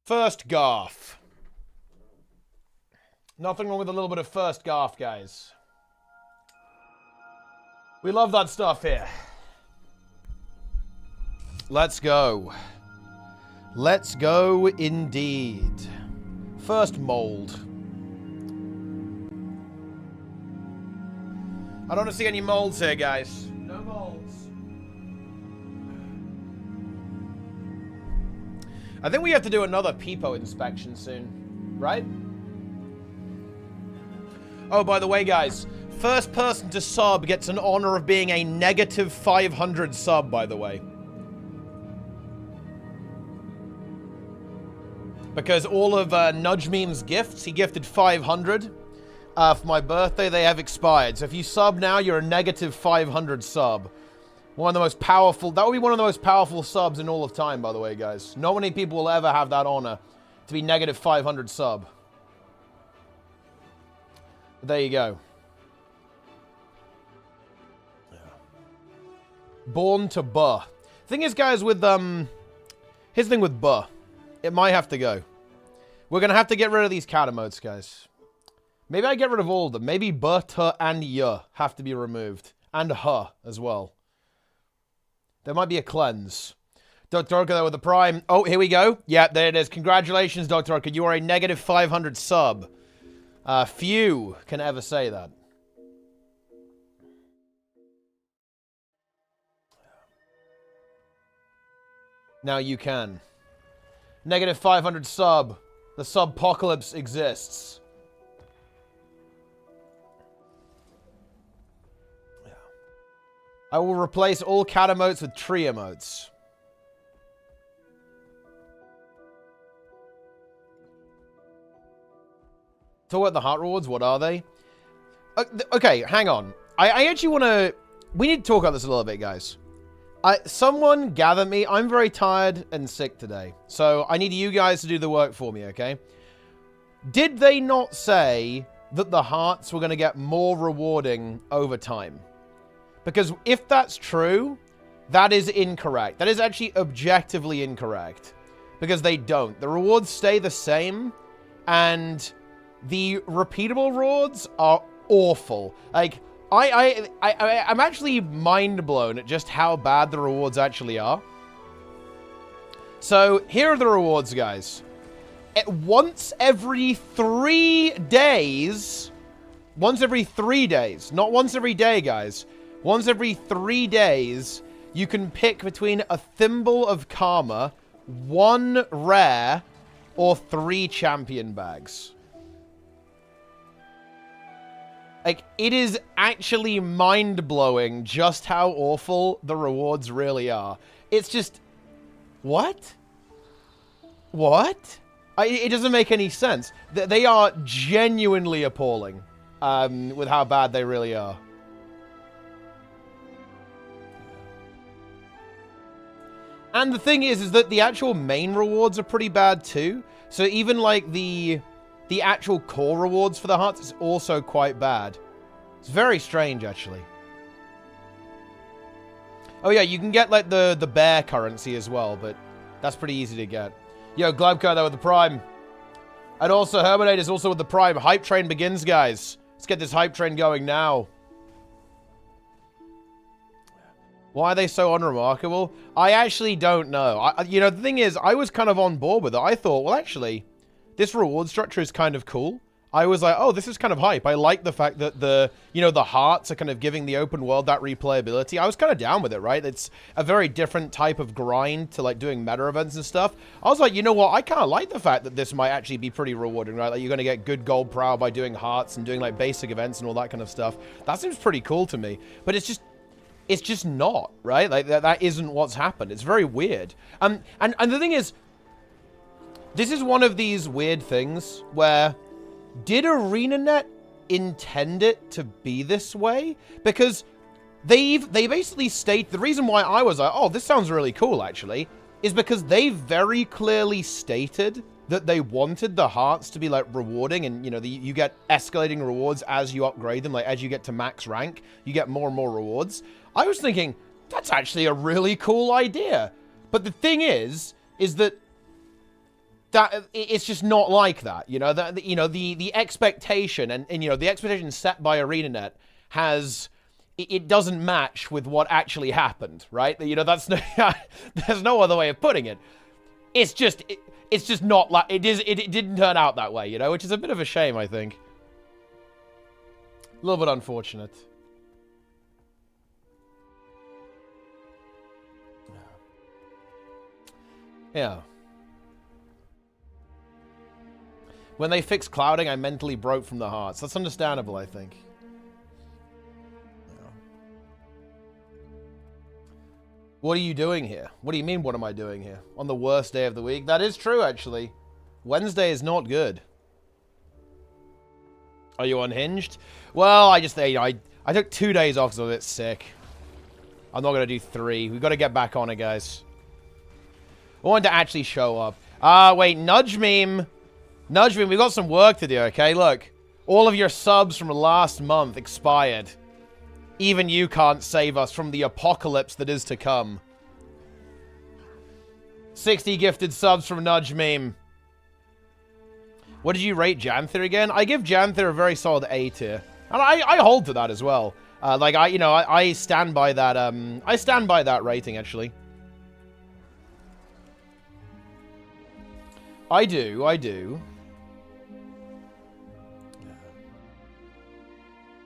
First Garth. Nothing wrong with a little bit of first Garth, guys. We love that stuff here. Let's go. Let's go indeed. First mold. I don't want to see any molds here, guys. No molds. I think we have to do another Peepo inspection soon, right? Oh, by the way, guys, first person to sub gets an honor of being a negative 500 sub, by the way. Because all of Nudge Meme's gifts, he gifted 500 for my birthday, they have expired. So if you sub now, you're a negative 500 sub. One of the most powerful, that would be one of the most powerful subs in all of time, by the way, guys. Not many people will ever have that honor to be negative 500 sub. But there you go. Yeah. Born to Buh. Thing is, guys, with, here's the thing with Buh. It might have to go. We're going to have to get rid of these cat emotes, guys. Maybe I get rid of all of them. Maybe Buh, Tuh, and Yuh have to be removed. And Huh as well. There might be a cleanse. Dr. Orca, though, with the Prime. Oh, here we go. Yeah, there it is. Congratulations, Dr. Orca. You are a negative 500 sub. Few can ever say that. Now you can. Negative 500 sub. The subpocalypse exists. I will replace all cat emotes with tree emotes. Talk about the heart rewards. What are they? Okay, hang on. I actually want to... We need to talk about this a little bit, guys. Someone gather me. I'm very tired and sick today. So I need you guys to do the work for me, okay? Did they not say that the hearts were going to get more rewarding over time? Because if that's true, that is incorrect. That is actually objectively incorrect. Because they don't. The rewards stay the same. And the repeatable rewards are awful. Like, I'm actually mind blown at just how bad the rewards actually are. So, here are the rewards, guys. Once every 3 days... Once every 3 days. Not once every day, guys. Once every 3 days, you can pick between a Thimble of Karma, 1 rare, or 3 champion bags. Like, it is actually mind-blowing just how awful the rewards really are. It's just... What? What? It doesn't make any sense. They are genuinely appalling with how bad they really are. And the thing is that the actual main rewards are pretty bad too. So even like the actual core rewards for the hearts is also quite bad. It's very strange, actually. Oh yeah, you can get like the bear currency as well, but that's pretty easy to get. Yo, Glabco there with the Prime. And also Herminate is also with the Prime. Hype train begins, guys. Let's get this hype train going now. Why are they so unremarkable? I actually don't know. You know, the thing is, I was kind of on board with it. I thought, well, actually, this reward structure is kind of cool. I was like, oh, this is kind of hype. I like the fact that the hearts are kind of giving the open world that replayability. I was kind of down with it, right? It's a very different type of grind to, like, doing meta events and stuff. I was like, you know what? I kind of like the fact that this might actually be pretty rewarding, right? Like, you're going to get good gold prow by doing hearts and doing, like, basic events and all that kind of stuff. That seems pretty cool to me. But it's just not, right? Like, that isn't what's happened. It's very weird. And the thing is, this is one of these weird things where, did ArenaNet intend it to be this way? Because they basically state, the reason why I was like, oh, this sounds really cool, actually, is because they very clearly stated that they wanted the hearts to be, like, rewarding, and, you know, you get escalating rewards as you upgrade them. Like, as you get to max rank, you get more and more rewards. I was thinking, that's actually a really cool idea. But the thing is that it's just not like that, you know. The expectation and you know the expectation set by ArenaNet has it doesn't match with what actually happened, right? You know, that's no, there's no other way of putting it. It's just not like it is. It didn't turn out that way, you know, which is a bit of a shame, I think. A little bit unfortunate. Yeah. When they fixed clouding, I mentally broke from the hearts. That's understandable, I think. Yeah. What are you doing here? What do you mean, what am I doing here? On the worst day of the week? That is true, actually. Wednesday is not good. Are you unhinged? Well, I just, you know, I took 2 days off because I was a bit sick. I'm not going to do 3. We've got to get back on it, guys. I wanted to actually show up. Wait, Nudge Meme. Nudge Meme, we've got some work to do, okay? Look, all of your subs from last month expired. Even you can't save us from the apocalypse that is to come. 60 gifted subs from Nudge Meme. What did you rate Janthir again? I give Janthir a very solid A tier. And I hold to that as well. Like, I stand by that, I stand by that rating, actually. I do.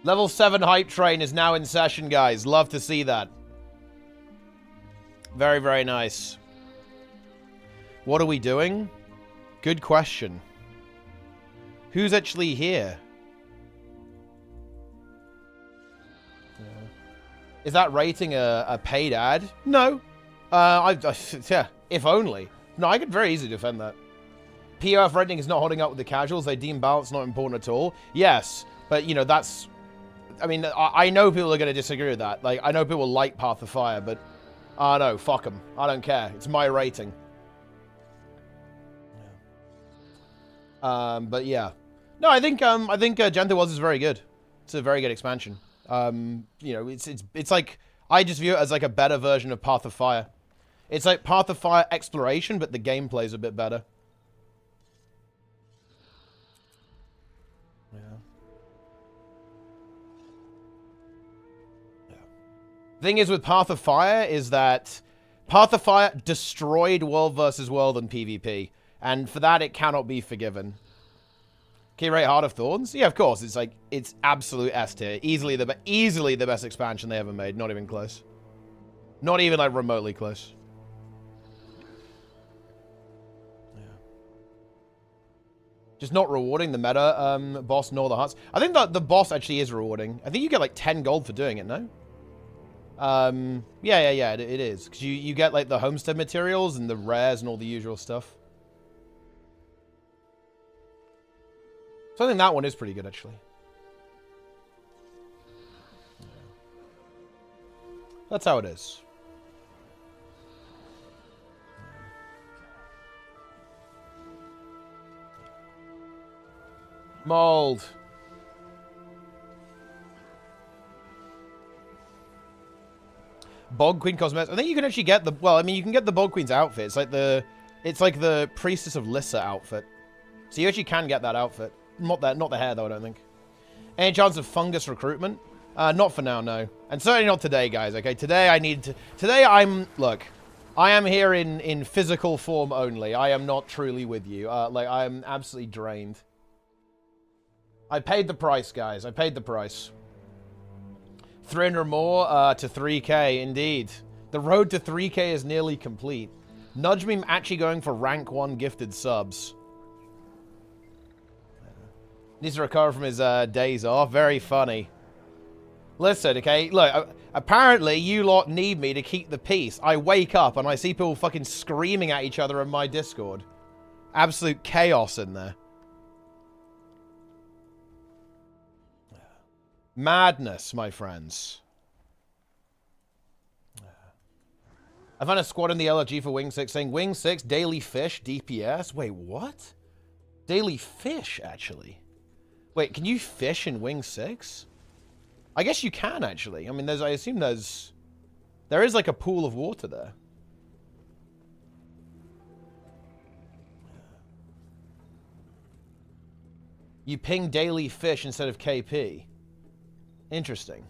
Level 7 hype train is now in session, guys. Love to see that. Very, very nice. What are we doing? Good question. Who's actually here? Is that rating a paid ad? No. Yeah, if only. No, I could very easily defend that. POF rating is not holding up with the casuals. They deem balance not important at all. Yes, but, you know, that's... I mean, I know people are going to disagree with that. Like, I know people like Path of Fire, but... no, fuck them. I don't care. It's my rating. But, yeah. No, I think Janthir Wilds is very good. It's a very good expansion. You know, it's like... I just view it as, like, a better version of Path of Fire. It's like Path of Fire exploration, but the gameplay is a bit better. Thing is with Path of Fire is that Path of Fire destroyed world versus world in PvP, and for that it cannot be forgiven. Can you rate Heart of Thorns? Yeah, of course. It's like it's absolute S tier, easily the best expansion they ever made. Not even close. Not even like remotely close. Yeah. Just not rewarding the meta boss nor the hearts. I think that the boss actually is rewarding. I think you get like 10 gold for doing it. No. Yeah, it is. Because you get, like, the homestead materials and the rares and all the usual stuff. So I think that one is pretty good, actually. That's how it is. Mold. Bog Queen cosmetics. I think you can actually get the... Well, I mean, you can get the Bog Queen's outfit. It's like the Priestess of Lissa outfit. So you actually can get that outfit. Not the hair, though, I don't think. Any chance of fungus recruitment? Not for now, no. And certainly not today, guys, okay? Today I need to... Today Look, I am here in physical form only. I am not truly with you. Like, I am absolutely drained. I paid the price, guys. I paid the price. 300 more to 3k, indeed. The road to 3k is nearly complete. Nudge Meme actually going for rank 1 gifted subs. Needs to recover from his days off. Very funny. Listen, okay, look, apparently you lot need me to keep the peace. I wake up and I see people fucking screaming at each other in my Discord. Absolute chaos in there. Madness, my friends. I found a squad in the LRG for Wing 6 saying, Wing 6, daily fish, DPS? Wait, what? Daily fish, actually. Wait, can you fish in Wing 6? I guess you can, actually. I mean, I assume there is like a pool of water there. You ping daily fish instead of KP. Interesting.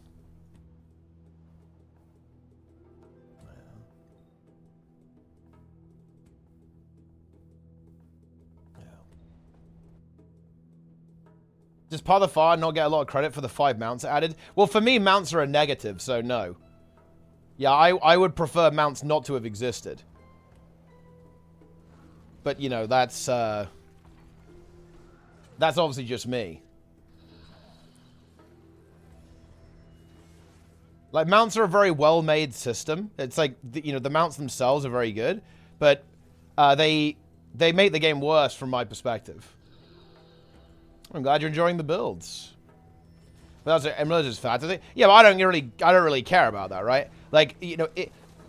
Does Path of Fire not get a lot of credit for the 5 mounts added? Well, for me, mounts are a negative, so no. Yeah, I would prefer mounts not to have existed. But, you know, that's obviously just me. Like, mounts are a very well-made system. It's like, you know, the mounts themselves are very good. But they make the game worse from my perspective. I'm glad you're enjoying the builds. But that's religious fantasy. Yeah, but I don't really care about that, right? Like, you know,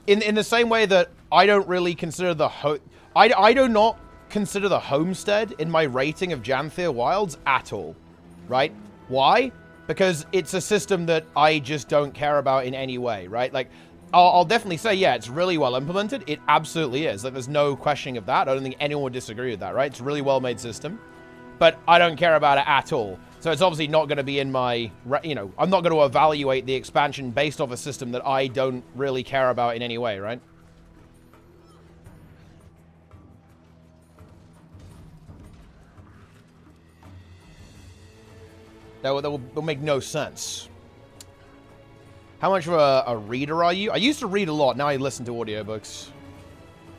in the same way that I don't really consider the I do not consider the homestead in my rating of Janthir Wilds at all, right? Why? Because it's a system that I just don't care about in any way, right? Like, I'll definitely say, yeah, it's really well implemented. It absolutely is. Like, there's no questioning of that. I don't think anyone would disagree with that, right? It's a really well-made system. But I don't care about it at all. So it's obviously not going to be in my, you know, I'm not going to evaluate the expansion based off a system that I don't really care about in any way, right? That will make no sense. How much of a reader are you? I used to read a lot. Now I listen to audiobooks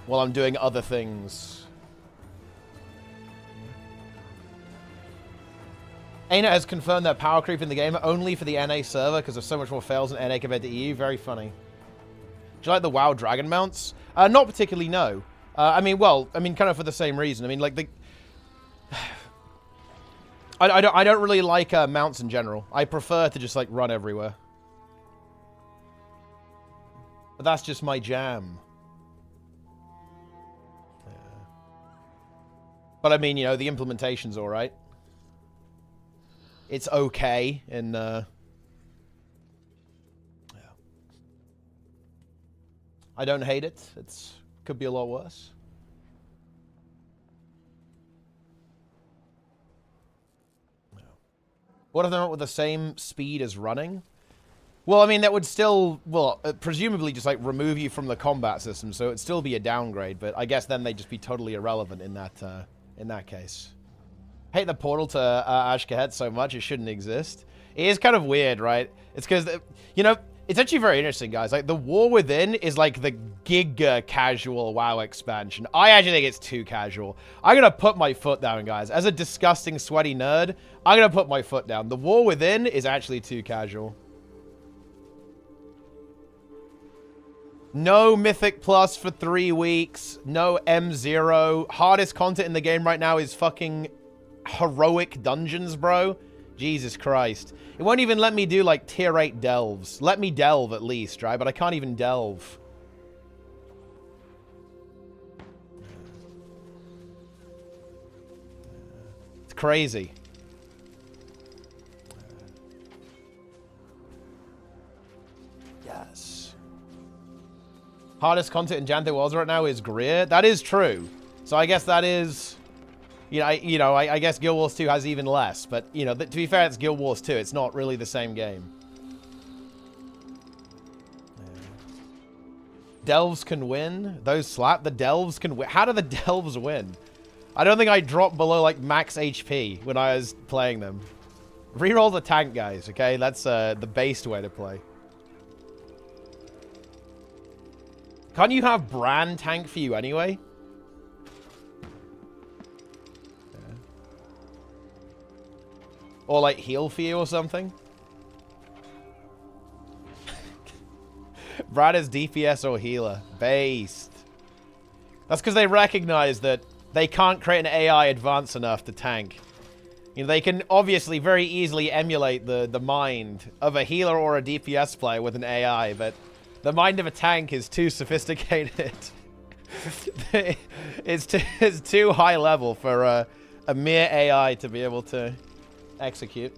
while I'm doing other things. ArenaNet has confirmed that power creep in the game only for the NA server because there's so much more fails in NA compared to EU. Very funny. Do you like the WoW dragon mounts? Not particularly, no. I mean, kind of for the same reason. I mean, like, I don't really like mounts in general. I prefer to just, like, run everywhere. But that's just my jam. Yeah. But, I mean, you know, the implementation's alright. It's okay, and, yeah. I don't hate it. It's could be a lot worse. Yeah. What if they're not with the same speed as running? Well, I mean, that would still, well, presumably just, like, remove you from the combat system, so it'd still be a downgrade, but I guess then they'd just be totally irrelevant in that case. Hate the portal to Ashkahet so much, it shouldn't exist. It is kind of weird, right? It's because, you know, it's actually very interesting, guys. Like, the War Within is like the giga casual WoW expansion. I actually think it's too casual. I'm going to put my foot down, guys. As a disgusting, sweaty nerd, I'm going to put my foot down. The War Within is actually too casual. No Mythic Plus for 3 weeks. No M0. Hardest content in the game right now is fucking heroic dungeons, bro. Jesus Christ. It won't even let me do, like, tier 8 delves. Let me delve, at least, right? But I can't even delve. It's crazy. Yes. Hardest content in Janthir Wilds right now is Greer. That is true. So I guess that is... I guess Guild Wars 2 has even less, but, you know, to be fair, it's Guild Wars 2. It's not really the same game. Delves can win. Those slap. The Delves can win. How do the Delves win? I don't think I dropped below, like, max HP when I was playing them. Reroll the tank, guys, okay? That's the based way to play. Can't you have Bran tank for you anyway? Or, like, heal for you or something? Brad is DPS or healer. Based. That's because they recognize that they can't create an AI advanced enough to tank. You know, they can obviously very easily emulate the mind of a healer or a DPS player with an AI, but the mind of a tank is too sophisticated. It's too high level for a mere AI to be able to execute.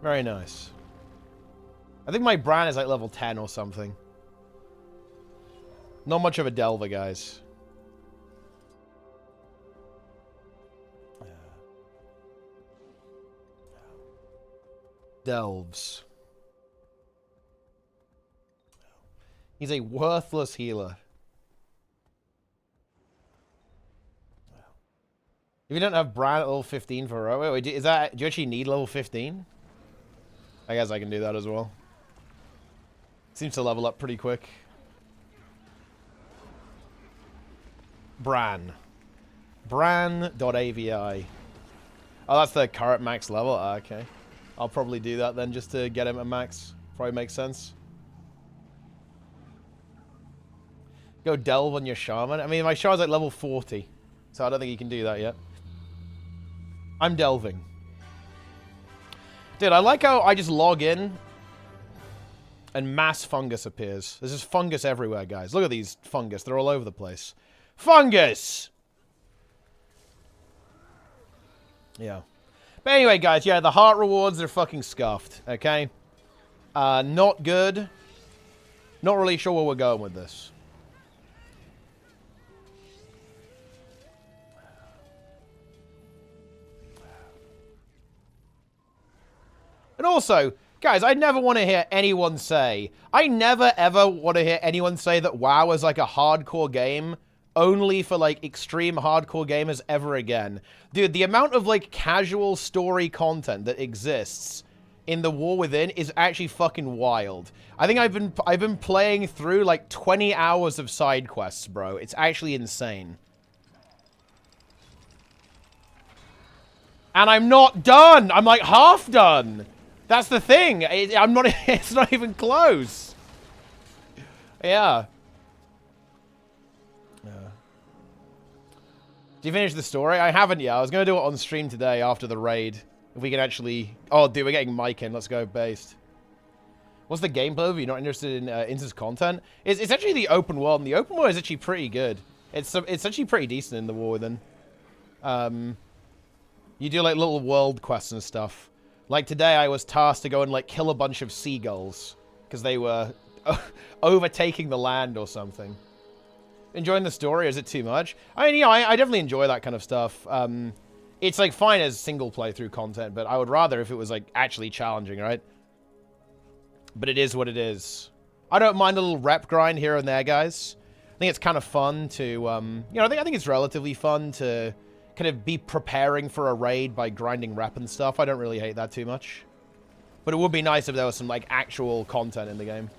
Very nice. I think my Bran is like level 10 or something. Not much of a delver, guys. Delves. He's a worthless healer. If you don't have Bran at level 15 for heroic, wait, is that, do you actually need level 15? I guess I can do that as well. Seems to level up pretty quick. Bran. Bran.avi. Oh, that's the current max level? Okay. I'll probably do that then just to get him at max. Probably makes sense. Go delve on your shaman. I mean, my shaman's like level 40. So I don't think you can do that yet. I'm delving. Dude, I like how I just log in and mass fungus appears. There's just fungus everywhere, guys. Look at these fungus. They're all over the place. Fungus! Yeah. But anyway, guys, yeah, the heart rewards are fucking scuffed, okay? Not good. Not really sure where we're going with this. And also, guys, I never want to hear anyone say, I never ever want to hear anyone say that WoW is like a hardcore game only for like extreme hardcore gamers ever again. Dude, the amount of like casual story content that exists in the War Within is actually fucking wild. I think I've been playing through like 20 hours of side quests, bro. It's actually insane. And I'm not done. I'm like half done. That's the thing. I'm not. It's not even close. Yeah. Did you finish the story? I haven't yet. I was going to do it on stream today after the raid. If we can actually... Oh, dude, we're getting Mike in. Let's go based. What's the gameplay? If you're not interested in instance content? It's actually the open world, and the open world is actually pretty good. It's actually pretty decent in the War Within. You do, like, little world quests and stuff. Like, today I was tasked to go and, like, kill a bunch of seagulls. Because they were overtaking the land or something. Enjoying the story, or is it too much? I mean, yeah, I definitely enjoy that kind of stuff. It's, like, fine as single playthrough content, but I would rather if it was, like, actually challenging, right? But it is what it is. I don't mind a little rep grind here and there, guys. I think it's kind of fun to, you know, I think it's relatively fun to kind of be preparing for a raid by grinding rep and stuff. I don't really hate that too much. But it would be nice if there was some, like, actual content in the game.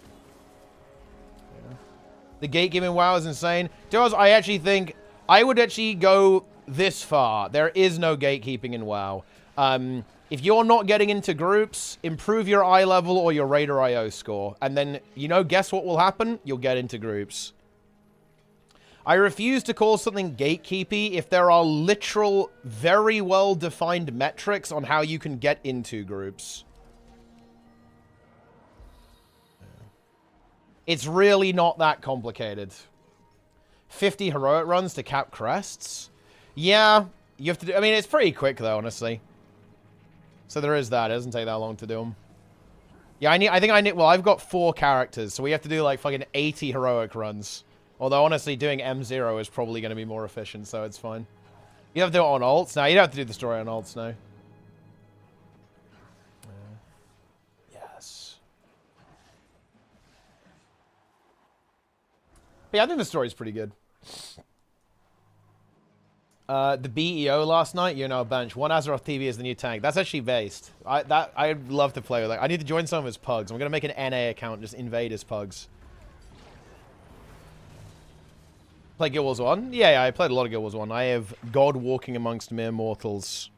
The gatekeeping WoW is insane. To us, I actually think I would actually go this far. There is no gatekeeping in WoW. If you're not getting into groups, improve your eye level or your Raider IO score. And then, you know, guess what will happen? You'll get into groups. I refuse to call something gatekeepy if there are literal, very well-defined metrics on how you can get into groups. It's really not that complicated. 50 heroic runs to cap crests? Yeah, you have to do... I mean, it's pretty quick, though, honestly. So there is that. It doesn't take that long to do them. Yeah, I think I need... Well, I've got 4 characters, so we have to do, like, fucking 80 heroic runs. Although, honestly, doing M0 is probably going to be more efficient, so it's fine. You have to do it on alts now. You don't have to do the story on alts now. Yes. Yeah, I think the story's pretty good. The BEO last night, you know, bench. One Azeroth TV is the new tank. That's actually based. I'd love to play with that. I need to join some of his pugs. I'm going to make an NA account, just invade his pugs. Play Guild Wars 1? Yeah, I played a lot of Guild Wars 1. I have God walking amongst mere mortals.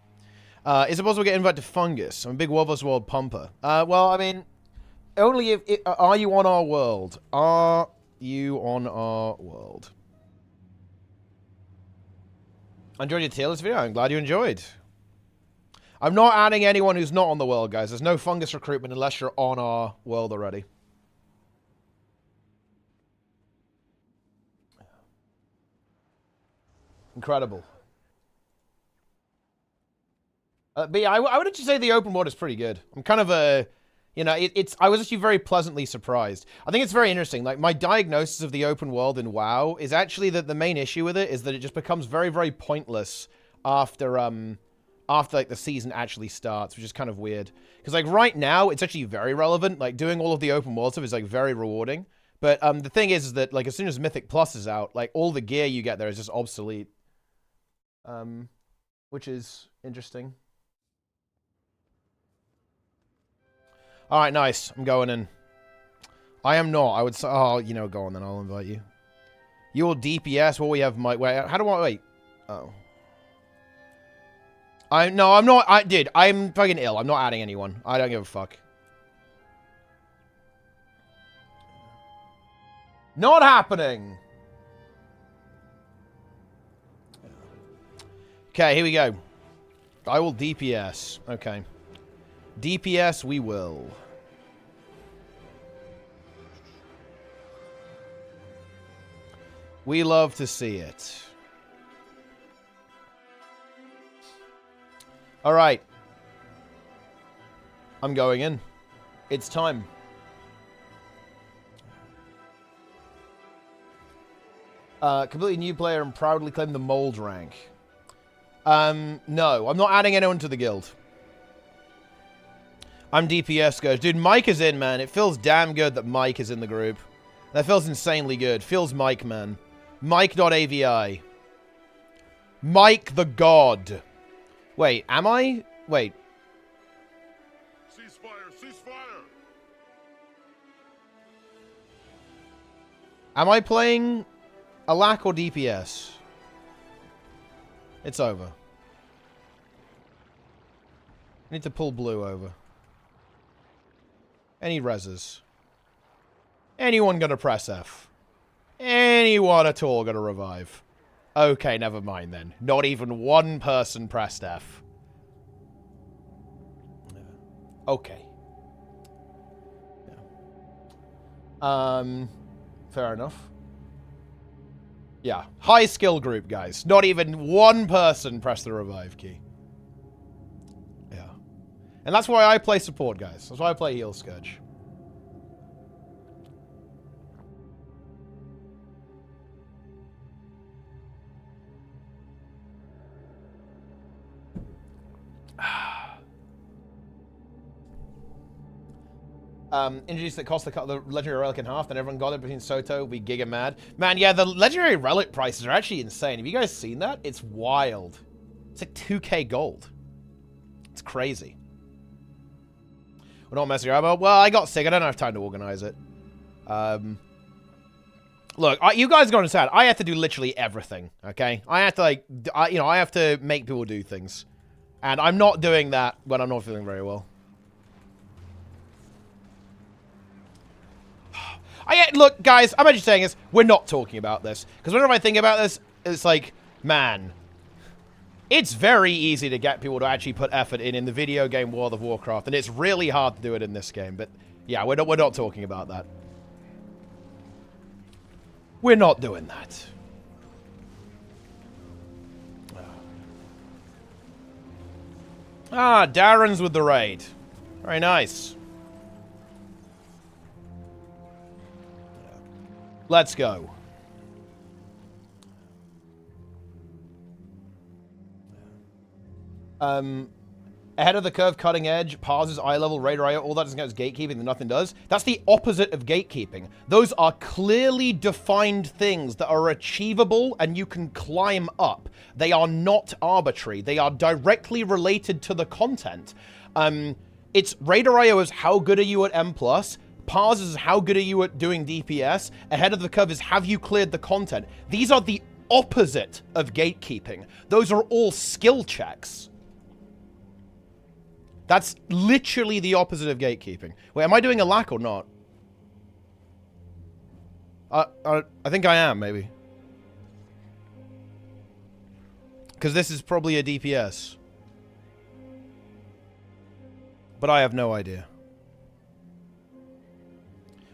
Is it possible to get invited to Fungus? I'm a big World vs. World pumper. Well, I mean, only if... are you on our world? Are you on our world? I enjoyed your tier list video. I'm glad you enjoyed. I'm not adding anyone who's not on the world, guys. There's no Fungus recruitment unless you're on our world already. Incredible. But yeah, I would actually say the open world is pretty good. I'm kind of a... You know, I was actually very pleasantly surprised. I think it's very interesting. Like, my diagnosis of the open world in WoW is actually that the main issue with it is that it just becomes very, very pointless after like, the season actually starts, which is kind of weird. Because, like, right now, it's actually very relevant. Like, doing all of the open world stuff is, like, very rewarding. But the thing is that, like, as soon as Mythic Plus is out, like, all the gear you get there is just obsolete. Which is interesting. Alright, nice. I'm going in. I am not. I would say... Oh, you know, go on then. I'll invite you. Your DPS. Well, we have my... Wait, how do I... Wait. Oh. No, I'm not... Dude, I'm fucking ill. I'm not adding anyone. I don't give a fuck. Not happening! Okay, here we go. I will DPS. Okay. DPS we will. We love to see it. Alright. I'm going in. It's time. Completely new player and proudly claim the mold rank. No. I'm not adding anyone to the guild. I'm DPS, guys. Dude, Mike is in, man. It feels damn good that Mike is in the group. That feels insanely good. Feels Mike, man. Mike.avi. Mike the God. Wait, am I? Wait. Ceasefire, ceasefire. Am I playing Alak or DPS? It's over. I need to pull blue over. Any reses? Anyone gonna press F? Anyone at all gonna revive? Okay, never mind then. Not even one person pressed F. Okay. Yeah. Fair enough. Yeah. High skill group, guys. Not even one person pressed the revive key. Yeah. And that's why I play support, guys. That's why I play Heal Scourge. Introduced that cost to cut the legendary relic in half, then everyone got it between Soto, we giga mad. Man, yeah, the legendary relic prices are actually insane. Have you guys seen that? It's wild. It's like 2k gold. It's crazy. We're not messing around. Well, I got sick. I don't have time to organize it. Look, you guys gotta understand. I have to do literally everything, okay? I have to, like, I have to make people do things. And I'm not doing that when I'm not feeling very well. Look, guys, I'm actually saying this. We're not talking about this. Because whenever I think about this, it's like, man, it's very easy to get people to actually put effort in the video game World of Warcraft. And it's really hard to do it in this game. But, yeah, we're not talking about that. We're not doing that. Ah, Darren's with the raid. Very nice. Let's go. Ahead of the curve, cutting edge, pauses, eye level, radar eye, all that doesn't count as gatekeeping, then nothing does. That's the opposite of gatekeeping. Those are clearly defined things that are achievable and you can climb up. They are not arbitrary. They are directly related to the content. It's radar IO is how good are you at M+, Pars is how good are you at doing DPS, ahead of the curve is have you cleared the content. These are the opposite of gatekeeping. Those are all skill checks. That's literally the opposite of gatekeeping. Wait, am I doing a lack or not? I think I am, maybe. Because this is probably a DPS. But I have no idea.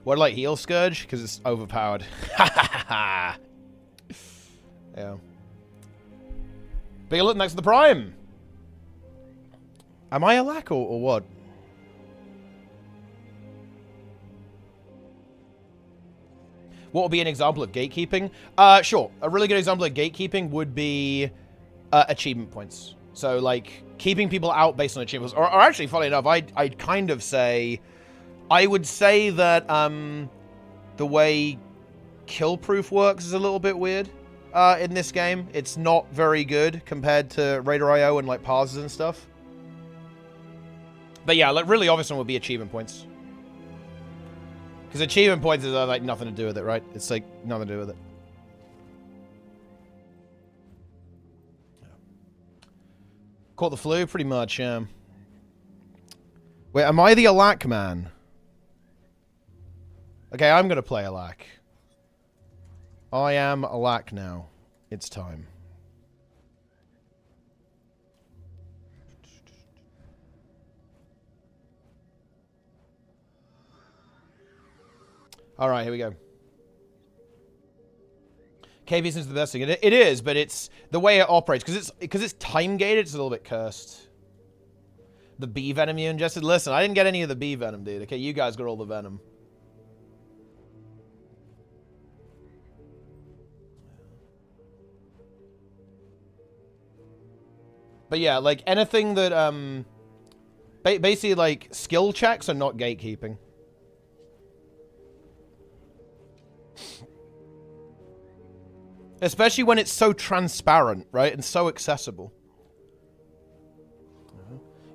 What, like Heal Scourge? Because it's overpowered. Yeah. Big alert next to the Prime! Am I a lack or what? What would be an example of gatekeeping? Sure. A really good example of gatekeeping would be achievement points. So, like, keeping people out based on achievements. Or actually, funny enough, I'd kind of say... I would say that the way kill proof works is a little bit weird in this game. It's not very good compared to Raider.io and, like, paths and stuff. But yeah, like, really obvious one would be achievement points. Because achievement points is like nothing to do with it, right? It's like nothing to do with it. Caught the flu? Pretty much, yeah. Wait, am I the Alak man? Okay, I'm gonna play Alak. I am Alak now. It's time. Alright, here we go. KV is the best thing. It is, but it's the way it operates. Because it's time-gated, it's a little bit cursed. The bee venom you ingested? Listen, I didn't get any of the bee venom, dude. Okay, you guys got all the venom. But yeah, like, anything that, basically, like, skill checks are not gatekeeping. Especially when it's so transparent, right? And so accessible.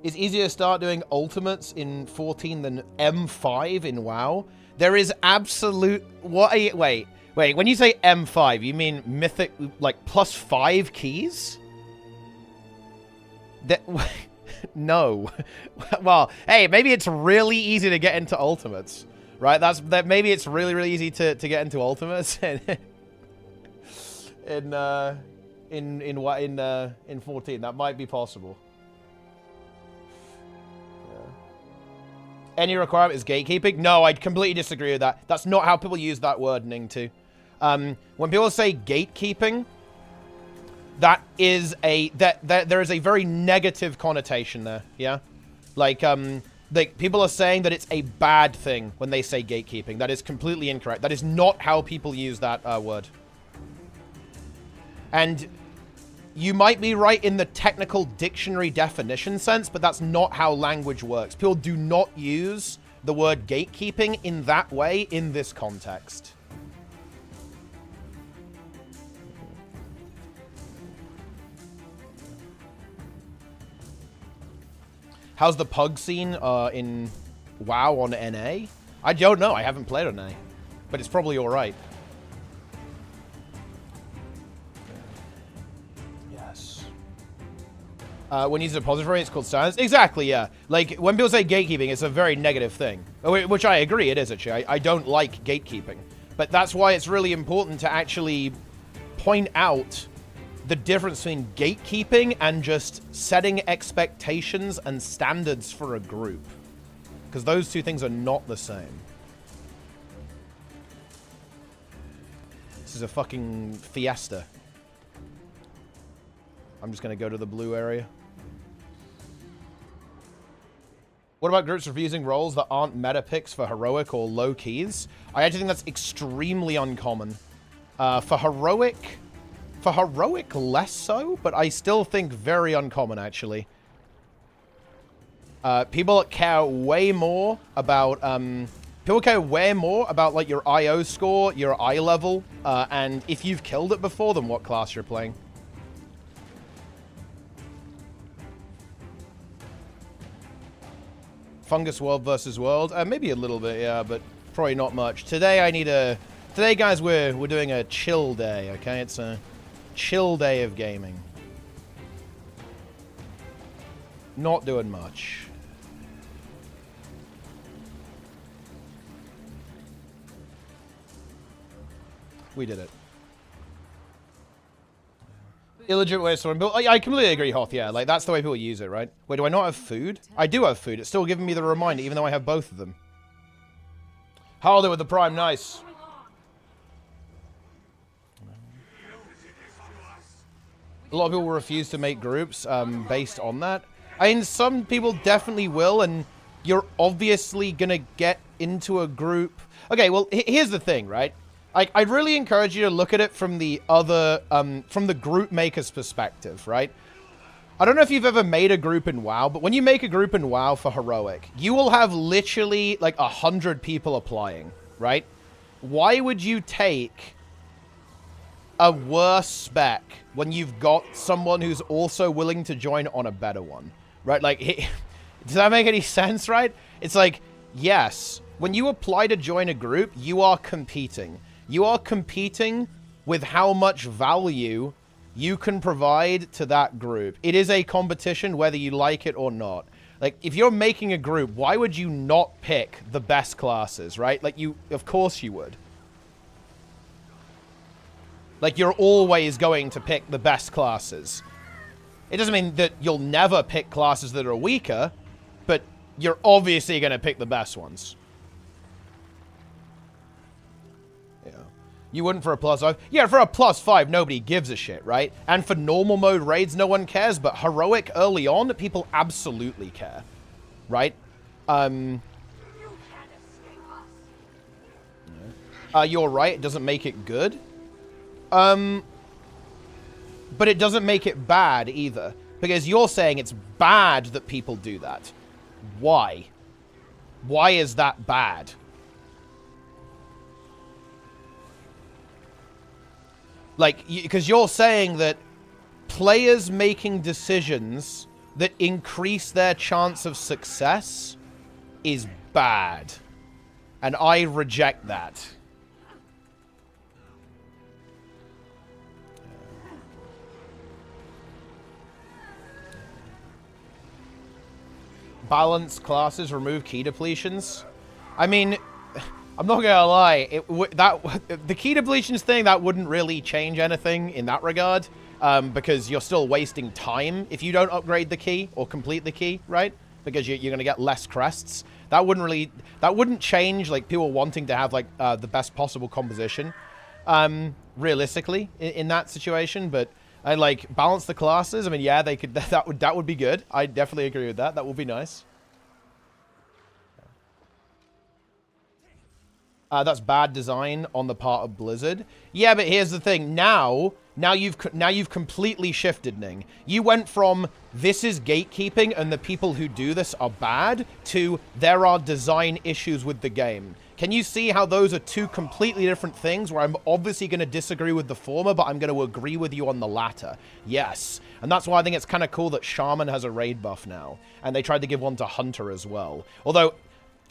It's easier to start doing ultimates in 14 than M5 in WoW. There is absolute... What are you... Wait. When you say M5, you mean Mythic, like, +5 keys? That... No. Well, hey, maybe it's really easy to get into ultimates, right? Maybe it's really, really easy to get into ultimates. in 14, that might be possible. Yeah. Any requirement is gatekeeping? No, I'd completely disagree with that. That's not how people use that word, Ning, too. When people say gatekeeping, that is there is a very negative connotation there. Yeah, like people are saying that it's a bad thing when they say gatekeeping. That is completely incorrect. That is not how people use that word. And you might be right in the technical dictionary definition sense, but that's not how language works. People do not use the word gatekeeping in that way in this context. How's the pug scene in WoW on NA? I don't know. I haven't played on NA, but it's probably all right. When you use a repository, it's called science. Exactly, yeah. Like, when people say gatekeeping, it's a very negative thing. Which I agree, it is, actually. I don't like gatekeeping. But that's why it's really important to actually point out the difference between gatekeeping and just setting expectations and standards for a group. Because those two things are not the same. This is a fucking fiesta. I'm just going to go to the blue area. What about groups refusing roles that aren't meta picks for heroic or low keys? I actually think that's extremely uncommon. For heroic, less so, but I still think very uncommon, actually. People care way more about, like, your IO score, your eye level, and if you've killed it before, then what class you're playing. Fungus world versus world? Maybe a little bit, yeah, but probably not much. Today, Today, guys, we're doing a chill day, okay? It's a chill day of gaming. Not doing much. We did it. Illegitimate way of storing build. I completely agree, Hoth, yeah. Like, that's the way people use it, right? Wait, do I not have food? I do have food. It's still giving me the reminder, even though I have both of them. Hold it with the prime, nice. A lot of people refuse to make groups based on that. I mean, some people definitely will, and you're obviously gonna get into a group. Okay, well, here's the thing, right? I'd really encourage you to look at it from the other, from the group maker's perspective, right? I don't know if you've ever made a group in WoW, but when you make a group in WoW for Heroic, you will have literally like 100 people applying, right? Why would you take a worse spec when you've got someone who's also willing to join on a better one, right? Like, does that make any sense, right? It's like, yes, when you apply to join a group, you are competing. You are competing with how much value you can provide to that group. It is a competition whether you like it or not. Like, if you're making a group, why would you not pick the best classes, right? Like, of course you would. Like, you're always going to pick the best classes. It doesn't mean that you'll never pick classes that are weaker, but you're obviously going to pick the best ones. You wouldn't for a +5. Yeah, for a +5, nobody gives a shit, right? And for normal mode raids, no one cares. But Heroic early on, people absolutely care, right? You're right. It doesn't make it good. But it doesn't make it bad either. Because you're saying it's bad that people do that. Why? Why is that bad? Like, because you're saying that players making decisions that increase their chance of success is bad. And I reject that. Balance classes, remove key depletions. I mean, I'm not gonna lie, the key depletions thing, that wouldn't really change anything in that regard, because you're still wasting time if you don't upgrade the key or complete the key, right? Because you're gonna get less crests. That wouldn't change, like, people wanting to have, like, the best possible composition, realistically, in that situation. But I like balance the classes. I mean, yeah, they could. That would be good. I definitely agree with that. That would be nice. That's bad design on the part of Blizzard. Yeah, but here's the thing. Now you've completely shifted, Ning. You went from this is gatekeeping and the people who do this are bad to there are design issues with the game. Can you see how those are two completely different things where I'm obviously going to disagree with the former, but I'm going to agree with you on the latter? Yes. And that's why I think it's kind of cool that Shaman has a raid buff now. And they tried to give one to Hunter as well. Although,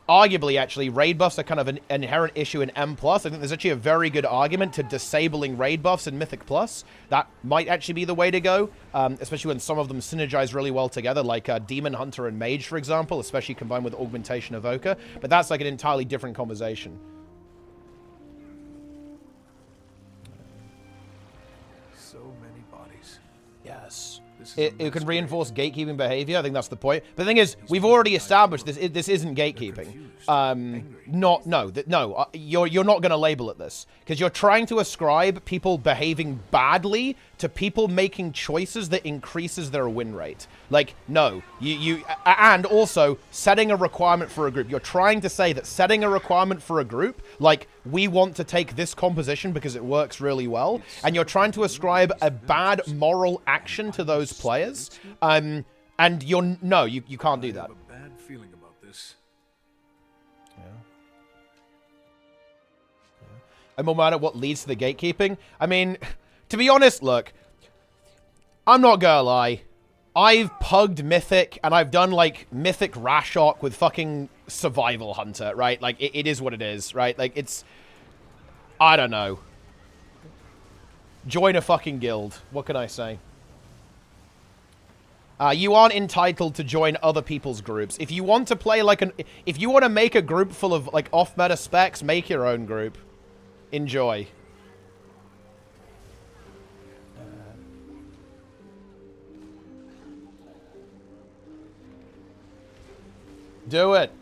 arguably, actually, raid buffs are kind of an inherent issue in M+. I think there's actually a very good argument to disabling raid buffs in Mythic+. That might actually be the way to go, especially when some of them synergize really well together, like Demon Hunter and Mage, for example, especially combined with Augmentation Evoker. But that's like an entirely different conversation. So many bodies. Yes. It can reinforce gatekeeping behavior. I think that's the point. But the thing is, we've already established this. This isn't gatekeeping. No. You're not going to label it this because you're trying to ascribe people behaving badly to people making choices that increases their win rate. Like, no, and also setting a requirement for a group. You're trying to say that setting a requirement for a group, like, we want to take this composition because it works really well, and you're trying to ascribe a bad moral action to those players, and you can't do that. I have a bad feeling about this. Yeah. I'm more mad at what leads to the gatekeeping. I mean, to be honest, look, I'm not gonna lie. I've pugged Mythic, and I've done, like, Mythic Rashok with fucking Survival Hunter, right? Like, it is what it is, right? Like, it's... I don't know. Join a fucking guild. What can I say? You aren't entitled to join other people's groups. If you want to play, like, if you want to make a group full of, like, off-meta specs, make your own group. Enjoy. Do it.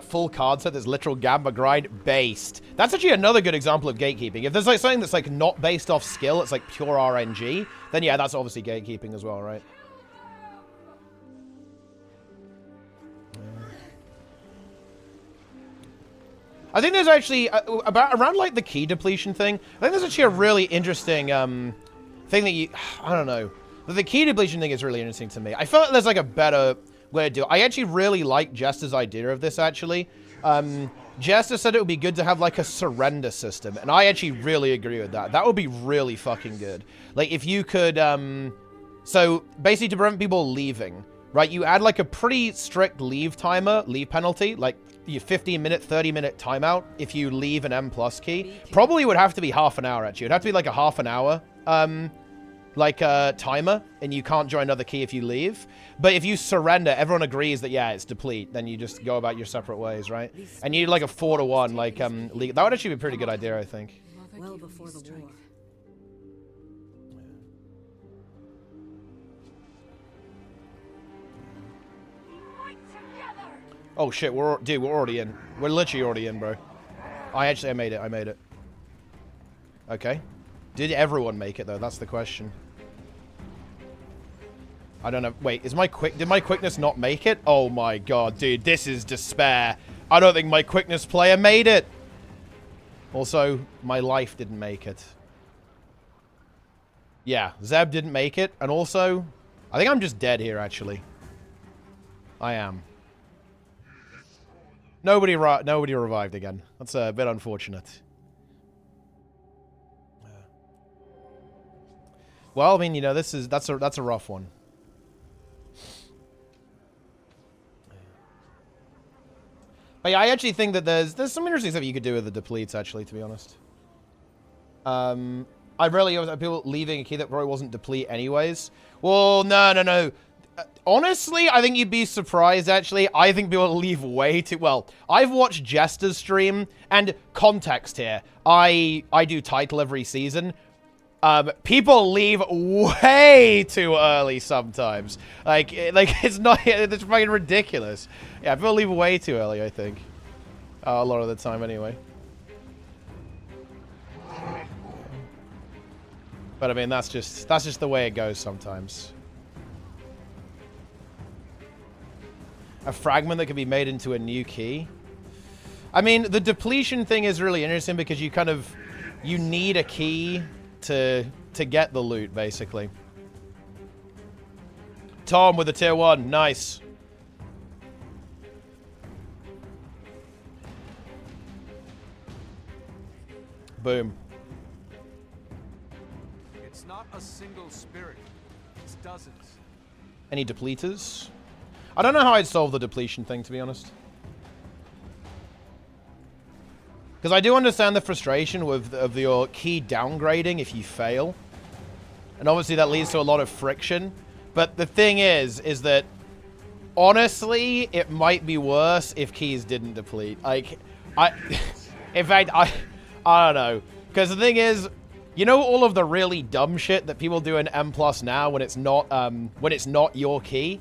Full card set, there's literal Gamma grind based. That's actually another good example of gatekeeping. If there's like something that's like not based off skill, it's like pure RNG, then yeah, that's obviously gatekeeping as well, right? I think there's actually, around like the key depletion thing, I think there's actually a really interesting thing that you, I don't know. The key depletion thing is really interesting to me. I feel like there's like a better way to do it. I actually really like Jester's idea of this, actually. Jester said it would be good to have like a surrender system, and I actually really agree with that. That would be really fucking good. Like if you could, so basically to prevent people leaving, right, you add like a pretty strict leave penalty, like your 15-minute, 30-minute timeout if you leave an M+ key. Probably would have to be half an hour, actually. It'd have to be like a half an hour, like a timer, and you can't join another key if you leave. But if you surrender, everyone agrees that, yeah, it's deplete, then you just go about your separate ways, right? And you need like a 4-to-1, like, league. That would actually be a pretty good idea, I think. Well before the war. Oh shit, dude, we're already in. We're literally already in, bro. I made it. Okay. Did everyone make it, though? That's the question. I don't know. Wait, did my quickness not make it? Oh my god, dude, this is despair. I don't think my quickness player made it. Also, my life didn't make it. Yeah, Zeb didn't make it, and also, I think I'm just dead here, actually. I am. Nobody revived again. That's a bit unfortunate. Well, I mean, you know, that's a rough one. But yeah, I actually think that there's some interesting stuff you could do with the depletes, actually, to be honest. I rarely have people leaving a key that probably wasn't deplete anyways. Well, no. Honestly, I think you'd be surprised, actually. I think people leave way too... Well, I've watched Jester's stream, and context here. I do title every season. People leave way too early sometimes. Like it's fucking ridiculous. Yeah, people leave way too early, I think. A lot of the time, anyway. But I mean, that's just the way it goes sometimes. A fragment that can be made into a new key. I mean, the depletion thing is really interesting because you need a key to get the loot, basically. Tom with a tier 1. Nice. Boom. It's not a single spirit. It's dozens. Any depleters? I don't know how I'd solve the depletion thing, to be honest. Because I do understand the frustration of your key downgrading if you fail. And obviously that leads to a lot of friction. But the thing is that honestly, it might be worse if keys didn't deplete. Like, in fact, I don't know. Because the thing is, you know all of the really dumb shit that people do in M+ now when it's not your key?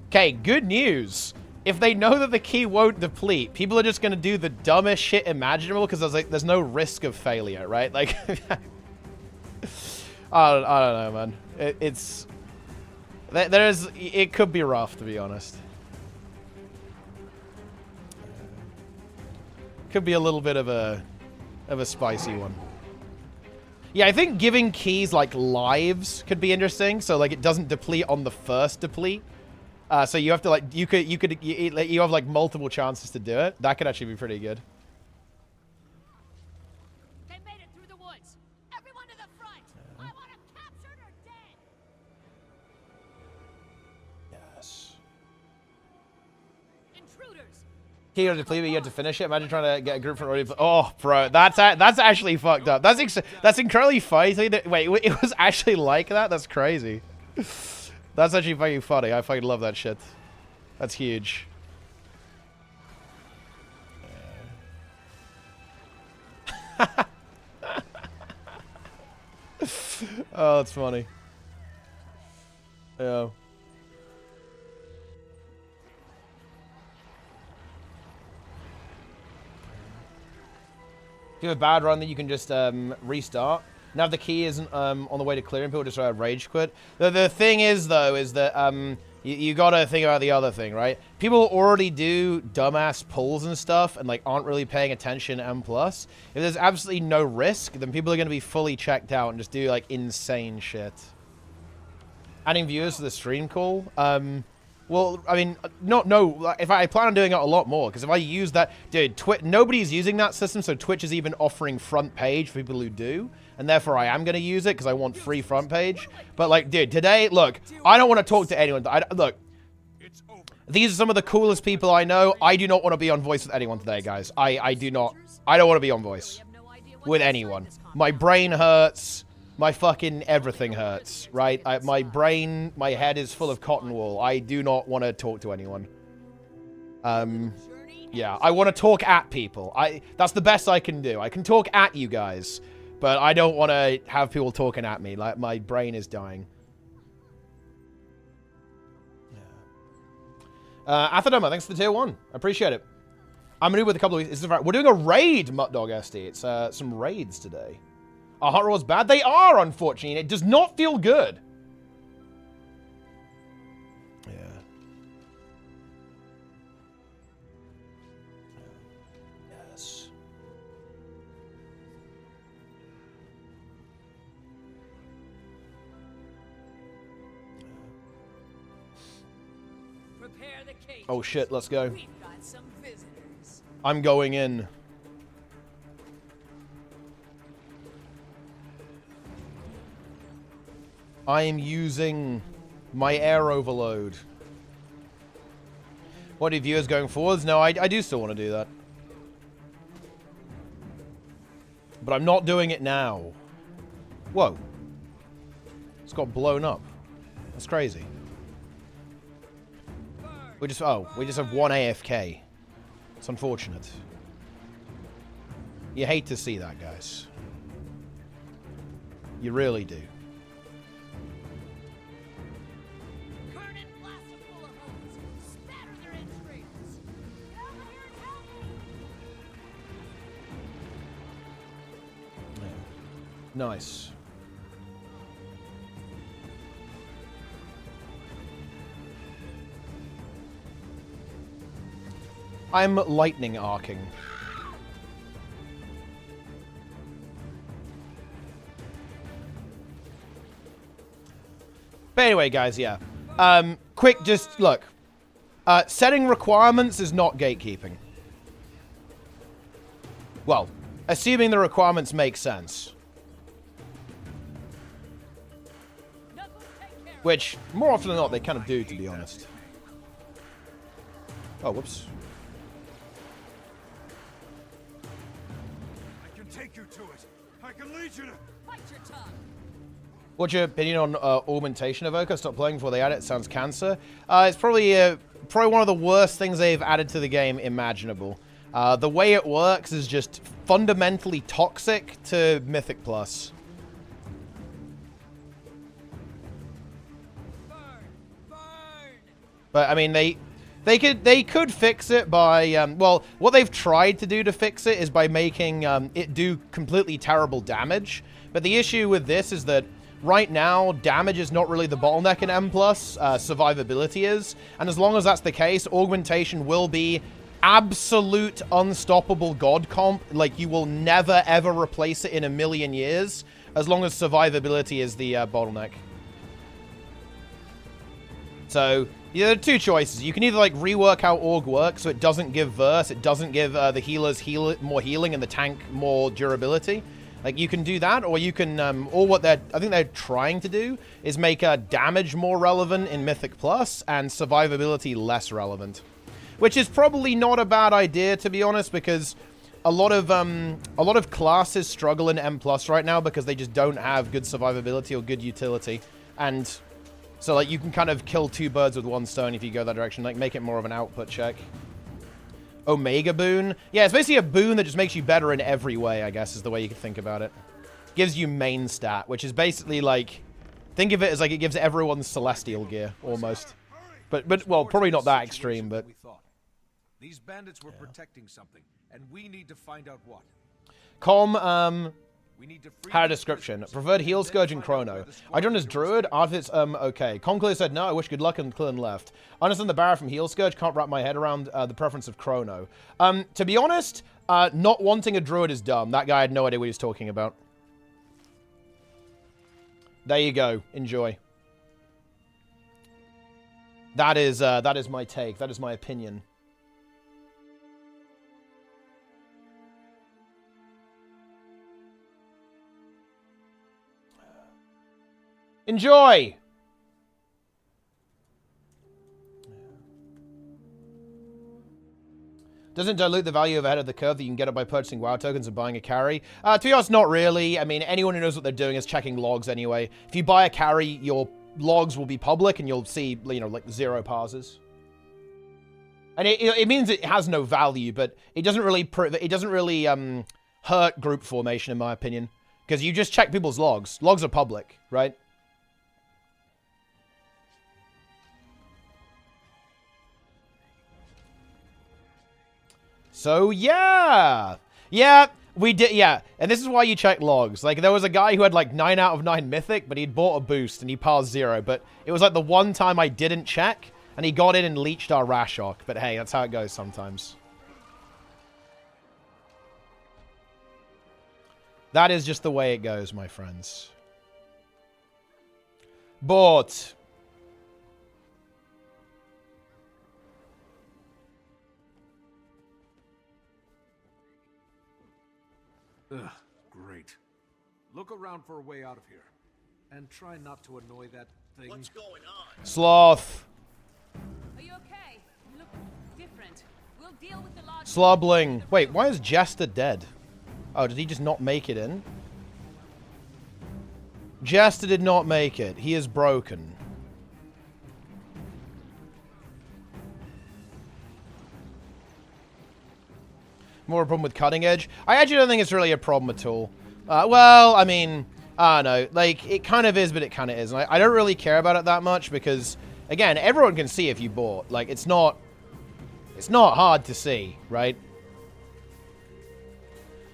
Okay, good news. If they know that the key won't deplete, people are just going to do the dumbest shit imaginable because there's no risk of failure, right? Like, I don't know, man. It could be rough, to be honest. Could be a little bit of a spicy one. Yeah, I think giving keys like lives could be interesting. So like it doesn't deplete on the first deplete. So you have to like you have like multiple chances to do it. That could actually be pretty good. They made it through the woods. Everyone to the front. I want them captured or dead. Yes. Intruders. Key or deplete, but you have to finish it. Imagine trying to get a group from already. Oh, bro, that's actually fucked up. That's incredibly funny. Wait, it was actually like that? That's crazy. That's actually fucking funny. I fucking love that shit. That's huge. Oh, that's funny. Yeah. If you have a bad run, that you can just restart. Now if the key isn't on the way to clearing, people just rage quit. The thing is, though, is that You gotta think about the other thing, right? People already do dumbass pulls and stuff and, like, aren't really paying attention to M+. If there's absolutely no risk, then people are gonna be fully checked out and just do, like, insane shit. Adding viewers to the stream call? Well, I mean, no, if I plan on doing it a lot more, because if I use that... Dude, nobody's using that system, so Twitch is even offering front page for people who do. And therefore, I am going to use it because I want free front page. But, like, dude, today, look, I don't want to talk to anyone. Look, these are some of the coolest people I know. I do not want to be on voice with anyone today, guys. I do not. I don't want to be on voice with anyone. My brain hurts. My fucking everything hurts, right? My brain, my head is full of cotton wool. I do not want to talk to anyone. Yeah, I want to talk at people. That's the best I can do. I can talk at you guys. But I don't want to have people talking at me. Like, my brain is dying. Athodoma, thanks for the tier 1. I appreciate it. I'm new with a couple of weeks. We're doing a raid, Muttdog SD. It's some raids today. Are hot rolls bad? They are, unfortunately. It does not feel good. Yeah. Yes. Oh shit, let's go. We've got some visitors. I'm going in. I am using my air overload. What are viewers going forwards? No, I do still want to do that. But I'm not doing it now. Whoa. It's got blown up. That's crazy. We just have one AFK. It's unfortunate. You hate to see that, guys. You really do. Nice. I'm lightning arcing. But anyway, guys, yeah. Quick, just look. Setting requirements is not gatekeeping. Well, assuming the requirements make sense. Which, more often than not, they kind of do, to be honest. Oh, whoops. I can take you to it. I can lead you to... Bite your tongue. What's your opinion on augmentation evoker? Stop playing before they add it. Sounds cancer. It's probably one of the worst things they've added to the game imaginable. The way it works is just fundamentally toxic to Mythic Plus. But I mean, they could fix it by well, what they've tried to do to fix it is by making it do completely terrible damage. But the issue with this is that right now, damage is not really the bottleneck in M+, survivability is. And as long as that's the case, augmentation will be absolute unstoppable god comp. Like, you will never ever replace it in a million years, as long as survivability is the bottleneck. So, yeah, there are two choices. You can either, like, rework how Aug works so it doesn't give verse, it doesn't give the healers more healing and the tank more durability. Like, you can do that, or you can, or what I think they're trying to do is make damage more relevant in Mythic Plus and survivability less relevant. Which is probably not a bad idea, to be honest, because a lot of classes struggle in M+ right now because they just don't have good survivability or good utility. And so, like, you can kind of kill two birds with one stone if you go that direction. Like, make it more of an output check. Omega boon. Yeah, it's basically a boon that just makes you better in every way, I guess, is the way you could think about it. Gives you main stat, which is basically like... Think of it as like it gives everyone celestial gear, almost. But well, probably not that extreme, but... These bandits were protecting something, and we need to find out what. Com, We need to free Had a these description. prisoners Preferred and heal then Scourge and find out Chrono. where the I done squad as leader Druid. is. Arthit's, okay. Conclave said no, I wish good luck, and Clone left. Understand the Barra from heal Scourge, can't wrap my head around the preference of Chrono. To be honest, not wanting a Druid is dumb. That guy had no idea what he was talking about. There you go. Enjoy. That is my take. That is my opinion. Enjoy! Doesn't dilute the value of ahead of the curve that you can get it by purchasing WoW tokens and buying a carry. To be honest, not really. I mean, anyone who knows what they're doing is checking logs anyway. If you buy a carry, your logs will be public and you'll see, you know, like 0 parses. And it means it has no value, but it doesn't really hurt group formation, in my opinion. Because you just check people's logs. Logs are public, right? So, yeah. Yeah, we did, yeah. And this is why you check logs. Like, there was a guy who had, like, 9 out of 9 Mythic, but he'd bought a boost, and he passed 0. But it was, like, the one time I didn't check, and he got in and leeched our Rashok. But, hey, that's how it goes sometimes. That is just the way it goes, my friends. But... Ugh, great. Look around for a way out of here. And try not to annoy that thing. What's going on? Sloth. Are you okay? You look different. We'll deal with the large... Slobling. Wait, why is Jester dead? Oh, did he just not make it in? Jester did not make it. He is broken. More a problem with cutting edge? I actually don't think it's really a problem at all. Well, I mean, I don't know. Like, it kind of is, but it kind of isn't. I don't really care about it that much because, again, everyone can see if you bought. Like, it's not hard to see, right?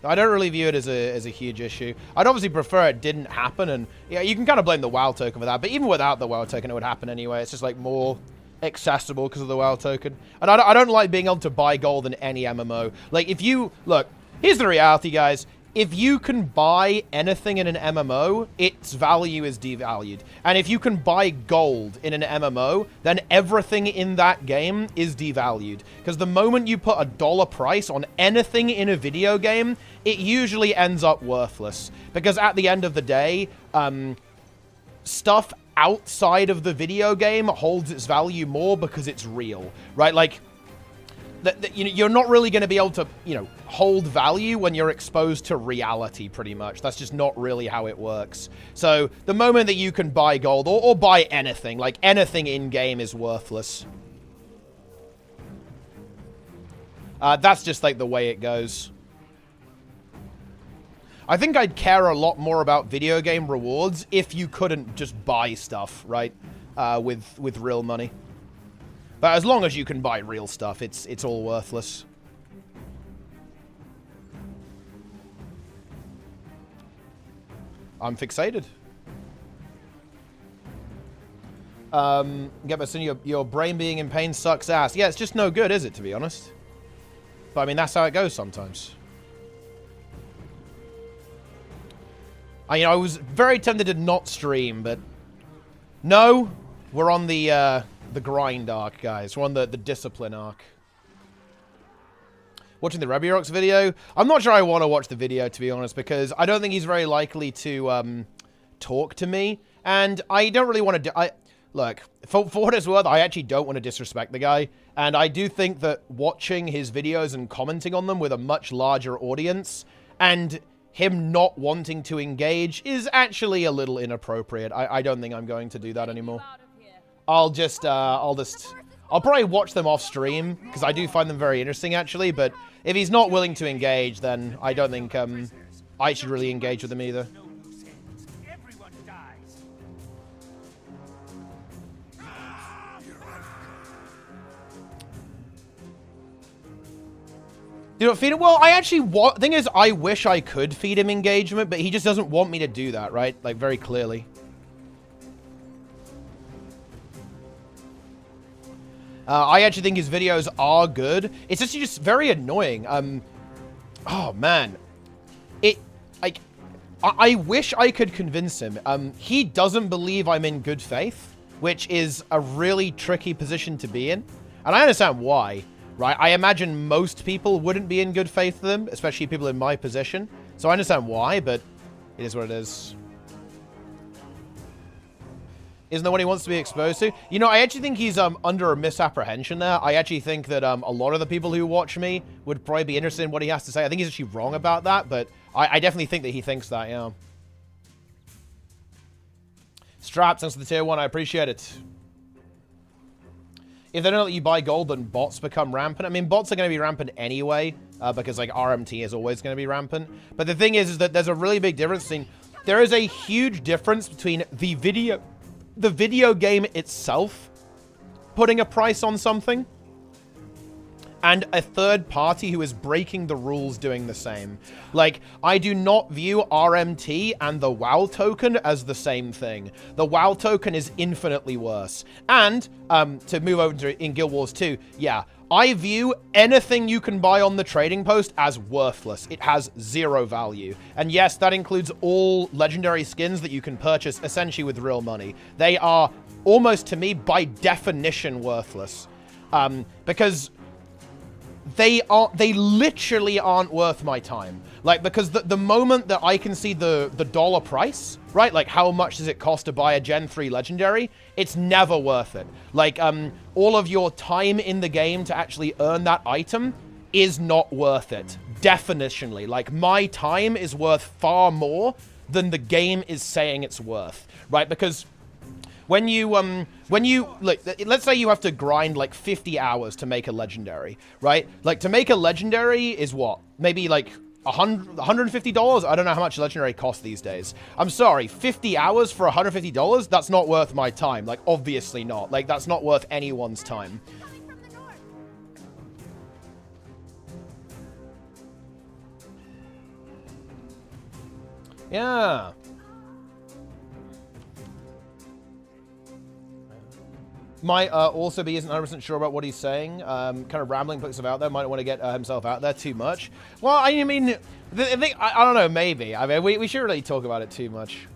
I don't really view it as a huge issue. I'd obviously prefer it didn't happen, and yeah, you can kind of blame the WoW token for that, but even without the WoW token, it would happen anyway. It's just, like, more accessible because of the WoW token. And I don't like being able to buy gold in any MMO. Like, if you... Look, here's the reality, guys. If you can buy anything in an MMO, its value is devalued. And if you can buy gold in an MMO, then everything in that game is devalued. Because the moment you put a dollar price on anything in a video game, it usually ends up worthless. Because at the end of the day, stuff outside of the video game holds its value more because it's real, right? Like, you're not really going to be able to, hold value when you're exposed to reality, pretty much. That's just not really how it works. So, the moment that you can buy gold, or buy anything, like, anything in-game is worthless. That's just, like, the way it goes. I think I'd care a lot more about video game rewards if you couldn't just buy stuff, right? With real money. But as long as you can buy real stuff, it's all worthless. I'm fixated. Get back soon. Your brain being in pain sucks ass. Yeah, it's just no good, is it, to be honest? But I mean, that's how it goes sometimes. I was very tempted to not stream, but no, we're on the grind arc, guys. We're on the discipline arc. Watching the Rebirok's video. I'm not sure I want to watch the video, to be honest, because I don't think he's very likely to talk to me, and I don't really want to. Look, for what it's worth, I actually don't want to disrespect the guy, and I do think that watching his videos and commenting on them with a much larger audience and him not wanting to engage is actually a little inappropriate. I don't think I'm going to do that anymore. I'll probably watch them off stream, because I do find them very interesting, actually, but if he's not willing to engage, then I don't think I should really engage with him either. Do not feed him? Well, I actually want... Thing is, I wish I could feed him engagement, but he just doesn't want me to do that, right? Like, very clearly. I actually think his videos are good. It's just very annoying. Oh, man. I wish I could convince him. He doesn't believe I'm in good faith, which is a really tricky position to be in. And I understand why. Right, I imagine most people wouldn't be in good faith with them, especially people in my position. So I understand why, but it is what it is. Isn't that what he wants to be exposed to? You know, I actually think he's under a misapprehension there. I actually think that a lot of the people who watch me would probably be interested in what he has to say. I think he's actually wrong about that, but I definitely think that he thinks that, yeah. Straps, thanks for the tier 1. I appreciate it. If they don't let you buy gold, then bots become rampant. I mean, bots are going to be rampant anyway, because, like, RMT is always going to be rampant. But the thing is that there's a really big difference between... There is a huge difference between the video game itself putting a price on something and a third party who is breaking the rules doing the same. Like, I do not view RMT and the WoW token as the same thing. The WoW token is infinitely worse. And, to move over to in Guild Wars 2, yeah, I view anything you can buy on the trading post as worthless. It has zero value. And yes, that includes all legendary skins that you can purchase essentially with real money. They are almost, to me, by definition, worthless. Because... They literally aren't worth my time. Like, because the moment that I can see the dollar price, right? Like, how much does it cost to buy a Gen 3 Legendary? It's never worth it. Like, all of your time in the game to actually earn that item is not worth it. Definitionally. Like, my time is worth far more than the game is saying it's worth, right? Because... When you, look, let's say you have to grind, like, 50 hours to make a legendary, right? Like, to make a legendary is what? Maybe, like, $150? I don't know how much legendary costs these days. I'm sorry, 50 hours for $150? That's not worth my time. Like, obviously not. Like, that's not worth anyone's time. Yeah. Might also be isn't 100% sure about what he's saying. Kind of rambling, puts himself out there. Might want to get himself out there too much. Well, I mean, I don't know, maybe. I mean, we shouldn't really talk about it too much.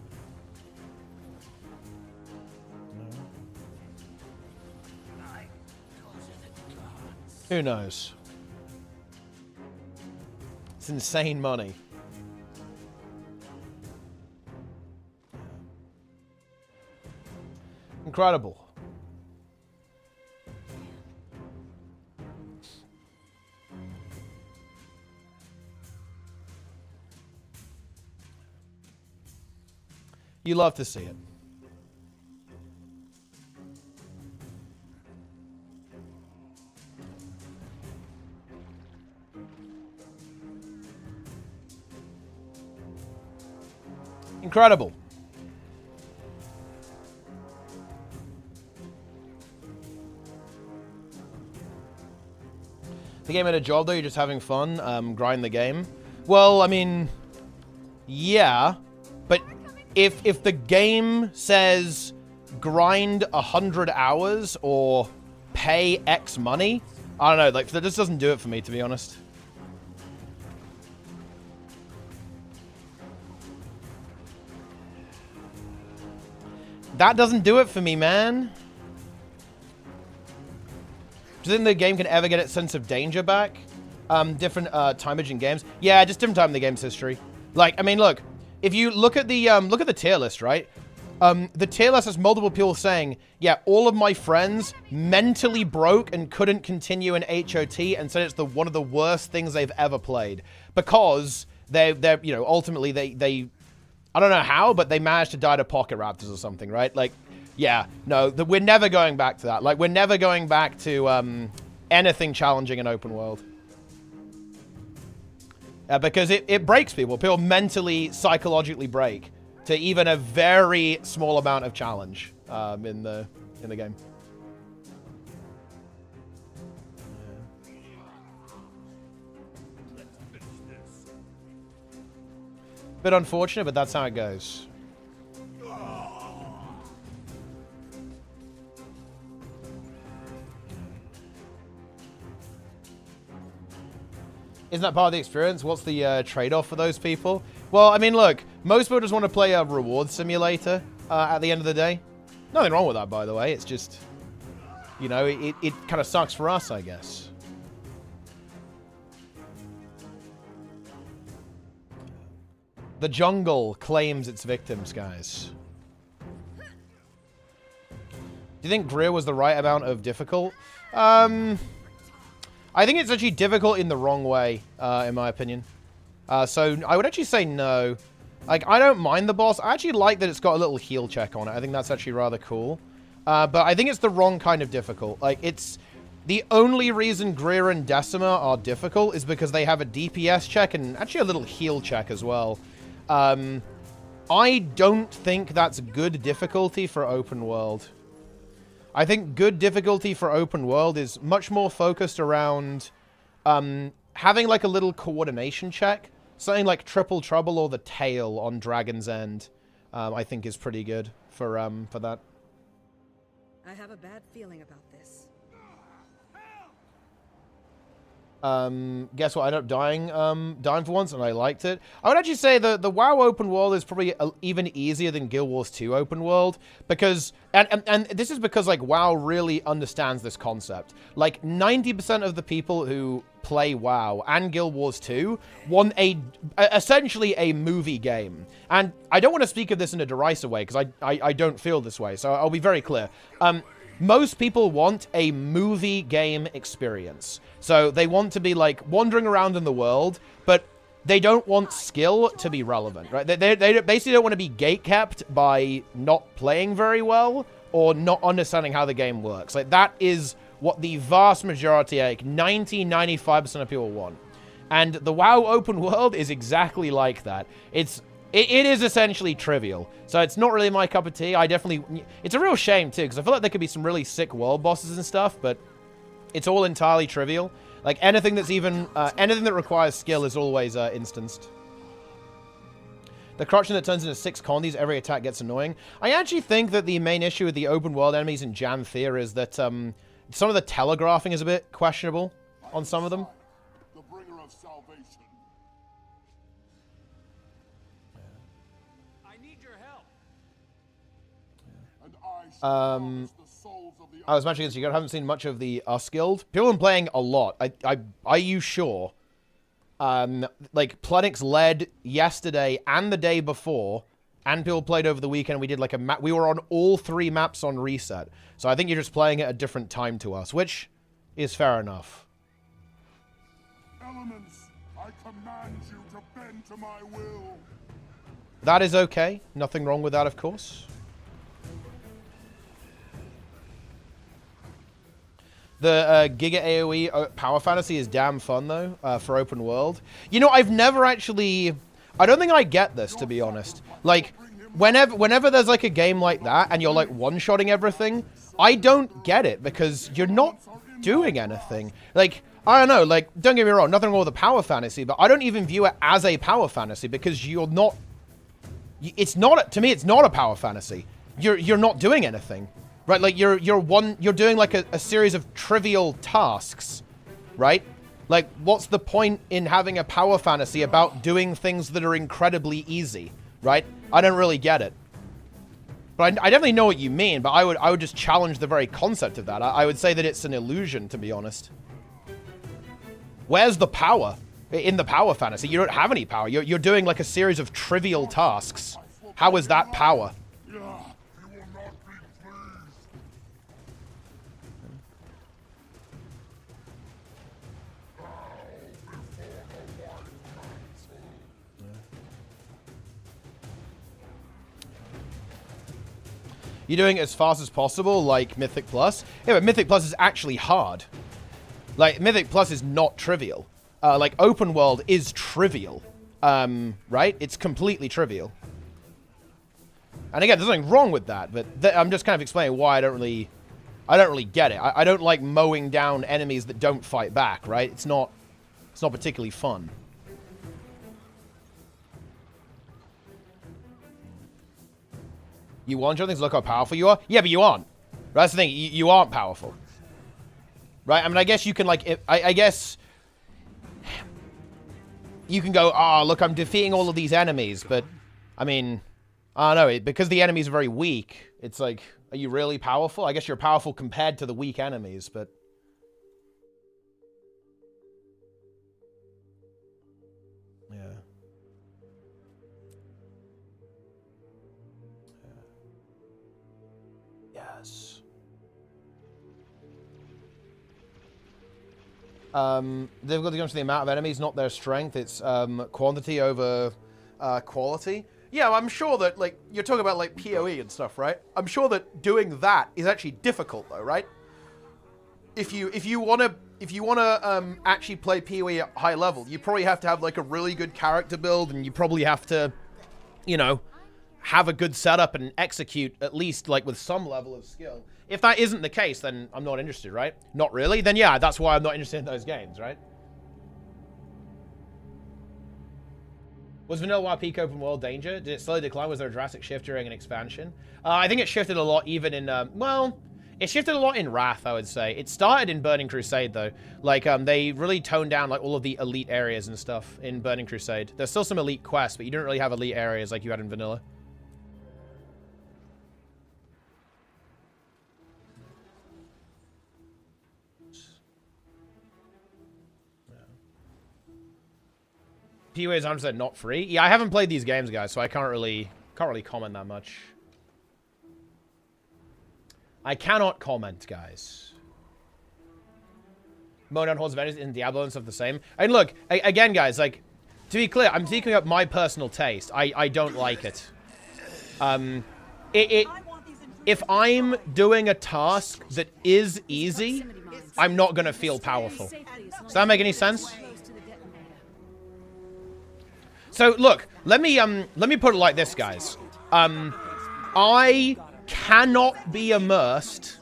Who knows? It's insane money. Incredible. You love to see it. Incredible. The game had a job, though? You're just having fun? Grind the game? Well, I mean... Yeah. But... If the game says grind 100 hours or pay X money, I don't know, like, that just doesn't do it for me, to be honest. That doesn't do it for me, man. Do you think the game can ever get its sense of danger back? Different timeage in games? Yeah, just different time in the game's history. Like, I mean, look. If you look at the tier list, right? The tier list has multiple people saying, yeah, all of my friends mentally broke and couldn't continue in HOT and said it's one of the worst things they've ever played. Because they're you know, ultimately they I don't know how, but they managed to die to Pocket Raptors or something, right? Like, yeah, no, we're never going back to that. Like, we're never going back to anything challenging in open world. Because it breaks people. People mentally, psychologically break to even a very small amount of challenge in the game. Bit unfortunate, but that's how it goes. Isn't that part of the experience? What's the trade-off for those people? Well, I mean, look, most people just want to play a reward simulator at the end of the day. Nothing wrong with that, by the way. It's just, you know, it kind of sucks for us, I guess. The jungle claims its victims, guys. Do you think Greer was the right amount of difficult? I think it's actually difficult in the wrong way, in my opinion. So I would actually say no. Like, I don't mind the boss. I actually like that it's got a little heal check on it. I think that's actually rather cool. But I think it's the wrong kind of difficult. Like, it's... The only reason Greer and Decima are difficult is because they have a DPS check and actually a little heal check as well. I don't think that's good difficulty for open world. I think good difficulty for open world is much more focused around having like a little coordination check. Something like Triple Trouble or the Tail on Dragon's End, I think is pretty good for that. I have a bad feeling about this. Guess what? I ended up dying for once, and I liked it. I would actually say the WoW open world is probably even easier than Guild Wars 2 open world, because, and this is because, like, WoW really understands this concept. Like, 90% of the people who play WoW and Guild Wars 2 want essentially a movie game. And I don't want to speak of this in a derisive way, because I don't feel this way, so I'll be very clear. Most people want a movie game experience. So they want to be, like, wandering around in the world, but they don't want skill to be relevant, right? They basically don't want to be gatekept by not playing very well or not understanding how the game works. Like, that is what the vast majority, like 90-95% of people want. And the WoW open world is exactly like that. It is essentially trivial. So it's not really my cup of tea. It's a real shame too, because I feel like there could be some really sick world bosses and stuff, but it's all entirely trivial. Like, anything that's even, anything that requires skill is always instanced. The corruption that turns into 6 condies, every attack gets annoying. I actually think that the main issue with the open world enemies in Janthir is that some of the telegraphing is a bit questionable on some of them. The bringer of salvation. I need your help. And I shall the souls of the I was mentioning this, you haven't seen much of the Us Guild. People have been playing a lot. Are you sure? Like, Plenix led yesterday and the day before, and people played over the weekend. We did like a map. We were on all 3 maps on reset. So I think you're just playing at a different time to us, which is fair enough. elements. I command you to bend to my will. That is okay. Nothing wrong with that, of course. The Giga AoE Power Fantasy is damn fun, though, for open world. You know, I've never actually... I don't think I get this, to be honest. Like, whenever there's, like, a game like that, and you're, like, one-shotting everything, I don't get it, because you're not doing anything. Like, I don't know, like, don't get me wrong, nothing wrong with a Power Fantasy, but I don't even view it as a Power Fantasy, because you're not... It's not... To me, it's not a Power Fantasy. You're not doing anything. Right, like, you're doing, like, a series of trivial tasks, right? Like, what's the point in having a power fantasy about doing things that are incredibly easy, right? I don't really get it. But I definitely know what you mean, but I would just challenge the very concept of that. I would say that it's an illusion, to be honest. Where's the power in the power fantasy? You don't have any power. You're doing, like, a series of trivial tasks. How is that power? You're doing it as fast as possible, like Mythic Plus. Yeah, but Mythic Plus is actually hard. Like, Mythic Plus is not trivial. Like, open world is trivial. Right? It's completely trivial. And again, there's nothing wrong with that, but I'm just kind of explaining why I don't really get it. I don't like mowing down enemies that don't fight back, right? It's not particularly fun. You want Jonathan to look how powerful you are? Yeah, but you aren't. That's the thing. You aren't powerful. Right? I mean, I guess you can, like... I guess... You can go, oh, look, I'm defeating all of these enemies. But, I mean... I don't know. Because the enemies are very weak, it's like... Are you really powerful? I guess you're powerful compared to the weak enemies, but... Yeah. Yes. Difficulty comes to the amount of enemies, not their strength. It's quantity over quality. Yeah, I'm sure that, like, you're talking about, like, PoE and stuff, right? I'm sure that doing that is actually difficult, though, right? If you wanna actually play PoE at high level, you probably have to have, like, a really good character build, and you probably have to, you know, have a good setup and execute at least, like, with some level of skill. If that isn't the case, then I'm not interested, right? Not really? Then yeah, that's why I'm not interested in those games, right? Was Vanilla WoW peak open world danger? Did it slowly decline? Was there a drastic shift during an expansion? I think it shifted a lot even in, well, it shifted a lot in Wrath, I would say. It started in Burning Crusade, though. Like, they really toned down, like, all of the elite areas and stuff in Burning Crusade. There's still some elite quests, but you don't really have elite areas like you had in Vanilla. PoE is 100% not free. Yeah, I haven't played these games, guys, so I can't really comment that much. I cannot comment, guys. Mode on Hordes of Vengeance and Diablo and stuff the same. And look, again, guys, like, to be clear, I'm speaking up my personal taste. I don't like it. If I'm doing a task that is easy, I'm not gonna feel powerful. Does that make any sense? So look, let me put it like this, guys. I cannot be immersed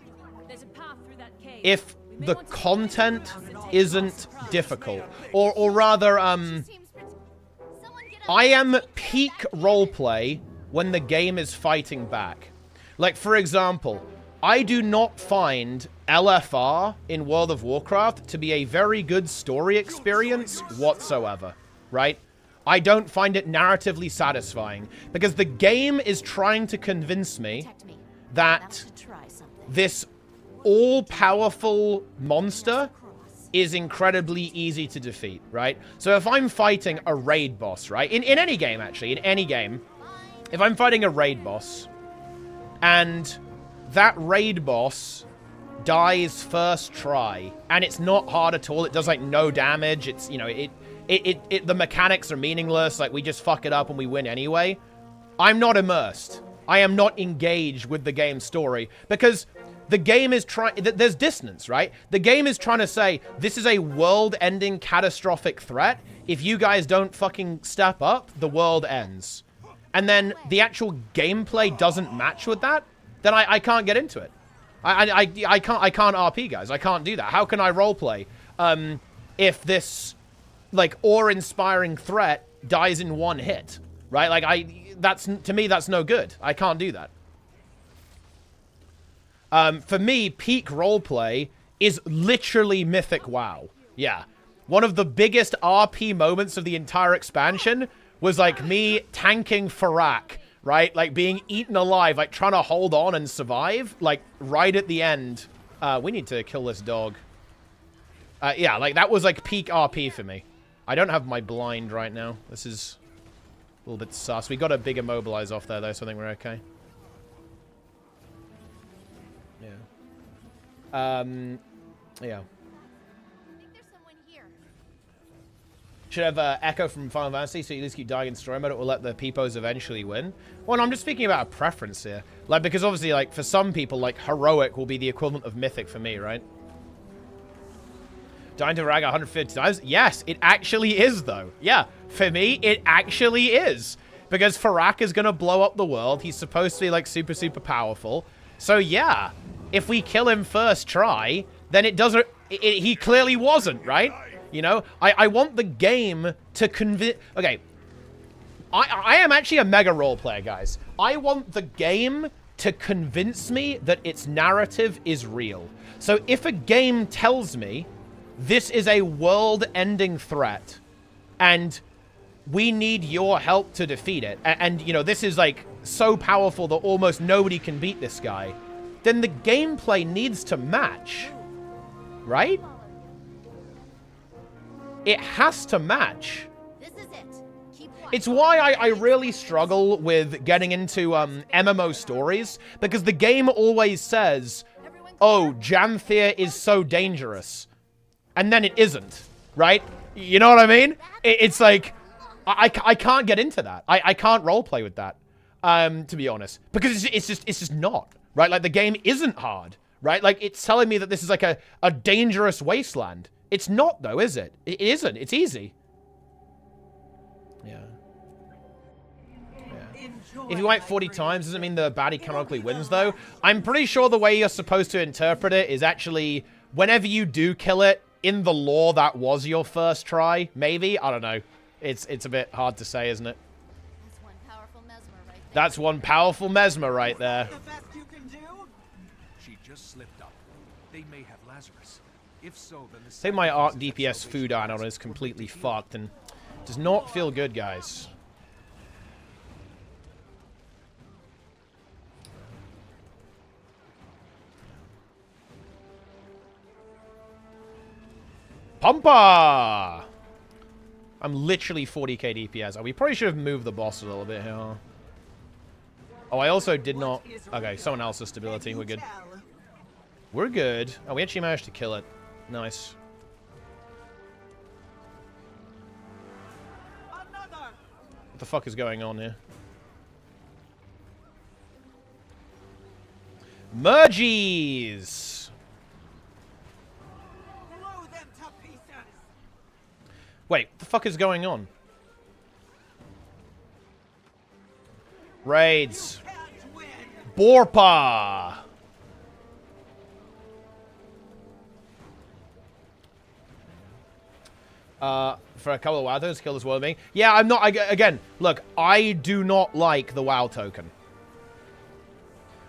if the content isn't difficult, or rather, I am peak roleplay when the game is fighting back. Like, for example, I do not find LFR in World of Warcraft to be a very good story experience whatsoever, right? I don't find it narratively satisfying because the game is trying to convince me that this all-powerful monster is incredibly easy to defeat, right? So if I'm fighting a raid boss, right? In any game, actually, in any game, if I'm fighting a raid boss and that raid boss dies first try and it's not hard at all, it does like no damage, it's, you know, the mechanics are meaningless, like we just fuck it up and we win anyway, I'm not immersed. I am not engaged with the game's story because the game is trying, there's dissonance, right? The game is trying to say, this is a world-ending catastrophic threat. If you guys don't fucking step up, the world ends. And then the actual gameplay doesn't match with that, then I can't get into it. I can't RP, guys. I can't do that. How can I roleplay if this, like, awe-inspiring threat dies in one hit, right? Like, to me, that's no good. I can't do that. For me, peak roleplay is literally Mythic WoW. Yeah. One of the biggest RP moments of the entire expansion was, like, me tanking Farak, right? Like, being eaten alive, like, trying to hold on and survive, like, right at the end. We need to kill this dog. Yeah, like, that was, like, peak RP for me. I don't have my blind right now. This is a little bit sus. We got a big immobilize off there, though, so I think we're okay. Yeah. Yeah. Should have Echo from Final Fantasy, so you at least keep dying in story mode. It will let the peepos eventually win. Well, no, I'm just speaking about a preference here. Like, because obviously, like, for some people, like, Heroic will be the equivalent of Mythic for me, right? Dying to Rag 150 times? Yes, it actually is, though. Yeah, for me, it actually is. Because Farak is going to blow up the world. He's supposed to be, like, super, super powerful. So, yeah, if we kill him first try, then it doesn't... he clearly wasn't, right? You know? I want the game to convince... Okay. I am actually a mega role player, guys. I want the game to convince me that its narrative is real. So if a game tells me this is a world-ending threat and we need your help to defeat it, and you know, this is like so powerful that almost nobody can beat this guy, then the gameplay needs to match, right? It has to match. This is it. Keep watching. It's why I really struggle with getting into MMO stories, because the game always says, oh, Janthir is so dangerous. And then it isn't, right? You know what I mean? It's like, I can't get into that. I can't roleplay with that, to be honest. Because it's just not, right? Like, the game isn't hard, right? Like, it's telling me that this is like a dangerous wasteland. It's not, though, is it? It isn't. It's easy. Yeah. If you wipe 40 times, doesn't mean the baddie canonically wins, though. I'm pretty sure the way you're supposed to interpret it is actually, whenever you do kill it, in the lore, that was your first try. Maybe? I don't know. It's a bit hard to say, isn't it? That's one powerful mesmer right there. That's one powerful mesmer right there. She just slipped up. They may have Lazarus. If so, then the I think my arc DPS food add-on is completely fucked and does not feel good, guys. Pumpa! I'm literally 40k DPS. Oh, we probably should have moved the boss a little bit here. Huh? Oh, I also did not... Okay, someone else's stability. We're good. We're good. Oh, we actually managed to kill it. Nice. What the fuck is going on here? Mergies! Wait, what the fuck is going on? Raids. Borpa! For a couple of WoW tokens, kill this world being. Yeah, I'm not... again, look, I do not like the WoW token.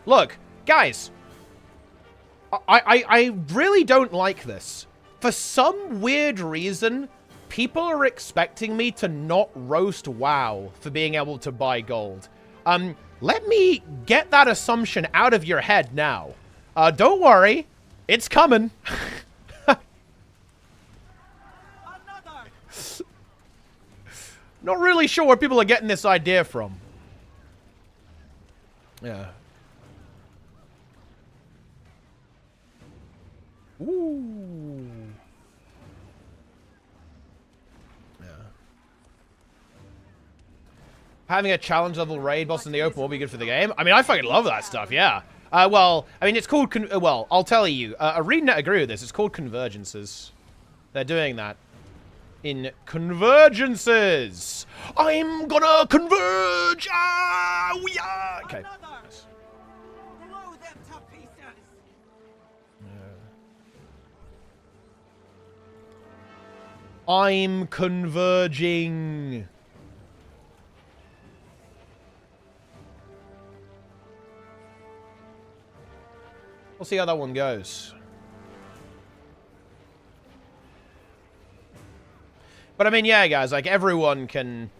Look, guys. I really don't like this. For some weird reason, people are expecting me to not roast WoW for being able to buy gold. Let me get that assumption out of your head now. Don't worry. It's coming. Not really sure where people are getting this idea from. Yeah. Ooh. Yeah. Having a challenge level raid boss in the open will be good for the game. I mean, I fucking love that stuff, yeah. Well, I mean, it's called... well, I'll tell you. ArenaNet agree with this. It's called convergences. They're doing that. In convergences. I'm gonna converge. Ah, we are. Okay. Nice. I'm converging. We'll see how that one goes. But I mean, yeah, guys, like, everyone can...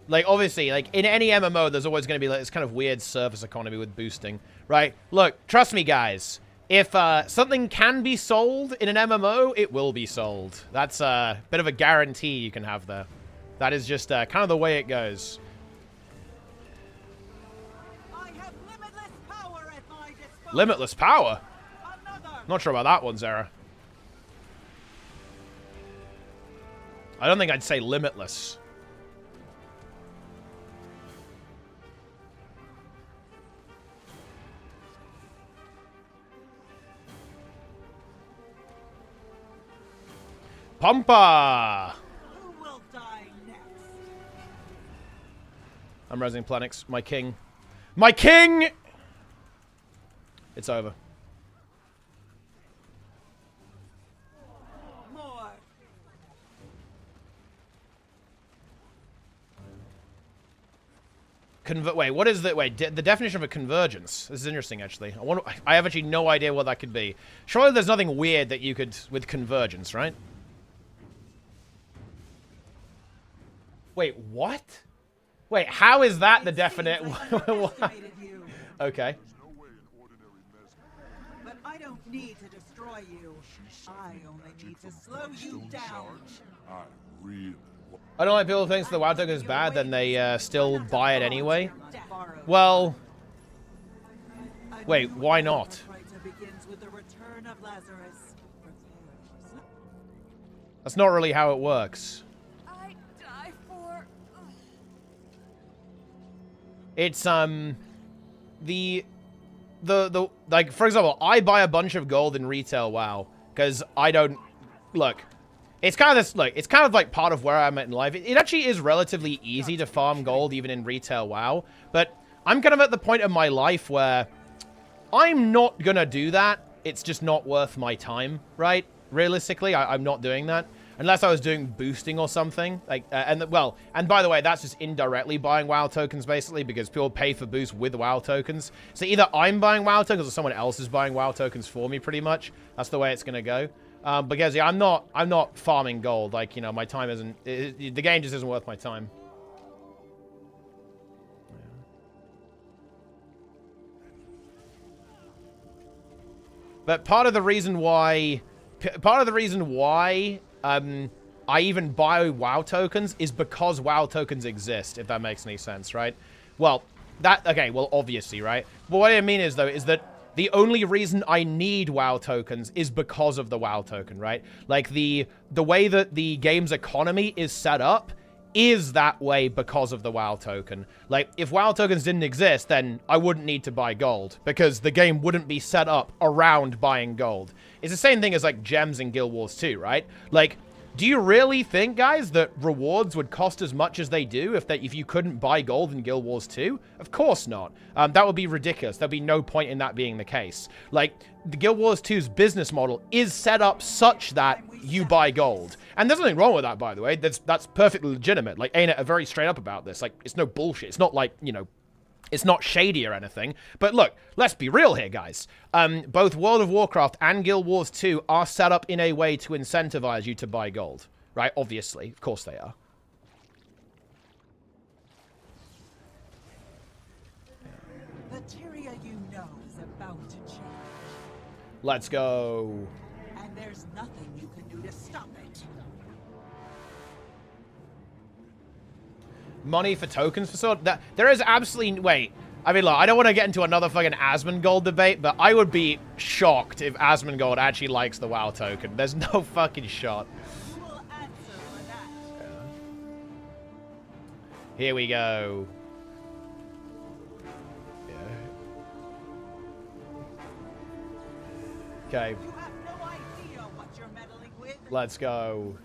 Like, obviously, like, in any MMO, there's always going to be, like, this kind of weird surface economy with boosting, right? Look, trust me, guys. If something can be sold in an MMO, it will be sold. That's a bit of a guarantee you can have there. That is just kind of the way it goes. I have limitless power at my disposal. Limitless power? Not sure about that one, Zara. I don't think I'd say limitless. Pumpa! Who will die next? I'm resing Planix. My king. My king! It's over. Wait, what is the... Wait, the definition of a convergence. This is interesting, actually. I have actually no idea what that could be. Surely there's nothing weird that you could... with convergence, right? Wait, what? Wait, how is that the definite... Okay. But I don't need to destroy you. I only need to slow you down. I really I don't like people who think the WoW token is bad, then they still buy it anyway. Well... Wait, why not? That's not really how it works. I die for... It's, like, for example, I buy a bunch of gold in retail WoW, because I don't... Look, it's kind of this, look, it's kind of like part of where I'm at in life. It actually is relatively easy to farm gold even in retail WoW, but I'm kind of at the point of my life where I'm not gonna do that. It's just not worth my time, right? Realistically, I'm not doing that. Unless I was doing boosting or something. Like, and by the way, that's just indirectly buying WoW tokens, basically, because people pay for boost with WoW tokens. So either I'm buying WoW tokens or someone else is buying WoW tokens for me, pretty much. That's the way it's gonna go. Because, yeah, I'm not farming gold. Like, you know, my time isn't... the game just isn't worth my time. But part of the reason why... I even buy WoW tokens is because WoW tokens exist, if that makes any sense, right? Well, okay, well, obviously, right? But what I mean is, though, is that the only reason I need WoW tokens is because of the WoW token, right? Like, the way that the game's economy is set up is that way because of the WoW token. Like, if WoW tokens didn't exist, then I wouldn't need to buy gold, because the game wouldn't be set up around buying gold. It's the same thing as, like, gems in Guild Wars 2, right? Like, do you really think, guys, that rewards would cost as much as they do if you couldn't buy gold in Guild Wars 2? Of course not. That would be ridiculous. There'd be no point in that being the case. Like, the Guild Wars 2's business model is set up such that you buy gold. And there's nothing wrong with that, by the way. That's perfectly legitimate. Like, ArenaNet are very straight up about this. Like, it's no bullshit. It's not like, you know, it's not shady or anything. But look, let's be real here, guys. Both World of Warcraft and Guild Wars 2 are set up in a way to incentivize you to buy gold. Right? Obviously. Of course they are. The Tyria you know is about to change. Let's go. And there's nothing you can do to stop it. Money for tokens for sword? There is absolutely... Wait. I mean, look, I don't want to get into another fucking Asmongold debate, but I would be shocked if Asmongold actually likes the WoW token. There's no fucking shot. You will answer for that. Here we go. Okay. You have no idea what you're meddling with. Let's go.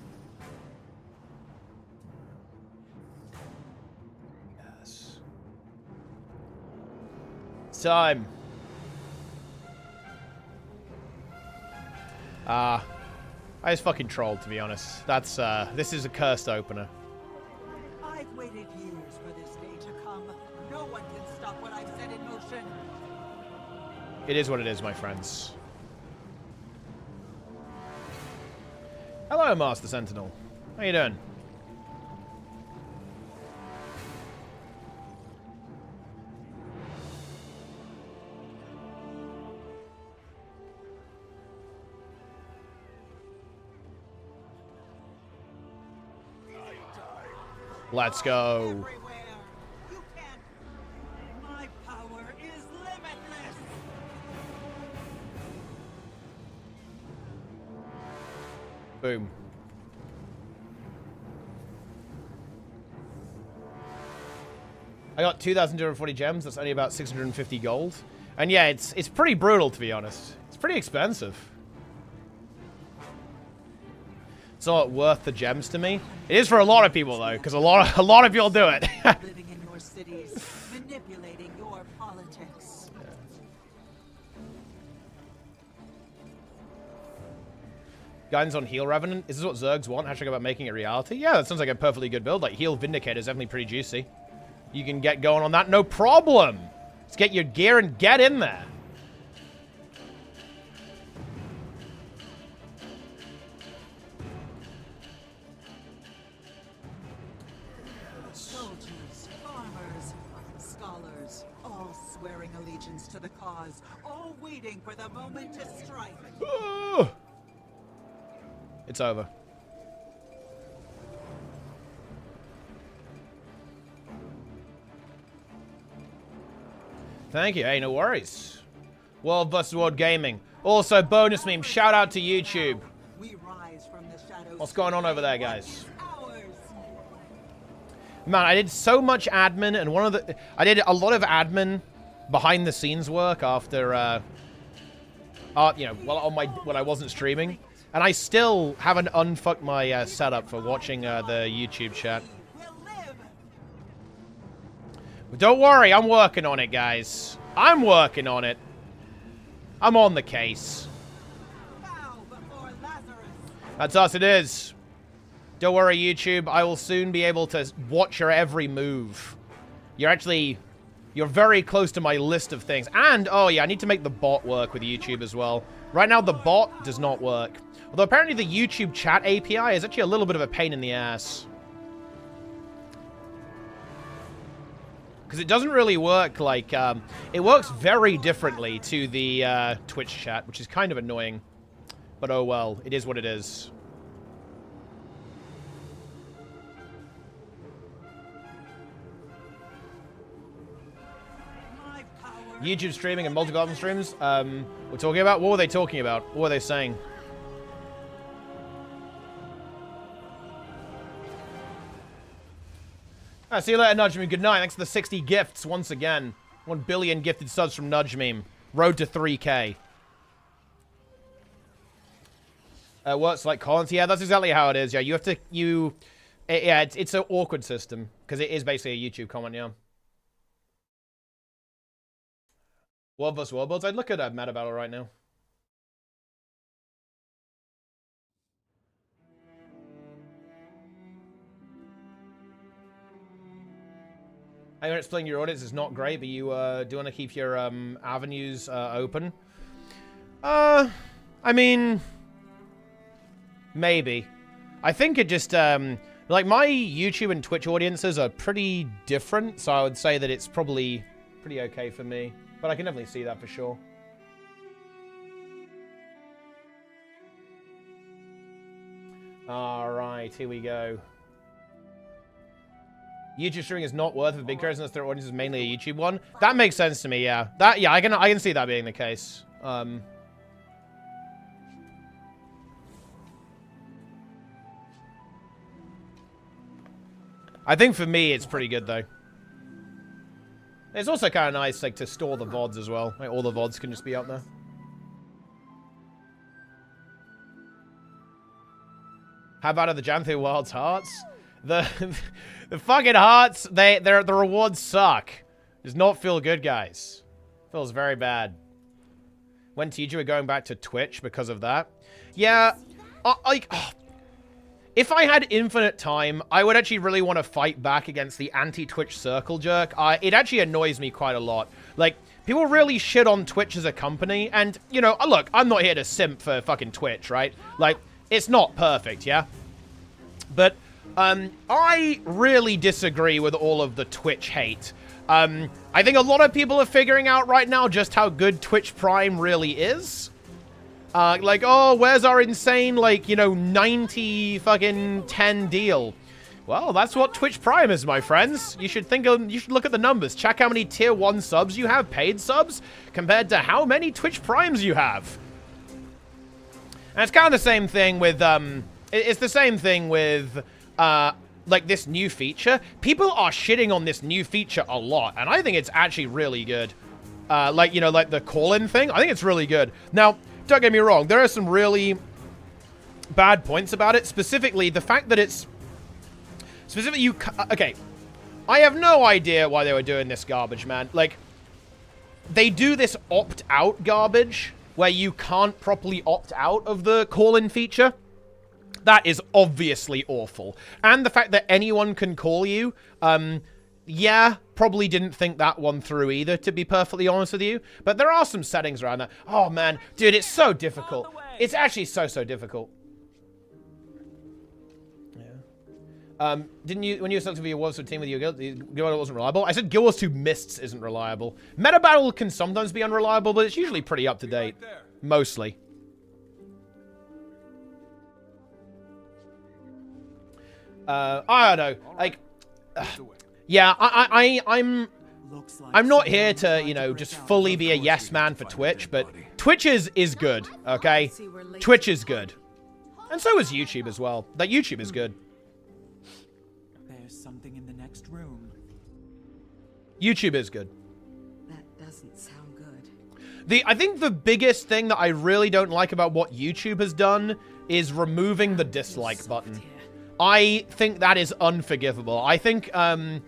Yes. It's time. I just fucking trolled, to be honest. That's, this is a cursed opener. I've waited years for this day to come. No one can stop what I've set in motion. It is what it is, my friends. Hello, Master Sentinel. How you doing? Let's go. Everywhere. You can't. My power is limitless. Boom. I got 2,240 gems. That's only about 650 gold. And yeah, it's pretty brutal, to be honest. It's pretty expensive. It's not worth the gems to me. It is for a lot of people, though, because a lot of people do it. Living in your cities, manipulating your politics. Guidance on Heal Revenant. Is this what Zergs want? Hashtag about making it reality? Yeah, that sounds like a perfectly good build. Like, Heal Vindicator is definitely pretty juicy. you can get going on that. No problem. Let's get your gear and get in there. Soldiers, farmers, scholars, all swearing allegiance to the cause, all waiting for the moment to strike. It's over. Thank you. Hey, no worries. World vs. World Gaming. Also, bonus meme. Shout out to YouTube. We rise from the shadows. What's going on over there, guys? It's ours. Man, I did so much admin, and I did a lot of admin behind the scenes work after, you know, when I wasn't streaming, and I still haven't unfucked my setup for watching the YouTube chat. But don't worry, I'm working on it, guys. I'm working on it. I'm on the case. Bow before Lazarus. That's us, it is. Don't worry, YouTube. I will soon be able to watch your every move. You're very close to my list of things. And, oh yeah, I need to make the bot work with YouTube as well. Right now, the bot does not work. Although apparently the YouTube chat API is actually a little bit of a pain in the ass. Because it doesn't really work like, it works very differently to the Twitch chat, which is kind of annoying. But oh well, it is what it is. YouTube streaming and multi-platform streams, we're talking about? What were they talking about? What were they saying? See you later, Nudge Meme. Good night. Thanks for the 60 gifts once again. 1 billion gifted subs from Nudge Meme. Road to 3K. Works like comments. Yeah, that's exactly how it is. Yeah, you have to... yeah, it's an awkward system. Because it is basically a YouTube comment, yeah. World vs. World Builds. I'd look at a meta battle right now. I know explaining your audience is not great, but you do want to keep your avenues open. I mean, maybe. I think it just like my YouTube and Twitch audiences are pretty different, so I would say that it's probably pretty okay for me. But I can definitely see that for sure. All right, here we go. YouTube streaming is not worth it for big creators unless their audience is mainly a YouTube one. That makes sense to me, yeah. Yeah, I can see that being the case. I think for me it's pretty good though. It's also kind of nice like to store the VODs as well. Like all the VODs can just be up there. How about the Janthir Wilds hearts? The fucking hearts, the rewards suck. Does not feel good, guys. Feels very bad. When TJ are going back to Twitch because of that. Yeah, if I had infinite time, I would actually really want to fight back against the anti-Twitch circle jerk. It actually annoys me quite a lot. Like, people really shit on Twitch as a company, and, you know, look, I'm not here to simp for fucking Twitch, right? Like, it's not perfect, yeah? But, I really disagree with all of the Twitch hate. I think a lot of people are figuring out right now just how good Twitch Prime really is. Like, oh, where's our insane, like, you know, 90 fucking 10 deal? Well, that's what Twitch Prime is, my friends. You should look at the numbers. Check how many tier 1 subs you have, paid subs, compared to how many Twitch Primes you have. And it's kind of the same thing with, it's the same thing with, like, this new feature. People are shitting on this new feature a lot, and I think it's actually really good. Like, you know, like the call-in thing, I think it's really good. Now, don't get me wrong, there are some really bad points about it. Specifically, the fact that it's... okay, I have no idea why they were doing this garbage, man. Like, they do this opt-out garbage, where you can't properly opt out of the call-in feature. That is obviously awful. And the fact that anyone can call you, Yeah, probably didn't think that one through either, to be perfectly honest with you. But there are some settings around that. Oh, man. Dude, it's so difficult. It's actually so difficult. Yeah. Didn't you, when you were selecting for your Wars 2 team with your guild wasn't reliable? I said Guild Wars 2 Mists isn't reliable. Meta Battle can sometimes be unreliable, but it's usually pretty up to date. Mostly. I don't know. Like, yeah, I'm not here to, you know, just fully be a yes man for Twitch, but Twitch is good, okay? Twitch is good. And so is YouTube as well. Like, YouTube is good. There's something in the next room. YouTube is good. That doesn't sound good. I think the biggest thing that I really don't like about what YouTube has done is removing the dislike button. I think that is unforgivable. I think that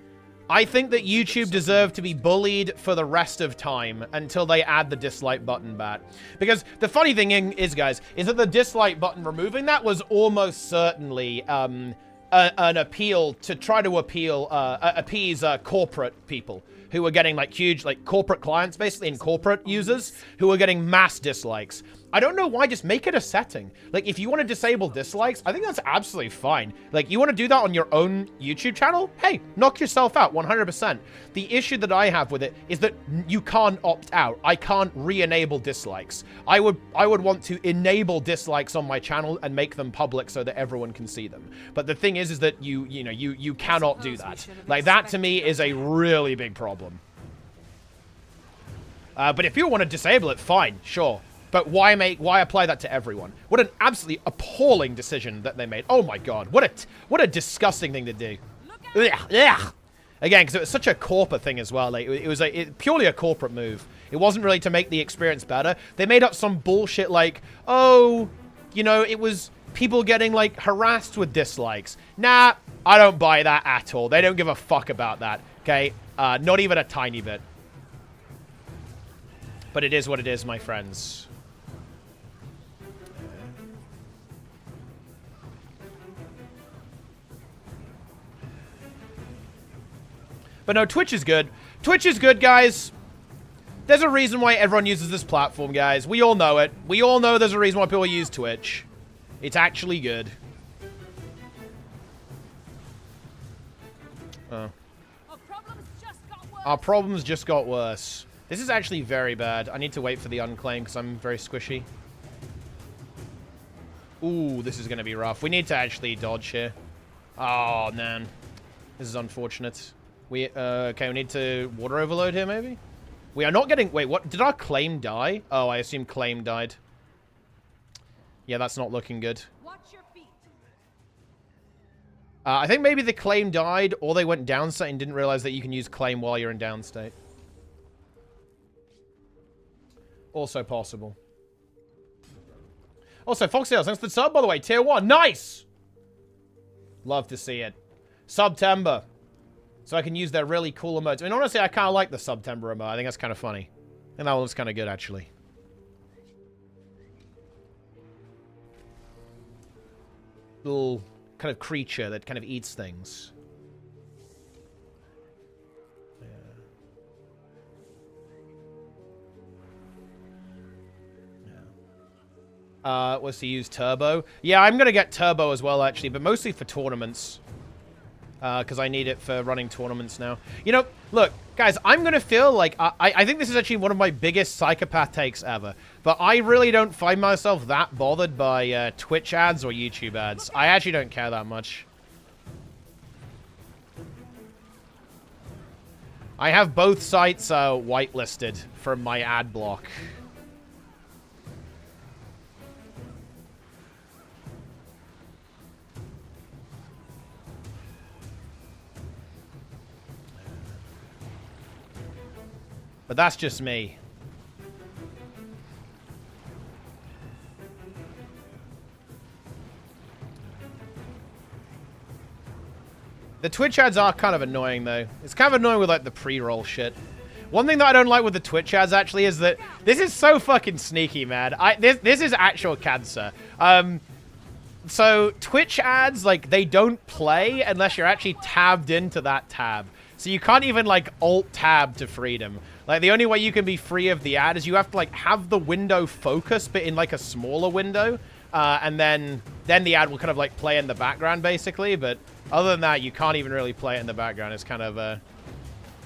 YouTube deserved to be bullied for the rest of time until they add the dislike button back. Because the funny thing is, guys, is that the dislike button, removing that was almost certainly an appeal to try to appease corporate people who were getting like huge, like corporate clients, basically, and corporate users who were getting mass dislikes. I don't know why, just make it a setting. Like, if you want to disable dislikes, I think that's absolutely fine. Like, you want to do that on your own YouTube channel? Hey, knock yourself out, 100%. The issue that I have with it is that you can't opt out. I can't re-enable dislikes. I would want to enable dislikes on my channel and make them public so that everyone can see them. But the thing is that you cannot do that. Like, that to me is a really big problem. But if you want to disable it, fine, sure. But why apply that to everyone? What an absolutely appalling decision that they made. Oh my god, what a disgusting thing to do. Ugh. Again, because it was such a corporate thing as well. Like, it was purely a corporate move. It wasn't really to make the experience better. They made up some bullshit like, oh, you know, it was people getting like harassed with dislikes. Nah, I don't buy that at all. They don't give a fuck about that. Okay, not even a tiny bit. But it is what it is, my friends. But no, Twitch is good. Twitch is good, guys. There's a reason why everyone uses this platform, guys. We all know it. We all know there's a reason why people use Twitch. It's actually good. Oh. Our problems just got worse. This is actually very bad. I need to wait for the unclaim because I'm very squishy. Ooh, this is going to be rough. We need to actually dodge here. Oh, man. This is unfortunate. Okay, we need to water overload here, maybe? We are not getting... Wait, what? Did our claim die? Oh, I assume claim died. Yeah, that's not looking good. Watch your feet. I think maybe the claim died, or they went downstate and didn't realize that you can use claim while you're in downstate. Also possible. Also, Foxtails, thanks for the sub, by the way. Tier 1. Nice! Love to see it. September. So I can use their really cool emotes. I mean, honestly, I kind of like the September emote. I think that's kind of funny. And that one looks kind of good, actually. Little kind of creature that kind of eats things. Was to use Turbo. Yeah, I'm going to get Turbo as well, actually, but mostly for tournaments. Because I need it for running tournaments now. You know, look, guys, I'm going to feel like... I think this is actually one of my biggest psychopath takes ever. But I really don't find myself that bothered by Twitch ads or YouTube ads. I actually don't care that much. I have both sites whitelisted from my ad block. But that's just me. The Twitch ads are kind of annoying, though. It's kind of annoying with, like, the pre-roll shit. One thing that I don't like with the Twitch ads, actually, is that this is so fucking sneaky, man. This is actual cancer. So, Twitch ads, like, they don't play unless you're actually tabbed into that tab. So you can't even, like, alt-tab to freedom. Like, the only way you can be free of the ad is you have to, like, have the window focus, but in, like, a smaller window. And then the ad will kind of, like, play in the background, basically. But other than that, you can't even really play it in the background. It's kind of a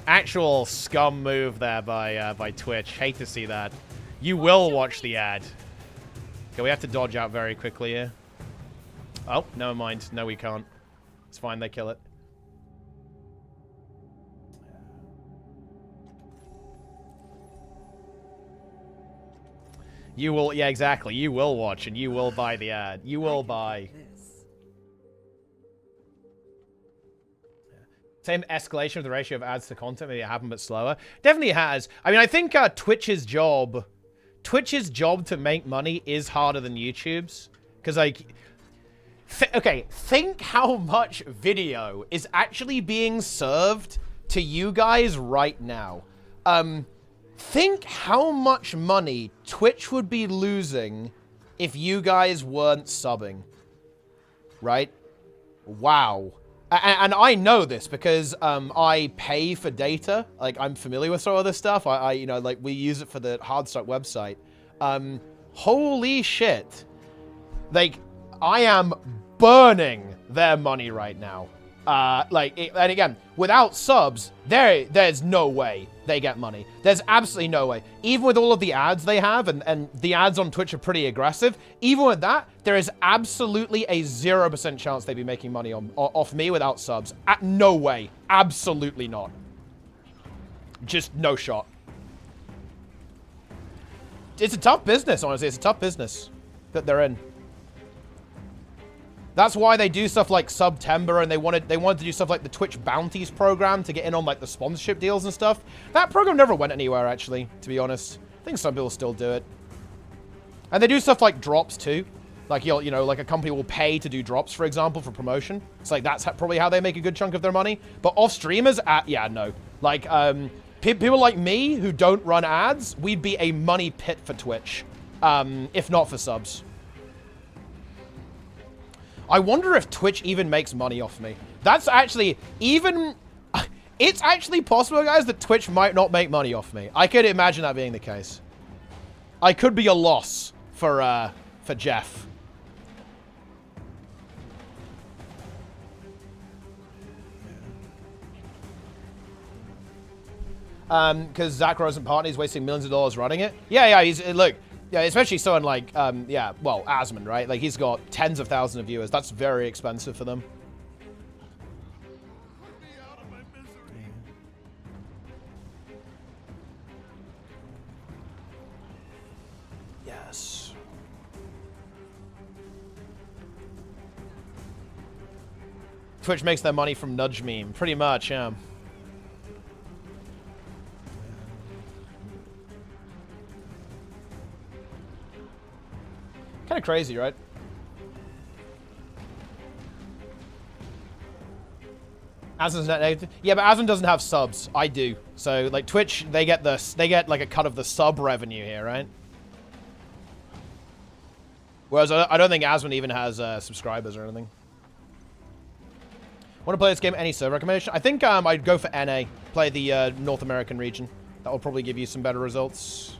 actual scum move there by Twitch. Hate to see that. You will watch the ad. Okay, we have to dodge out very quickly here. Oh, never mind. No, we can't. It's fine. They kill it. You will, yeah, exactly. You will watch and you will buy the ad. You will buy. Same escalation of the ratio of ads to content. Maybe it happened, but slower. Definitely has. I mean, I think Twitch's job to make money is harder than YouTube's. Because, like, okay, think how much video is actually being served to you guys right now. Think how much money Twitch would be losing if you guys weren't subbing. Right? Wow. And I know this because I pay for data. Like, I'm familiar with some of this stuff. You know, like, we use it for the Hardstuck website. Holy shit. Like, I am burning their money right now. And again, without subs, there's no way they get money. There's absolutely no way. Even with all of the ads they have, and the ads on Twitch are pretty aggressive, even with that, there is absolutely a 0% chance they'd be making money off me without subs. No way. Absolutely not. Just no shot. It's a tough business, honestly. It's a tough business that they're in. That's why they do stuff like September, and they wanted to do stuff like the Twitch Bounties program to get in on, like, the sponsorship deals and stuff. That program never went anywhere, actually, to be honest. I think some people still do it. And they do stuff like drops, too. Like, you know, like a company will pay to do drops, for example, for promotion. It's like, that's probably how they make a good chunk of their money. But off streamers, yeah, no. Like, people like me who don't run ads, we'd be a money pit for Twitch, if not for subs. I wonder if Twitch even makes money off me. That's actually even... It's actually possible, guys, that Twitch might not make money off me. I could imagine that being the case. I could be a loss for Jeff. Because Zach Rosen is wasting millions of dollars running it. Yeah, look... Yeah, especially someone like, yeah, well, Asmon, right? Like, he's got tens of thousands of viewers. That's very expensive for them. Yes. Twitch makes their money from nudge meme. Pretty much, yeah. Kind of crazy, right? Asmon's net negative. Yeah, but Asmon doesn't have subs. I do. So, like, Twitch, they get like a cut of the sub revenue here, right? Whereas I don't think Asmon even has subscribers or anything. Want to play this game? Any server recommendation? I think I'd go for NA. Play the North American region. That will probably give you some better results.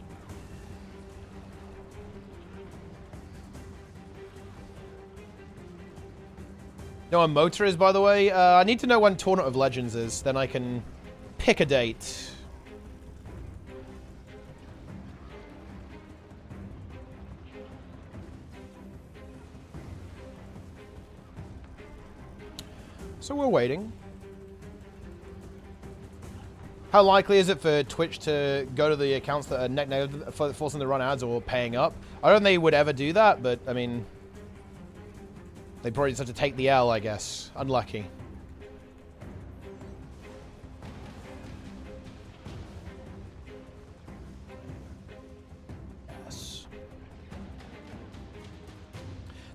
know when Motor is, by the way? I need to know when Tournament of Legends is. Then I can pick a date. So we're waiting. How likely is it for Twitch to go to the accounts that are net negative, forcing to run ads or paying up? I don't think they would ever do that, but I mean, they probably just have to take the L, I guess. Unlucky. Yes.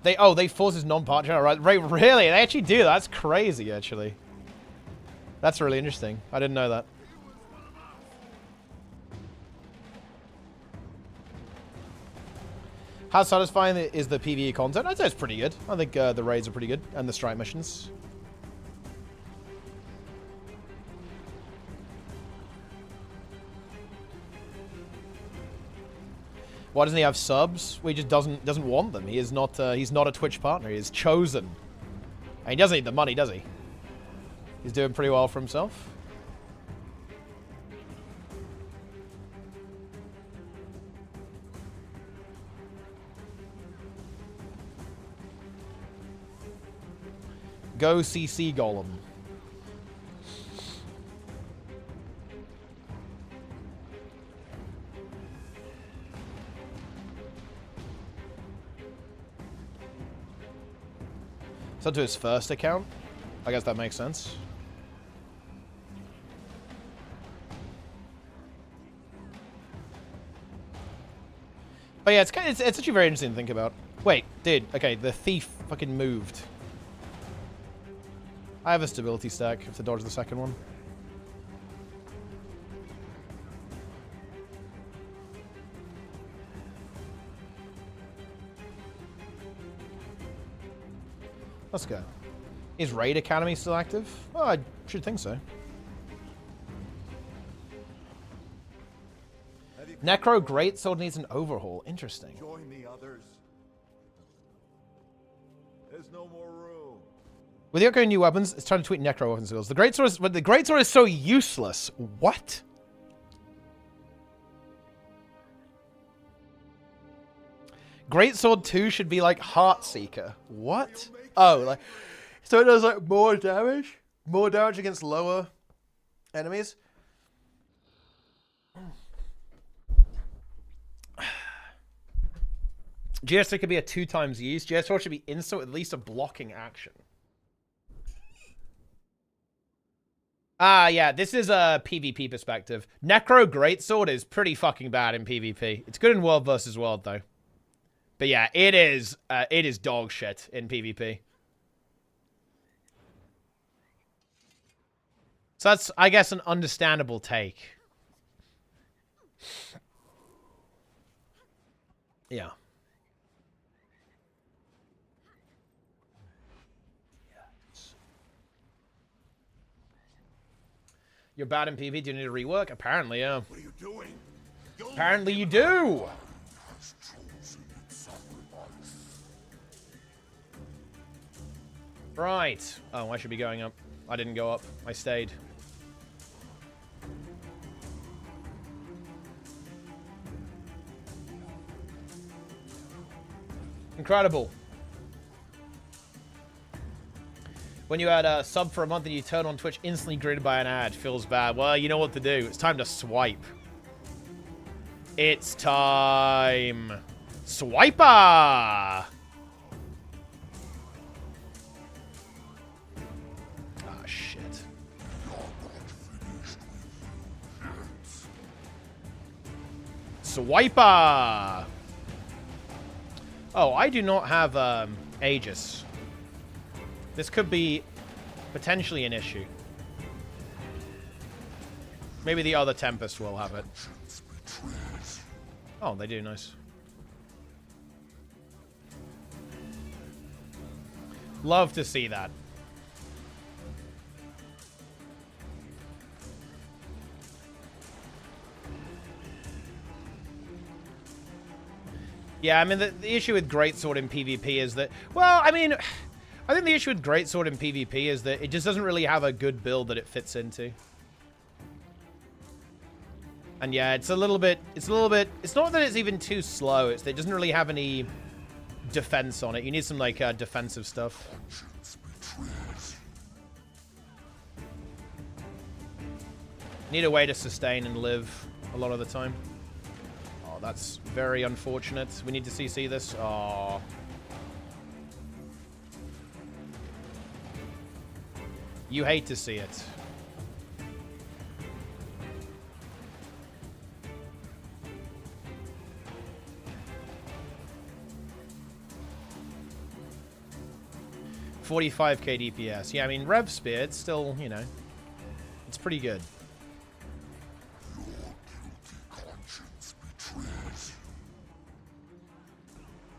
They force his non-partner, right? Really? They actually do that? That's crazy, actually. That's really interesting. I didn't know that. How satisfying is the PvE content? I'd say it's pretty good. I think the raids are pretty good. And the strike missions. Why doesn't he have subs? Well, he just doesn't want them. He is not. He's not a Twitch partner. He is chosen. And he doesn't need the money, does he? He's doing pretty well for himself. Go CC Golem. So to his first account? I guess that makes sense. But yeah, it's actually very interesting to think about. Wait, dude, okay, the thief fucking moved. I have a stability stack if to dodge the second one. Let's go. Is Raid Academy still active? Oh, I should think so. Necro Greatsword needs an overhaul. Interesting. Join the others. There's no more room. With the upcoming new weapons, it's time to tweak Necro weapon skills. The Greatsword is so useless. What? Greatsword 2 should be like Heartseeker. What? Oh, like so it does like more damage? More damage against lower enemies? GS2 could be a 2 times use. GS4 should be instant, at least a blocking action. Ah, yeah, this is a PvP perspective. Necro Greatsword is pretty fucking bad in PvP. It's good in World versus World, though. But yeah, it is dog shit in PvP. So that's, I guess, an understandable take. Yeah. You're bad in PvP. Do you need to rework? Apparently, yeah. What are you doing? Apparently you do! Right. Oh, I should be going up. I didn't go up. I stayed. Incredible. When you had a sub for a month and you turn on Twitch instantly greeted by an ad, feels bad. Well, you know what to do. It's time to swipe. It's time. Swiper! Swiper! Oh, I do not have Aegis. This could be potentially an issue. Maybe the other Tempest will have it. Oh, they do, nice. Love to see that. Yeah, I mean, the issue with Greatsword in PvP is that... Well, I mean, I think the issue with Greatsword in PvP is that it just doesn't really have a good build that it fits into. And yeah, it's a little bit... It's not that it's even too slow, it's that it doesn't really have any defense on it. You need some, like, defensive stuff. Need a way to sustain and live a lot of the time. That's very unfortunate. We need to CC this. Aww. You hate to see it. $45k DPS. Yeah, I mean, Rev Spear, it's still, you know, it's pretty good.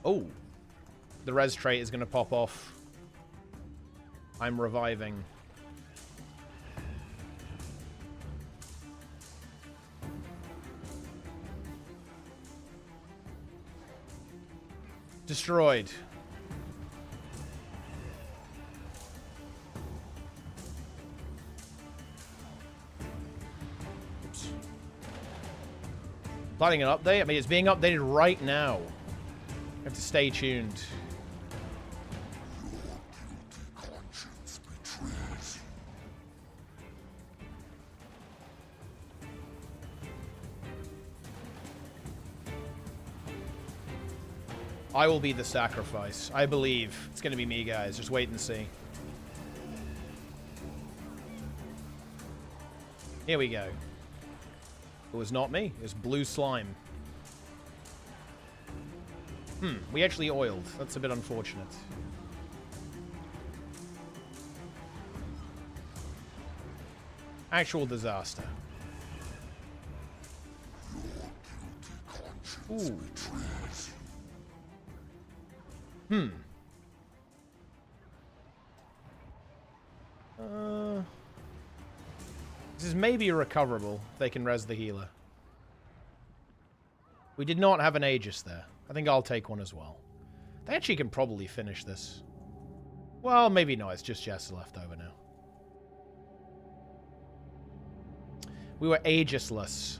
Oh, the res trait is going to pop off. I'm reviving. Destroyed. Oops. Planning an update? I mean, it's being updated right now. You have to stay tuned. I will be the sacrifice. I believe. It's going to be me, guys. Just wait and see. Here we go. It was not me. It was blue slime. We actually oiled. That's a bit unfortunate. Actual disaster. Ooh. This is maybe recoverable if they can res the healer. We did not have an Aegis there. I think I'll take one as well. They actually can probably finish this. Well, maybe not. It's just Jester left over now. We were Aegisless.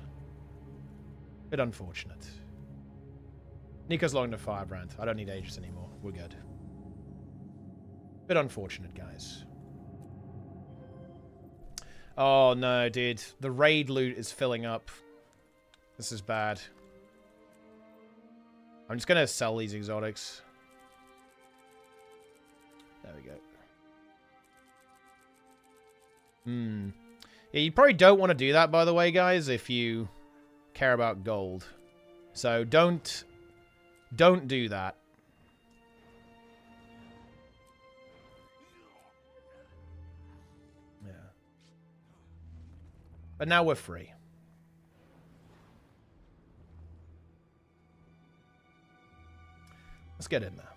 Bit unfortunate. Nico's logging to Firebrand. I don't need Aegis anymore. We're good. Bit unfortunate, guys. Oh, no, dude. The raid loot is filling up. This is bad. I'm just going to sell these exotics. There we go. Yeah, you probably don't want to do that, by the way, guys, if you care about gold. So don't do that. Yeah. But now we're free. Let's get in there.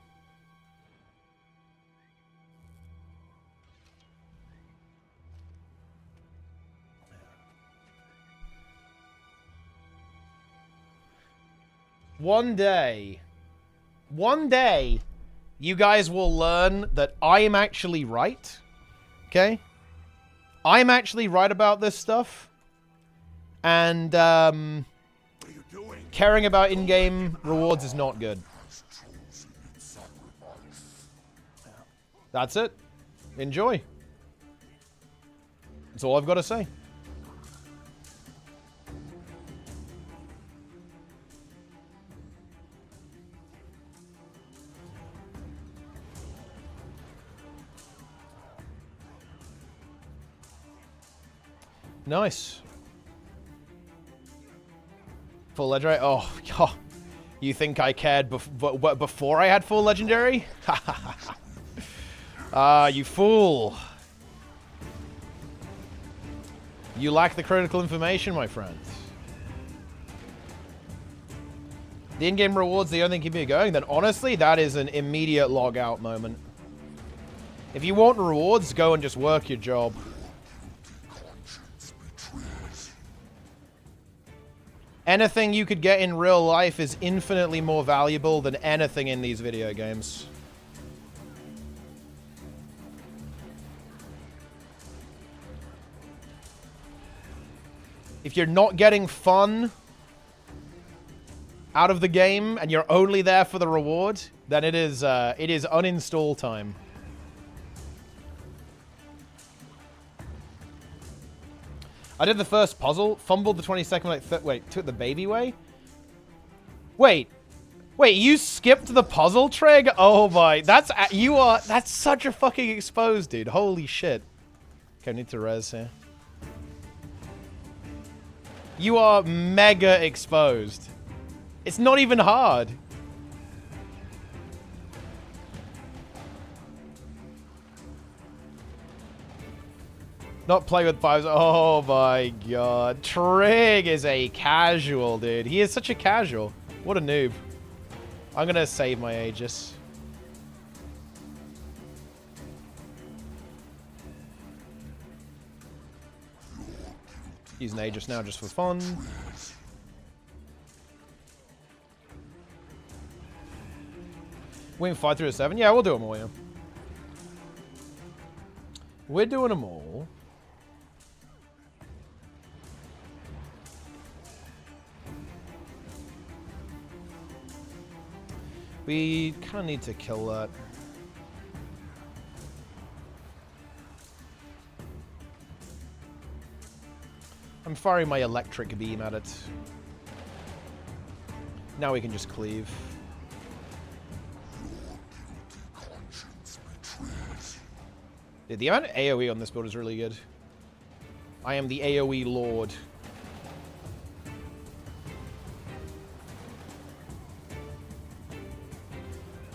One day, you guys will learn that I am actually right. Okay? I'm actually right about this stuff. And, caring about in-game rewards is not good. That's it. Enjoy. That's all I've got to say. Nice. Full legendary? Oh, God. You think I cared before I had full legendary? Ah, you fool. You lack the critical information, my friend. The in-game rewards the only thing keeping you going? Then honestly, that is an immediate log out moment. If you want rewards, go and just work your job. Anything you could get in real life is infinitely more valuable than anything in these video games. If you're not getting fun out of the game and you're only there for the reward, then it is uninstall time. I did the first puzzle, fumbled the 22nd, wait, took the baby way? Wait, you skipped the puzzle, Trig? Oh my, that's such a fucking exposed, dude. Holy shit. Okay, I need to res here. You are mega exposed. It's not even hard. Not playing with fives. Oh my god. Trig is a casual, dude. He is such a casual. What a noob. I'm gonna save my Aegis. Using Aegis now just for fun. Win 5 through 7? Yeah, we'll do them all, yeah. We're doing them all. We kind of need to kill that. I'm firing my electric beam at it. Now we can just cleave. Dude, the amount of AoE on this build is really good. I am the AoE lord.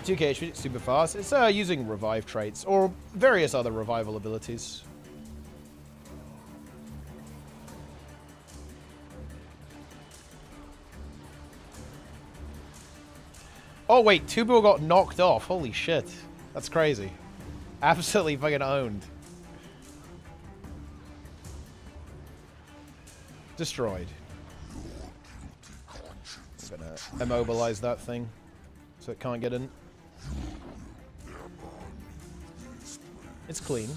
$2k HP, super fast. It's using revive traits or various other revival abilities. Oh wait, 2 people got knocked off. Holy shit. That's crazy. Absolutely fucking owned. Destroyed. I'm gonna immobilize that thing so it can't get in. It's clean.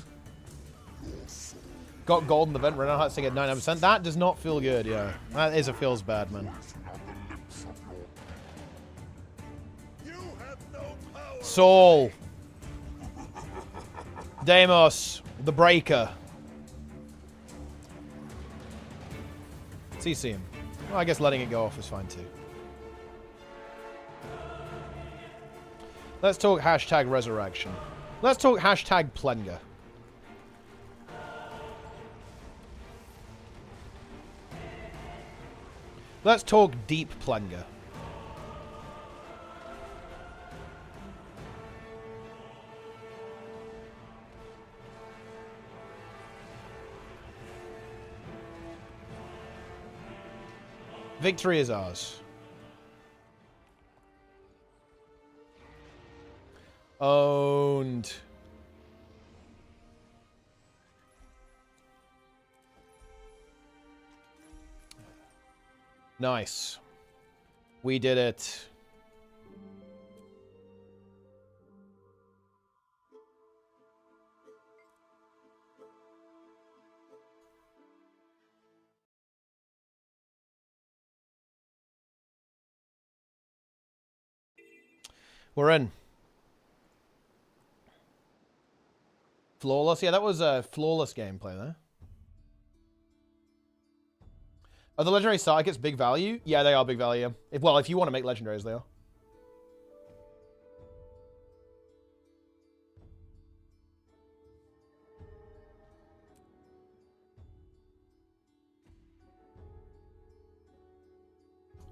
Got gold in the vent, Renault Hardstuck at 99%. That does not feel good, yeah. That is, it feels bad, man. Saul. Deimos. The Breaker. CC him. Well, I guess letting it go off is fine too. Let's talk hashtag resurrection. Let's talk hashtag Plenger. Let's talk deep Plenger. Victory is ours. Owned. Nice. We did it. We're in. Flawless? Yeah, that was a flawless gameplay there. Are the legendary sidekicks big value? Yeah, they are big value. Well, if you want to make legendaries, they are.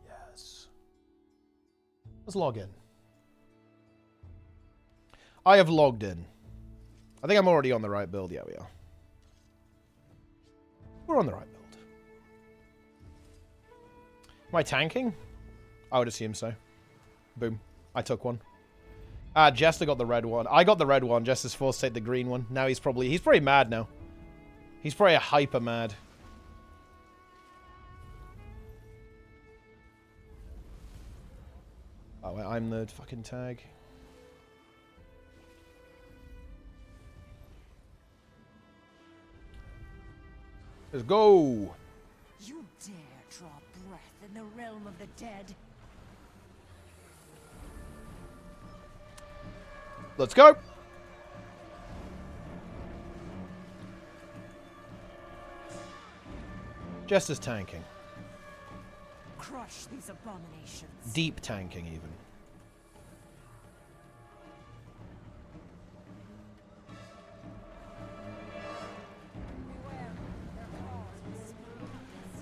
Yes. Let's log in. I have logged in. I think I'm already on the right build. Yeah, we are. We're on the right build. Am I tanking? I would assume so. Boom. I took one. Jester got the red one. I got the red one. Jester's forced to take the green one. Now he's probably mad now. He's probably hyper mad. Oh, wait, I'm the fucking tag. Let's go! You dare draw breath in the realm of the dead? Let's go! Jester's tanking. Crush these abominations. Deep tanking, even.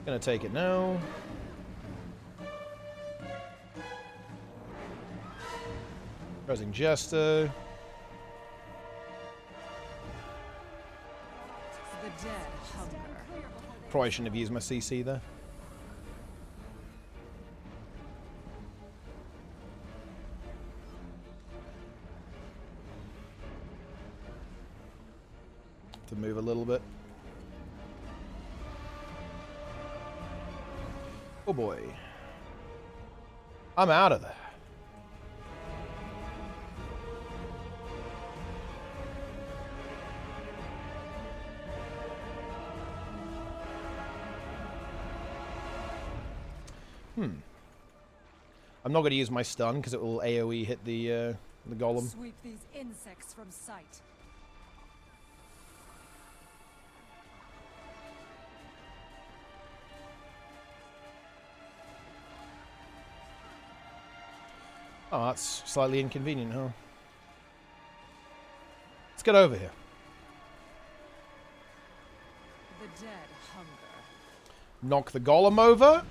Gonna take it now. Pressing Jester. The dead hunger. Probably shouldn't have used my CC there. To move a little bit. Oh boy. I'm out of there. I'm not going to use my stun because it will AoE hit the golem. Sweep these insects from sight. Oh, that's slightly inconvenient, huh? Let's get over here. The dead hunger. Knock the golem over.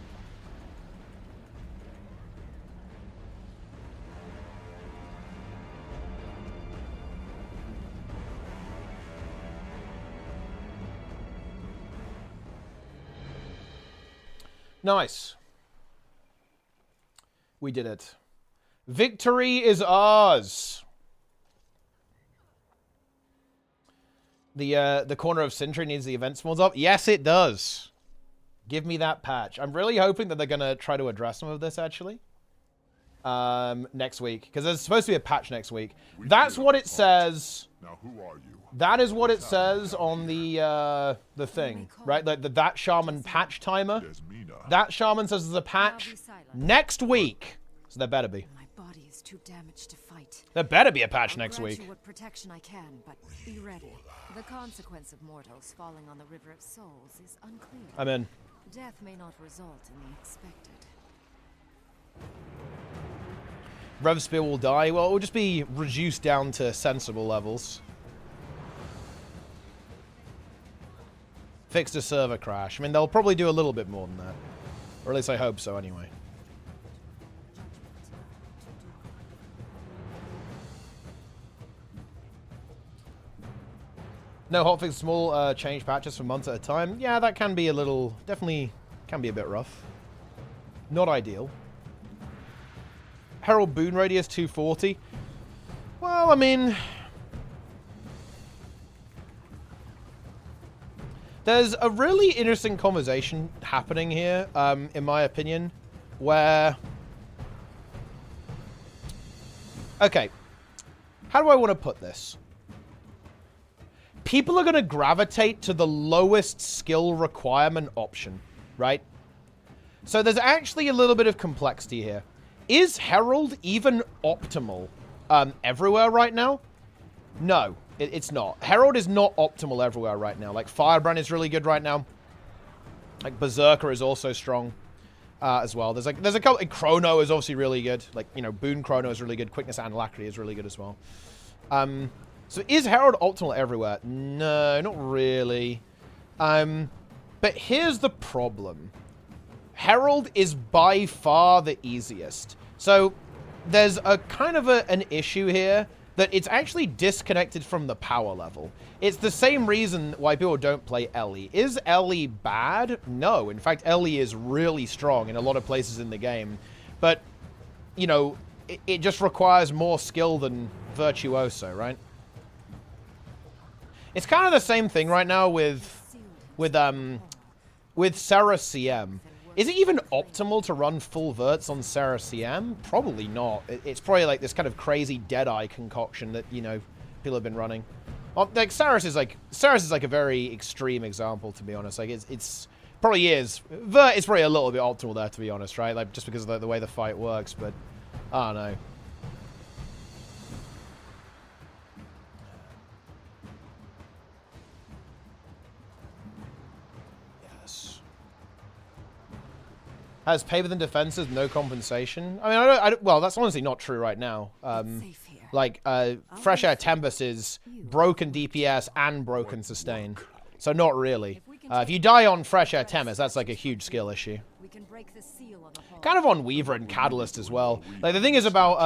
Nice. We did it. Victory is ours. The corner of Sintry needs the event spawns up. Yes, it does. Give me that patch. I'm really hoping that they're gonna try to address some of this actually. Next week, because there's supposed to be a patch next week. That's what it says. Now who are you? That is what it says on the thing, right? Like that shaman patch timer. That shaman says there's a patch next week. So there better be. My body is too damaged to fight. There better be a patch next week. What protection I can, but be ready. The consequence of mortals falling on the River of Souls is unclear. I'm in. Death may not result in the expected. Rev Spear will die. Well, it will just be reduced down to sensible levels. Fixed a server crash. I mean, they'll probably do a little bit more than that. Or at least I hope so, anyway. No hotfix, small change patches for months at a time. Yeah, that can be a little... Definitely can be a bit rough. Not ideal. Herald Boon Radius 240. Well, I mean... There's a really interesting conversation happening here, in my opinion, where... Okay. How do I want to put this? People are going to gravitate to the lowest skill requirement option, right? So there's actually a little bit of complexity here. Is Herald even optimal everywhere right now? No, it's not. Herald is not optimal everywhere right now. Like, Firebrand is really good right now. Like, Berserker is also strong as well. There's a couple... Chrono is obviously really good. Like, you know, Boon Chrono is really good. Quickness and Alacrity is really good as well. So is Herald optimal everywhere? No, not really. But here's the problem. Herald is by far the easiest. So there's a kind of an issue here that it's actually disconnected from the power level. It's the same reason why people don't play Ellie. Is Ellie bad? No. In fact, Ellie is really strong in a lot of places in the game. But, you know, it just requires more skill than Virtuoso, right? It's kind of the same thing right now with Sarah CM. Is it even optimal to run full verts on Sarah CM? Probably not. It's probably like this kind of crazy Deadeye concoction that, you know, people have been running. Like Saris is like a very extreme example, to be honest. Like it's probably is. Vert is probably a little bit optimal there, to be honest, right? Like just because of the way the fight works, but I don't know. Has pay within defenses, no compensation. I mean, I don't, well, that's honestly not true right now. Like, Fresh Air Tempest is broken DPS and broken sustain. So not really. If you die on Fresh Air Tempest, that's like a huge skill issue. Kind of on Weaver and Catalyst as well. Like, the thing is about,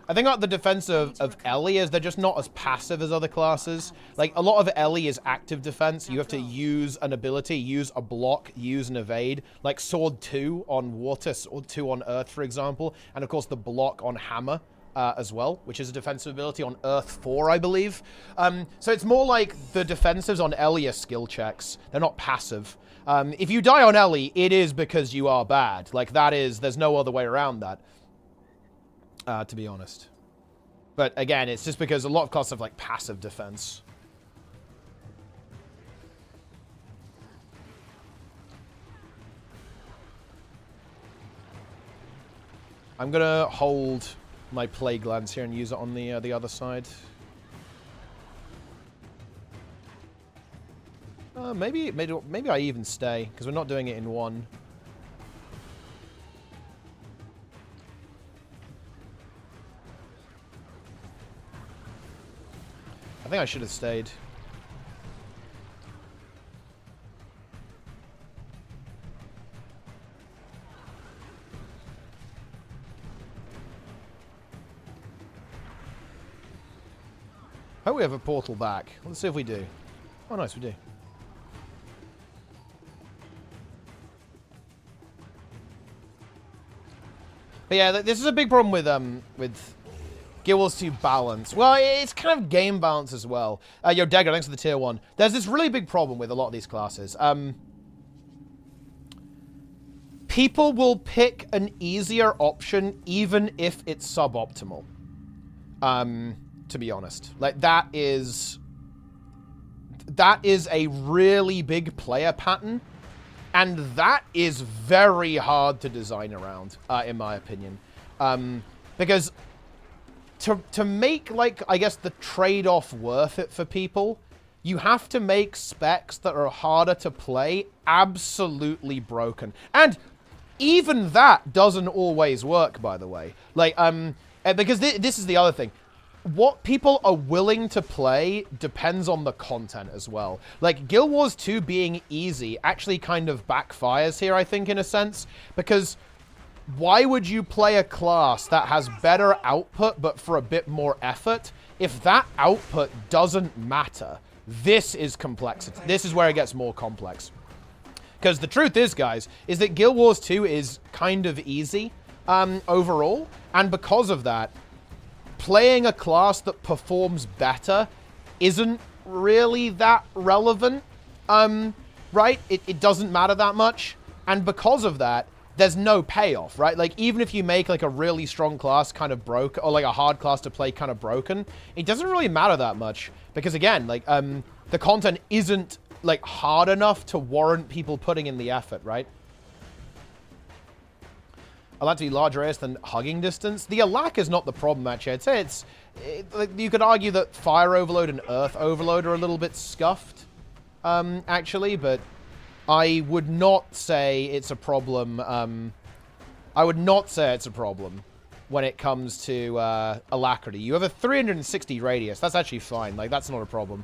I think the defense of Ellie is they're just not as passive as other classes. Like, a lot of Ellie is active defense. You have to use an ability, use a block, use an evade. Like Sword 2 on Water, Sword 2 on Earth, for example. And, of course, the block on Hammer as well, which is a defensive ability on Earth 4, I believe. So it's more like the defensives on Ellie are skill checks. They're not passive. If you die on Ellie, it is because you are bad. Like, that is, there's no other way around that. To be honest. But again, it's just because a lot of classes have like passive defense. I'm gonna hold my Plague Lance here and use it on the other side. Maybe I even stay, because we're not doing it in one. I think I should have stayed. Hope we have a portal back. Let's see if we do. Oh, nice, we do. But yeah, this is a big problem with Guild Wars 2 balance. Well, it's kind of game balance as well. Yo, Dagger, thanks for the tier 1. There's this really big problem with a lot of these classes. People will pick an easier option even if it's suboptimal. To be honest. Like, that is a really big player pattern. And that is very hard to design around, in my opinion. Because to make, like, I guess the trade-off worth it for people, you have to make specs that are harder to play absolutely broken. And even that doesn't always work, by the way. Like, because this is the other thing. What people are willing to play depends on the content as well. Like, Guild Wars 2 being easy actually kind of backfires here, I think, in a sense. Because why would you play a class that has better output but for a bit more effort if that output doesn't matter? This is complexity. This is where it gets more complex. Because the truth is, guys, is that Guild Wars 2 is kind of easy overall. And because of that, playing a class that performs better isn't really that relevant, right? It doesn't matter that much. And because of that, there's no payoff, right? Like, even if you make, like, a really strong class kind of broken, or, like, a hard class to play kind of broken, it doesn't really matter that much. Because, again, like, the content isn't, like, hard enough to warrant people putting in the effort, right? I like to be larger radius than hugging distance. The Alak is not the problem, actually. I'd say like, you could argue that Fire Overload and Earth Overload are a little bit scuffed, actually, but I would not say it's a problem. I would not say it's a problem when it comes to Alacrity. You have a 360 radius. That's actually fine. Like, that's not a problem.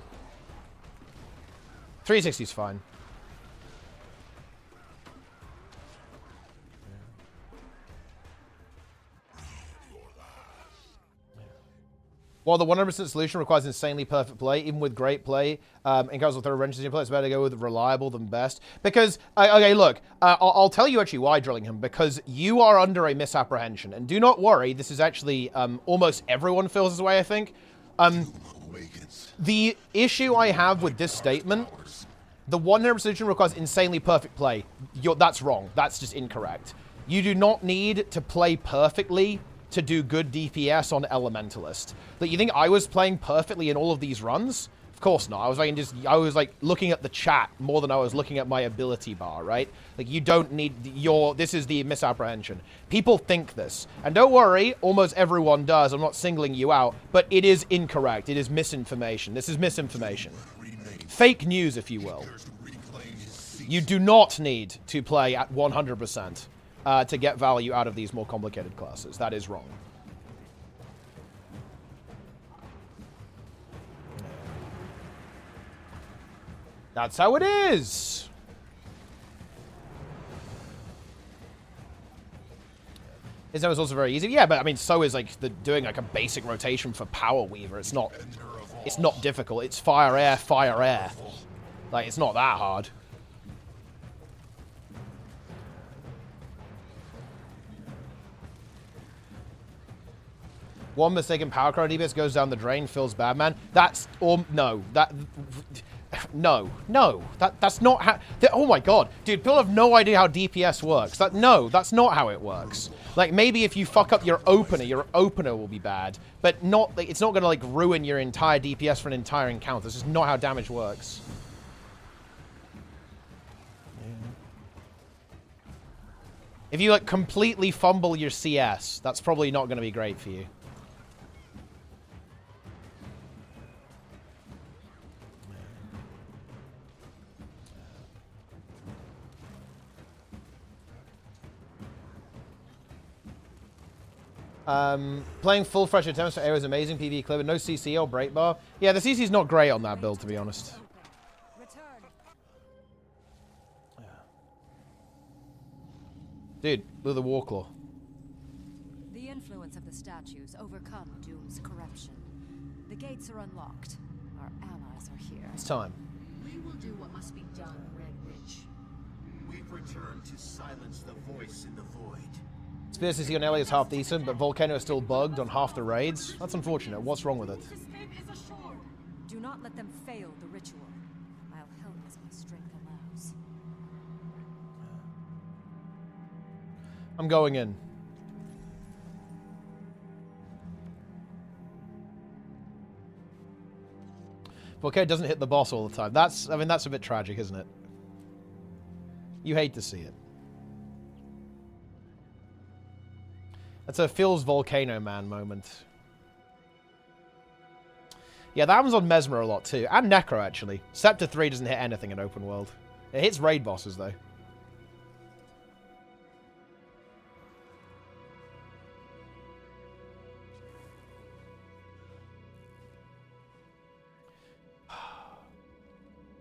360 is fine. While the 100% solution requires insanely perfect play, even with great play, and goes with thorough wrenches in play, it's better to go with reliable than best. Because, okay, look, I'll tell you actually why, Drillingham, because you are under a misapprehension. And do not worry, this is actually, almost everyone feels this way, I think. The issue I have with this statement, the 100% solution requires insanely perfect play. That's wrong. That's just incorrect. You do not need to play perfectly to do good DPS on Elementalist. Like, you think I was playing perfectly in all of these runs? Of course not. I was like looking at the chat more than I was looking at my ability bar, right? Like, you don't need this is the misapprehension. People think this. And don't worry, almost everyone does. I'm not singling you out, but it is incorrect. It is misinformation. This is misinformation. Fake news, if you will. You do not need to play at 100%. To get value out of these more complicated classes. That is wrong. That's how it is! His name is also very easy. Yeah, but I mean, so is like doing like a basic rotation for Power Weaver. It's not difficult. It's fire, air, fire, air. Like, it's not that hard. One mistaken power card DPS goes down the drain, fills bad man. That's no. That's not how. Oh my god, dude! People have no idea how DPS works. That's not how it works. Like, maybe if you fuck up your opener will be bad, but not. Like, it's not gonna like ruin your entire DPS for an entire encounter. That's just not how damage works. If you, like, completely fumble your CS, that's probably not going to be great for you. Playing full fresh attempts for air is amazing. PvE clever. No CC or break bar. Yeah, the CC's not great on that build, to be honest. Dude, look at the Warclaw. The influence of the statues overcome Doom's corruption. The gates are unlocked. Our allies are here. It's time. We will do what must be done, Red Witch. We've returned to silence the voice in the void. Spears CC on Ellie is half decent, but Volcano is still bugged on half the raids. That's unfortunate. What's wrong with it? Do not let them fail the ritual. I'll help as my strength allows. I'm going in. Volcano doesn't hit the boss all the time. That's, I mean, that's a bit tragic, isn't it? You hate to see it. That's a Phil's Volcano Man moment. Yeah, that one's on Mesmer a lot too. And Necro, actually. Scepter 3 doesn't hit anything in open world. It hits raid bosses, though.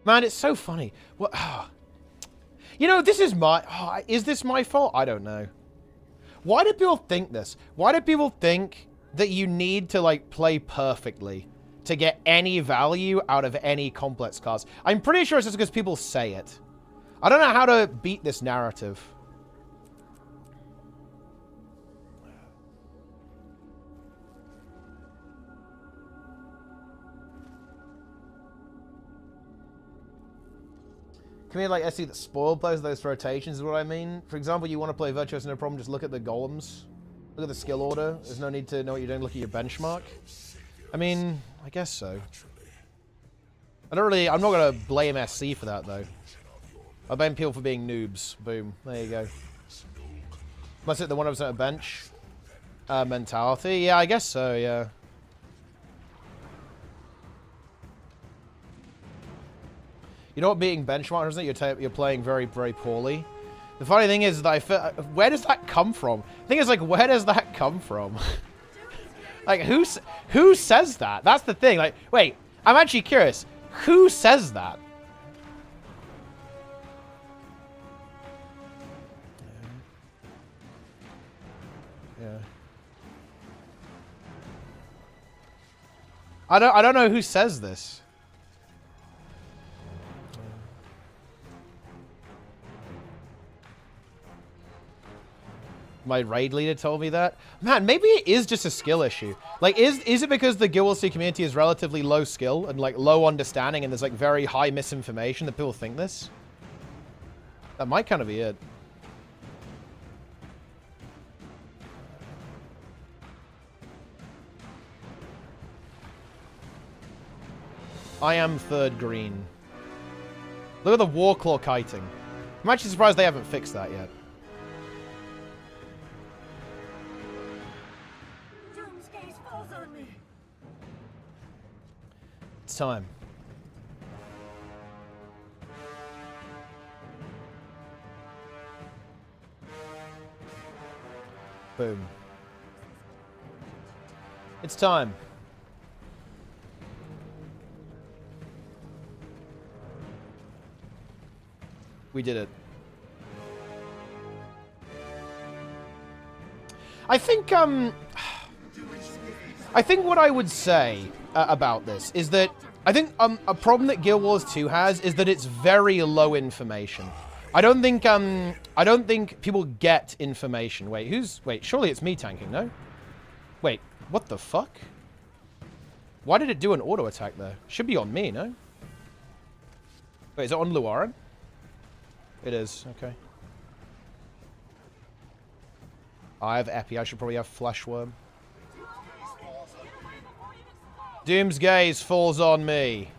Man, it's so funny. What? You know, this is my... is this my fault? I don't know. Why do people think this? Why do people think that you need to, like, play perfectly to get any value out of any complex cards? I'm pretty sure it's just because people say it. I don't know how to beat this narrative. Can we, like, I see that spoiled players, those rotations is what I mean. For example, you want to play Virtuoso, no problem, just look at the golems. Look at the skill order. There's no need to know what you're doing, look at your benchmark. I mean, I guess so. I'm not going to blame SC for that, though. I blame people for being noobs. Boom. There you go. Must hit the 100% bench mentality. Yeah, I guess so, yeah. You know what being benchmarked isn't it? You're playing very, very poorly. The funny thing is that I feel... Where does that come from? The thing is, like, where does that come from? Like, who says that? That's the thing. Like, wait, I'm actually curious. Who says that? Yeah. I don't know who says this. My raid leader told me that. Man, maybe it is just a skill issue. Like, is it because the Guild Wars 2 community is relatively low skill and, like, low understanding and there's, like, very high misinformation that people think this? That might kind of be it. I am third green. Look at the Warclaw kiting. I'm actually surprised they haven't fixed that yet. It's time. Boom. It's time. We did it. I think what I would say about this is that I think a problem that Guild Wars 2 has is that it's very low information. I don't think people get information. Wait, surely it's me tanking, no? Wait, what the fuck? Why did it do an auto attack there? Should be on me, no? Wait, is it on Luarin? It is, okay. I have Epi, I should probably have Fleshworm. Doom's gaze falls on me.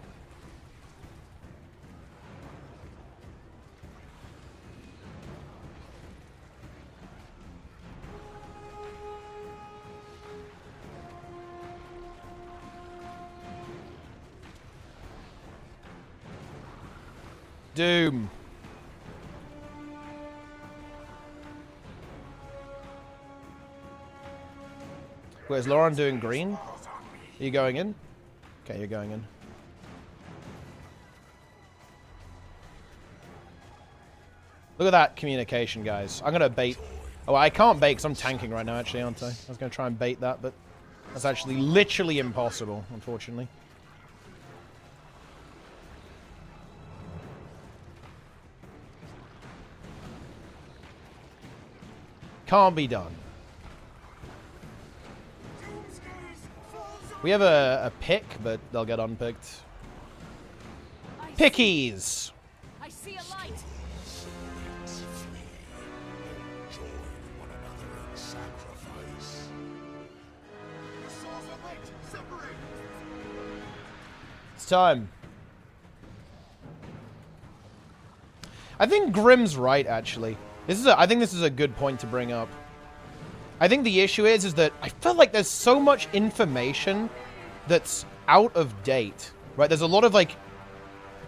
Doom. Wait, is Lauren doing green? Are you going in? Okay, you're going in. Look at that communication, guys. I'm gonna bait. Oh, I can't bait because I'm tanking right now, actually, aren't I? I was gonna try and bait that, but that's actually literally impossible, unfortunately. Can't be done. We have a pick, but they'll get unpicked. Pickies! I see a light. It's time. I think Grimm's right, actually. I think this is a good point to bring up. I think the issue is that I feel like there's so much information that's out of date, right? There's a lot of, like,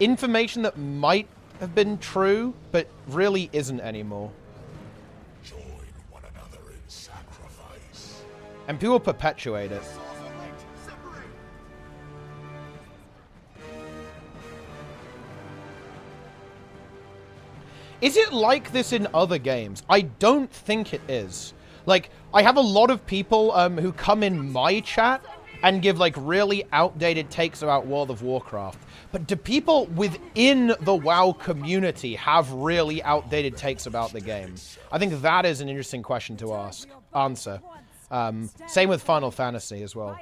information that might have been true, but really isn't anymore. Join one another in sacrifice. And people perpetuate it. Is it like this in other games? I don't think it is. Like, I have a lot of people who come in my chat and give, like, really outdated takes about World of Warcraft. But do people within the WoW community have really outdated takes about the game? I think that is an interesting question to answer. Same with Final Fantasy as well.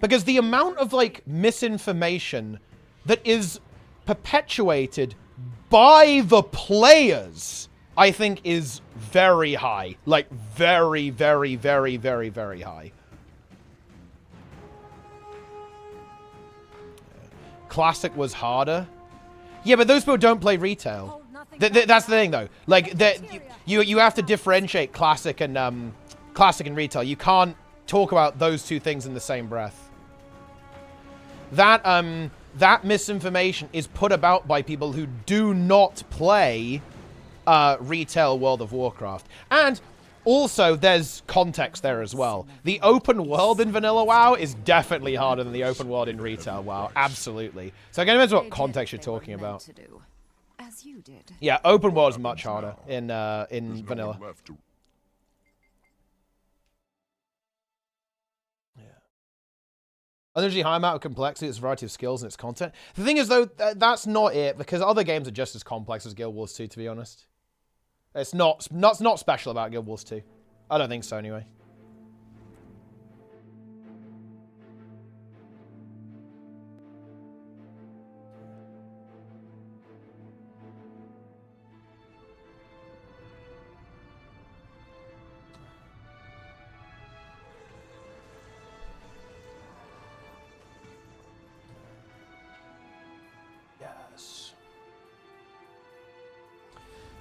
Because the amount of, like, misinformation that is perpetuated by the players, I think, is very high. Like, very, very, very, very, very high. Classic was harder. Yeah, but those people don't play retail. That's the thing, though. Like, you have to differentiate classic and retail. You can't talk about those two things in the same breath. That misinformation is put about by people who do not play retail World of Warcraft. And also, there's context there as well. The open world in vanilla WoW is definitely harder than the open world in retail WoW. Absolutely. So again, depends what context you're talking about. As you did. Yeah, open world is much harder in vanilla. Unusually high amount of complexity, its variety of skills, and its content. The thing is, though, that's not it, because other games are just as complex as Guild Wars 2, to be honest. It's not special about Guild Wars 2. I don't think so, anyway.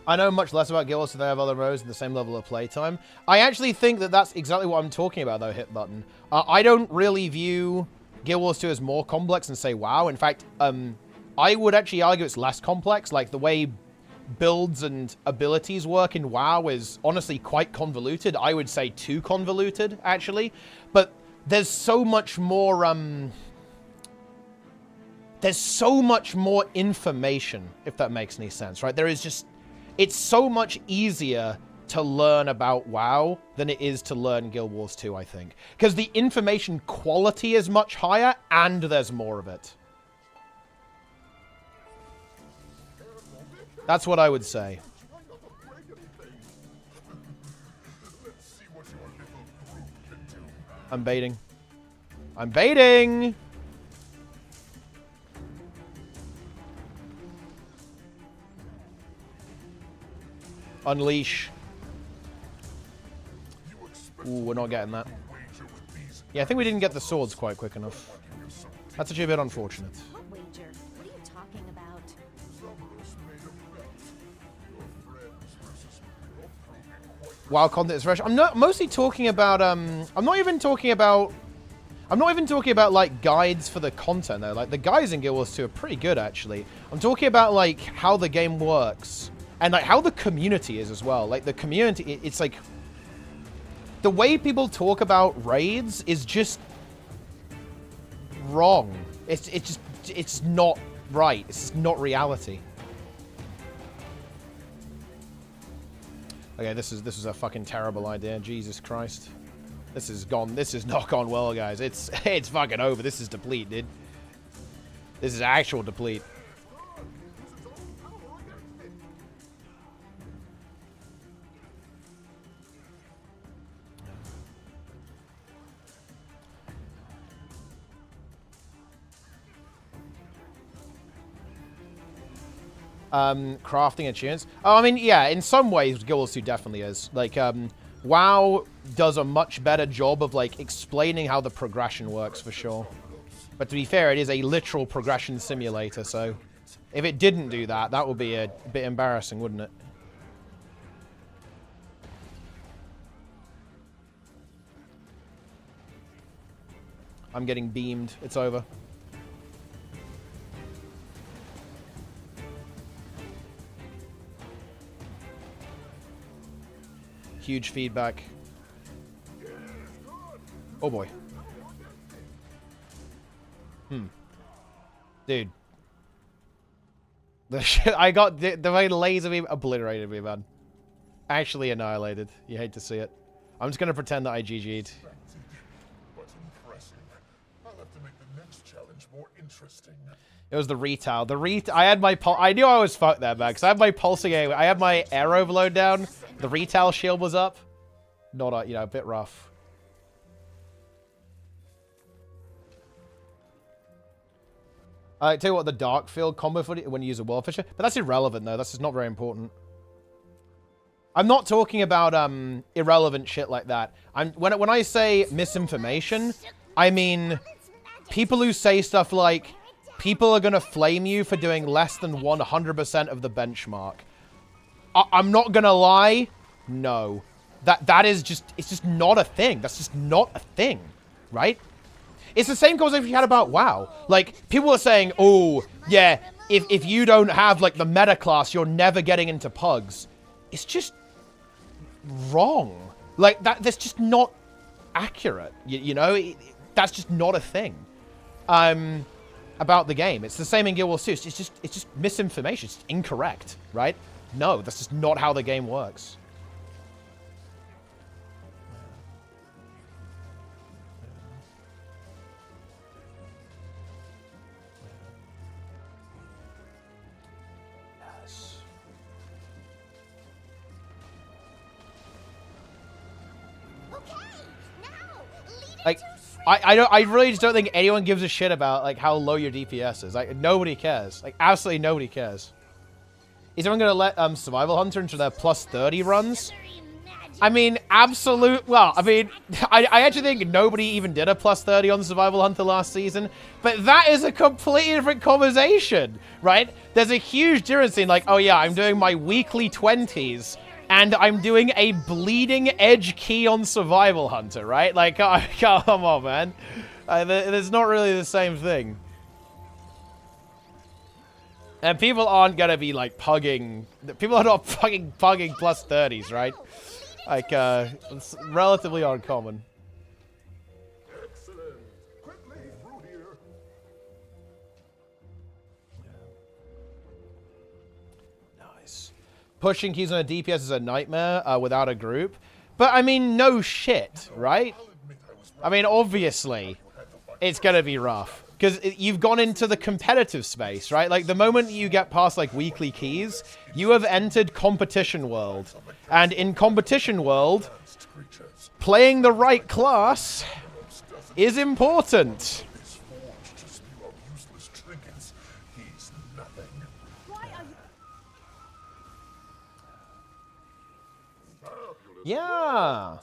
I know much less about Guild Wars, so they have other MMOs and the same level of playtime. I actually think that that's exactly what I'm talking about, though, Hit Button. I don't really view Guild Wars 2 as more complex than, say, WoW. In fact, I would actually argue it's less complex. Like, the way builds and abilities work in WoW is honestly quite convoluted. I would say too convoluted, actually. But there's so much more, there's so much more information, if that makes any sense, right? There is just... It's so much easier to learn about WoW than it is to learn Guild Wars 2, I think. Because the information quality is much higher, and there's more of it. That's what I would say. I'm baiting. I'm baiting! Unleash. Ooh, we're not getting that. Yeah, I think we didn't get the swords quite quick enough. That's actually a bit unfortunate. What wager? What are you talking about? WoW content is fresh. I'm not mostly talking about, I'm not even talking about I'm not even talking about, like, guides for the content, though. Like, the guides in Guild Wars 2 are pretty good, actually. I'm talking about, like, how the game works. And, like, how the community is as well. Like, the community, it's like... The way people talk about raids is just... wrong. It's not right. It's just not reality. Okay, this is a fucking terrible idea. Jesus Christ. This is not gone well, guys. It's fucking over. This is deplete, dude. This is actual deplete. Crafting attunements. Oh, I mean, yeah, in some ways, Guild Wars 2 definitely is. Like, WoW does a much better job of, like, explaining how the progression works, for sure. But to be fair, it is a literal progression simulator, so... If it didn't do that, that would be a bit embarrassing, wouldn't it? I'm getting beamed. It's over. Huge feedback. Oh boy. Dude. The shit I got, the way laser beam obliterated me, man. Actually annihilated. You hate to see it. I'm just gonna pretend that I GG'd. But impressive. I'll have to make the next challenge more interesting. It was the retail. I had my I knew I was fucked there, man, because I had my pulsing air. I had my air overload down. The retail shield was up. Not a, a bit rough. I tell you what, the dark field combo for when you use a world fisher, but that's irrelevant though. That's just not very important. I'm not talking about irrelevant shit like that. When I say misinformation, I mean people who say stuff like people are gonna flame you for doing less than 100% of the benchmark. I'm not gonna lie. No, that is just, it's just not a thing. That's just not a thing, right? It's the same conversation you had about WoW. Like, people are saying, oh, yeah, if you don't have, like, the meta class, you're never getting into pugs. It's just wrong. Like, that's just not accurate, you know? That's just not a thing about the game. It's the same in Guild Wars 2. It's just misinformation. It's incorrect, right? No, that's just not how the game works. Like, I really just don't think anyone gives a shit about, like, how low your DPS is. Like, nobody cares. Like, absolutely nobody cares. Is everyone going to let Survival Hunter into their plus 30 runs? I mean, well, I mean, I actually think nobody even did a plus 30 on Survival Hunter last season. But that is a completely different conversation, right? There's a huge difference in, like, oh yeah, I'm doing my weekly 20s. And I'm doing a bleeding edge key on Survival Hunter, right? Like, oh, come on, man. It's not really the same thing. And people aren't going to be, like, pugging... People are not fucking pugging plus 30s, right? Like, it's relatively uncommon. Excellent. Quickly through here. Nice. Pushing keys on a DPS is a nightmare without a group. But, I mean, no shit, right? I mean, obviously, it's going to be rough. Because you've gone into the competitive space, right? Like, the moment you get past, like, weekly keys, you have entered competition world. And in competition world, playing the right class is important. Yeah.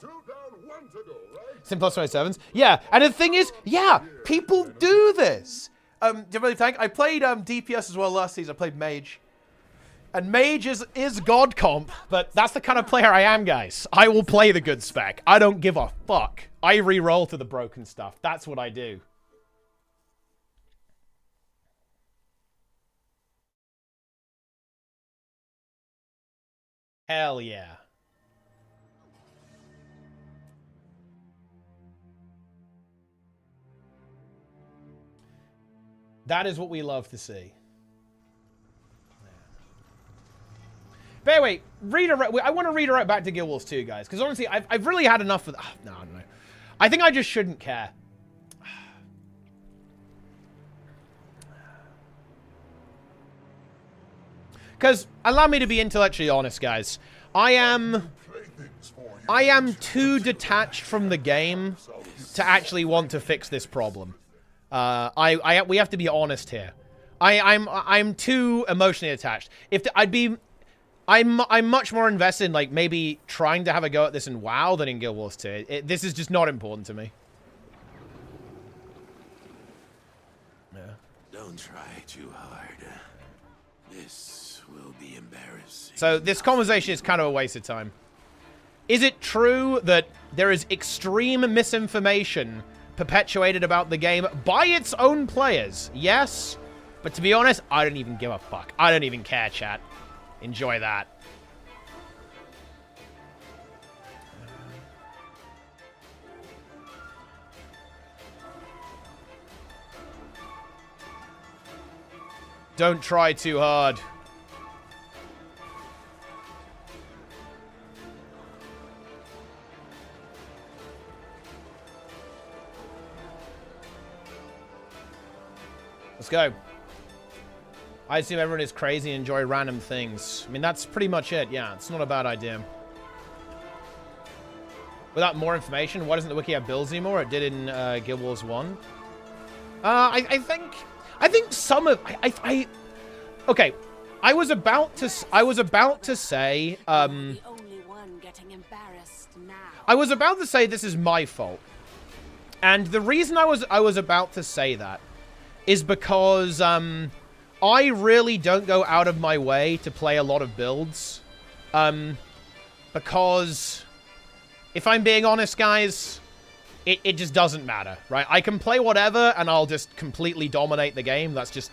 Sim plus 27s. Yeah, and the thing is, yeah, people do this. Tank, I played DPS as well last season. I played Mage. And mage is god comp, but that's the kind of player I am, guys. I will play the good spec. I don't give a fuck. I re-roll to the broken stuff. That's what I do. Hell yeah. That is what we love to see. But anyway, I want to redirect back to Guild Wars 2, guys, because honestly, I've really had enough of... no, I don't know. I think I just shouldn't care. Because, allow me to be intellectually honest, guys. I am too detached from the game to actually want to fix this problem. We have to be honest here. I'm too emotionally attached. I'm much more invested in, like, maybe trying to have a go at this in WoW than in Guild Wars 2. This is just not important to me. Yeah. Don't try too hard. This will be embarrassing. So this conversation is kind of a waste of time. Is it true that there is extreme misinformation perpetuated about the game by its own players? Yes. But to be honest, I don't even give a fuck. I don't even care, chat. Enjoy that. Don't try too hard. Let's go. I assume everyone is crazy and enjoy random things. I mean, that's pretty much it. Yeah, it's not a bad idea. Without more information, why doesn't the wiki have builds anymore? It did in Guild Wars 1. I think some of okay. I was about to say I was about to say this is my fault. And the reason I was about to say that is because I really don't go out of my way to play a lot of builds. Because if I'm being honest, guys, it just doesn't matter, right? I can play whatever and I'll just completely dominate the game. That's just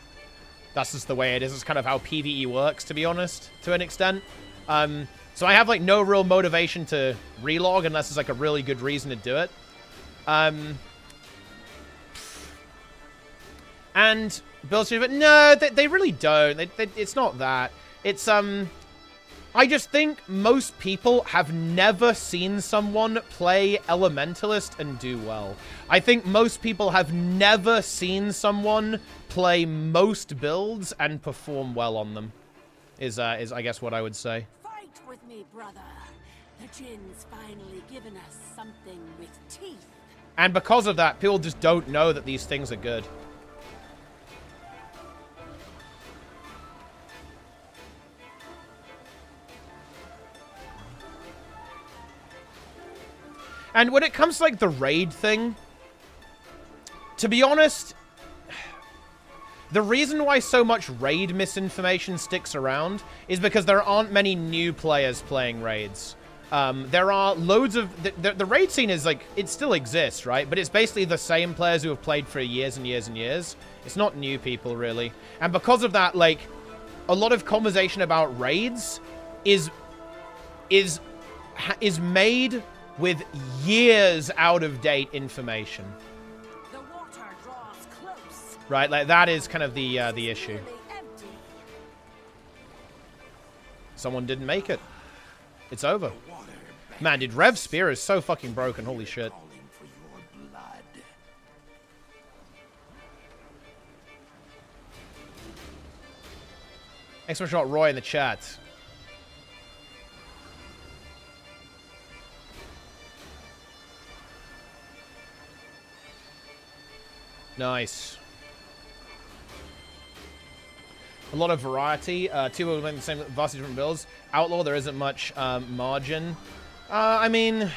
the way it is. It's kind of how PvE works, to be honest, to an extent. So I have, like, no real motivation to relog unless there's, like, a really good reason to do it. And builds, but no, they really don't. It's not that. It's, I just think most people have never seen someone play Elementalist and do well. I think most people have never seen someone play most builds and perform well on them. Is I guess what I would say. Fight with me, brother. The Jin's finally given us something with teeth. And because of that, people just don't know that these things are good. And when it comes to, like, the raid thing, to be honest, the reason why so much raid misinformation sticks around is because there aren't many new players playing raids. There are loads of... The raid scene is, like, it still exists, right? But it's basically the same players who have played for years and years and years. It's not new people, really. And because of that, like, a lot of conversation about raids is made with years out-of-date information. The water draws close. Right, like, that is kind of the issue. Someone didn't make it. It's over. Man, dude, Rev's spear is so fucking broken. Holy shit. Thanks so much for Roy in the chat. Nice. A lot of variety. Two people playing the same vastly different builds. Outlaw, there isn't much margin. I mean,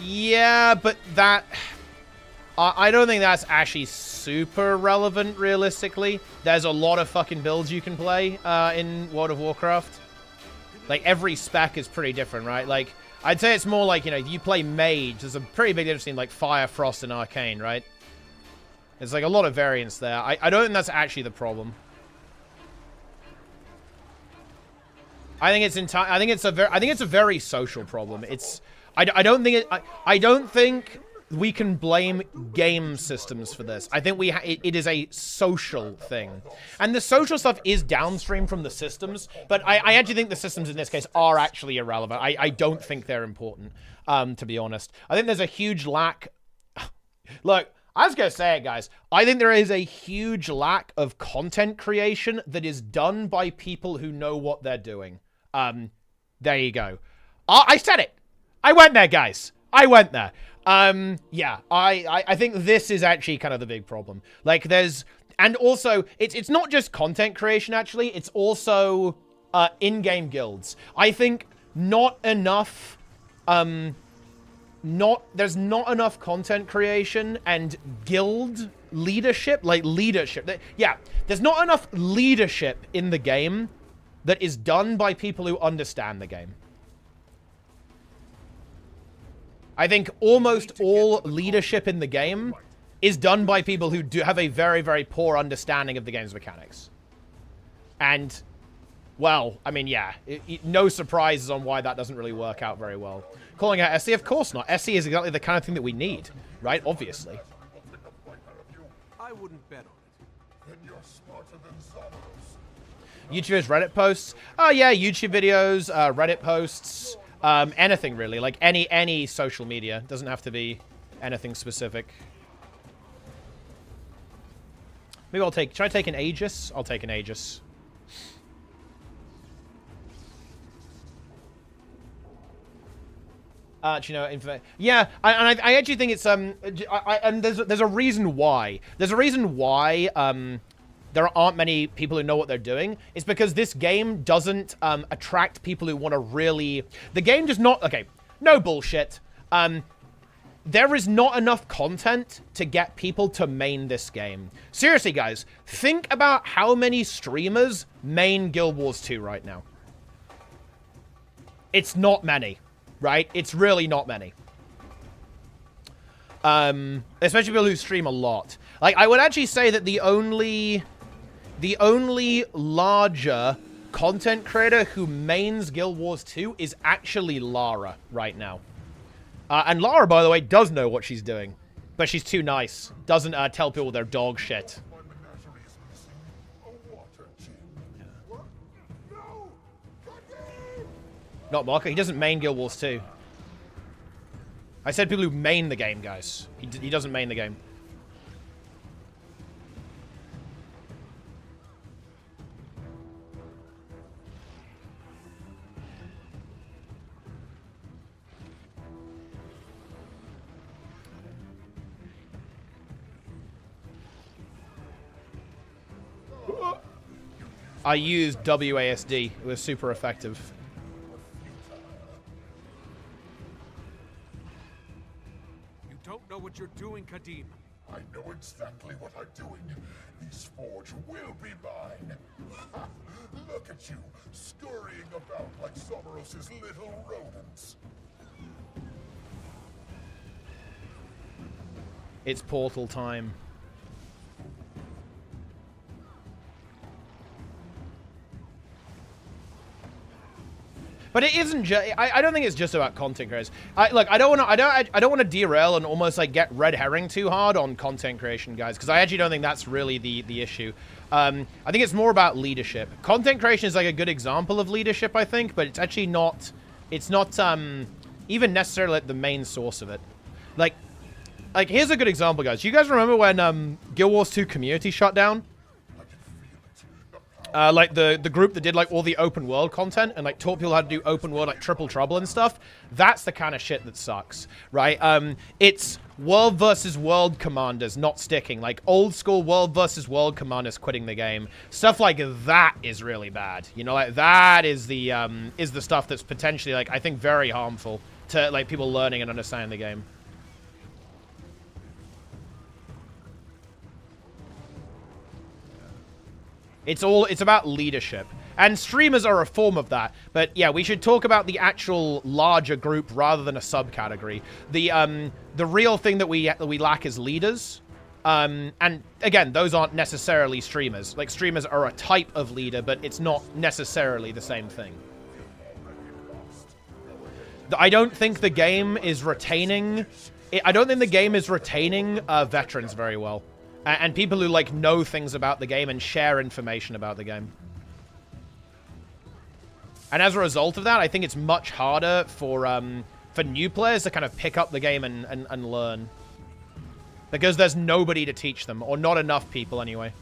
yeah, but that... I don't think that's actually super relevant, realistically. There's a lot of fucking builds you can play in World of Warcraft. Like, every spec is pretty different, right? Like, I'd say it's more like, you know, if you play Mage, there's a pretty big difference in, like, Fire, Frost, and Arcane, right? There's, like, a lot of variance there. I don't think that's actually the problem. I think it's a very social problem. I don't think we can blame game systems for this. I think it is a social thing. And the social stuff is downstream from the systems, but I actually think the systems in this case are actually irrelevant. I don't think they're important, to be honest. I think there's a huge lack... Look, I was going to say it, guys. I think there is a huge lack of content creation that is done by people who know what they're doing. There you go. I said it. I went there, guys. I went there. Yeah, I think this is actually kind of the big problem. Like, and also, it's not just content creation, actually. It's also, in-game guilds. I think not enough, there's not enough content creation and guild leadership, like leadership. Yeah, there's not enough leadership in the game that is done by people who understand the game. I think almost all leadership in the game is done by people who do have a very, very poor understanding of the game's mechanics. And, well, I mean, yeah, no surprises on why that doesn't really work out very well. Calling out SE? Of course not. SE is exactly the kind of thing that we need, right? Obviously. I wouldn't bet on it. Then you're smarter than Zoros. YouTubers, Reddit posts? Oh, yeah, YouTube videos, Reddit posts... anything really, like any social media. Doesn't have to be anything specific. Maybe should I take an Aegis? I'll take an Aegis. Do you know, yeah, I actually think it's, and there's a reason why. There's a reason why, there aren't many people who know what they're doing. It's because this game doesn't attract people who want to really... The game does not... Okay, no bullshit. There is not enough content to get people to main this game. Seriously, guys, think about how many streamers main Guild Wars 2 right now. It's not many, right? It's really not many. Especially people who stream a lot. Like, I would actually say that the only larger content creator who mains Guild Wars 2 is actually Lara right now. And Lara, by the way, does know what she's doing. But she's too nice. Doesn't tell people their dog shit. Not Marco. He doesn't main Guild Wars 2. I said people who main the game, guys. He doesn't main the game. I used WASD. It was super effective. You don't know what you're doing, Kadim. I know exactly what I'm doing. These forge will be mine. Look at you, scurrying about like Someros's little rodents. It's portal time. But it isn't just. I don't think it's just about content creators. Look, I don't want to derail and almost like get red herring too hard on content creation, guys, because I actually don't think that's really the issue. I think it's more about leadership. Content creation is like a good example of leadership, I think, but it's actually not. It's not even necessarily like the main source of it. Like here's a good example, guys. You guys remember when Guild Wars 2 community shut down? Like the group that did like all the open world content and like taught people how to do open world like Triple Trouble and stuff. That's the kind of shit that sucks, right? It's world versus world commanders not sticking, like old school world versus world commanders quitting the game. Stuff like that is really bad. You know, like that is the stuff that's potentially like I think very harmful to like people learning and understanding the game. It's about leadership. And streamers are a form of that. But yeah, we should talk about the actual larger group rather than a subcategory. The real thing that we lack is leaders. And again, those aren't necessarily streamers. Like, streamers are a type of leader, but it's not necessarily the same thing. I don't think the game is retaining... I don't think the game is retaining veterans very well. And people who, like, know things about the game and share information about the game. And as a result of that, I think it's much harder for new players to kind of pick up the game and learn. Because there's nobody to teach them, or not enough people anyway.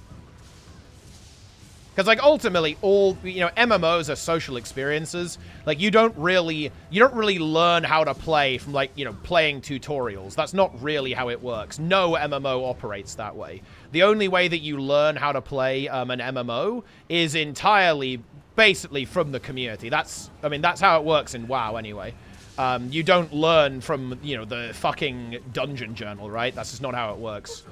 Because, like, ultimately, all, you know, MMOs are social experiences. Like, you don't really learn how to play from, like, you know, playing tutorials. That's not really how it works. No MMO operates that way. The only way that you learn how to play an MMO is entirely, basically, from the community. I mean, that's how it works in WoW, anyway. You don't learn from, you know, the fucking dungeon journal, right? That's just not how it works.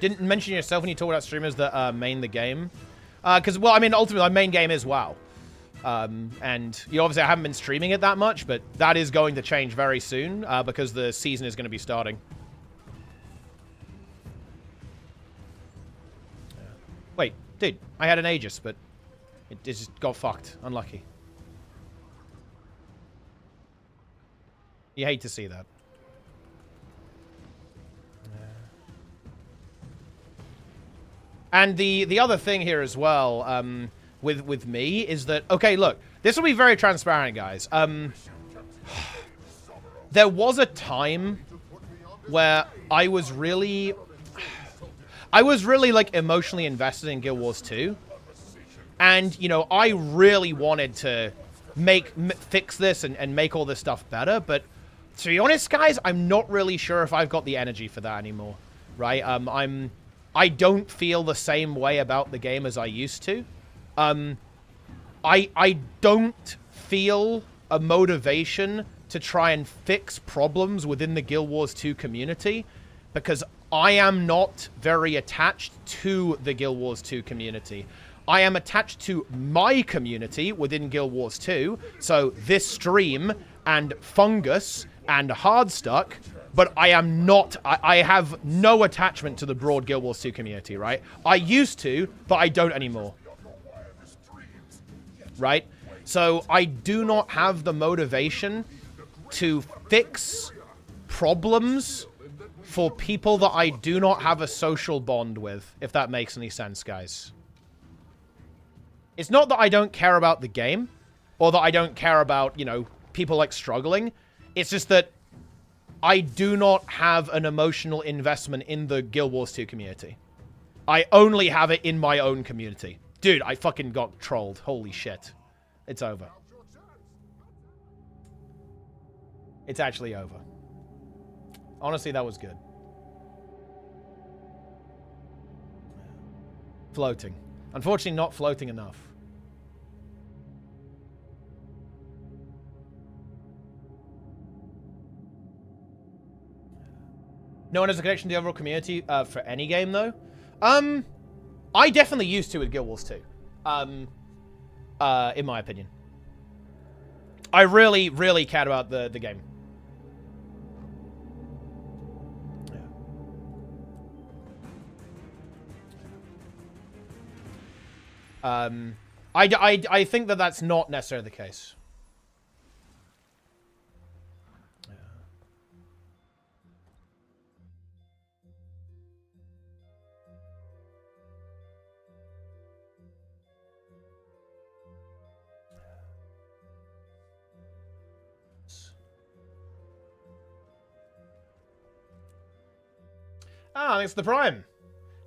Didn't mention yourself when you talk about streamers that main the game. Because, well, I mean, ultimately, my main game is WoW. And, you know, obviously, I haven't been streaming it that much, but that is going to change very soon because the season is going to be starting. Wait, dude, I had an Aegis, but it just got fucked. Unlucky. You hate to see that. And the other thing here as well, with me, is that, okay, look, this will be very transparent, guys. There was a time where I was really, like, emotionally invested in Guild Wars 2. And, you know, I really wanted to fix this and make all this stuff better. But to be honest, guys, I'm not really sure if I've got the energy for that anymore, right? I don't feel the same way about the game as I used to. I don't feel a motivation to try and fix problems within the Guild Wars 2 community because I am not very attached to the Guild Wars 2 community. I am attached to my community within Guild Wars 2, so this stream and Fungus and Hardstuck, but I am not, I have no attachment to the broad Guild Wars 2 community, right? I used to, but I don't anymore. Right? So I do not have the motivation to fix problems for people that I do not have a social bond with, if that makes any sense, guys. It's not that I don't care about the game, or that I don't care about, you know, people, like, struggling. It's just that I do not have an emotional investment in the Guild Wars 2 community. I only have it in my own community. Dude, I fucking got trolled. Holy shit. It's over. It's actually over. Honestly, that was good. Floating. Unfortunately, not floating enough. No one has a connection to the overall community for any game, though. I definitely used to with Guild Wars 2. In my opinion. I really, really cared about the game. I think that that's not necessarily the case. Ah, thanks to the Prime.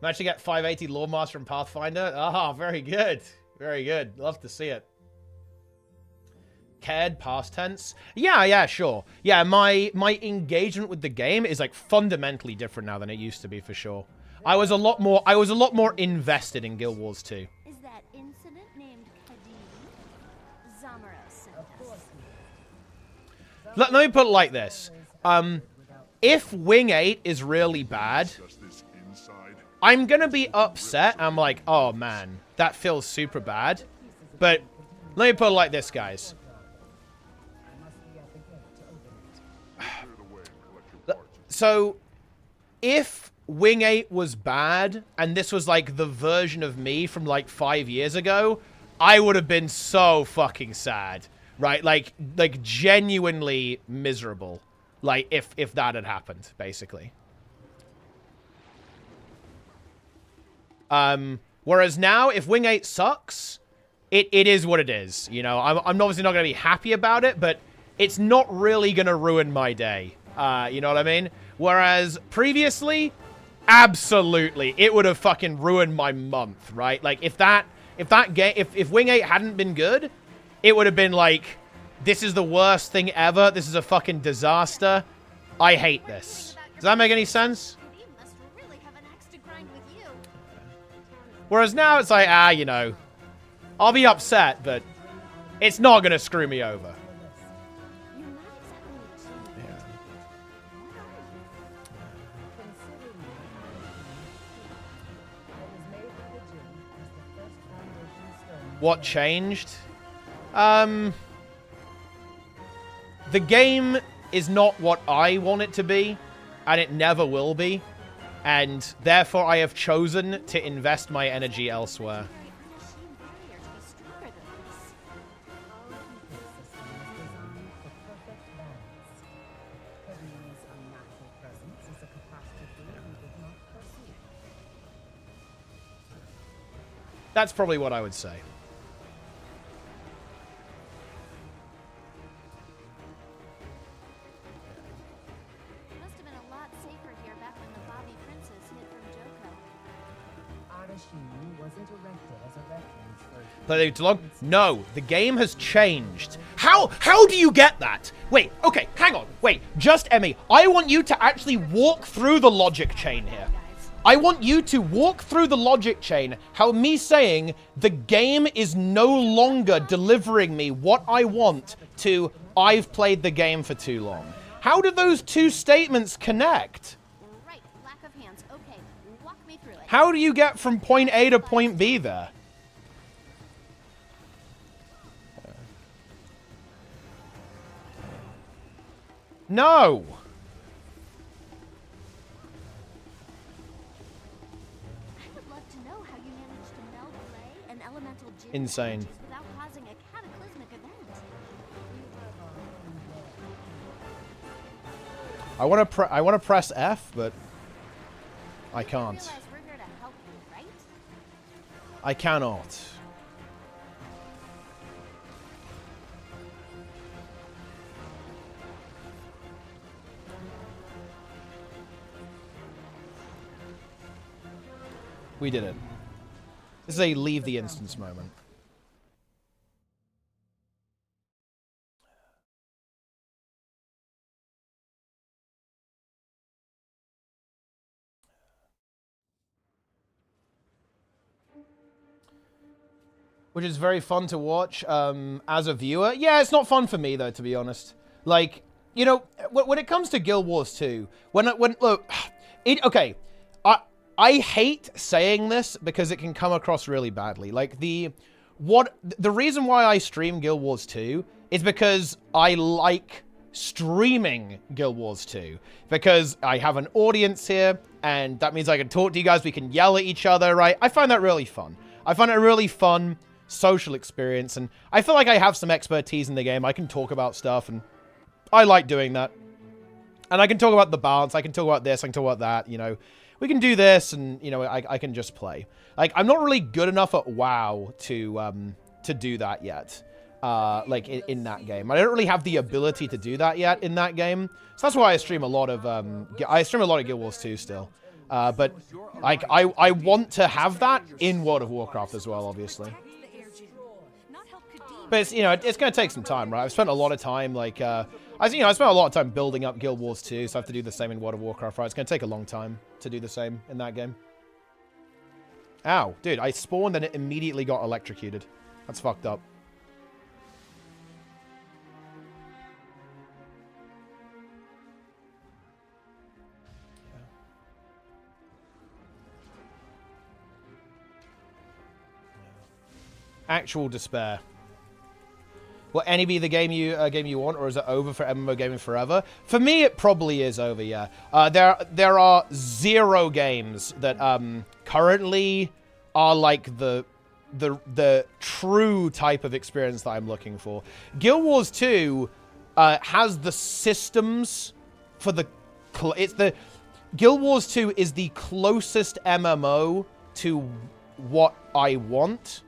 Managed to get 580 Lore Master from Pathfinder. Ah, very good. Very good. Love to see it. Cared, past tense. Yeah, sure. Yeah, my engagement with the game is, like, fundamentally different now than it used to be, for sure. I was a lot more invested in Guild Wars 2. Is that incident named Kadim? Zamara sent us. Let me put it like this. If Wing 8 is really bad, I'm gonna be upset. I'm like, oh man, that feels super bad. But let me put it like this, guys. So, if Wing 8 was bad, and this was like the version of me from like 5 years ago, I would have been so fucking sad, right? Like genuinely miserable. Like, if that had happened, basically. Whereas now, if Wing 8 sucks, it is what it is. You know, I'm obviously not going to be happy about it, but it's not really going to ruin my day. You know what I mean? Whereas previously, absolutely, it would have fucking ruined my month, right? Like, if Wing 8 hadn't been good, it would have been like, this is the worst thing ever. This is a fucking disaster. I hate this. Does that make any sense? Whereas now it's like, you know, I'll be upset, but it's not going to screw me over. What changed? The game is not what I want it to be, and it never will be, and therefore I have chosen to invest my energy elsewhere. That's probably what I would say. Play too long? No, the game has changed. How do you get that? Wait, okay, hang on. Wait, just Emmy, I want you to actually walk through the logic chain here. I want you to walk through the logic chain, how me saying the game is no longer delivering me what I want to I've played the game for too long. How do those two statements connect? Right, lack of hands. Okay, walk me through it. How do you get from point A to point B there? No! I would love to know how you managed to meld clay and elemental gym Insane. without causing a cataclysmic event. I want to press F, but I can't. Realize we're here to help you, right? I cannot. We did it. This is a leave the instance moment. Which is very fun to watch as a viewer. Yeah, it's not fun for me, though, to be honest. Like, you know, when it comes to Guild Wars 2, look, okay, I hate saying this because it can come across really badly. Like, the reason why I stream Guild Wars 2 is because I like streaming Guild Wars 2. Because I have an audience here, and that means I can talk to you guys, we can yell at each other, right? I find that really fun. I find it a really fun social experience, and I feel like I have some expertise in the game. I can talk about stuff, and I like doing that. And I can talk about the balance, I can talk about this, I can talk about that, you know. We can do this, and, you know, I can just play. Like, I'm not really good enough at WoW to do that yet. Like, in that game. I don't really have the ability to do that yet in that game. So that's why I stream a lot of, Guild Wars 2 still. But, like, I want to have that in World of Warcraft as well, obviously. But it's, you know, it's going to take some time, right? I've spent a lot of time, like, I spent a lot of time building up Guild Wars 2, so I have to do the same in World of Warcraft, right? It's going to take a long time to do the same in that game. Ow. Dude, I spawned and it immediately got electrocuted. That's fucked up. Actual despair. Will any be the game you want, or is it over for MMO gaming forever? For me, it probably is over. Yeah. There are 0 games that currently are like the true type of experience that I'm looking for. Guild Wars 2 has the systems for the. Guild Wars 2 is the closest MMO to what I want.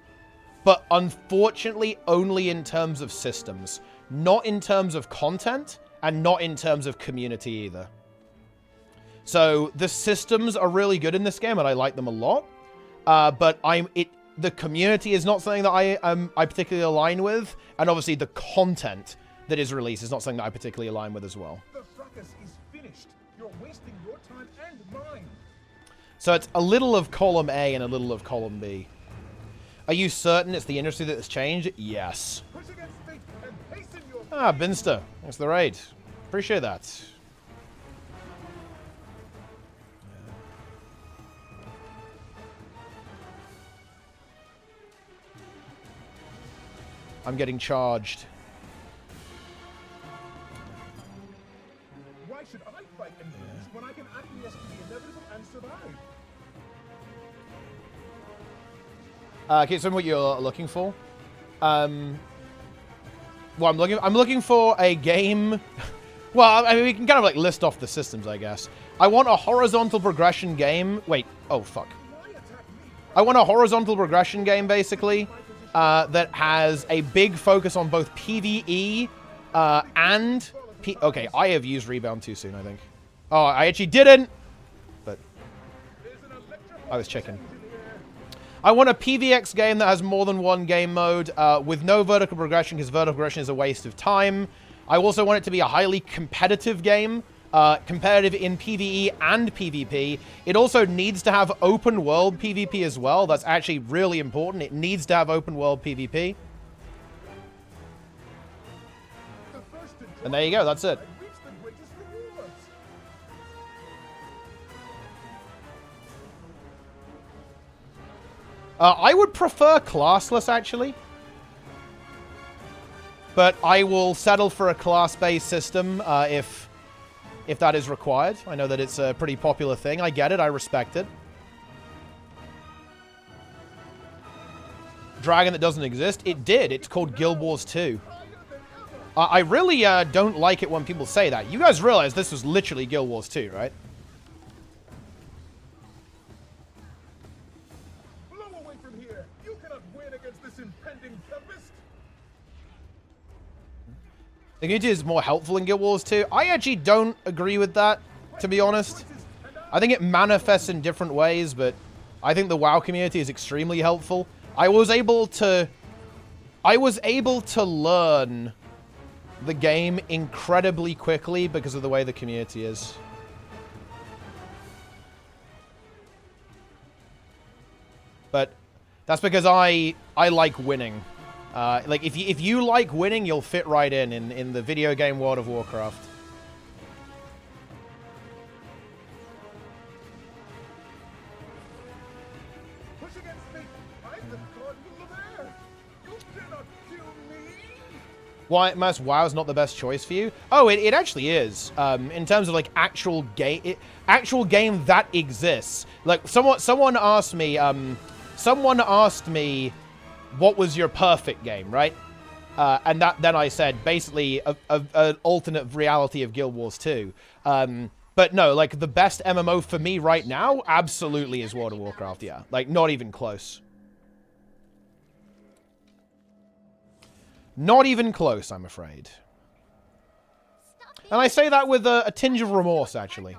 But unfortunately, only in terms of systems. Not in terms of content, and not in terms of community either. So, the systems are really good in this game, and I like them a lot. But the community is not something that I particularly align with. And obviously, the content that is released is not something that I particularly align with as well. The fracas is finished. You're wasting your time and mine. So, it's a little of column A and a little of column B. Are you certain it's the industry that has changed? Yes. Ah, Binster. Thanks for the raid. Appreciate that. I'm getting charged. Why should I fight and lose when I can acquiesce to the inevitable and survive? Okay, so what you're looking for? Well, I'm looking for a game. Well, I mean, we can kind of like list off the systems, I guess. I want a horizontal progression game. Wait, oh fuck. I want a horizontal progression game, basically, that has a big focus on both PvE and okay, I have used rebound too soon, I think. Oh, I actually didn't, but I was checking. I want a PvX game that has more than one game mode with no vertical progression, because vertical progression is a waste of time. I also want it to be a highly competitive game, competitive in PvE and PvP. It also needs to have open world PvP as well. That's actually really important. It needs to have open world PvP. And there you go, that's it. I would prefer classless, actually. But I will settle for a class-based system if that is required. I know that it's a pretty popular thing. I get it. I respect it. Dragon that doesn't exist? It did. It's called Guild Wars 2. I really don't like it when people say that. You guys realize this was literally Guild Wars 2, right? The community is more helpful in Guild Wars 2. I actually don't agree with that, to be honest. I think it manifests in different ways, but I think the WoW community is extremely helpful. I was able to learn the game incredibly quickly because of the way the community is. But that's because I like winning. Like, if you like winning, you'll fit right in the video game World of Warcraft. Push against me. I'm the Cardinal of Air. You cannot kill me. Why, Mas, WoW's not the best choice for you? Oh, it actually is. In terms of like actual game that exists. Like someone asked me. What was your perfect game, right? And then I said, basically, an alternate reality of Guild Wars 2. But no, like, the best MMO for me right now, absolutely is World of Warcraft, yeah. Like, not even close. Not even close, I'm afraid. And I say that with a tinge of remorse, actually.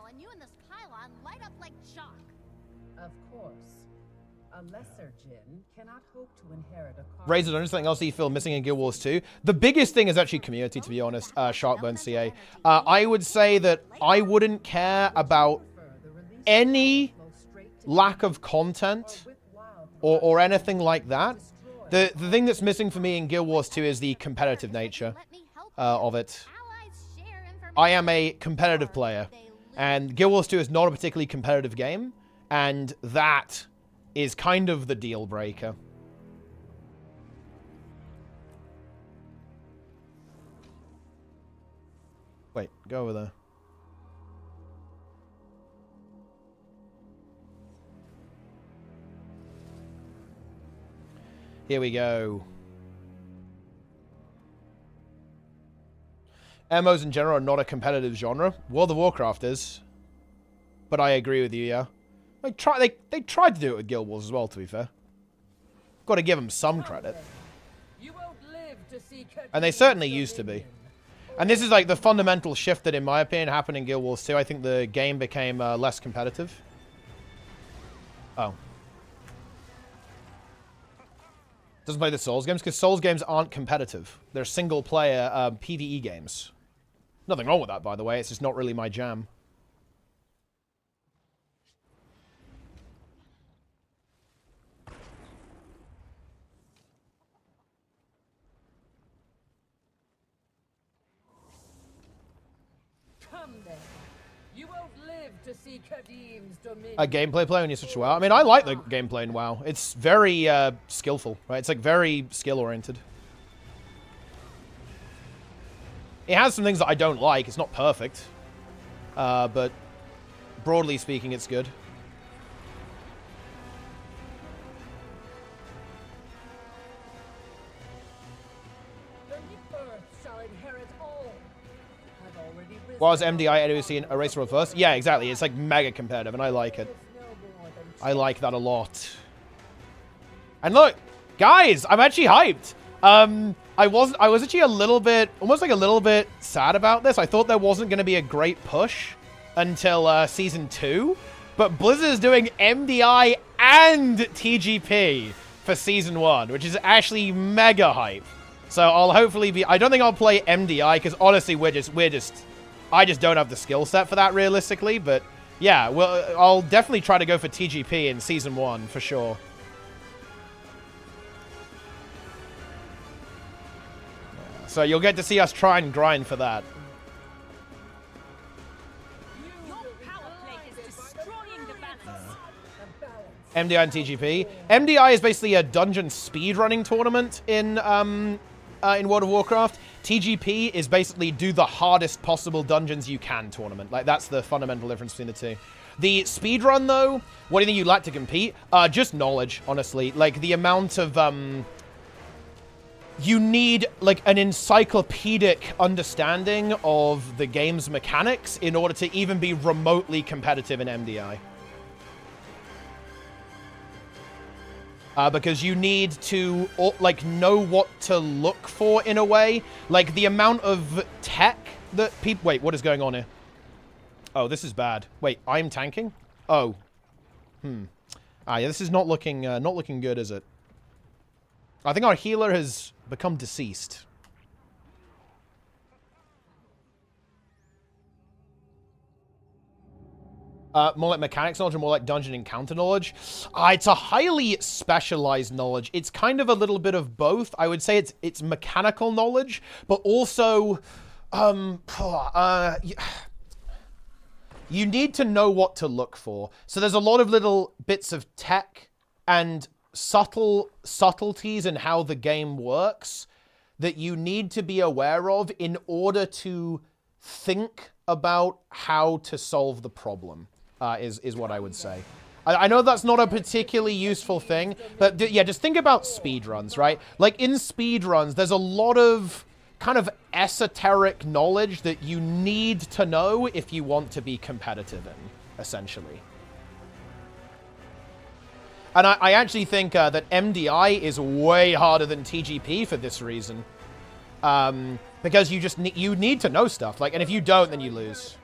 Razor, is anything else that you feel missing in Guild Wars 2? The biggest thing is actually community, to be honest, Sharkburn CA. I would say that I wouldn't care about any lack of content or anything like that. The thing that's missing for me in Guild Wars 2 is the competitive nature of it. I am a competitive player, and Guild Wars 2 is not a particularly competitive game, and that is kind of the deal breaker. Wait, go over there. Here we go. MMOs in general are not a competitive genre. World of Warcraft is. But I agree with you, yeah. They tried to do it with Guild Wars as well, to be fair. Got to give them some credit. And they certainly used to be. And this is like the fundamental shift that, in my opinion, happened in Guild Wars 2. I think the game became less competitive. Oh. Doesn't play the Souls games, because Souls games aren't competitive. They're single-player PvE games. Nothing wrong with that, by the way. It's just not really my jam. A gameplay play when you switch to WoW. I mean, I like the gameplay in WoW. It's very skillful, right? It's like very skill-oriented. It has some things that I don't like. It's not perfect. But broadly speaking, it's good. Was MDI AWC and Eraser World first? Yeah, exactly. It's like mega competitive, and I like it. I like that a lot. And look, guys, I'm actually hyped. I was actually a little bit, almost like a little bit sad about this. I thought there wasn't going to be a great push until Season 2. But Blizzard is doing MDI and TGP for Season 1, which is actually mega hype. So I'll hopefully be, I don't think I'll play MDI, because honestly, I just don't have the skill set for that realistically, but yeah, well, I'll definitely try to go for TGP in Season 1 for sure. So you'll get to see us try and grind for that. MDI and TGP. MDI is basically a dungeon speedrunning tournament in World of Warcraft. TGP is basically do the hardest possible dungeons you can tournament. Like, that's the fundamental difference between the two. The speedrun, though, what do you think you like to compete? Just knowledge, honestly. Like, the amount of, you need, like, an encyclopedic understanding of the game's mechanics in order to even be remotely competitive in MDI. Because you need to, like, know what to look for in a way. Like, the amount of tech that people... Wait, what is going on here? Oh, this is bad. Wait, I'm tanking? Oh. Yeah, this is not looking good, is it? I think our healer has become deceased. More like mechanics knowledge or more like dungeon encounter knowledge? It's a highly specialized knowledge. It's kind of a little bit of both. I would say it's mechanical knowledge, but also you need to know what to look for. So there's a lot of little bits of tech and subtleties in how the game works that you need to be aware of in order to think about how to solve the problem. Is what I would say. I know that's not a particularly useful thing, but yeah, just think about speedruns, right? Like, in speedruns, there's a lot of kind of esoteric knowledge that you need to know if you want to be competitive in, essentially. And I actually think that MDI is way harder than TGP for this reason. Because you need to know stuff, like, and if you don't, then you lose.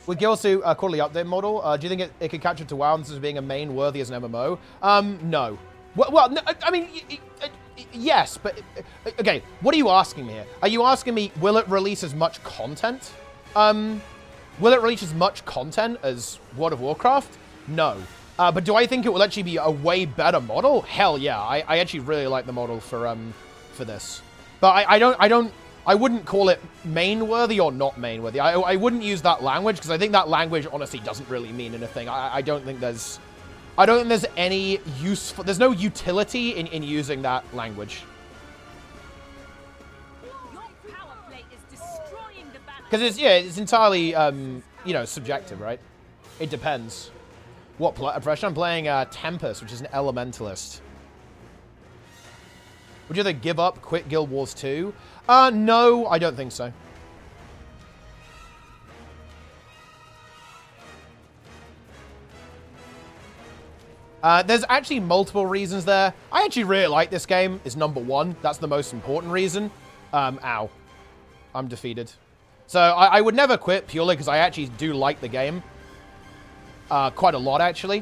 With gw2 quarterly update model, do you think it could catch up to WoW as being a main worthy as an MMO? No. Well, no, I mean, yes, but okay. What are you asking me here? Are you asking me, will it release as much content? Will it release as much content as World of Warcraft? No. But do I think it will actually be a way better model? Hell yeah. I actually really like the model for this. But I wouldn't call it main-worthy or not main-worthy. I wouldn't use that language, because I think that language honestly doesn't really mean anything. I don't think there's I don't think there's any useful... There's no utility in using that language. Because it's, yeah, it's entirely, you know, subjective, right? It depends. What profession? I'm playing Tempest, which is an elementalist. Would you either give up, quit Guild Wars 2? No, I don't think so. There's actually multiple reasons there. I actually really like this game, is number one. That's the most important reason. Ow. I'm defeated. So I would never quit purely because I actually do like the game. Quite a lot, actually.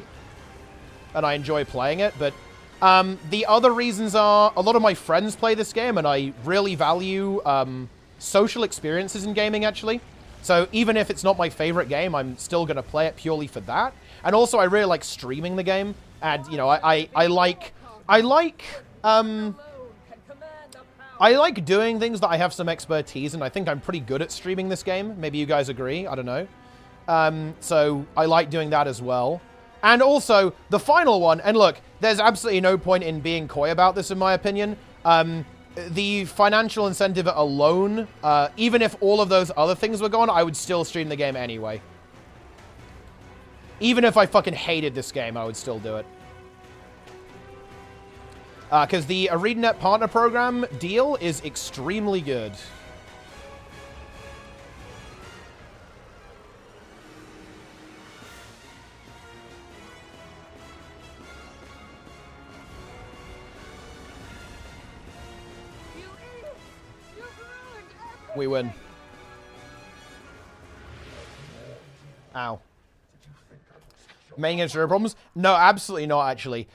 And I enjoy playing it. But the other reasons are a lot of my friends play this game and I really value social experiences in gaming, actually. So even if it's not my favorite game, I'm still going to play it purely for that. And also, I really like streaming the game. And, you know, I like doing things that I have some expertise in. I think I'm pretty good at streaming this game. Maybe you guys agree. I don't know. So I like doing that as well. And also, the final one, and look, there's absolutely no point in being coy about this, in my opinion. The financial incentive alone, even if all of those other things were gone, I would still stream the game anyway. Even if I fucking hated this game, I would still do it. Because the ArenaNet Partner Program deal is extremely good. We win. Ow. Main against zero problems? No, absolutely not, actually.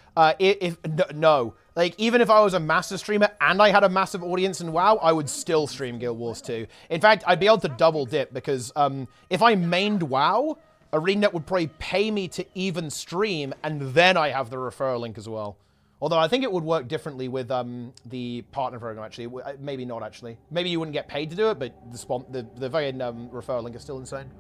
No. Like, even if I was a massive streamer and I had a massive audience in WoW, I would still stream Guild Wars 2. In fact, I'd be able to double dip because if I mained WoW, ArenaNet would probably pay me to even stream, and then I have the referral link as well. Although I think it would work differently with the partner program, actually. Maybe not, actually. Maybe you wouldn't get paid to do it, but the very referral link is still insane.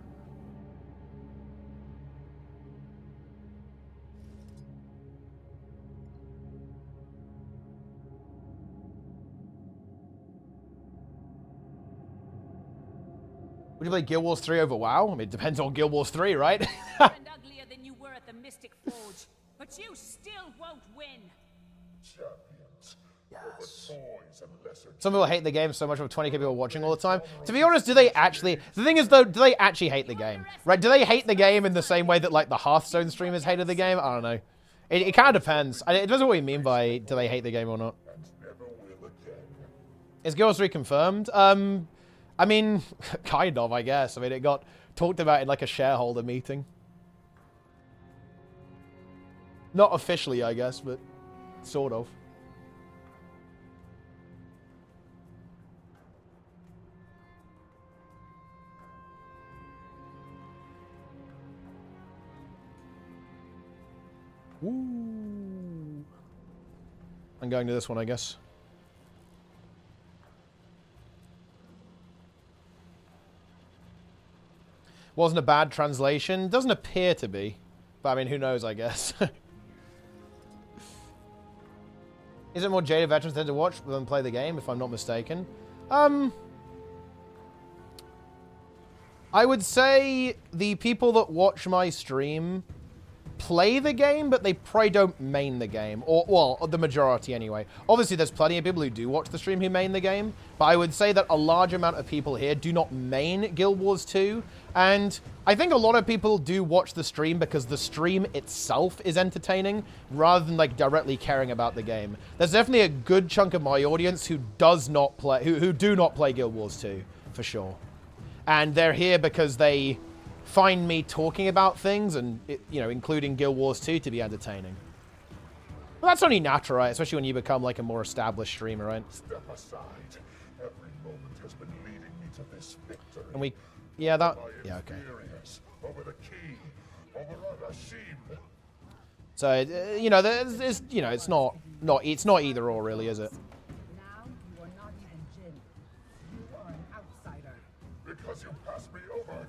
Would you play Guild Wars 3 over WoW? I mean, it depends on Guild Wars 3, right? And uglier than you were at the Mystic Forge, but you still won't win. Champions. Yes. Boys and lesser. Some people hate the game so much with 20k people watching all the time. To be honest, do they actually... The thing is, though, do they actually hate the game? Right? Do they hate the game in the same way that, like, the Hearthstone streamers hated the game? I don't know. It kind of depends. It depends on what you mean by do they hate the game or not. Is Guild Wars 3 confirmed? I mean, kind of, I guess. I mean, it got talked about in, like, a shareholder meeting. Not officially, I guess, but sort of. Woo. I'm going to this one, I guess. Wasn't a bad translation. Doesn't appear to be. But I mean, who knows, I guess. Is it more jaded veterans tend to watch than play the game, if I'm not mistaken? I would say the people that watch my stream play the game, but they probably don't main the game. Or, well, the majority anyway. Obviously, there's plenty of people who do watch the stream who main the game, but I would say that a large amount of people here do not main Guild Wars 2, and I think a lot of people do watch the stream because the stream itself is entertaining, rather than, like, directly caring about the game. There's definitely a good chunk of my audience who does not play, who do not play Guild Wars 2, for sure. And they're here because they find me talking about things and, you know, including Guild Wars 2 to be entertaining. Well, that's only natural, right? Especially when you become, like, a more established streamer, right? Step aside. Every moment has been leading me to this victory. And we... Yeah, that... Yeah, okay. Over the key, over Arashim. So, you know, there's, you know, it's not either or, really, is it? Now you are not even Jin. You are an outsider. Because you passed me over.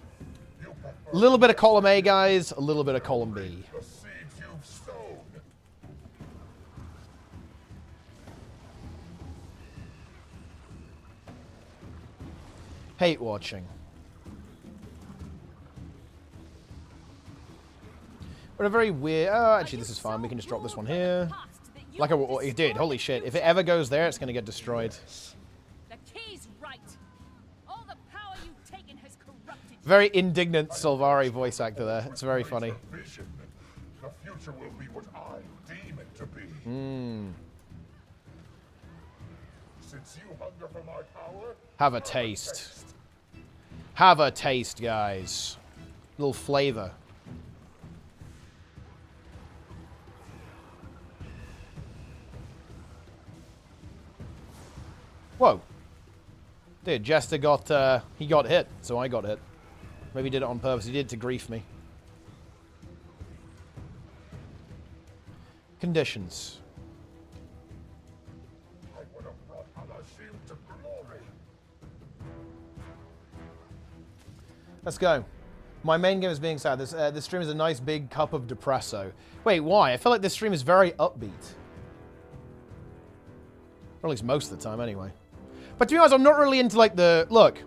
A little bit of column A, guys. A little bit of column B. The seeds you've sown Hate watching. What a very weird... Oh, actually, this is fine. We can just drop this one here. Like it did. Holy shit. If it ever goes there, it's going to get destroyed. The key's right. All the power you've taken has corrupted. Very indignant Sylvari voice actor there. It's very funny. Vision. The future will be what I deem it to be. Since you hunger for my power, have a taste. Have a taste, guys. Little flavor. Whoa. Dude, Jester got, he got hit, so I got hit. Maybe he did it on purpose. He did it to grief me. Conditions. I would have brought Alashim to glory. Let's go. My main game is being sad. This stream is a nice big cup of depresso. Wait, why? I feel like this stream is very upbeat. Or at least most of the time, anyway. But to be honest, I'm not really into, like, the... Look. Do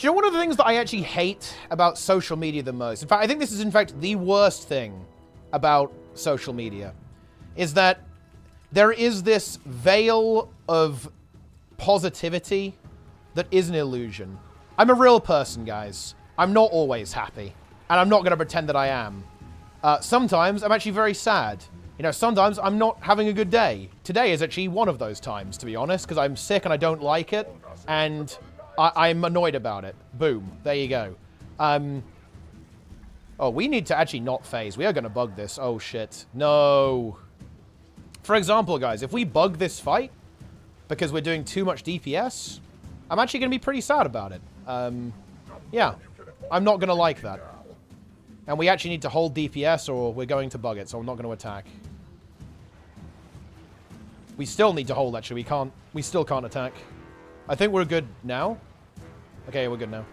you know one of the things that I actually hate about social media the most? In fact, I think this is, in fact, the worst thing about social media. Is that there is this veil of positivity that is an illusion. I'm a real person, guys. I'm not always happy. And I'm not going to pretend that I am. Sometimes I'm actually very sad. You know, sometimes I'm not having a good day. Today is actually one of those times, to be honest, because I'm sick and I don't like it, and I'm annoyed about it. Boom. There you go. Oh, we need to actually not phase. We are going to bug this. Oh, shit. No. For example, guys, if we bug this fight because we're doing too much DPS, I'm actually going to be pretty sad about it. Yeah. I'm not going to like that. And we actually need to hold DPS or we're going to bug it, so I'm not going to attack. We still need to hold, actually. We still can't attack. I think we're good now. Okay, we're good now.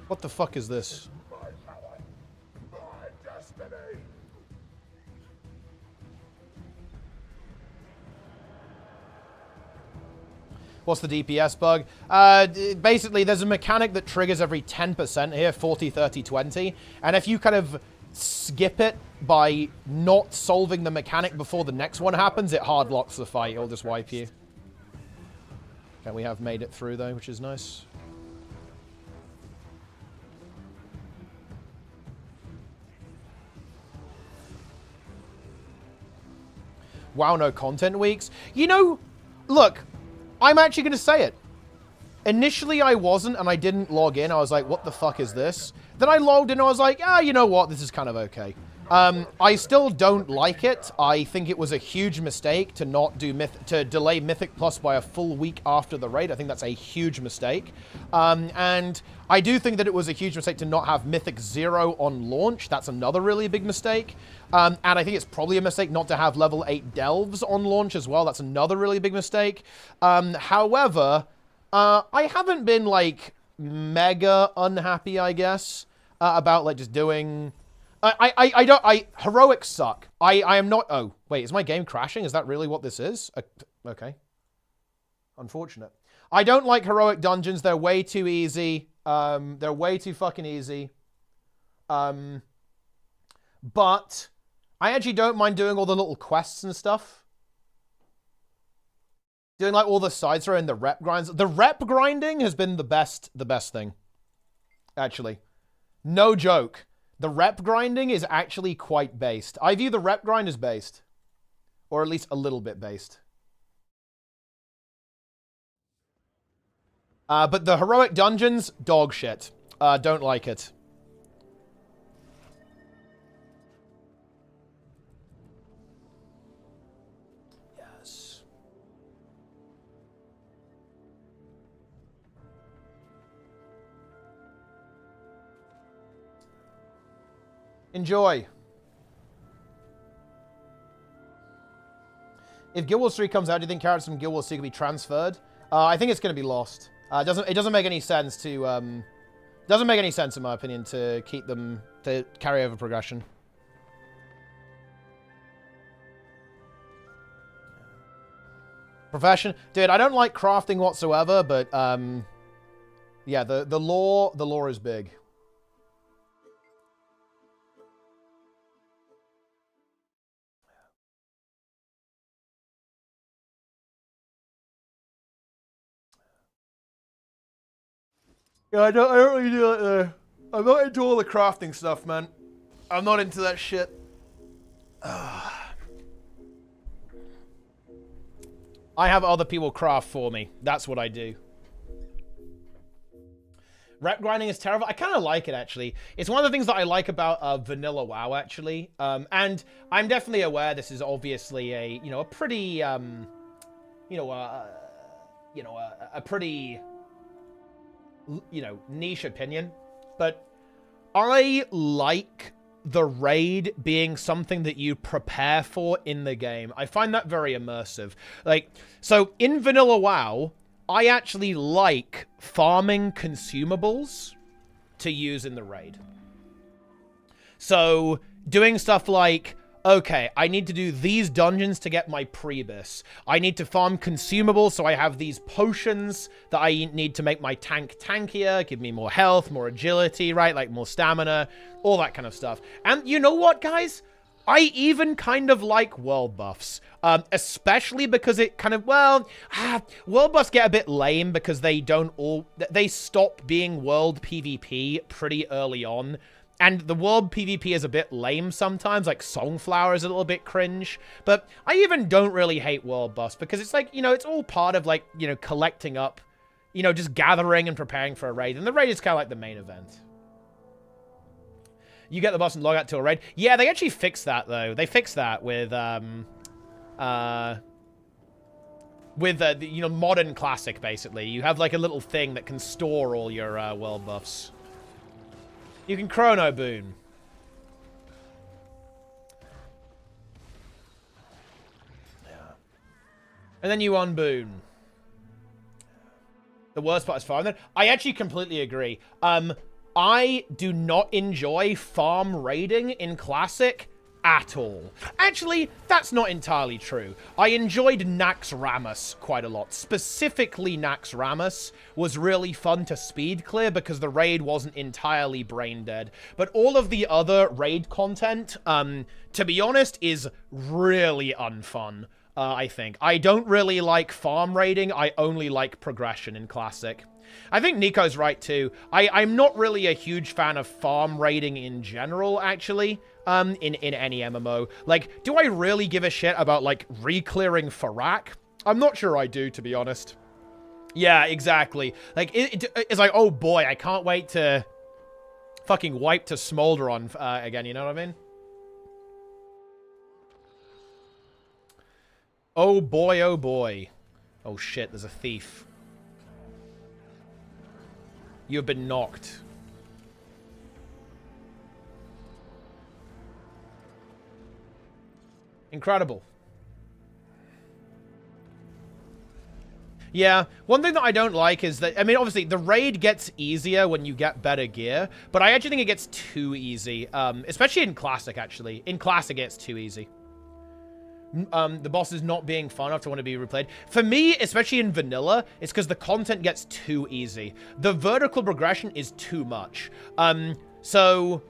What the fuck is this? My power, my destiny. What's the DPS bug? Basically, there's a mechanic that triggers every 10% here, 40, 30, 20. And if you kind of skip it by not solving the mechanic before the next one happens, it hard locks the fight. It'll just wipe you. Okay, we have made it through, though, which is nice. Wow, no content weeks. You know, look... I'm actually going to say it. Initially, I wasn't, and I didn't log in. I was like, what the fuck is this? Then I logged in, and I was like, ah, you know what? This is kind of okay. I still don't like it. I think it was a huge mistake to not do to delay Mythic Plus by a full week after the raid. I think that's a huge mistake. And I do think that it was a huge mistake to not have Mythic 0 on launch. That's another really big mistake. And I think it's probably a mistake not to have level 8 Delves on launch as well. That's another really big mistake. However, I haven't been, like, mega unhappy, I guess, about, like, just doing... Heroics suck. I am not... Oh, wait, is my game crashing? Is that really what this is? Okay. Unfortunate. I don't like heroic dungeons. They're way too easy. They're way too fucking easy. But I actually don't mind doing all the little quests and stuff. Doing, like, all the side story and the rep grinds. The rep grinding has been the best thing. Actually. No joke. The rep grinding is actually quite based. I view the rep grind as based. Or at least a little bit based. But the heroic dungeons, dog shit. Don't like it. Yes. Enjoy. If Guild Wars 3 comes out, do you think characters from Guild Wars 2 can be transferred? I think it's going to be lost. It doesn't make any sense to doesn't make any sense in my opinion to keep them to carry over progression. Profession. Dude, I don't like crafting whatsoever, but, yeah, the lore is big. Yeah, I don't really do that there. I'm not into all the crafting stuff, man. I'm not into that shit. I have other people craft for me. That's what I do. Rep grinding is terrible. I kind of like it, actually. It's one of the things that I like about vanilla WoW, actually. And I'm definitely aware this is obviously a, you know, a pretty, a pretty, you know, niche opinion. But I like the raid being something that you prepare for in the game. I find that very immersive. Like, so in vanilla WoW, I actually like farming consumables to use in the raid. So doing stuff like, okay, I need to do these dungeons to get my Prebis. I need to farm consumables, so I have these potions that I need to make my tank tankier, give me more health, more agility, right? Like more stamina, all that kind of stuff. And you know what, guys? I even kind of like world buffs, especially because it kind of, well, world buffs get a bit lame because they stop being world PvP pretty early on. And the world PvP is a bit lame sometimes, like Songflower is a little bit cringe. But I even don't really hate world buffs because it's like, you know, it's all part of like, you know, collecting up, you know, just gathering and preparing for a raid. And the raid is kind of like the main event. You get the buffs and log out to a raid. Yeah, they actually fixed that though. They fixed that with you know, modern classic basically. You have like a little thing that can store all your world buffs. You can chrono boon. Yeah. And then you unboon. The worst part is farm then. I actually completely agree. I do not enjoy farm raiding in Classic at all. Actually, that's not entirely true. I enjoyed Naxxramas quite a lot. Specifically, Naxxramas was really fun to speed clear because the raid wasn't entirely brain dead. But all of the other raid content, to be honest, is really unfun, I think. I don't really like farm raiding. I only like progression in Classic. I think Nico's right, too. I'm not really a huge fan of farm raiding in general, actually, in any MMO. Like, do I really give a shit about, like, re-clearing Farak? I'm not sure I do, to be honest. Yeah, exactly. Like, it's like, oh boy, I can't wait to fucking wipe to Smolder on again, you know what I mean? Oh boy, oh boy. Oh shit, there's a thief. You have been knocked. Incredible. Yeah, one thing that I don't like is that, I mean, obviously, the raid gets easier when you get better gear, but I actually think it gets too easy, especially in Classic, actually. In Classic, it's too easy. The boss is not being fun enough to want to be replayed. For me, especially in vanilla, it's because the content gets too easy. The vertical progression is too much. So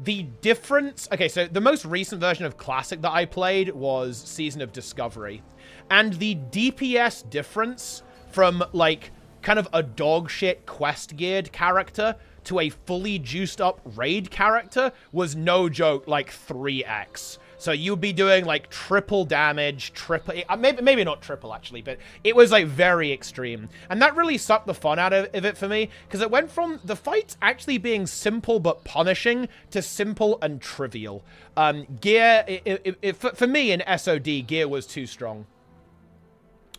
the difference... Okay, so the most recent version of Classic that I played was Season of Discovery. And the DPS difference from, like, kind of a dogshit quest-geared character to a fully juiced-up raid character was no joke, like 3x. So you'd be doing, like, triple damage, maybe not triple, actually, but it was, like, very extreme. And that really sucked the fun out of it for me, because it went from the fights actually being simple but punishing to simple and trivial. Gear, for me, in SOD, gear was too strong.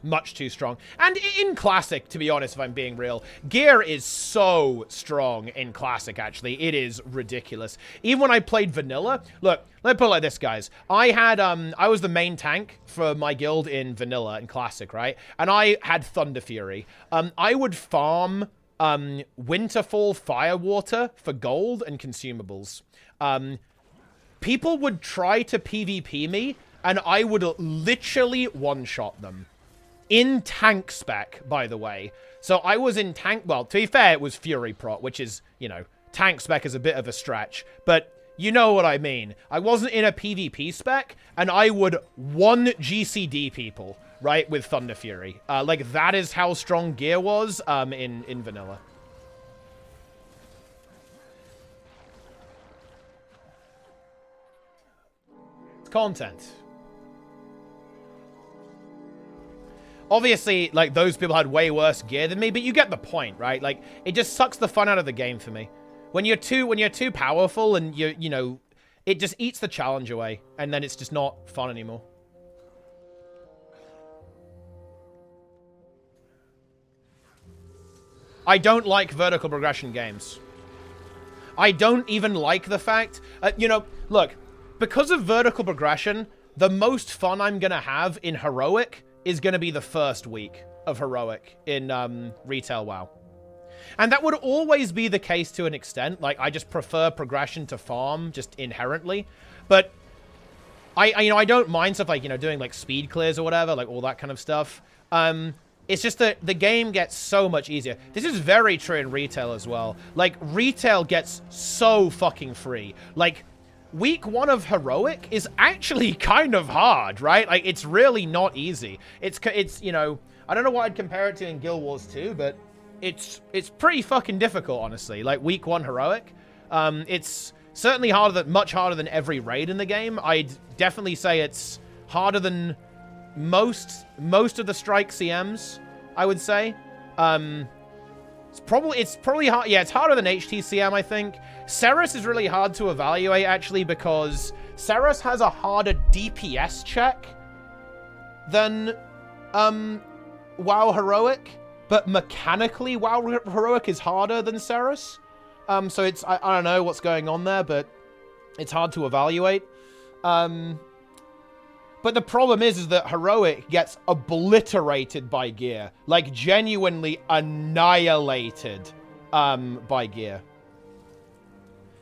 Much too strong. And in Classic, to be honest, if I'm being real, gear is so strong in Classic, actually. It is ridiculous. Even when I played Vanilla, look, let me put it like this, guys. I was the main tank for my guild in Vanilla in Classic, right? And I had Thunder Fury. I would farm Winterfall Firewater for gold and consumables. People would try to PvP me, and I would literally one-shot them. in tank spec, by the way. So I was in tank, well, to be fair, it was Fury Prot, which is, you know, tank spec is a bit of a stretch, but you know what I mean. I wasn't in a PvP spec, and I would 1 GCD people, right, with Thunder Fury. Like, that is how strong gear was in vanilla. Content. Obviously, like, those people had way worse gear than me, but you get the point, right? Like, it just sucks the fun out of the game for me. When you're too powerful and you know, it just eats the challenge away, and then it's just not fun anymore. I don't like vertical progression games. I don't even like the fact, you know, look, because of vertical progression, the most fun I'm gonna have in Heroic is going to be the first week of Heroic in Retail WoW. And that would always be the case to an extent. Like, I just prefer progression to farm, just inherently. But I don't mind stuff like, you know, doing, like, speed clears or whatever, like, all that kind of stuff. It's just that the game gets so much easier. This is very true in Retail as well. Like, Retail gets so fucking free. Like, Week 1 of Heroic is actually kind of hard, right? Like, it's really not easy. It's you know, I don't know what I'd compare it to in Guild Wars 2, but it's pretty fucking difficult, honestly. Like, Week 1 Heroic. It's certainly much harder than every raid in the game. I'd definitely say it's harder than most of the Strike CMs, I would say. It's probably hard. Yeah, it's harder than HTCM, I think. Ceres is really hard to evaluate, actually, because Ceres has a harder DPS check than WoW Heroic, but mechanically WoW Heroic is harder than Ceres. So it's, I don't know what's going on there, but it's hard to evaluate. But the problem is that Heroic gets obliterated by gear. Like, genuinely annihilated by gear.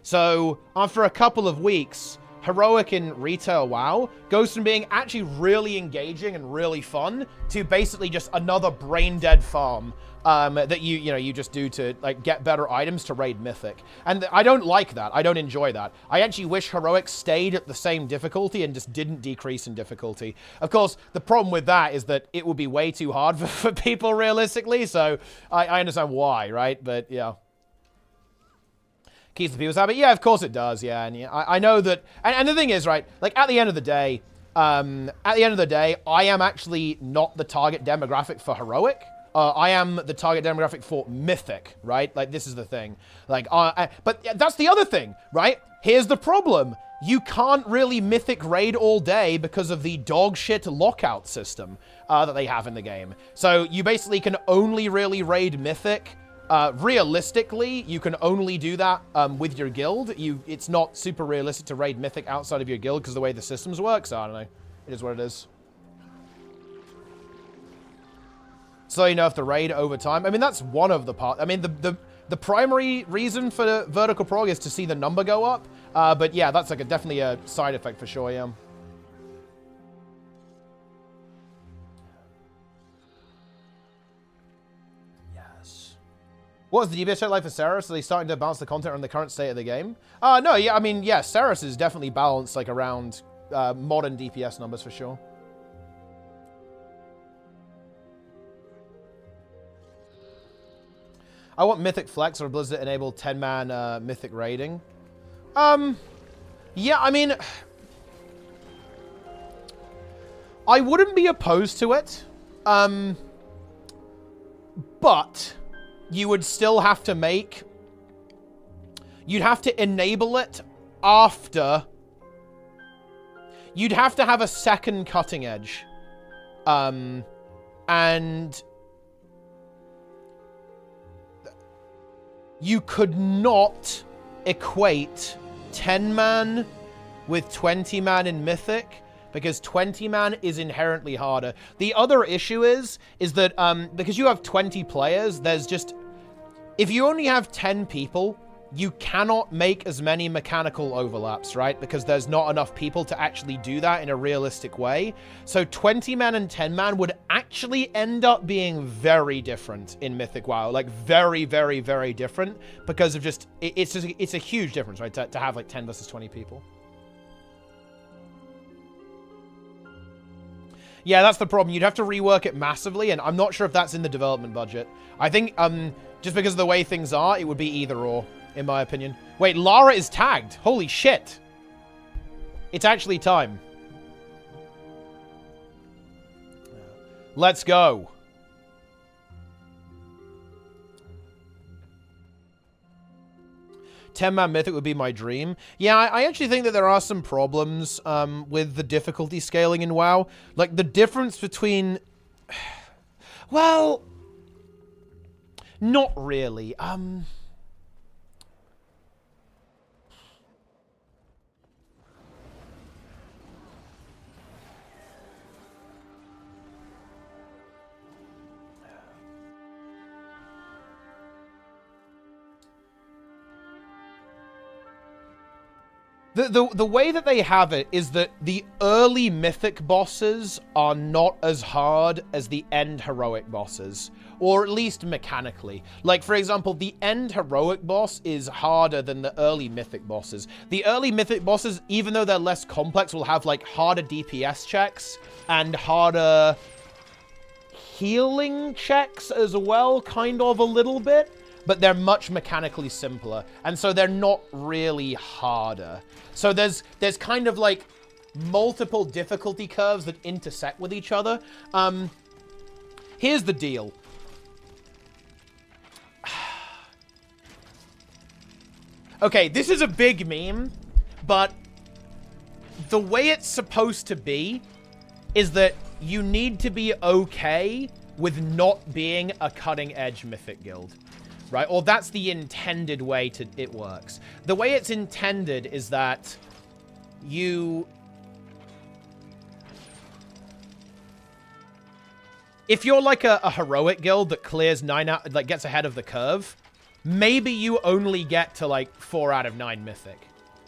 So, after a couple of weeks, Heroic in Retail WoW goes from being actually really engaging and really fun to basically just another brain-dead farm that you just do to, like, get better items to raid Mythic. And I don't like that. I don't enjoy that. I actually wish Heroic stayed at the same difficulty and just didn't decrease in difficulty. Of course, the problem with that is that it would be way too hard for people, realistically, so I understand why, right? But, yeah. Keeps the people's habit. Yeah, of course it does, yeah. And yeah, I know that... And the thing is, right, like, at the end of the day, I am actually not the target demographic for Heroic. I am the target demographic for Mythic, right? Like, this is the thing. Like, but that's the other thing, right? Here's the problem. You can't really Mythic raid all day because of the dog shit lockout system that they have in the game. So you basically can only really raid Mythic. Realistically, you can only do that with your guild. It's not super realistic to raid Mythic outside of your guild because of the way the systems work. So I don't know. It is what it is. So you know if the raid over time. I mean, that's one of the parts. I mean, the primary reason for the vertical prog is to see the number go up. But yeah, that's like definitely a side effect for sure, yeah. Yes. What is the DPS check like for Ceres? Are they starting to balance the content on the current state of the game? No, yeah, I mean, yeah, Ceres is definitely balanced like around modern DPS numbers for sure. I want Mythic Flex or Blizzard enable 10-man Mythic raiding. Yeah, I mean... I wouldn't be opposed to it. But you would still have to make... You'd have to enable it after... You'd have to have a second cutting edge. And... You could not equate 10-man with 20-man in Mythic, because 20-man is inherently harder. The other issue is that because you have 20 players, there's just... If you only have 10 people you cannot make as many mechanical overlaps, right? Because there's not enough people to actually do that in a realistic way. So 20-man and 10-man would actually end up being very different in Mythic WoW. Like, very, very, very different because of just... It's a huge difference, right? To have, like, 10 versus 20 people. Yeah, that's the problem. You'd have to rework it massively, and I'm not sure if that's in the development budget. I think, just because of the way things are, it would be either or. In my opinion. Wait, Lara is tagged. Holy shit. It's actually time. Let's go. Ten-man Mythic would be my dream. Yeah, I actually think that there are some problems with the difficulty scaling in WoW. Like, the difference between... Well... Not really. The way that they have it is that the early Mythic bosses are not as hard as the end Heroic bosses. Or at least mechanically. Like, for example, the end Heroic boss is harder than the early Mythic bosses. The early Mythic bosses, even though they're less complex, will have, like, harder DPS checks and harder healing checks as well, kind of a little bit. But they're much mechanically simpler. And so they're not really harder. So there's kind of, like, multiple difficulty curves that intersect with each other. Here's the deal. Okay, this is a big meme, but the way it's supposed to be is that you need to be okay with not being a cutting-edge Mythic guild, right? Or that's the intended way it works. The way it's intended is that you... If you're like a Heroic guild that clears 9 out, like gets ahead of the curve, maybe you only get to, like, 4 out of 9 Mythic,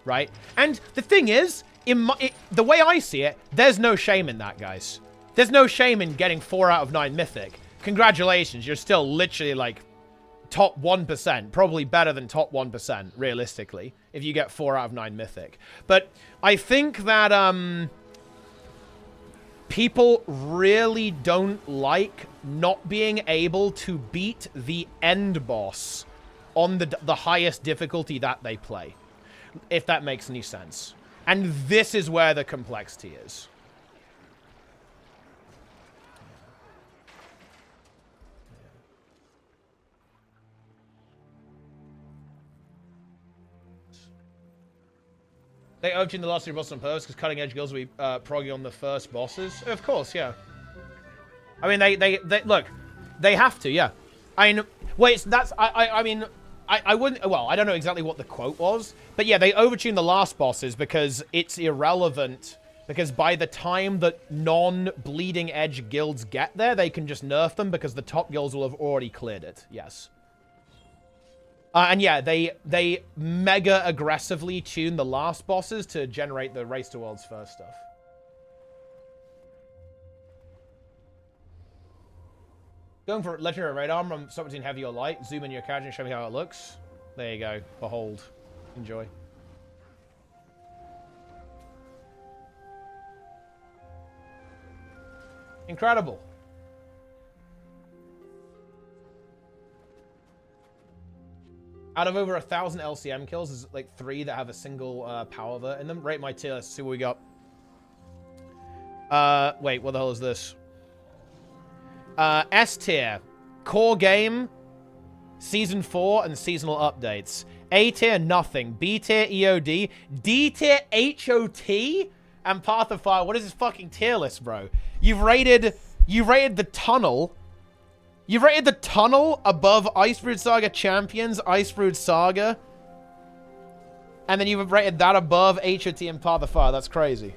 right? And the thing is, the way I see it, there's no shame in that, guys. There's no shame in getting 4 out of 9 Mythic. Congratulations, you're still literally, like, top 1%. Probably better than top 1%, realistically, if you get 4 out of 9 Mythic. But I think that, people really don't like not being able to beat the end boss on the highest difficulty that they play, if that makes any sense. And this is where the complexity is. They overtuned the last 3 bosses on purpose because cutting edge guilds will be proggy on the first bosses. Of course, yeah. I mean, they look, they have to, yeah. I mean, wait, I mean, I wouldn't, well, I don't know exactly what the quote was, but yeah, they overtuned the last bosses because it's irrelevant, because by the time that non-bleeding edge guilds get there, they can just nerf them because the top guilds will have already cleared it, yes. And yeah, they mega aggressively tune the last bosses to generate the Race to Worlds first stuff. Going for Legendary Raid Armor, I'm something between heavy or light. Zoom in your character and show me how it looks. There you go. Behold. Enjoy. Incredible. Out of over 1,000 LCM kills, there's like 3 that have a single power vert in them. Rate my tier. Let's see what we got. Wait, what the hell is this? S tier, core game, season 4, and seasonal updates. A tier, nothing. B tier, EOD. D tier, HOT, and Path of Fire. What is this fucking tier list, bro? You've rated the tunnel. You've rated the tunnel above Icebrood Saga Champions, Icebrood Saga. And then you've rated that above HOT and Path of Fire. That's crazy.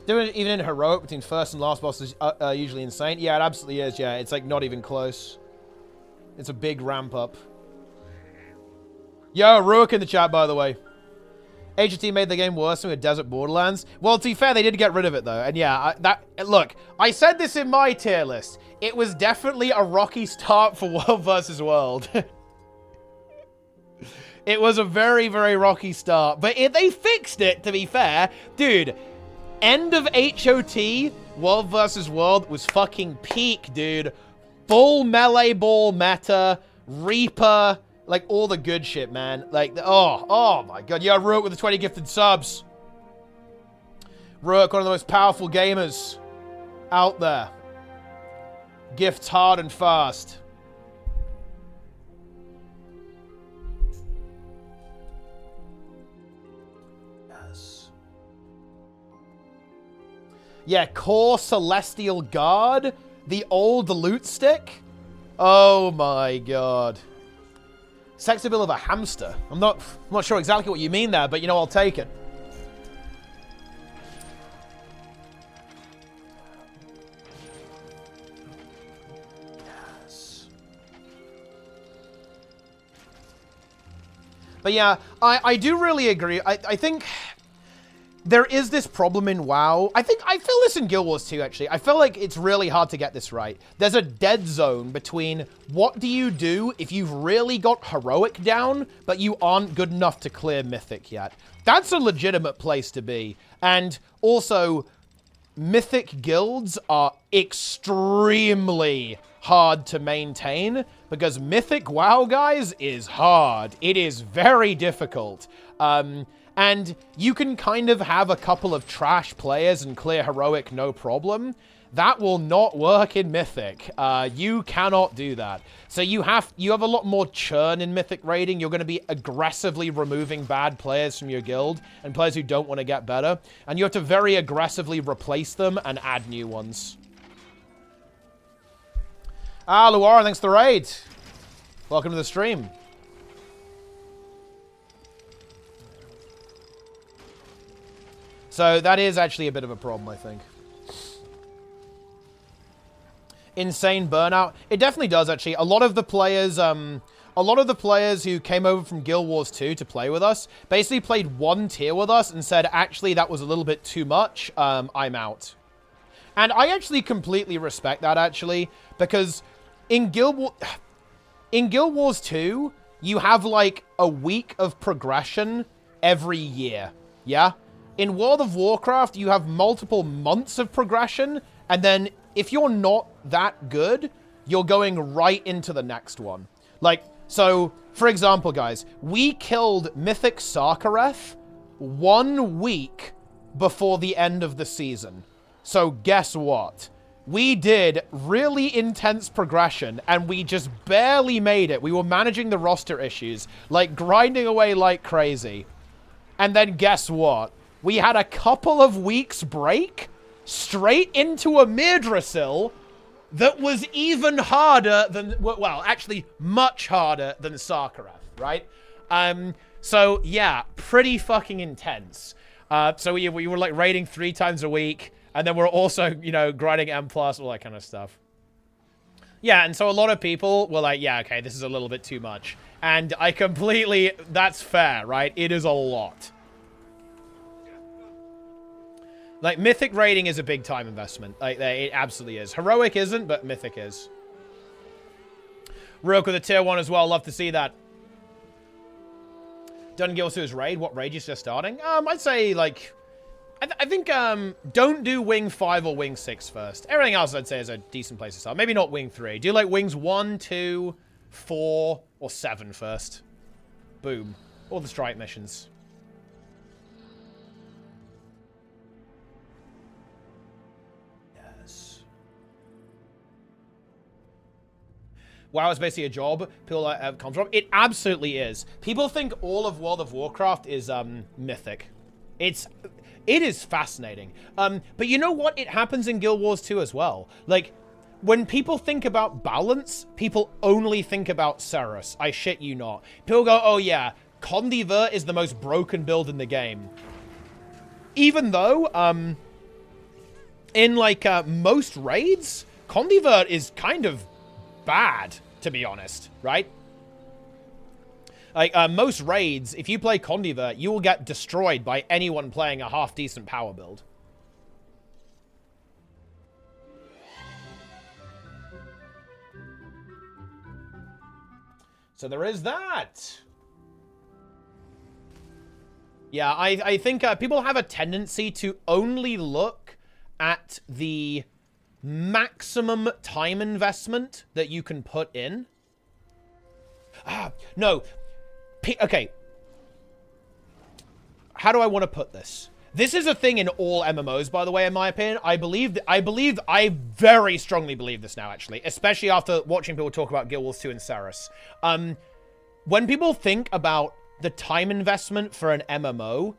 Doing it even in heroic between first and last boss is usually insane. Yeah, it absolutely is. Yeah, it's like not even close. It's a big ramp up. Yo, Ruik in the chat, by the way. HT made the game worse than with Desert Borderlands. Well, to be fair, they did get rid of it, though. And yeah, look, I said this in my tier list. It was definitely a rocky start for World vs. World. It was a very, very rocky start. But they fixed it, to be fair. Dude, end of HOT, World vs. World was fucking peak, dude. Full melee ball meta, Reaper, like all the good shit, man. Like, oh my god. Yeah, Ruik with the 20 gifted subs. Ruik, one of the most powerful gamers out there. Gifts hard and fast. Yes. Yeah, Core Celestial Guard. The old loot stick. Oh my god. Sex appeal of a hamster. I'm not sure exactly what you mean there, but you know, I'll take it. Yes. But yeah, I do really agree. I think there is this problem in WoW. I feel this in Guild Wars 2, actually. I feel like it's really hard to get this right. There's a dead zone between what do you do if you've really got Heroic down, but you aren't good enough to clear Mythic yet. That's a legitimate place to be. And also, Mythic guilds are extremely hard to maintain because Mythic WoW, guys, is hard. It is very difficult. And you can kind of have a couple of trash players and clear Heroic no problem. That will not work in Mythic. You cannot do that. So you have a lot more churn in Mythic raiding. You're going to be aggressively removing bad players from your guild and players who don't want to get better. And you have to very aggressively replace them and add new ones. Ah, Luara, thanks for the raid. Welcome to the stream. So that is actually a bit of a problem, I think. Insane burnout. It definitely does, actually. A lot of the players who came over from Guild Wars 2 to play with us basically played one tier with us and said, actually, that was a little bit too much. I'm out. And I actually completely respect that, actually, because in Guild Wars 2, you have, like, a week of progression every year. Yeah? In World of Warcraft, you have multiple months of progression, and then if you're not that good, you're going right into the next one. Like, so, for example, guys, we killed Mythic Sarkareth 1 week before the end of the season. So guess what? We did really intense progression, and we just barely made it. We were managing the roster issues, like grinding away like crazy. And then guess what? We had a couple of weeks break straight into a Mirdrasil that was even harder than, well, actually much harder than Sarkareth, right? So yeah, pretty fucking intense. So we were like raiding 3 times a week, and then we're also, you know, grinding M+, all that kind of stuff. Yeah, and so a lot of people were like, yeah, okay, this is a little bit too much. And I completely, that's fair, right? It is a lot. Like, Mythic raiding is a big time investment. Like, it absolutely is. Heroic isn't, but Mythic is. Rook with a tier 1 as well. Love to see that. Done Guild 2's raid. What raid you just starting? I'd say, like... I think, don't do Wing 5 or Wing 6 first. Everything else, I'd say, is a decent place to start. Maybe not Wing 3. Do, like, Wings 1, 2, 4, or 7 first. Boom. All the strike missions. WoW is basically a job people come from. It absolutely is. People think all of World of Warcraft is Mythic. It is fascinating. But you know what? It happens in Guild Wars 2 as well. Like, when people think about balance, people only think about Cerus. I shit you not. People go, oh yeah, Condivert is the most broken build in the game. Even though, in like most raids, Condivert is kind of bad, to be honest, right? Like most raids, if you play Condivert, you will get destroyed by anyone playing a half-decent power build. So there is that. Yeah, I think people have a tendency to only look at the maximum time investment that you can put in. No. Okay. How do I want to put this? This is a thing in all MMOs, by the way, in my opinion. I very strongly believe this now, actually. Especially after watching people talk about Guild Wars 2 and Ceres. When people think about the time investment for an MMO,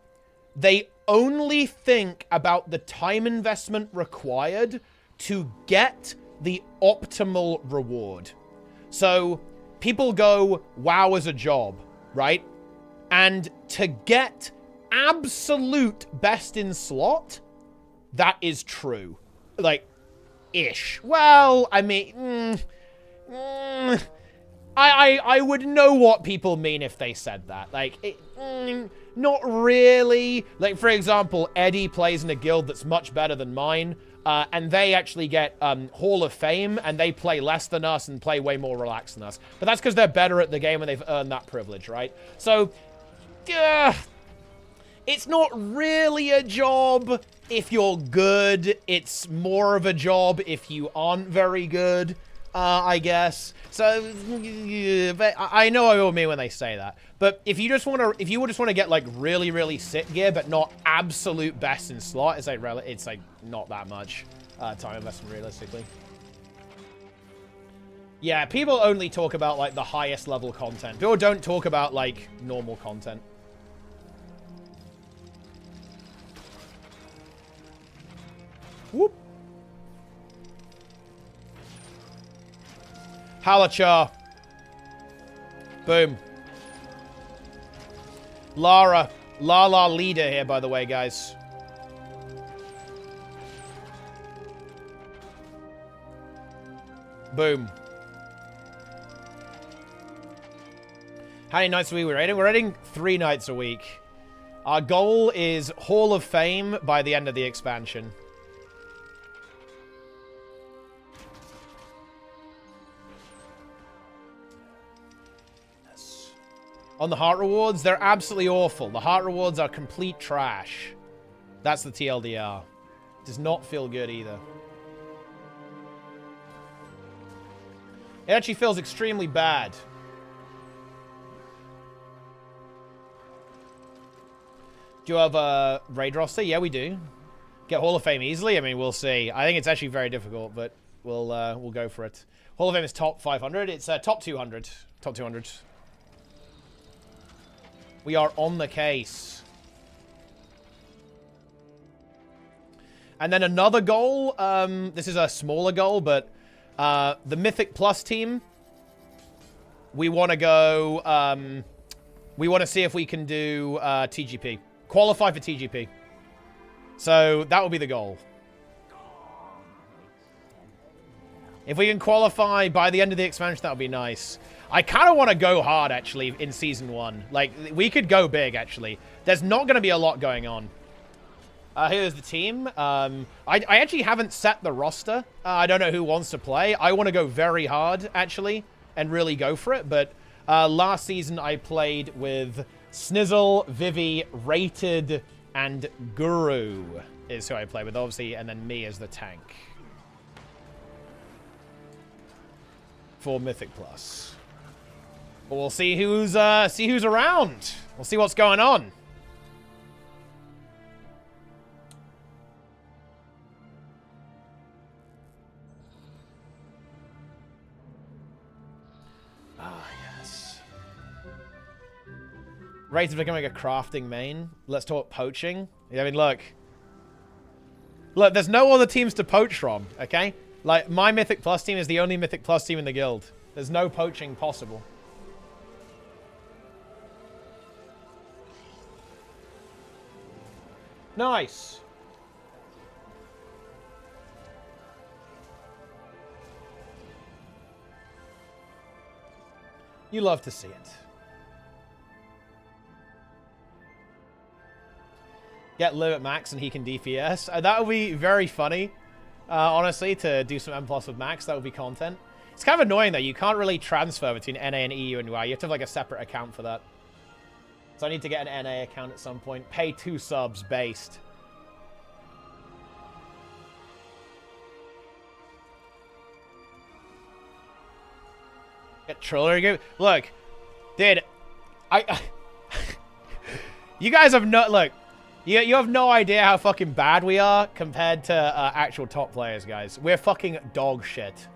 they only think about the time investment required to get the optimal reward. So people go, WoW as a job, right? And to get absolute best in slot, that is true. Like, ish. Well, I mean, I would know what people mean if they said that. Like, not really. Like, for example, Eddie plays in a guild that's much better than mine, and they actually get Hall of Fame, and they play less than us and play way more relaxed than us. But that's because they're better at the game and they've earned that privilege, right? So, it's not really a job if you're good. It's more of a job if you aren't very good, I guess. So, but I know what people mean when they say that. But if you just want to, if you just want to get like really, really sick gear, but not absolute best in slot, it's like not that much time investment realistically. Yeah, people only talk about like the highest level content. People don't talk about like normal content. Whoop. Halachar. Boom. Lara. Lala leader here, by the way, guys. Boom. How many nights a week we're raiding? We're raiding 3 nights a week. Our goal is Hall of Fame by the end of the expansion. On the heart rewards, they're absolutely awful. The heart rewards are complete trash. That's the TLDR. Does not feel good either. It actually feels extremely bad. Do you have a raid roster? Yeah, we do. Get Hall of Fame easily? I mean, we'll see. I think it's actually very difficult, but we'll go for it. Hall of Fame is top 500. It's top 200. Top 200. We are on the case. And then another goal. This is a smaller goal, but the Mythic Plus team. We want to go. We want to see if we can do TGP. Qualify for TGP. So that will be the goal. If we can qualify by the end of the expansion, that would be nice. I kind of want to go hard, actually, in Season 1. Like, we could go big, actually. There's not going to be a lot going on. Here's the team. I actually haven't set the roster. I don't know who wants to play. I want to go very hard, actually, and really go for it. But last season, I played with Snizzle, Vivi, Rated, and Guru is who I play with, obviously, and then me as the tank. For Mythic Plus. But we'll see who's around. We'll see what's going on. Ah, yes. Raid's becoming a crafting main. Let's talk poaching. I mean, look, there's no other teams to poach from, okay? Like, my Mythic Plus team is the only Mythic Plus team in the guild. There's no poaching possible. Nice. You love to see it. Get limit max and he can DPS. That would be very funny, honestly, to do some M+ with max. That would be content. It's kind of annoying, though. You can't really transfer between NA and EU and UI. You have to have, like, a separate account for that. So I need to get an NA account at some point. Pay 2 subs based. Get Triller. Look, dude, you guys have no... Look, you have no idea how fucking bad we are compared to actual top players, guys. We're fucking dog shit.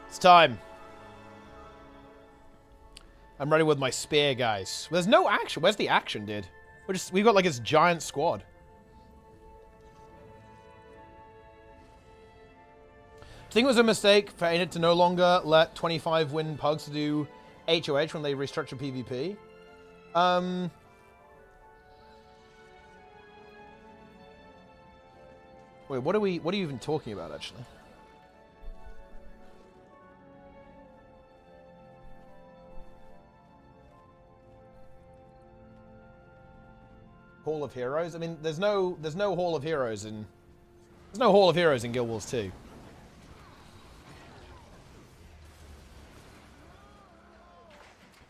It's time. I'm ready with my spear, guys. There's no action. Where's the action, dude? We've got like this giant squad. I think it was a mistake for ArenaNet to no longer let 25 win pugs do HOH when they restructure PvP. Wait, what are you even talking about, actually? Hall of Heroes? I mean, there's no Hall of Heroes in... There's no Hall of Heroes in Guild Wars 2.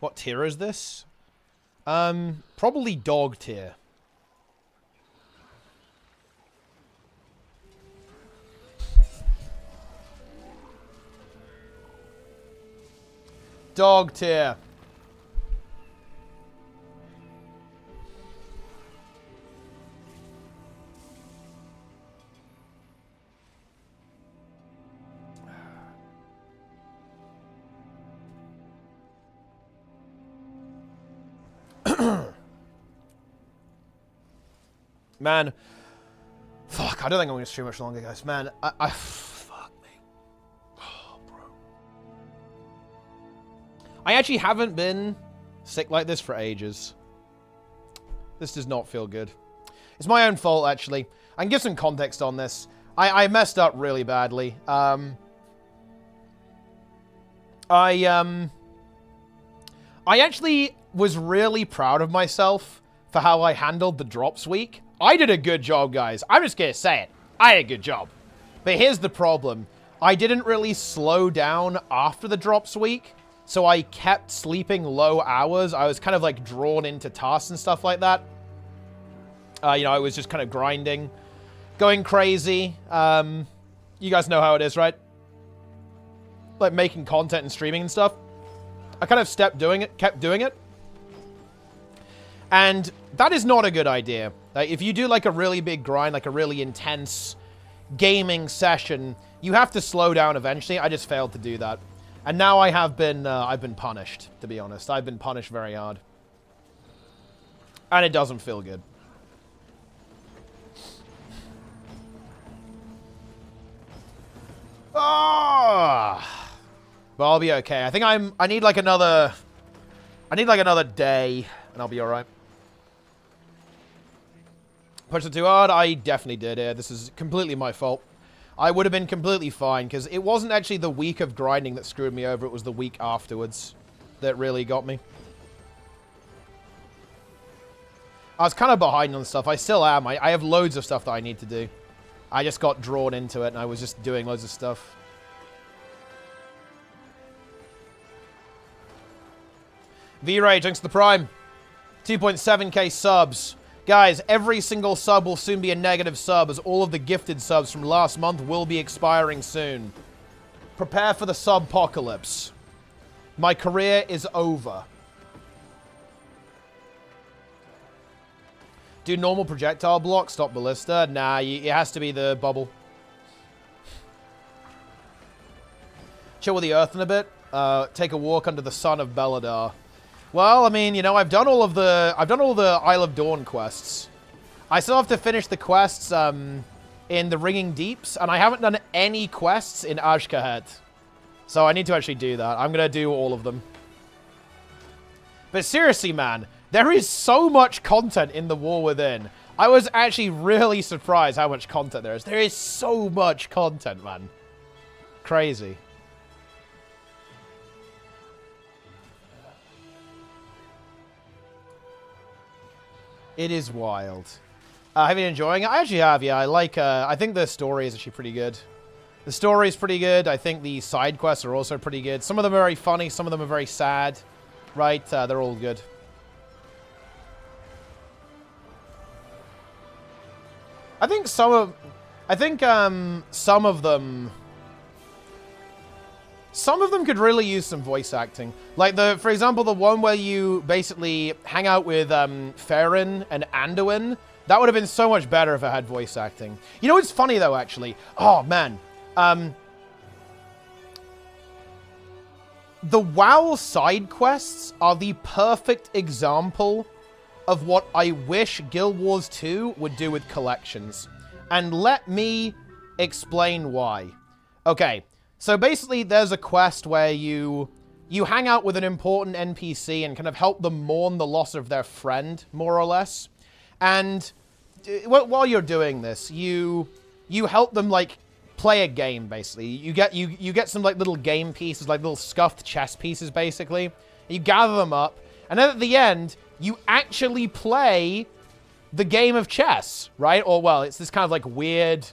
What tier is this? Probably dog tier. Dog tier. Man, fuck, I don't think I'm going to stream much longer, guys. Man, fuck me. Oh, bro. I actually haven't been sick like this for ages. This does not feel good. It's my own fault, actually. I can give some context on this. I messed up really badly. I actually was really proud of myself for how I handled the drops week. I did a good job, guys. I'm just gonna say it. I did a good job. But here's the problem. I didn't really slow down after the drops week, so I kept sleeping low hours. I was kind of like drawn into tasks and stuff like that. You know, I was just kind of grinding, going crazy. You guys know how it is, right? Like making content and streaming and stuff. I kind of kept doing it. And that is not a good idea. Like, if you do like a really big grind, like a really intense gaming session, you have to slow down eventually. I just failed to do that. And now I have been, I've been punished, to be honest. I've been punished very hard. And it doesn't feel good. Ah! But I'll be okay. I think I need like another day, and I'll be alright. Pushed it too hard? I definitely did. Yeah, this is completely my fault. I would have been completely fine, because it wasn't actually the week of grinding that screwed me over. It was the week afterwards that really got me. I was kind of behind on stuff. I still am. I have loads of stuff that I need to do. I just got drawn into it, and I was just doing loads of stuff. V-Ray, thanks to the Prime. 2.7k subs. Guys, every single sub will soon be a negative sub, as all of the gifted subs from last month will be expiring soon. Prepare for the sub-apocalypse. My career is over. Do normal projectile block, stop ballista? Nah, it has to be the bubble. Chill with the earth in a bit. Take a walk under the sun of Belladar. Well, I mean, you know, I've done all the Isle of Dawn quests. I still have to finish the quests in the Ringing Deeps, and I haven't done any quests in Ashkahet. So I need to actually do that. I'm going to do all of them. But seriously, man, there is so much content in The War Within. I was actually really surprised how much content there is. There is so much content, man. Crazy. It is wild. Have you been enjoying it? I actually have, yeah. I like, I think the story is actually pretty good. The story is pretty good. I think the side quests are also pretty good. Some of them are very funny. Some of them are very sad. Right? They're all good. I think some of them could really use some voice acting. Like for example, the one where you basically hang out with Farron and Anduin. That would have been so much better if it had voice acting. You know what's funny though, actually? Oh man. The WoW side quests are the perfect example of what I wish Guild Wars 2 would do with collections. And let me explain why. Okay, so basically there's a quest where you hang out with an important NPC and kind of help them mourn the loss of their friend, more or less. And while you're doing this, you help them, like, play a game, basically. You get some, like, little game pieces, like little scuffed chess pieces, basically. You gather them up, and then at the end, you actually play the game of chess, right? Or, well, it's this kind of, like, weird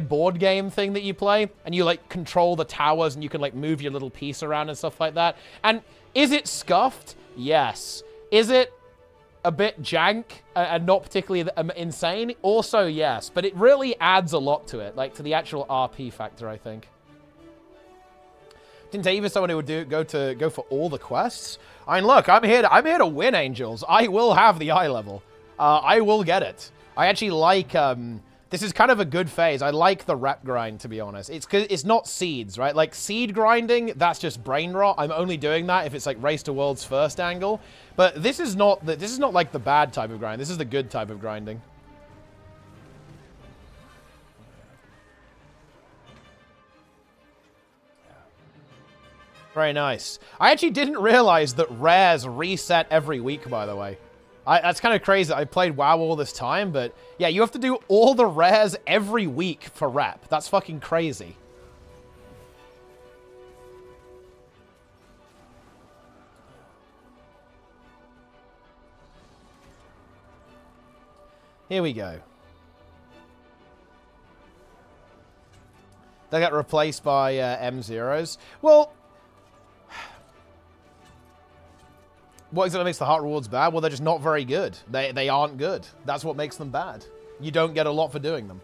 board game thing that you play, and you, like, control the towers, and you can, like, move your little piece around and stuff like that. And is it scuffed? Yes. Is it a bit jank and not particularly insane? Also, yes. But it really adds a lot to it, like, to the actual RP factor, I think. Didn't even someone who would go for all the quests. I mean, look, I'm here to win, Angels. I will have the eye level. I will get it. I actually like. This is kind of a good phase. I like the rep grind, to be honest. It's not seeds, right? Like seed grinding, that's just brain rot. I'm only doing that if it's like Race to Worlds first angle. But this is not like the bad type of grind. This is the good type of grinding. Very nice. I actually didn't realize that rares reset every week, by the way. That's kind of crazy. I played WoW all this time, but yeah, you have to do all the rares every week for rep. That's fucking crazy. Here we go. They got replaced by M0s. Well, what is it that makes the heart rewards bad? Well, they're just not very good. They aren't good. That's what makes them bad. You don't get a lot for doing them.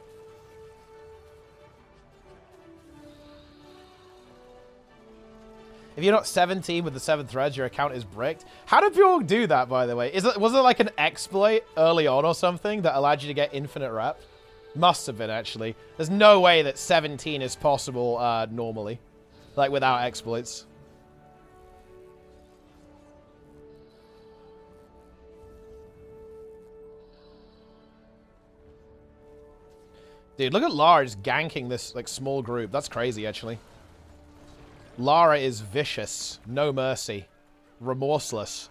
If you're not 17 with the 7 threads, your account is bricked. How do people do that, by the way? Was it like an exploit early on or something that allowed you to get infinite rep? Must have been, actually. There's no way that 17 is possible normally. Like, without exploits. Dude, look at Lara just ganking this, like, small group. That's crazy, actually. Lara is vicious. No mercy. Remorseless.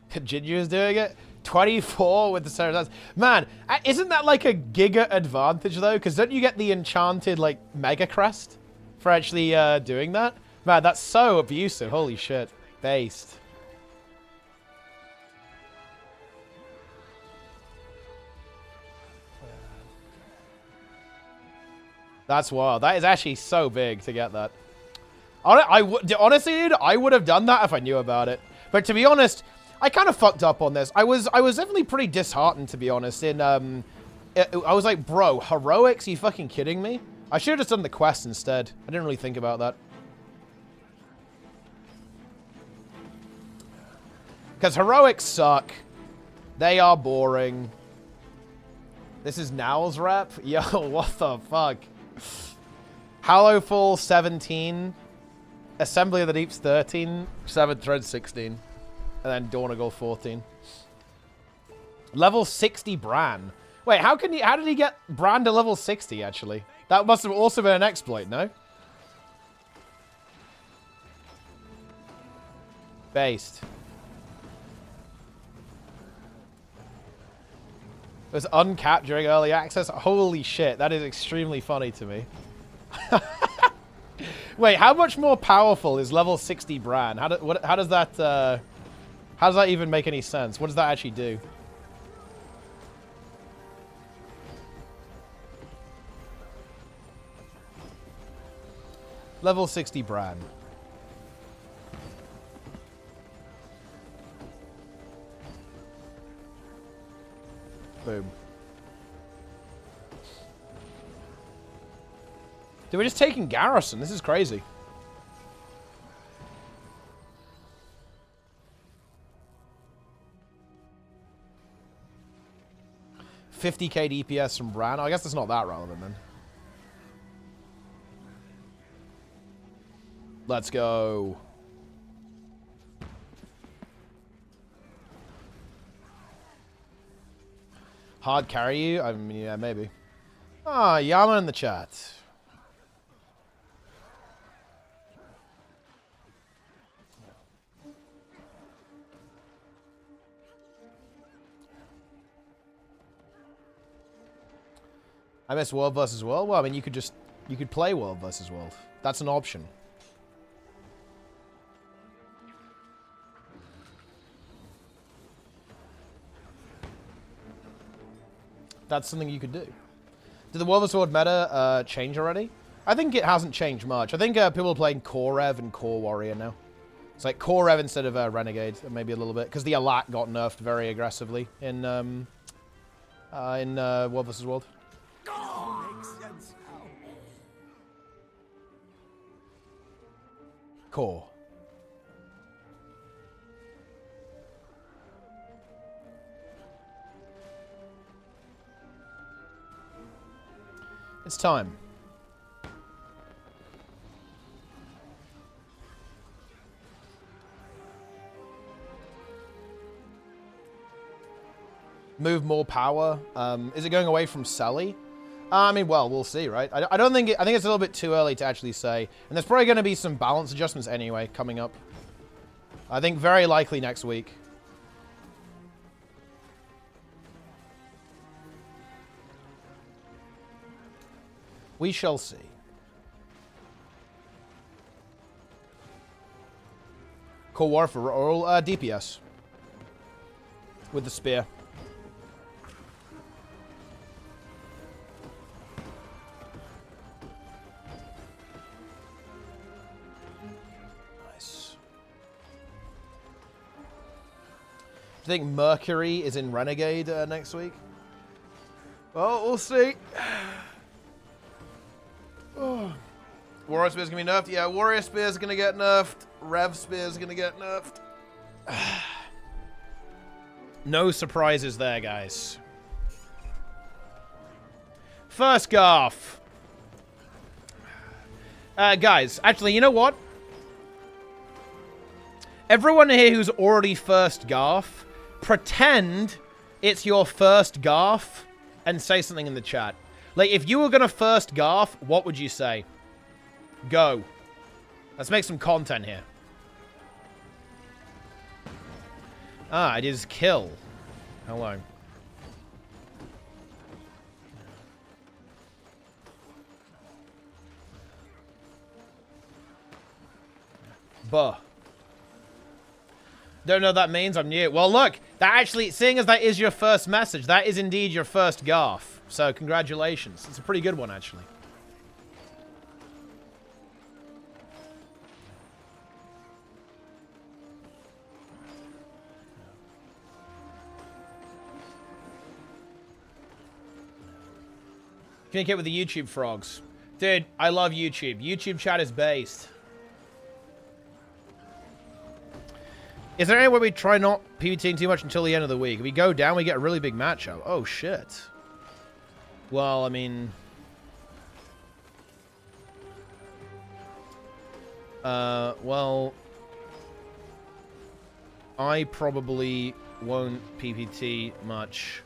Jinju's doing it. 24 with the Serenades. Man, isn't that like a giga advantage, though? Because don't you get the enchanted, like, Mega Crest for actually doing that? Man, that's so abusive. Holy shit. Based. That's wild. That is actually so big to get that. Honestly, dude, I would have done that if I knew about it. But to be honest, I kind of fucked up on this. I was definitely pretty disheartened, to be honest. I was like, bro, heroics? Are you fucking kidding me? I should have just done the quest instead. I didn't really think about that. Because heroics suck. They are boring. This is Now's rep? Yo, what the fuck? Hallowfall 17, Assembly of the Deeps 13, 7th Thread 16, and then Dornagal 14. Level 60 Bran. Wait, how did he get Bran to level 60, actually? That must have also been an exploit, no? Based. It was uncapped during early access? Holy shit, that is extremely funny to me. Wait, how much more powerful is level 60 Bran? How does that even make any sense? What does that actually do? Level 60 Bran. Boom. Dude, we're just taking Garrison. This is crazy. $50k DPS from Bran. Oh, I guess that's not that relevant then. Let's go. Hard carry you? I mean, yeah, maybe. Ah, Yama in the chat. I miss World vs. World. Well, I mean, you could play World vs. World. That's an option. That's something you could do. Did the World vs. World meta change already? I think it hasn't changed much. I think people are playing Core Rev and Core Warrior now. It's like Core Rev instead of Renegade, maybe a little bit, because the Alat got nerfed very aggressively in World vs. World. Core. It's time. Move more power. Is it going away from Sully? I mean, well, we'll see, right? I don't think I think it's a little bit too early to actually say. And there's probably going to be some balance adjustments anyway coming up. I think very likely next week. We shall see. Core War for all DPS. With the spear. Nice. Do you think Mercury is in Renegade next week? Well, we'll see. Oh. Warrior Spear's gonna be nerfed. Yeah, Warrior Spear's gonna get nerfed. Rev Spear's gonna get nerfed. No surprises there, guys. First Garth. Guys, actually, you know what? Everyone here who's already first Garth, pretend it's your first Garth and say something in the chat. Like, if you were gonna first Garth, what would you say? Go. Let's make some content here. Ah, it is kill. Hello. Buh. Don't know what that means. I'm new. Well, look. That actually, seeing as that is your first message, that is indeed your first Garth. So, congratulations. It's a pretty good one, actually. Communicate with the YouTube frogs. Dude, I love YouTube. YouTube chat is based. Is there any way we try not PvTing too much until the end of the week? If we go down, we get a really big matchup. Oh, shit. Well, I mean... well... I probably won't PvT much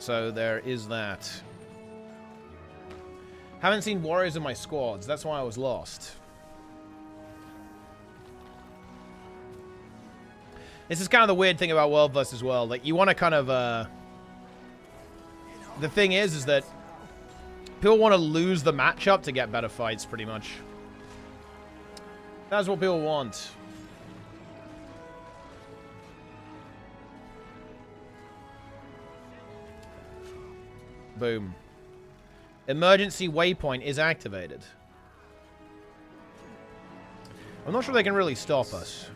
So there is that. Haven't seen warriors in my squads. That's why I was lost. This is kind of the weird thing about World vs. World. Like, you want to kind of, the thing is that people want to lose the matchup to get better fights, pretty much. That's what people want. Boom. Emergency waypoint is activated. I'm not sure they can really stop us.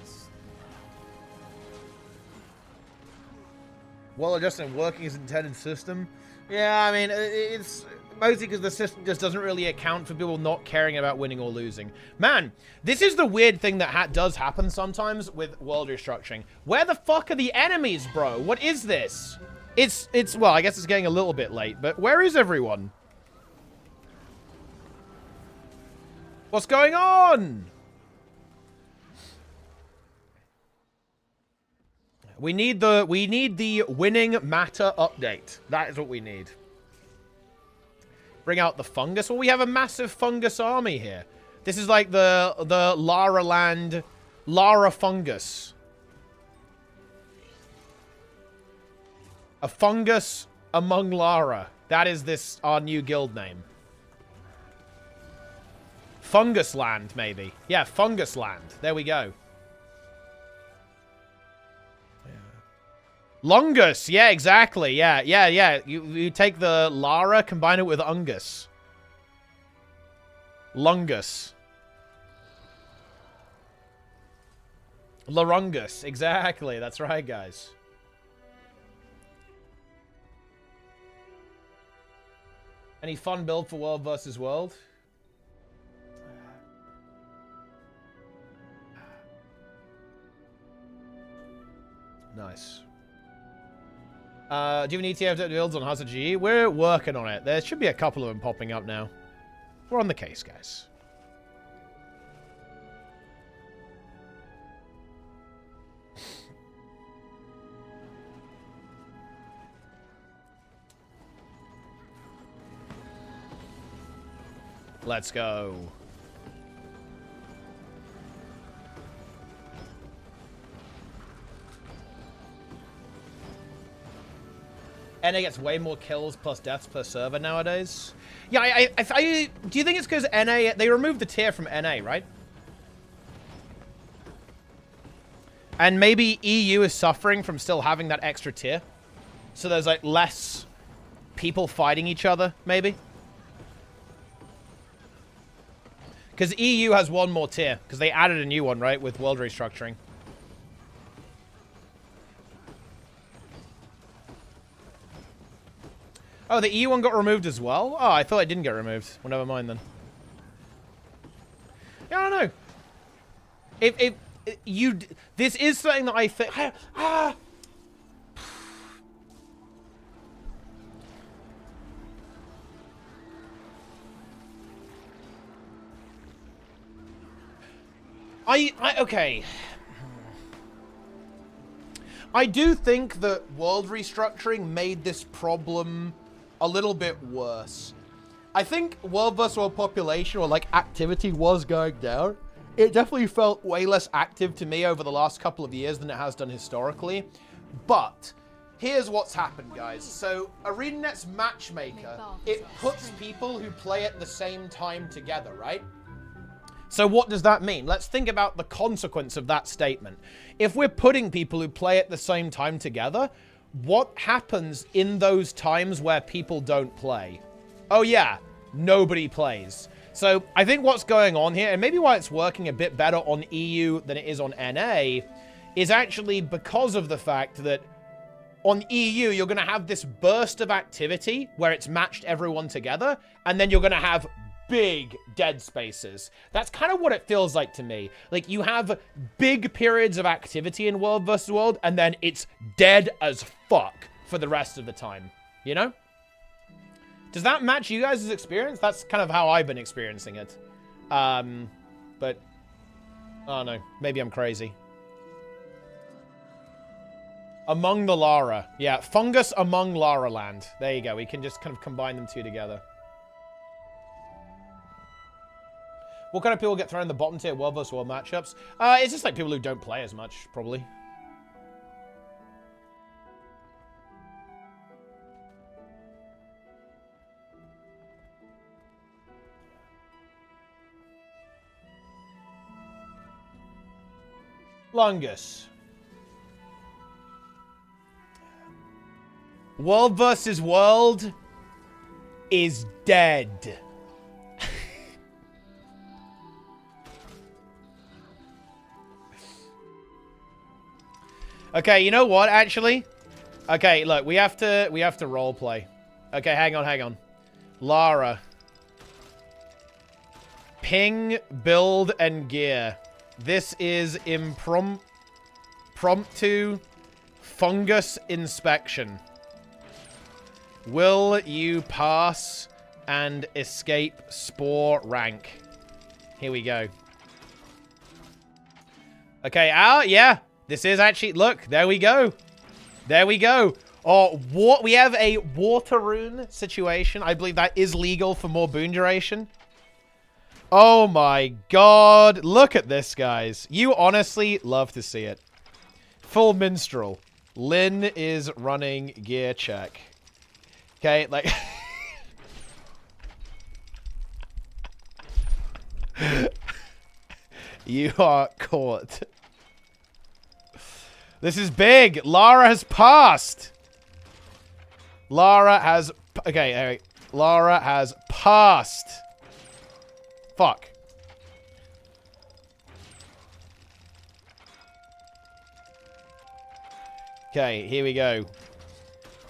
Well adjusted and working as intended system. Yeah, I mean, it's mostly because the system just doesn't really account for people not caring about winning or losing. Man, this is the weird thing that does happen sometimes with world restructuring. Where the fuck are the enemies, bro? What is this? It's well, I guess it's getting a little bit late, but where is everyone? What's going on? We need the winning matter update. That is what we need. Bring out the fungus. Well, we have a massive fungus army here. This is like the Lara land Lara fungus. A fungus among Lara. That is our new guild name. Fungus land, maybe. Yeah, fungus land. There we go. Lungus, yeah, exactly. Yeah. You take the Lara, combine it with Ungus. Lungus. Larungus, exactly. That's right, guys. Any fun build for World vs. World? Nice. Do you have an ETF builds on Hardstuck GE? We're working on it. There should be a couple of them popping up now. We're on the case, guys. Let's go. NA gets way more kills plus deaths per server nowadays. Yeah, do you think it's because NA... They removed the tier from NA, right? And maybe EU is suffering from still having that extra tier. So there's, like, less people fighting each other, maybe? Because EU has one more tier. Because they added a new one, right? With world restructuring. Oh, the EU one got removed as well? Oh, I thought it didn't get removed. Well, never mind then. Yeah, I don't know. This is something that I think... Okay. I do think that world restructuring made this problem a little bit worse. I think World vs. World population, or like activity, was going down. It definitely felt way less active to me over the last couple of years than it has done historically. But here's what's happened, guys. So ArenaNet's matchmaker, it puts people who play at the same time together, right? So what does that mean? Let's think about the consequence of that statement. If we're putting people who play at the same time together, what happens in those times where people don't play? Oh yeah, nobody plays. So I think what's going on here, and maybe why it's working a bit better on EU than it is on NA, is actually because of the fact that on EU, you're going to have this burst of activity where it's matched everyone together, and then you're going to have big dead spaces. That's kind of what it feels like to me. Like, you have big periods of activity in World vs. World, and then it's dead as fuck for the rest of the time. You know? Does that match you guys' experience? That's kind of how I've been experiencing it. But, I don't know. Maybe I'm crazy. Among the Lara. Yeah, fungus among Lara land. There you go. We can just kind of combine them two together. What kind of people get thrown in the bottom tier world vs. world matchups? It's just like people who don't play as much, probably. Lungus. World vs. world is dead. Okay, you know what, actually? Okay, look, we have to role play. Okay, hang on. Lara. Ping, build, and gear. This is impromptu fungus inspection. Will you pass and escape spore rank? Here we go. Okay, yeah. This is actually, look, there we go. There we go. Oh, what? We have a water rune situation. I believe that is legal for more boon duration. Oh my god. Look at this, guys. You honestly love to see it. Full minstrel. Lynn is running gear check. Okay, like... You are caught. This is big. Lara has passed. Lara has... Okay, Lara has passed. Fuck. Okay, here we go.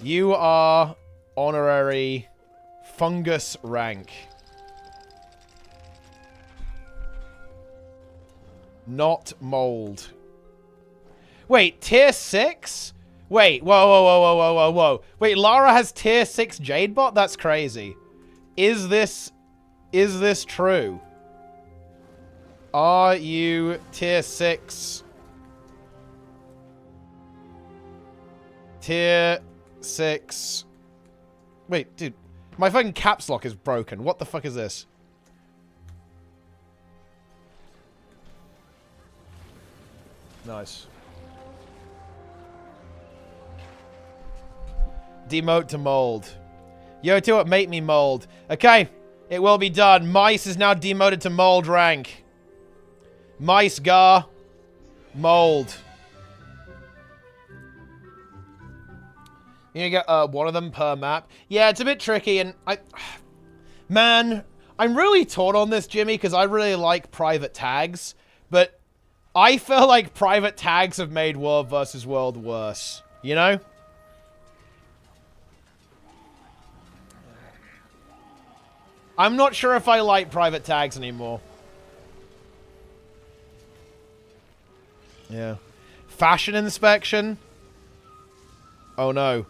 You are honorary fungus rank. Not mold. Wait, tier 6? Wait, whoa. Wait, Lara has tier 6 Jadebot? That's crazy. Is this true? Are you tier 6? Tier 6. Wait, dude. My fucking caps lock is broken. What the fuck is this? Nice. Demote to mold. Yo, to it, make me mold. Okay, it will be done. Mice is now demoted to mold rank. Mice gar. Mold. You get one of them per map. Yeah, it's a bit tricky, and man, I'm really torn on this, Jimmy, because I really like private tags, but I feel like private tags have made world versus world worse. You know? I'm not sure if I like private tags anymore. Yeah. Fashion inspection? Oh no.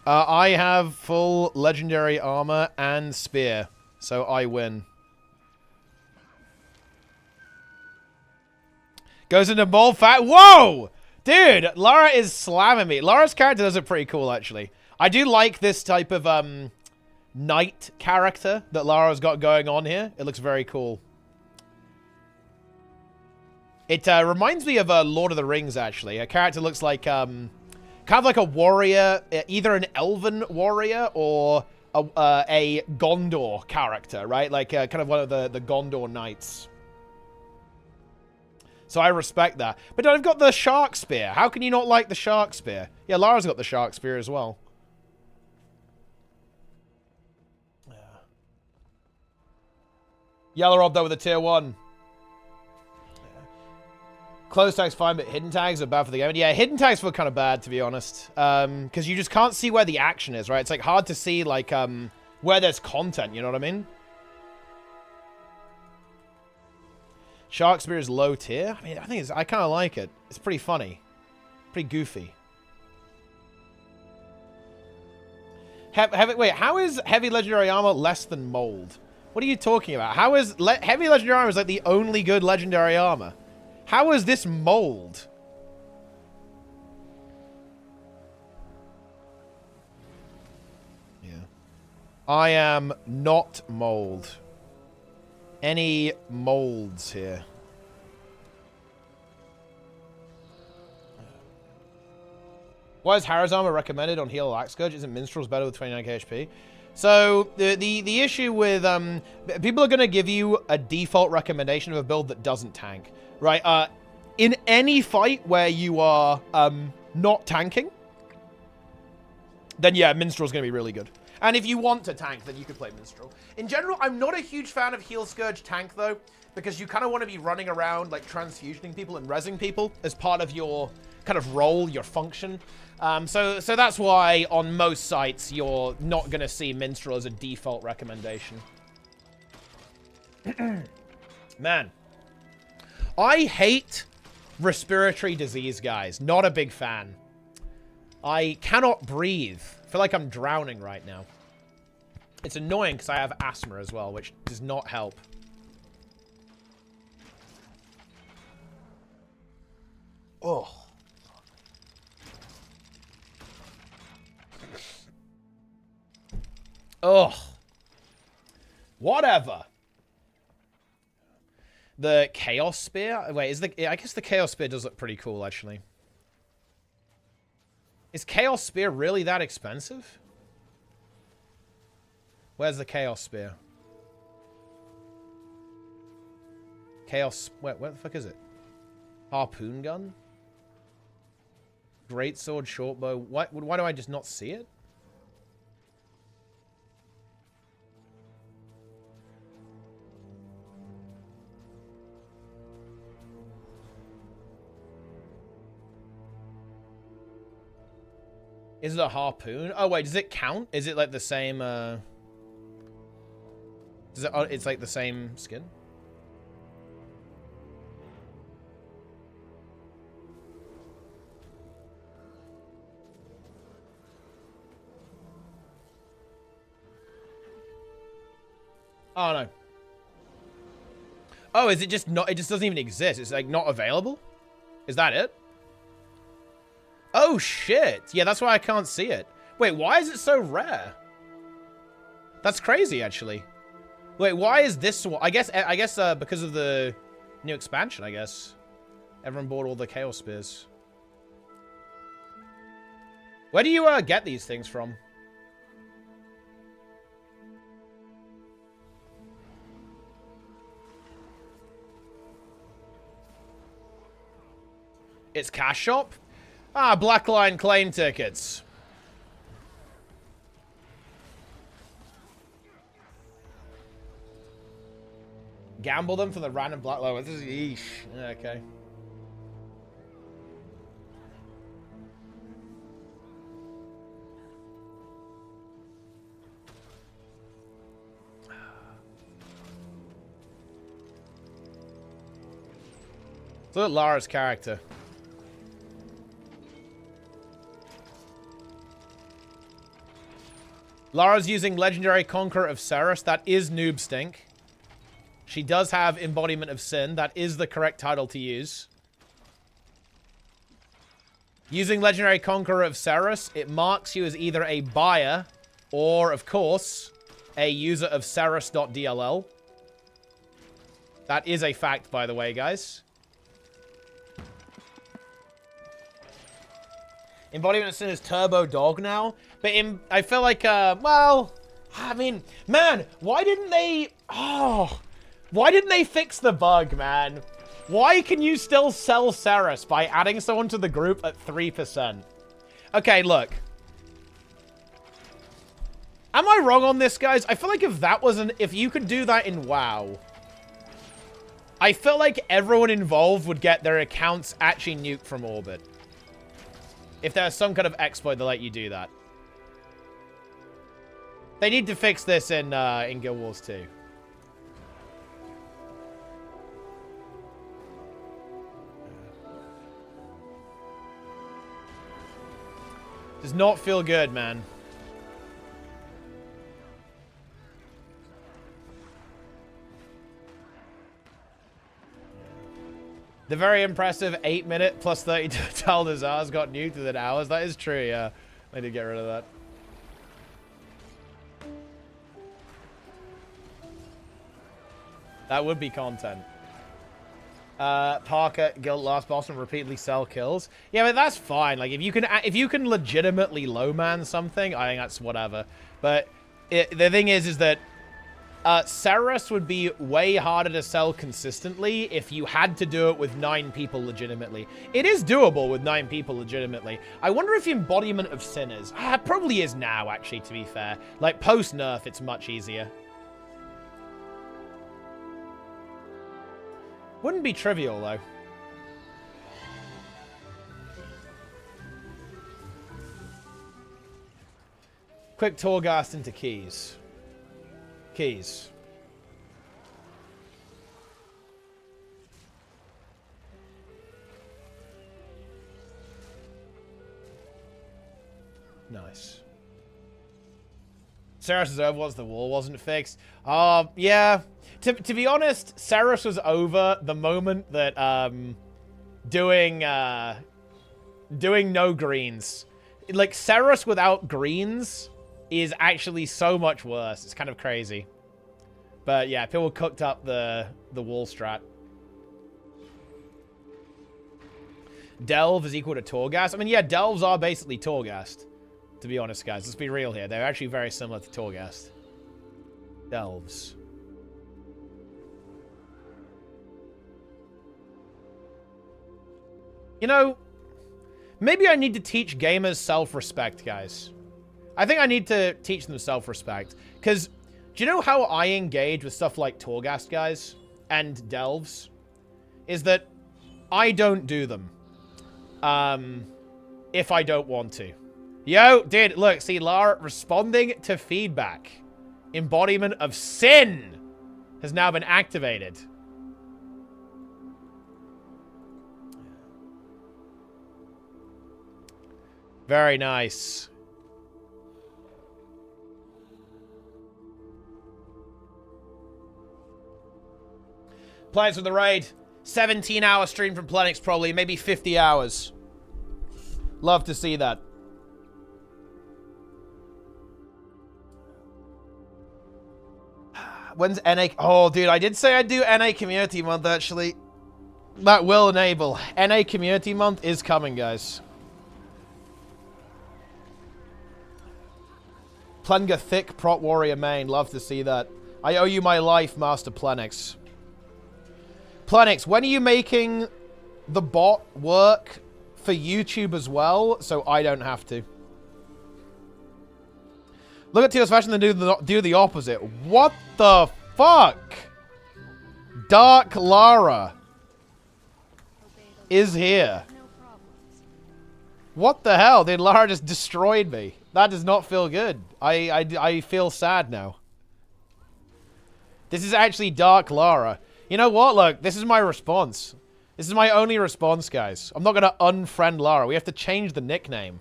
I have full legendary armor and spear, so I win. Goes into mold fat. Whoa! Dude, Lara is slamming me. Lara's character does it pretty cool, actually. I do like this type of, knight character that Lara's got going on here. It looks very cool. It reminds me of Lord of the Rings, actually. A character looks like kind of like a warrior, either an elven warrior or a Gondor character, right? Like kind of one of the Gondor knights. So I respect that. But I've got the shark spear. How can you not like the shark spear? Yeah, Lara's got the shark spear as well. Yellow Rob, though, with a tier 1. Close tags fine, but hidden tags are bad for the game. Yeah, hidden tags feel kind of bad, to be honest. Because you just can't see where the action is, right? It's, like, hard to see, like, where there's content, you know what I mean? Shark Spear is low tier? I mean, I kind of like it. It's pretty funny. Pretty goofy. Wait, how is heavy legendary armor less than mold? What are you talking about? How is heavy legendary armor is like the only good legendary armor? How is this mold? I am not mold. Any molds here? Why is Harrow's Armor recommended on Heal Axe Scourge? Isn't Minstrel's better with 29 HP? So, the issue with, people are going to give you a default recommendation of a build that doesn't tank, right? In any fight where you are, not tanking, then yeah, Minstrel's going to be really good. And if you want to tank, then you could play Minstrel. In general, I'm not a huge fan of Heal Scourge tank, though, because you kind of want to be running around, like, transfusioning people and rezzing people as part of your kind of role, your function. So that's why on most sites you're not going to see Minstrel as a default recommendation. Man. I hate respiratory disease, guys. Not a big fan. I cannot breathe. I feel like I'm drowning right now. It's annoying because I have asthma as well, which does not help. Oh. Ugh. Whatever. The Chaos Spear? Wait, I guess the Chaos Spear does look pretty cool, actually. Is Chaos Spear really that expensive? Where's the Chaos Spear? Where the fuck is it? Harpoon Gun? Greatsword, Shortbow. Why do I just not see it? Is it a harpoon? Oh, wait, does it count? Is it like the same, it's like the same skin? Oh, no. Oh, is it just not, it just doesn't even exist. It's like not available? Is that it? Oh, shit. Yeah, that's why I can't see it. Wait, why is it so rare? That's crazy, actually. Wait, why is this one? I guess because of the new expansion, I guess. Everyone bought all the Chaos Spears. Where do you get these things from? It's Cash Shop? Ah, Black Line claim tickets. Gamble them for the random Black Line. This is yeesh. Okay. Look at Lara's character. Lara's using Legendary Conqueror of Ceres. That is Noob Stink. She does have Embodiment of Sin. That is the correct title to use. Using Legendary Conqueror of Ceres, it marks you as either a buyer or, of course, a user of Ceres.dll. That is a fact, by the way, guys. Embodiment of Sin is Turbo Dog now. But I feel like, well, I mean, man, why didn't they fix the bug, man? Why can you still sell Ceres by adding someone to the group at 3%? Okay, look. Am I wrong on this, guys? I feel like if you could do that in WoW, I feel like everyone involved would get their accounts actually nuked from orbit. If there's some kind of exploit that let you do that. They need to fix this in Guild Wars 2. Does not feel good, man. The very impressive 8-minute plus 32 Taldazars got nuked within hours. That is true, yeah. I need to get rid of that. That would be content. Parker, guild last boss and repeatedly sell kills. Yeah, but that's fine. Like, if you can legitimately low man something, I think that's whatever. But the thing is that Cerberus would be way harder to sell consistently if you had to do it with 9 people legitimately. It is doable with 9 people legitimately. I wonder if the embodiment of sin is. It probably is now, actually, to be fair. Like, post-nerf, it's much easier. Wouldn't be trivial, though. Quick Torghast into keys. Keys. Nice. Ceres is over once the wall wasn't fixed. Yeah. To be honest, Ceres was over the moment that doing no greens. Like, Ceres without greens is actually so much worse. It's kind of crazy. But yeah, people cooked up the wall strat. Delve is equal to Torghast. I mean, yeah, Delves are basically Torghast. To be honest, guys. Let's be real here. They're actually very similar to Torghast. Delves. You know, maybe I need to teach gamers self-respect, guys. I think I need to teach them self-respect. Because, do you know how I engage with stuff like Torghast, guys? And Delves? Is that I don't do them. If I don't want to. Yo, dude, look, see, Lara responding to feedback. Embodiment of sin has now been activated. Very nice. Plans with the raid. 17-hour stream from Plenix, probably. Maybe 50 hours. Love to see that. When's NA? Oh, dude, I did say I'd do NA Community Month, actually. That will enable. NA Community Month is coming, guys. Plenga Thick Prot Warrior main. Love to see that. I owe you my life, Master Plenix. Plenix, when are you making the bot work for YouTube as well, so I don't have to? Look at Teal's fashion and do the opposite. What the fuck? Dark Lara is here. What the hell? Dude, Lara just destroyed me. That does not feel good. I feel sad now. This is actually Dark Lara. You know what? Look, this is my response. This is my only response, guys. I'm not going to unfriend Lara. We have to change the nickname.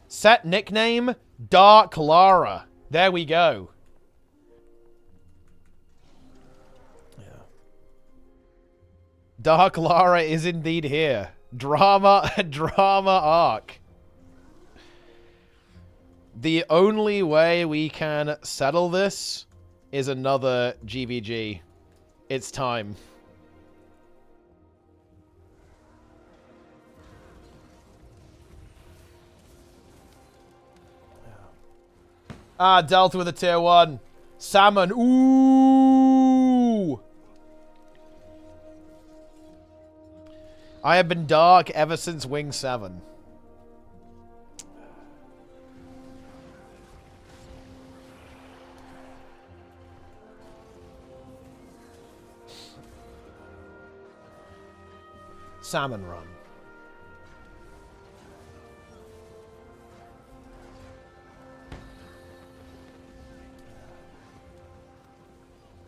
Set nickname, Dark Lara. There we go. Yeah. Dark Lara is indeed here. Drama arc. The only way we can settle this is another GVG. It's time. Ah, Delta with a tier 1. Salmon. Ooh. I have been dark ever since Wing 7. Salmon run.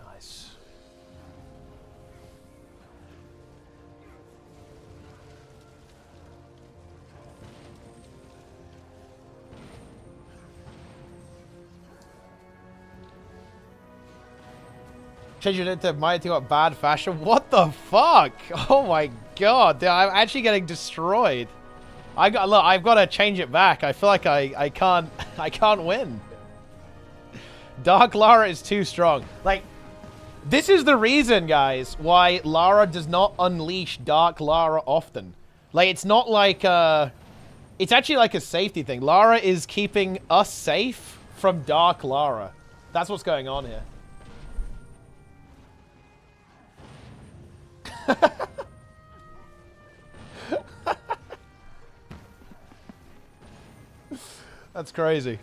Nice. Change it into Mighty got bad fashion. What the fuck? Oh my god, dude, I'm actually getting destroyed. Look, I've got to change it back. I feel like I can't win. Dark Lara is too strong. Like, This is the reason, guys, why Lara does not unleash Dark Lara often. Like, it's not like, it's actually like a safety thing. Lara is keeping us safe from Dark Lara. That's what's going on here. That's crazy.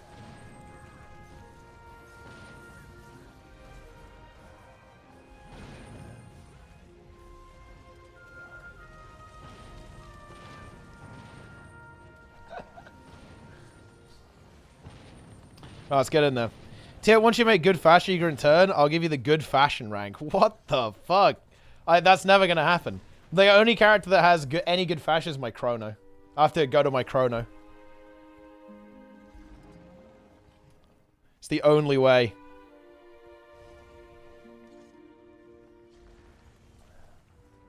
Oh, let's get in there. Tier, once you make good fashion, you can return. I'll give you the good fashion rank. What the fuck? That's never going to happen. The only character that has any good fashion is my Chrono. I have to go to my Chrono. It's the only way.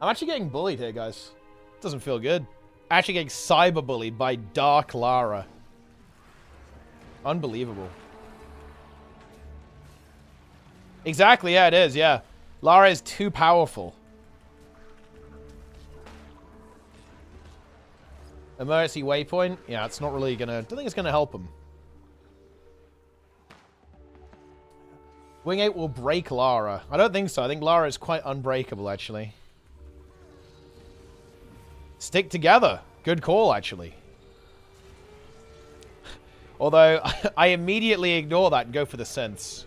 I'm actually getting bullied here, guys. Doesn't feel good. Actually getting cyberbullied by Dark Lara. Unbelievable. Exactly, yeah, it is, yeah. Lara is too powerful. Emergency waypoint? Yeah, it's not really gonna... I don't think it's gonna help him. Wing 8 will break Lara. I don't think so. I think Lara is quite unbreakable, actually. Stick together. Good call, actually. Although, I immediately ignore that and go for the synths.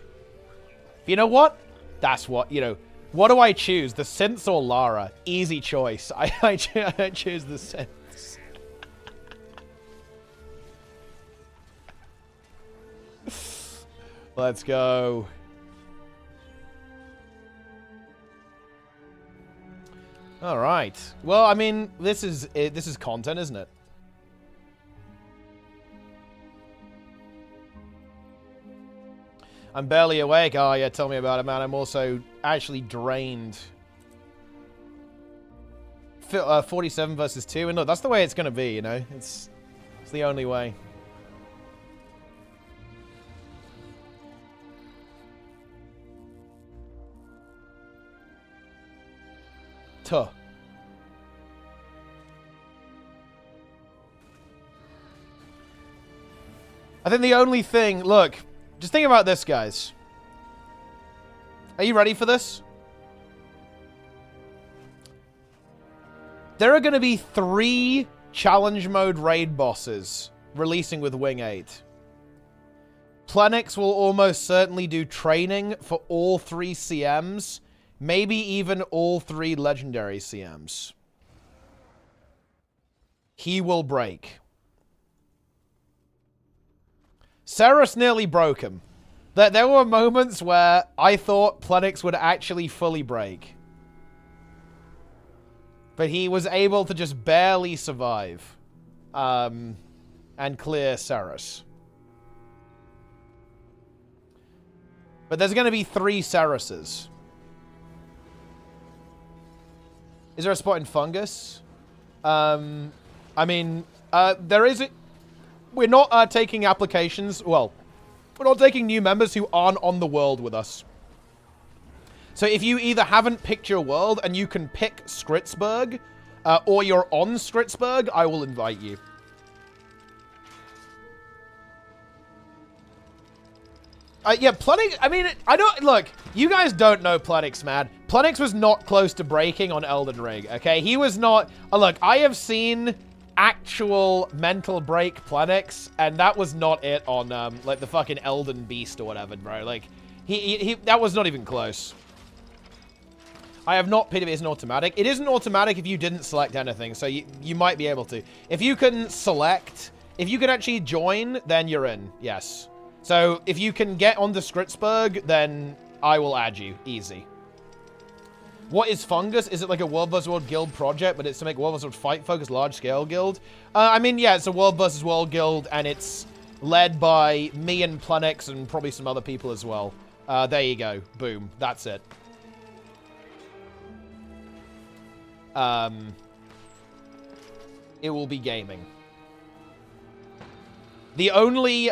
You know what? That's what, you know. What do I choose? The synths or Lara? Easy choice. I choose the synths. Let's go. All right. Well, I mean, this is content, isn't it? I'm barely awake. Oh, yeah, tell me about it, man. I'm also actually drained. 47 versus 2. And look, that's the way it's going to be, you know? It's the only way. Tuh. I think the only thing... Look... Just think about this, guys. Are you ready for this? There are going to be 3 challenge mode raid bosses releasing with Wing 8. Plenix will almost certainly do training for all 3 CMs, maybe even all 3 legendary CMs. He will break. Ceres nearly broke him. There were moments where I thought Plenix would actually fully break. But he was able to just barely survive. And clear Ceres. But there's going to be 3 Cereses. Is there a spot in Fungus? I mean, there is... We're not taking applications. Well, we're not taking new members who aren't on the world with us. So if you either haven't picked your world and you can pick Skritzberg, or you're on Skritzberg, I will invite you. Yeah, Plenix, I mean, I don't, look, you guys don't know Plenix, man. Plenix was not close to breaking on Elden Ring, okay? He was not, look, I have seen actual mental break Plenix, and that was not it on, like, the fucking Elden Beast or whatever, bro. Like, that was not even close. I have not pitted it as an automatic. It isn't automatic if you didn't select anything, so you might be able to. If you can select, if you can actually join, then you're in, yes. So, if you can get onto Skritzberg, then I will add you. Easy. What is Fungus? Is it like a World vs. World guild project, but it's to make World vs. World fight-focused large-scale guild? I mean, yeah, it's a World vs. World guild, and it's led by me and Plenix and probably some other people as well. There you go. Boom. That's it. It will be gaming. The only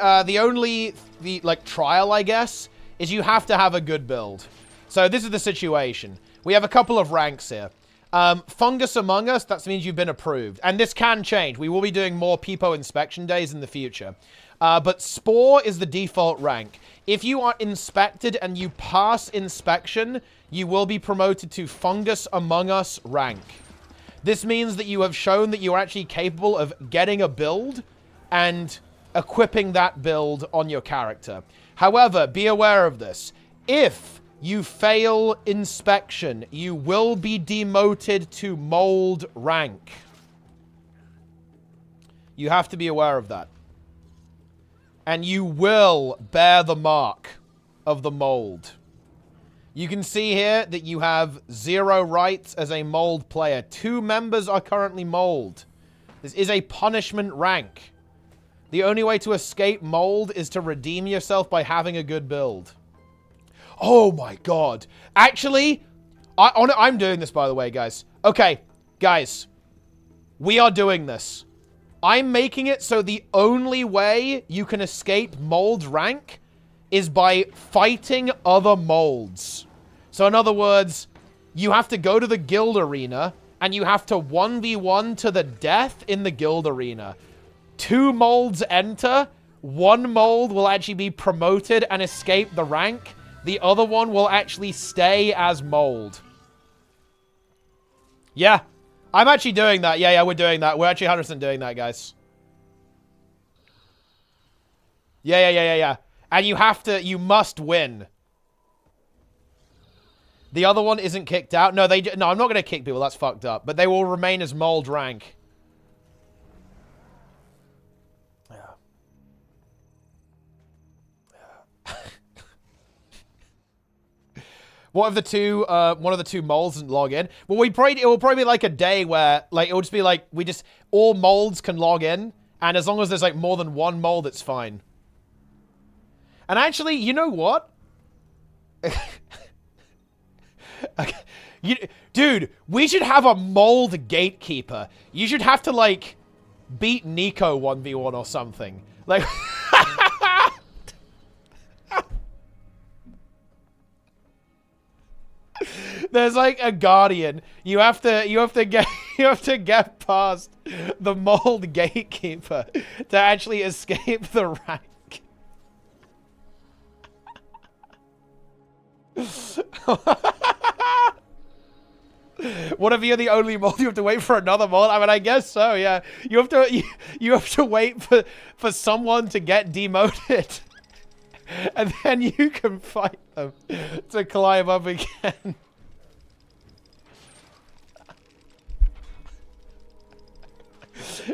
like trial, I guess, is you have to have a good build. So this is the situation. We have a couple of ranks here. Fungus Among Us, that means you've been approved. And this can change. We will be doing more Peepo inspection days in the future. But Spore is the default rank. If you are inspected and you pass inspection, you will be promoted to Fungus Among Us rank. This means that you have shown that you are actually capable of getting a build and equipping that build on your character. However, be aware of this. If you fail inspection, you will be demoted to mold rank. You have to be aware of that. And you will bear the mark of the mold. You can see here that you have 0 rights as a mold player. 2 members are currently mold. This is a punishment rank. The only way to escape mold is to redeem yourself by having a good build. Oh my god. Actually, I'm doing this, by the way, guys. Okay, guys. We are doing this. I'm making it so the only way you can escape mold rank is by fighting other molds. So in other words, you have to go to the guild arena and you have to 1v1 to the death in the guild arena. 2 molds enter. 1 mold will actually be promoted and escape the rank. The other one will actually stay as mold. Yeah. I'm actually doing that. Yeah, we're doing that. We're actually 100% doing that, guys. Yeah. And you must win. The other one isn't kicked out. No, no, I'm not going to kick people. That's fucked up. But they will remain as mold rank. What if the two, one of the 2 molds doesn't log in? Well, it will probably be like a day where, like, it will just be like, all molds can log in, and as long as there's, like, more than 1 mold, it's fine. And actually, you know what? Dude, we should have a mold gatekeeper. You should have to, like, beat Nico 1v1 or something. Like... There's like a guardian. You have to get past the mold gatekeeper to actually escape the rank. What if you're the only mold? You have to wait for another mold. I mean, I guess so. Yeah, you have to wait for someone to get demoted, and then you can fight them to climb up again.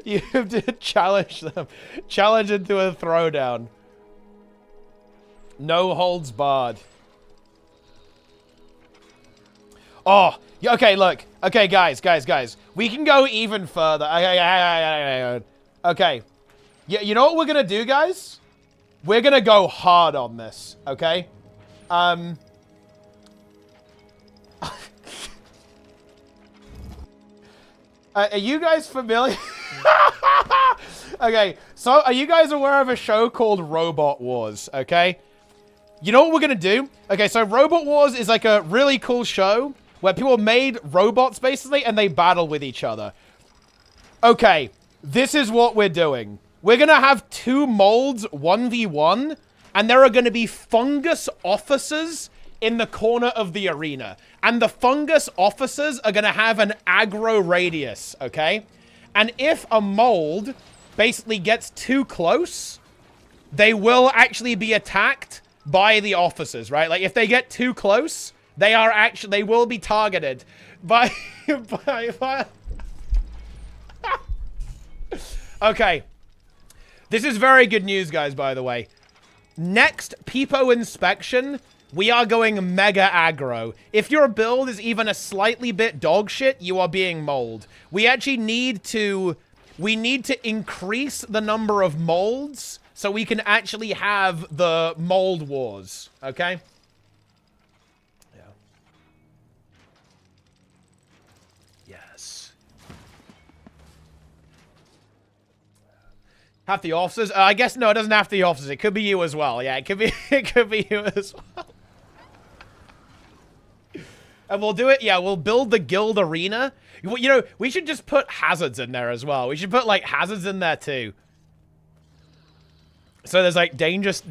You have to challenge them. Challenge into a throwdown. No holds barred. Oh, okay, look. Okay, guys. We can go even further. Okay. You know what we're going to do, guys? We're going to go hard on this, okay? Are you guys familiar? Okay, so are you guys aware of a show called Robot Wars, okay? You know what we're gonna do? Okay, so Robot Wars is like a really cool show where people made robots, basically, and they battle with each other. Okay, this is what we're doing. We're gonna have 2 molds 1v1, and there are gonna be fungus officers in the corner of the arena. And the fungus officers are gonna have an aggro radius, okay? And if a mold basically gets too close, they will actually be attacked by the officers, right? Like, if they get too close, they will be targeted by Okay. This is very good news, guys, by the way. Next Peepo inspection, we are going mega aggro. If your build is even a slightly bit dog shit, you are being mold. We actually need to increase the number of molds so we can actually have the mold wars, okay? Yeah. Yes. Have the officers? I guess no, it doesn't have to be officers. It could be you as well. Yeah, it could be you as well. And we'll do it, yeah, we'll build the guild arena. You know, we should just put hazards in there as well. We should put, like, hazards in there, too. So there's, like, dangerous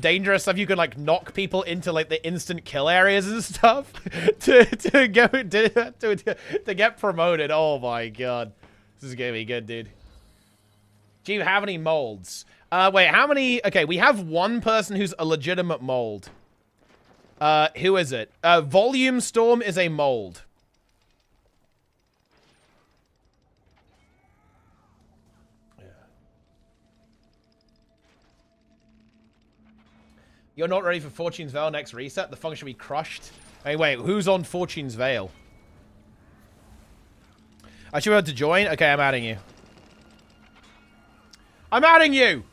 stuff. You can, like, knock people into, like, the instant kill areas and stuff to get promoted. Oh, my God. This is gonna be good, dude. Do you have any molds? Wait, how many? Okay, we have one person who's a legitimate mold. Who is it? Volume Storm is a mold. Yeah. You're not ready for Fortune's Veil next reset? The function will be crushed? Hey, wait, who's on Fortune's Veil? I should be able to join? Okay, I'm adding you. I'm adding you!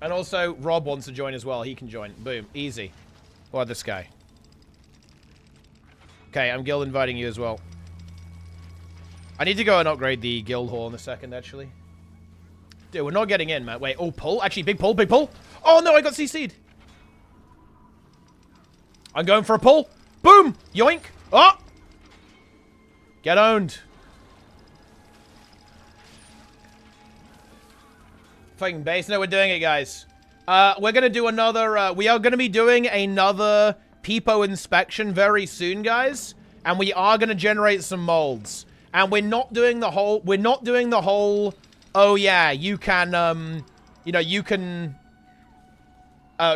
And also, Rob wants to join as well. He can join. Boom. Easy. What about this guy? Okay, I'm guild inviting you as well. I need to go and upgrade the guild hall in a second, actually. Dude, we're not getting in, man. Wait, oh, pull? Actually, big pull, big pull. Oh, no, I got CC'd. I'm going for a pull. Boom! Yoink! Oh! Get owned. Fucking base. No, we're doing it, guys. We're gonna do another, we are gonna be doing another Peepo inspection very soon, guys. And we are gonna generate some molds. And we're not doing the whole, oh yeah, you can, you know, you can,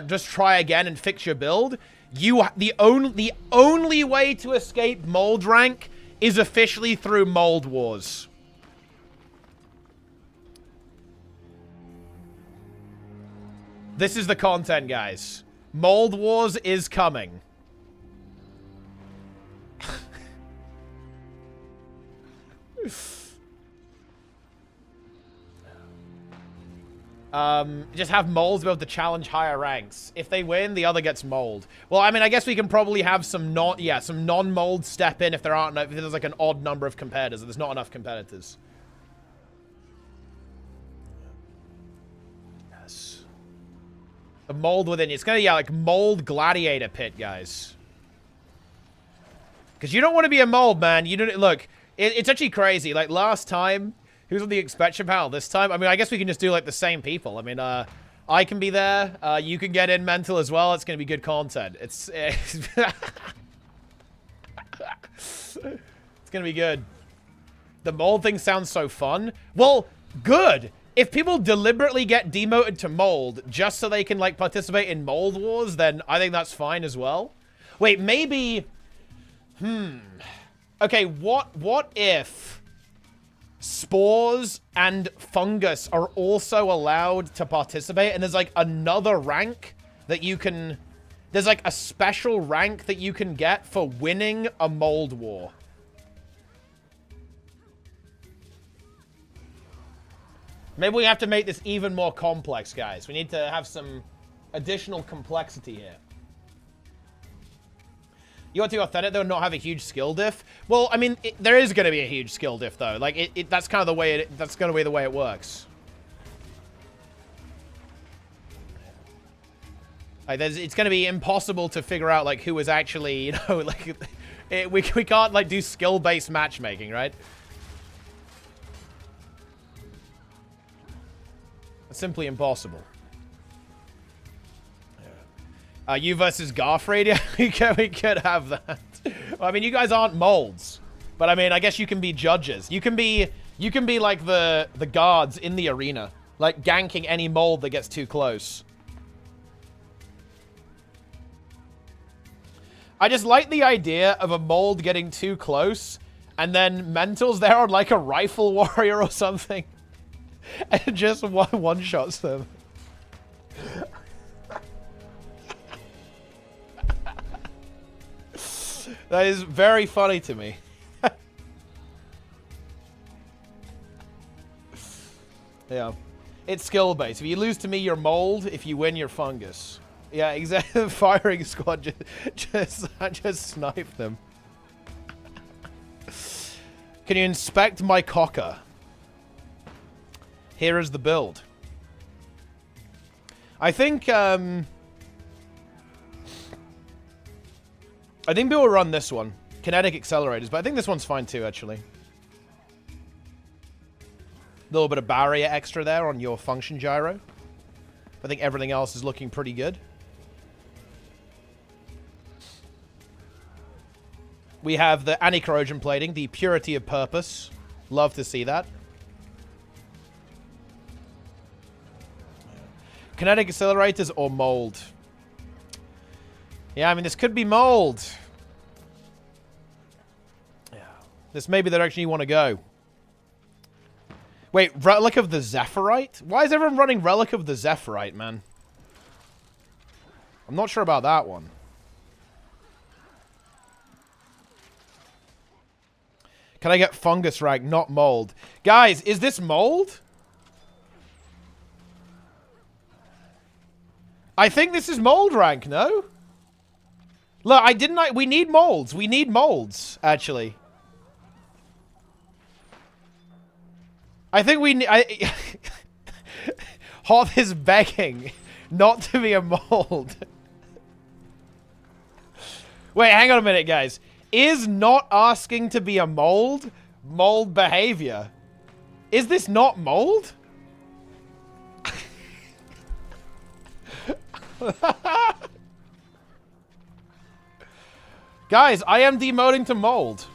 just try again and fix your build. The only way to escape mold rank is officially through Mold Wars. This is the content, guys. Mold Wars is coming. Just have molds be able to challenge higher ranks. If they win, the other gets mold. Well, I mean, I guess we can probably have some non-mold step in if if there's like an odd number of competitors, and there's not enough competitors. Yes. The mold within you. It's gonna, yeah, like mold gladiator pit, guys. Because you don't want to be a mold, man. You don't, look, it's actually crazy. Like last time, who's on the inspection panel this time? I mean, I guess we can just do, like, the same people. I mean, I can be there. You can get in mental as well. It's going to be good content. It's going to be good. The mold thing sounds so fun. Well, good. If people deliberately get demoted to mold just so they can, like, participate in mold wars, then I think that's fine as well. Wait, maybe... Okay, what if... spores and fungus are also allowed to participate, and there's like another rank that you can, there's like a special rank that you can get for winning a mold war. Maybe we have to make this even more complex, guys. We need to have some additional complexity here. You want to authentic, though, and not have a huge skill diff? Well, I mean, there is going to be a huge skill diff, though. Like, that's kind of the way that's going to be the way it works. Like, it's going to be impossible to figure out, like, who is actually, you know, like, we can't, like, do skill-based matchmaking, right? It's simply impossible. You versus Garfraid? Yeah, we could have that. Well, I mean, you guys aren't molds. But I mean, I guess you can be judges. You can be like the guards in the arena. Like, ganking any mold that gets too close. I just like the idea of a mold getting too close, and then Mental's there on, like, a rifle warrior or something. And just one-shots them. That is very funny to me. Yeah. It's skill-based. If you lose to me, you're mold. If you win, you're fungus. Yeah, exactly. Firing squad just snipe them. Can you inspect my cocker? Here is the build. I think, I think people will run this one. Kinetic accelerators, but I think this one's fine too, actually. A little bit of barrier extra there on your function gyro. I think everything else is looking pretty good. We have the anti-corrosion plating, the purity of purpose. Love to see that. Kinetic accelerators or mold? Yeah, I mean, this could be mold. Yeah. This may be the direction you want to go. Wait, Relic of the Zephyrite? Why is everyone running Relic of the Zephyrite, man? I'm not sure about that one. Can I get fungus rank, not mold? Guys, is this mold? I think this is mold rank, no? Look, we need molds. We need molds, actually. I think we need... Hoth is begging not to be a mold. Wait, hang on a minute, guys. Is not asking to be a mold behavior? Is this not mold? Guys, I am demoting to mold.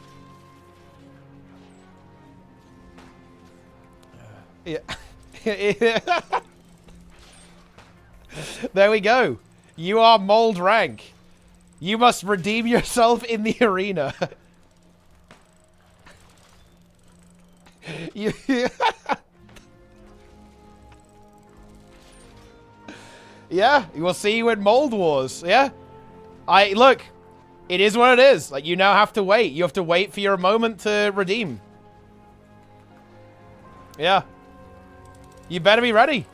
Yeah. There we go. You are mold rank. You must redeem yourself in the arena. You yeah, you will see you in Mold Wars. Yeah. Look, it is what it is. Like, you now have to wait. You have to wait for your moment to redeem. Yeah. You better be ready.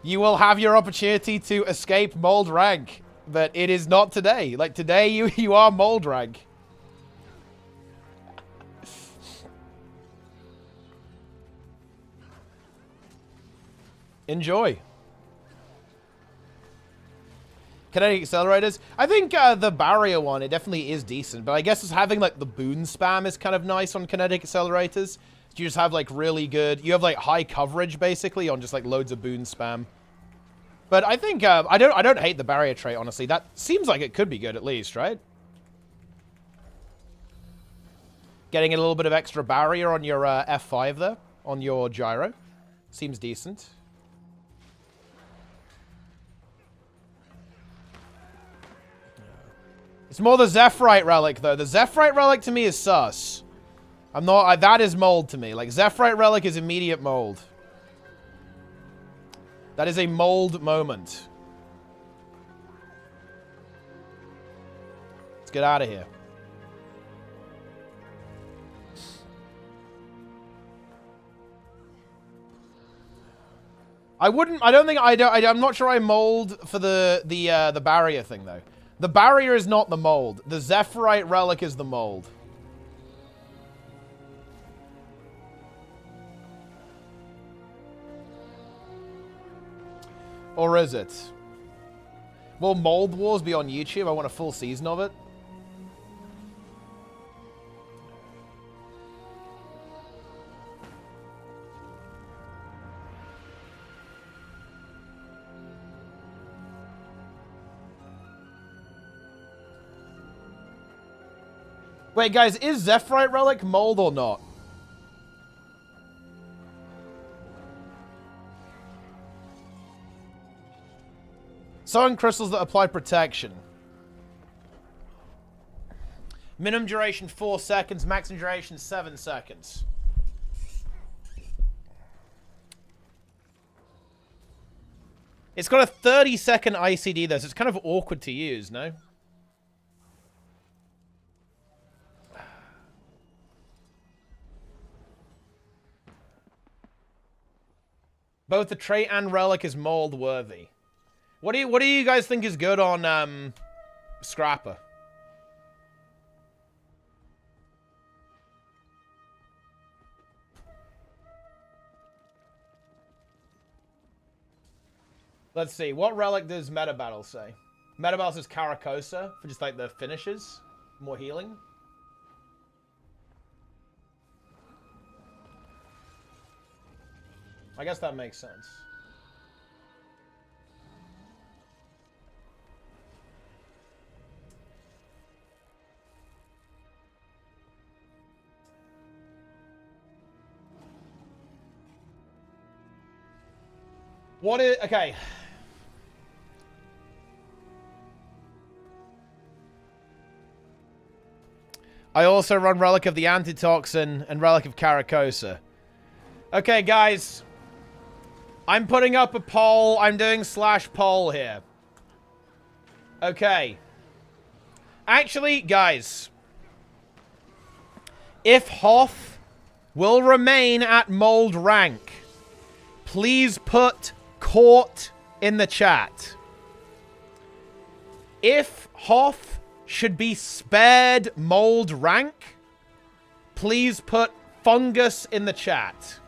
You will have your opportunity to escape mold rank, but it is not today. Like, today you are mold rank. Enjoy. Kinetic accelerators. I think the barrier one, it definitely is decent, but I guess it's having like the boon spam is kind of nice on kinetic accelerators. You just have like really good, you have like high coverage basically on just like loads of boon spam. But I think I don't hate the barrier trait, honestly. That seems like it could be good at least, right? Getting a little bit of extra barrier on your F5 there, on your gyro. Seems decent. It's more the Zephyrite relic though. The Zephyrite relic to me is sus. I'm not, that is mold to me. Like, Zephyrite relic is immediate mold. That is a mold moment. Let's get out of here. I'm not sure I mold for the barrier thing though. The barrier is not the mold. The Zephyrite relic is the mold. Or is it? Will Mold Wars be on YouTube? I want a full season of it. Wait, guys, is Zephyrite Relic mold or not? Sun crystals that apply protection. Minimum duration 4 seconds, maximum duration 7 seconds. It's got a 30-second ICD though, so it's kind of awkward to use, no? Both the trait and relic is mold worthy. What do you guys think is good on Scrapper? Let's see. What relic does Meta Battle say? Metabals is Caracosa for just like the finishes. More healing. I guess that makes sense. What is... Okay. I also run Relic of the Antitoxin and Relic of Caracosa. Okay, guys. I'm putting up a poll. I'm doing /poll here. Okay. Actually, guys. If Hoth will remain at mold rank, please put Court in the chat. If Hoth should be spared mold rank, please put Fungus in the chat.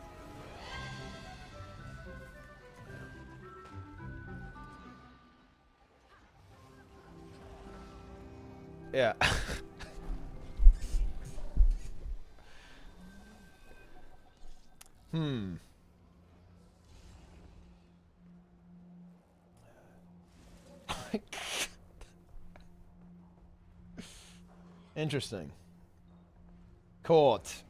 Yeah. Interesting. Court.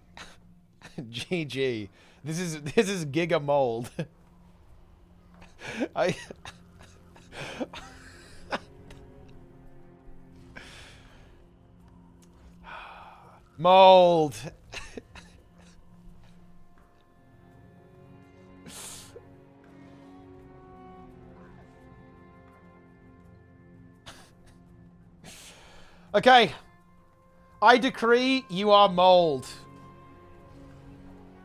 GG. This is Giga Mold. Mold. Okay. I decree you are mold.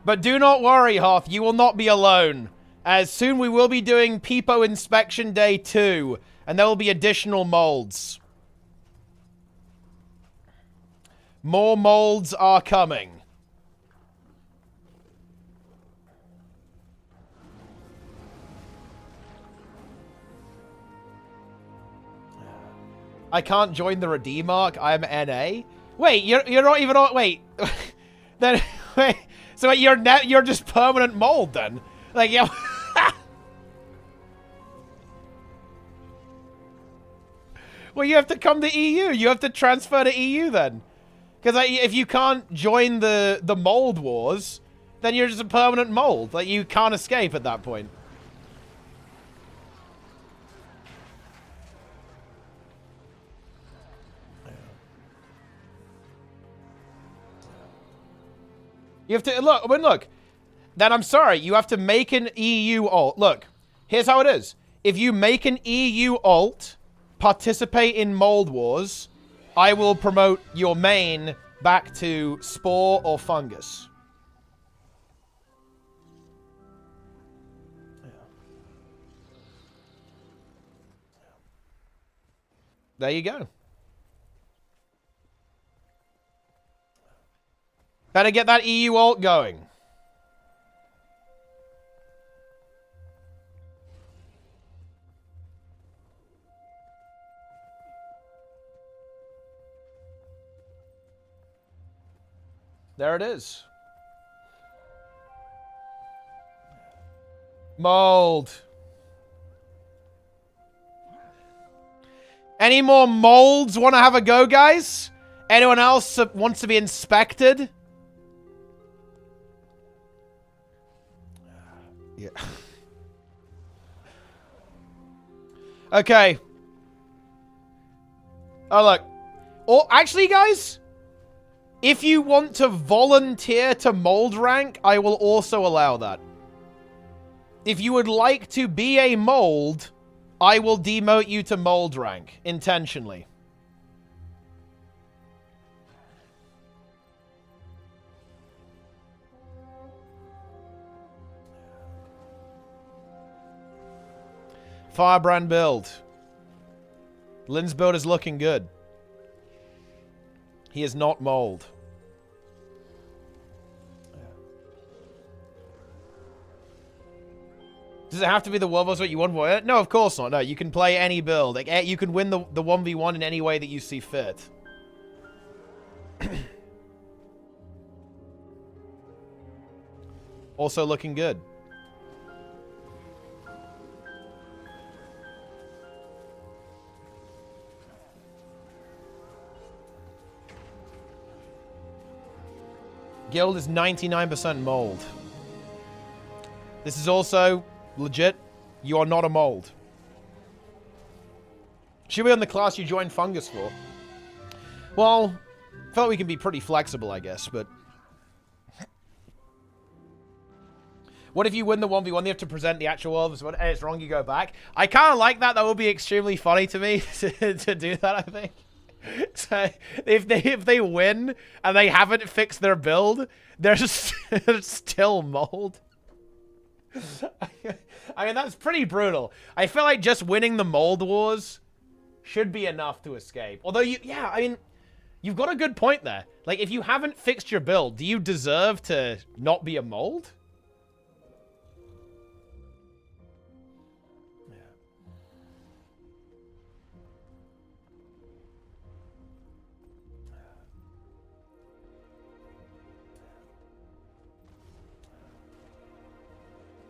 But do not worry, Hoth. You will not be alone. As soon we will be doing Peepo Inspection Day 2. And there will be additional molds. More molds are coming. I can't join the Redeem Arc. I'm NA. Wait, you're not even on. Wait, then wait. So wait, you're just permanent mold then? Like yeah. Well, you have to come to EU. You have to transfer to EU then. Because if you can't join the mold wars, then you're just a permanent mold. Like, you can't escape at that point. You have to... Look. Then I'm sorry. You have to make an EU alt. Look. Here's how it is. If you make an EU alt, participate in mold wars... I will promote your main back to Spore or Fungus. There you go. Better get that EU alt going. There it is. Mold. Any more molds want to have a go, guys? Anyone else wants to be inspected? Yeah. Okay. Oh, look. Oh, actually, guys... If you want to volunteer to mold rank, I will also allow that. If you would like to be a mold, I will demote you to mold rank, intentionally. Firebrand build. Lynn's build is looking good. He is not mold. Does it have to be the World what you want for it? No, of course not. No, you can play any build. Like, you can win the 1v1 in any way that you see fit. Also looking good. Guild is 99% mold. This is also legit. You are not a mold. Should be on the class you joined Fungus for. Well, felt we can be pretty flexible, I guess, but... What if you win the 1v1, you have to present the actual world, and it's wrong, you go back? I kind of like that. That would be extremely funny to me to do that, I think. So, if they win, and they haven't fixed their build, they're just still mold. I mean, that's pretty brutal. I feel like just winning the mold wars should be enough to escape. Although, yeah, I mean, you've got a good point there. Like, if you haven't fixed your build, do you deserve to not be a mold?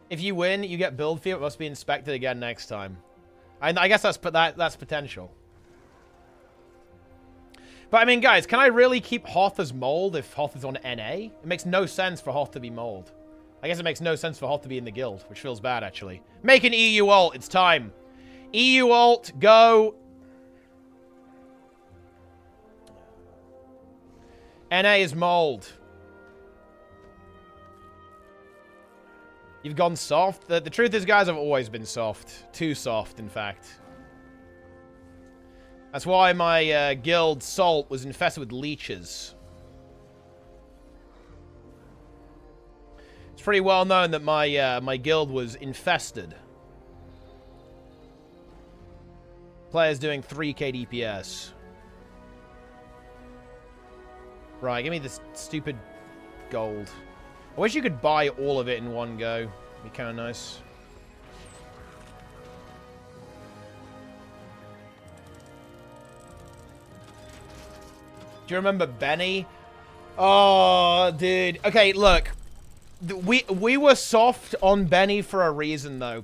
If you win, you get build fee. It must be inspected again next time. I guess that's potential. But I mean, guys, can I really keep Hoth as mold if Hoth is on NA? It makes no sense for Hoth to be mold. I guess it makes no sense for Hoth to be in the guild, which feels bad, actually. Make an EU alt. It's time. EU alt, go. NA is mold. You've gone soft? The truth is, guys, I've always been soft. Too soft, in fact. That's why my guild, Salt, was infested with leeches. It's pretty well known that my guild was infested. Players doing 3k DPS. Right, give me this stupid gold. I wish you could buy all of it in one go. It'd be kind of nice. Do you remember Benny? Oh, dude. Okay, look. We were soft on Benny for a reason, though.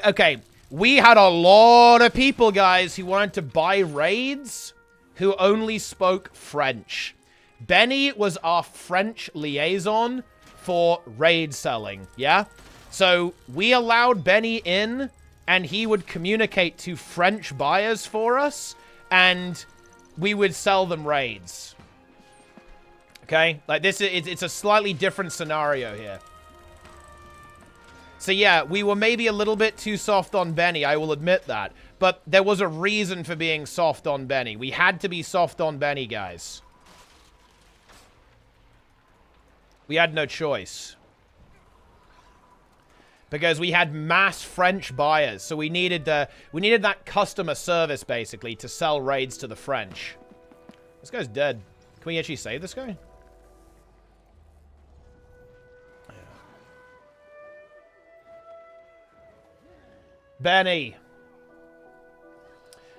Okay, we had a lot of people, guys, who wanted to buy raids who only spoke French. Benny was our French liaison for raid selling, yeah? So we allowed Benny in, and he would communicate to French buyers for us, and we would sell them raids. Okay? Like, it's a slightly different scenario here. So yeah, we were maybe a little bit too soft on Benny, I will admit that. But there was a reason for being soft on Benny. We had to be soft on Benny, guys. We had no choice. Because we had mass French buyers, so we needed that customer service, basically, to sell raids to the French. This guy's dead. Can we actually save this guy? Yeah. Benny!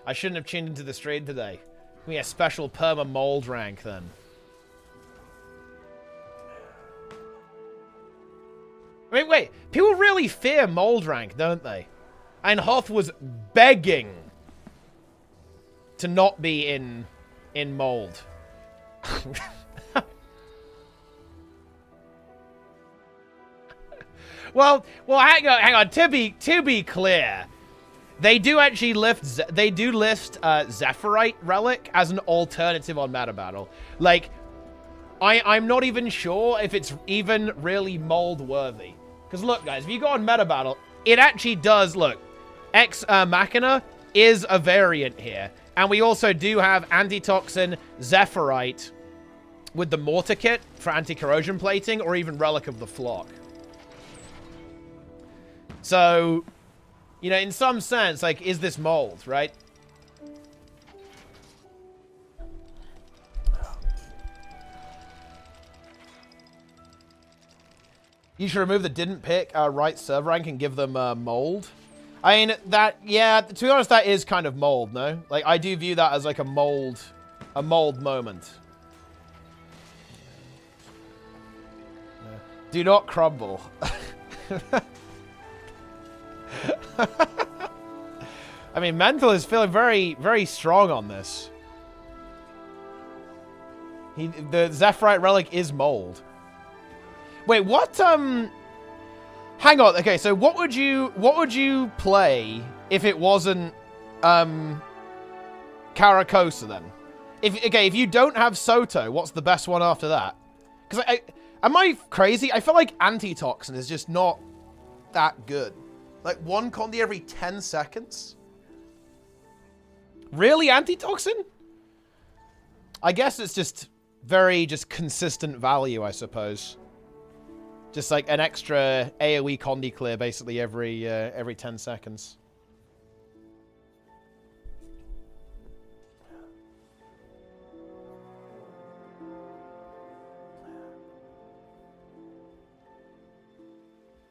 I shouldn't have tuned into the stream today. Give me a special perma mold rank, then. Wait. People really fear mold rank, don't they? And Hoth was begging to not be in mold. well, hang on. To be clear, they do actually list Zephyrite Relic as an alternative on Meta Battle. Like, I'm not even sure if it's even really mold worthy. Because look, guys, if you go on Meta Battle, it actually does, look, Ex Machina is a variant here. And we also do have Antitoxin Zephyrite with the Mortar Kit for anti-corrosion plating, or even Relic of the Flock. So, you know, in some sense, like, is this mold, right? You should remove the didn't pick right server rank and give them mold. I mean, that, yeah, to be honest, that is kind of mold, no? Like, I do view that as like a mold moment. Do not crumble. I mean, Mental is feeling very, very strong on this. The Zephyrite relic is mold. Wait, what? Hang on. Okay, so what would you play if it wasn't Caracosa then? If you don't have Soto, what's the best one after that? Because am I crazy? I feel like Antitoxin is just not that good. Like one Condi every 10 seconds? Really, Antitoxin? I guess it's just very consistent value, I suppose. Just like an extra AoE Condi clear basically every 10 seconds.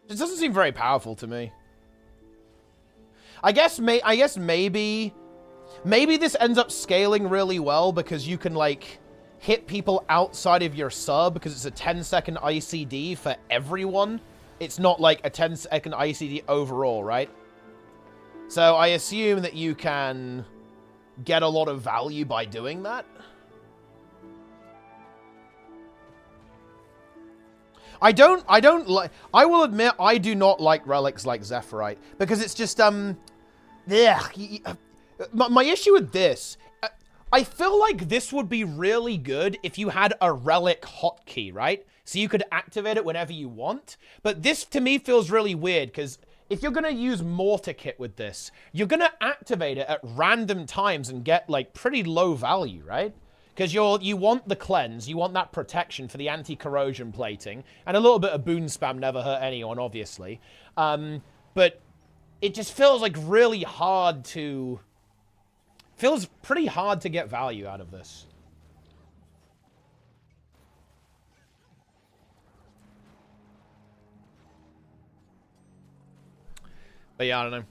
It doesn't seem very powerful to me. I guess maybe this ends up scaling really well because you can like hit people outside of your sub because it's a 10-second ICD for everyone. It's not like a 10-second ICD overall, right? So I assume that you can get a lot of value by doing that. I will admit I do not like relics like Zephyrite because it's just my issue with this, I feel like this would be really good if you had a relic hotkey, right? So you could activate it whenever you want. But this to me feels really weird because if you're gonna use Mortar Kit with this, you're gonna activate it at random times and get like pretty low value, right? Because you want the cleanse, you want that protection for the anti-corrosion plating, and a little bit of boon spam never hurt anyone, obviously. But it just feels like really hard to... Feels pretty hard to get value out of this. But yeah, I don't know.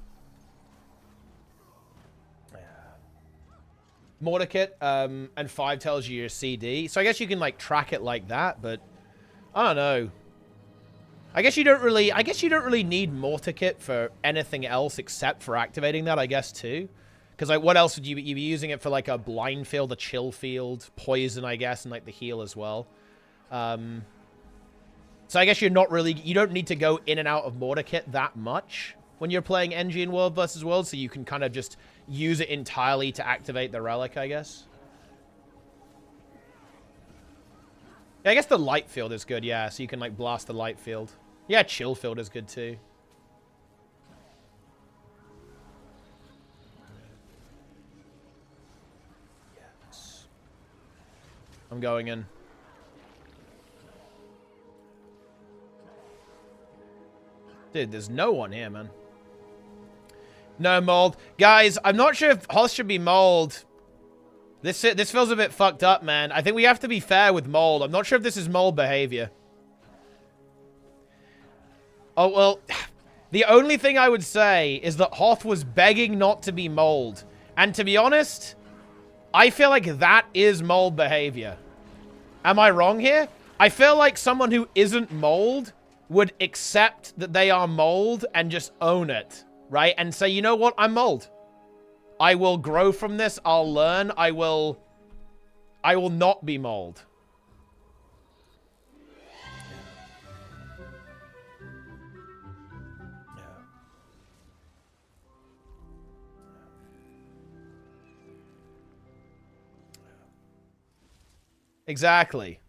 Mortar Kit, and 5 tells you your CD. So I guess you can like track it like that, but I don't know. I guess you don't really need Mortar Kit for anything else except for activating that, I guess, too. Because like what else would you be using it for? Like a blind field, a chill field, poison, I guess, and like the heal as well. So I guess you don't need to go in and out of Mortar Kit that much when you're playing NG in World vs. World, so you can kind of just use it entirely to activate the relic, I guess. Yeah, I guess the light field is good, yeah, so you can like blast the light field. Yeah, chill field is good too. Yes. I'm going in. Dude, there's no one here, man. No mold. Guys, I'm not sure if Hoth should be mold. This feels a bit fucked up, man. I think we have to be fair with mold. I'm not sure if this is mold behavior. Oh, well, the only thing I would say is that Hoth was begging not to be mold. And to be honest, I feel like that is mold behavior. Am I wrong here? I feel like someone who isn't mold would accept that they are mold and just own it. Right? And say, you know what? I'm mold. I will grow from this. I'll learn. I will not be mold. Yeah. Exactly.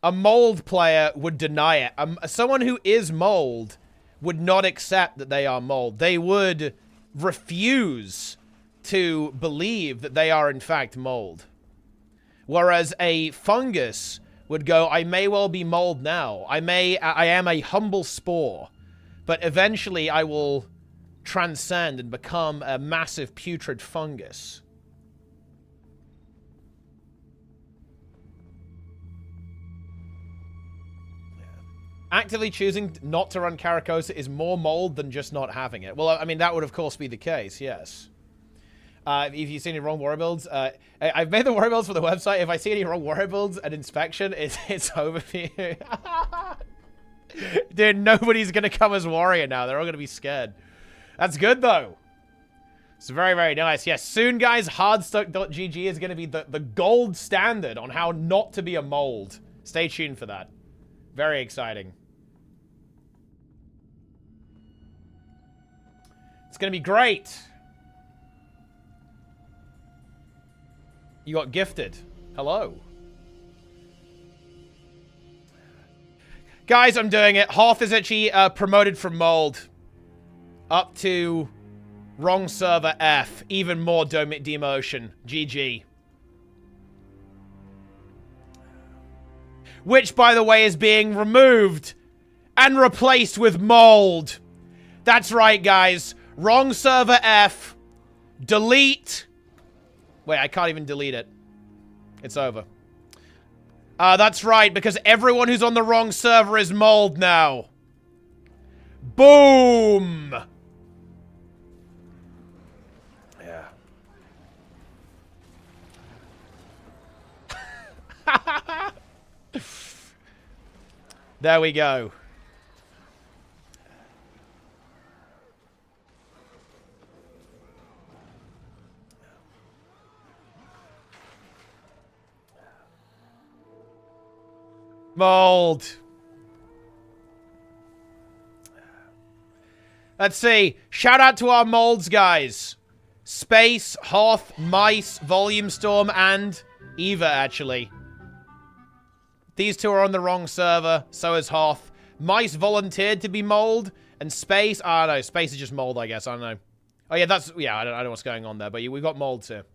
A mold player would deny it. Someone who is mold would not accept that they are mold. They would refuse to believe that they are in fact mold. Whereas a fungus would go, I may well be mold now. I am a humble spore, but eventually I will transcend and become a massive putrid fungus. Actively choosing not to run Caracosa is more mold than just not having it. Well, I mean, that would, of course, be the case, yes. If you see any wrong warrior builds, I've made the warrior builds for the website. If I see any wrong warrior builds at inspection, it's over for you. Dude, nobody's going to come as warrior now. They're all going to be scared. That's good, though. It's very, very nice. Yes, soon, guys, hardstuck.gg is going to be the gold standard on how not to be a mold. Stay tuned for that. Very exciting. It's going to be great. You got gifted. Hello. Guys, I'm doing it. Hoth is actually promoted from mold up to wrong server F. Even more demotion. GG. Which, by the way, is being removed and replaced with mold. That's right, guys. Wrong server F. Delete. Wait, I can't even delete it. It's over. That's right, because everyone who's on the wrong server is mold now. Boom! Yeah. There we go. Mold. Let's see. Shout out to our molds, guys. Space, Hoth, Mice, Volume Storm, and Eva, actually. These two are on the wrong server. So is Hoth. Mice volunteered to be mold, and Space, I don't know. Space is just mold, I guess. I don't know. Oh, yeah, that's, yeah, I don't know what's going on there, but we've got molds here.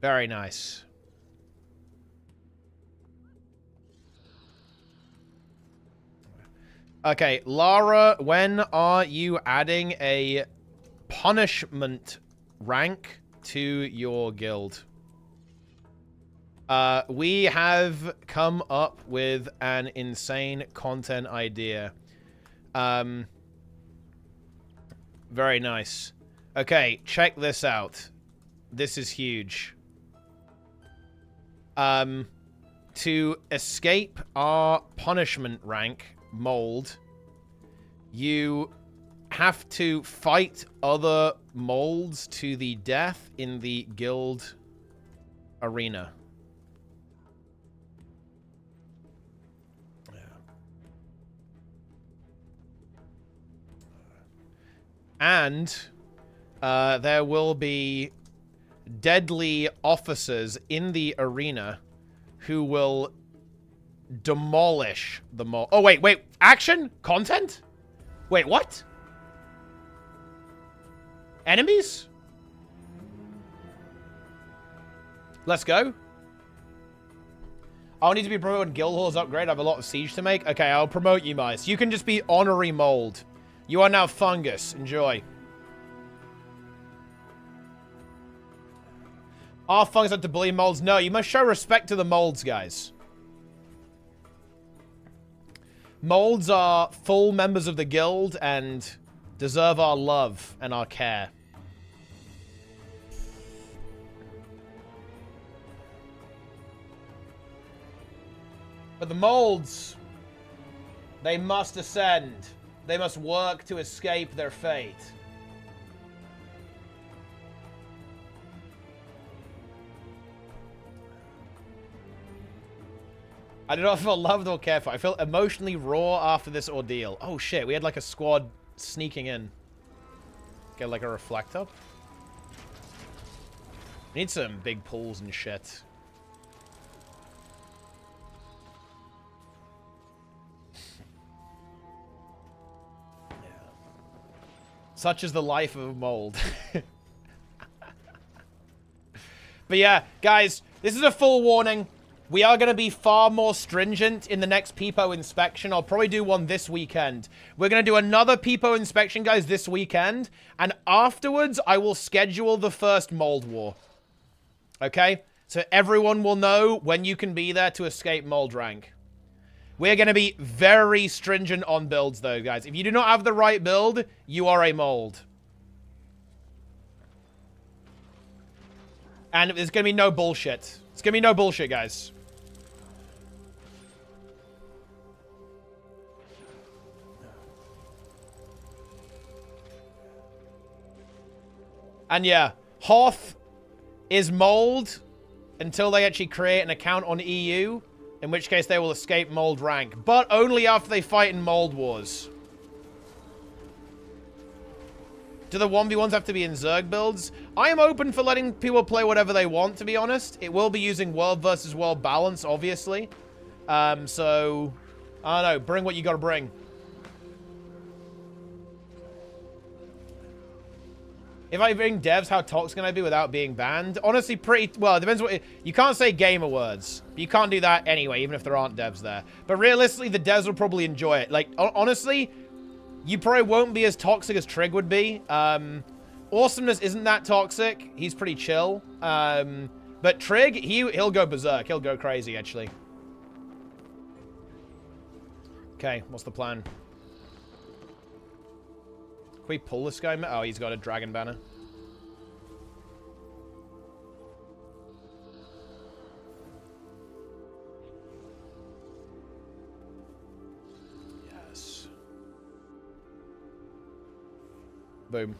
Very nice. Okay, Lara, when are you adding a punishment rank to your guild? We have come up with an insane content idea. Very nice. Okay, check this out. This is huge. To escape our punishment rank, mold, you have to fight other molds to the death in the guild arena. And there will be deadly officers in the arena who will demolish the mold. Oh, wait. Action? Content? Wait, what? Enemies? Let's go. I'll need to be promoted Guild Hall's upgrade. I have a lot of siege to make. Okay, I'll promote you, mice. You can just be honorary mold. You are now fungus. Enjoy. Are fungus up to bully molds? No, you must show respect to the molds, guys. Molds are full members of the guild and deserve our love and our care. But the molds, they must ascend. They must work to escape their fate. I do not feel loved or cared for. I feel emotionally raw after this ordeal. Oh shit, we had like a squad sneaking in. Get like a reflector. We need some big pools and shit. Yeah. Such is the life of a mold. But yeah, guys, this is a full warning. We are going to be far more stringent in the next Peepo inspection. I'll probably do one this weekend. We're going to do another Peepo inspection, guys, this weekend. And afterwards, I will schedule the first mold war. Okay? So everyone will know when you can be there to escape mold rank. We're going to be very stringent on builds, though, guys. If you do not have the right build, you are a mold. And there's going to be no bullshit. It's going to be no bullshit, guys. And yeah, Hoth is mold until they actually create an account on EU, in which case they will escape mold rank, but only after they fight in mold wars. Do the 1v1s have to be in Zerg builds? I am open for letting people play whatever they want, to be honest. It will be using world versus world balance, obviously. So, I don't know, bring what you gotta bring. If I bring devs, how toxic can I be without being banned? Honestly, pretty... Well, it depends what... You can't say gamer words. But you can't do that anyway, even if there aren't devs there. But realistically, the devs will probably enjoy it. Like, honestly, you probably won't be as toxic as Trig would be. Awesomeness isn't that toxic. He's pretty chill. But Trig, he'll go berserk. He'll go crazy, actually. Okay, what's the plan? Can we pull this guy? Oh, he's got a dragon banner. Yes. Boom.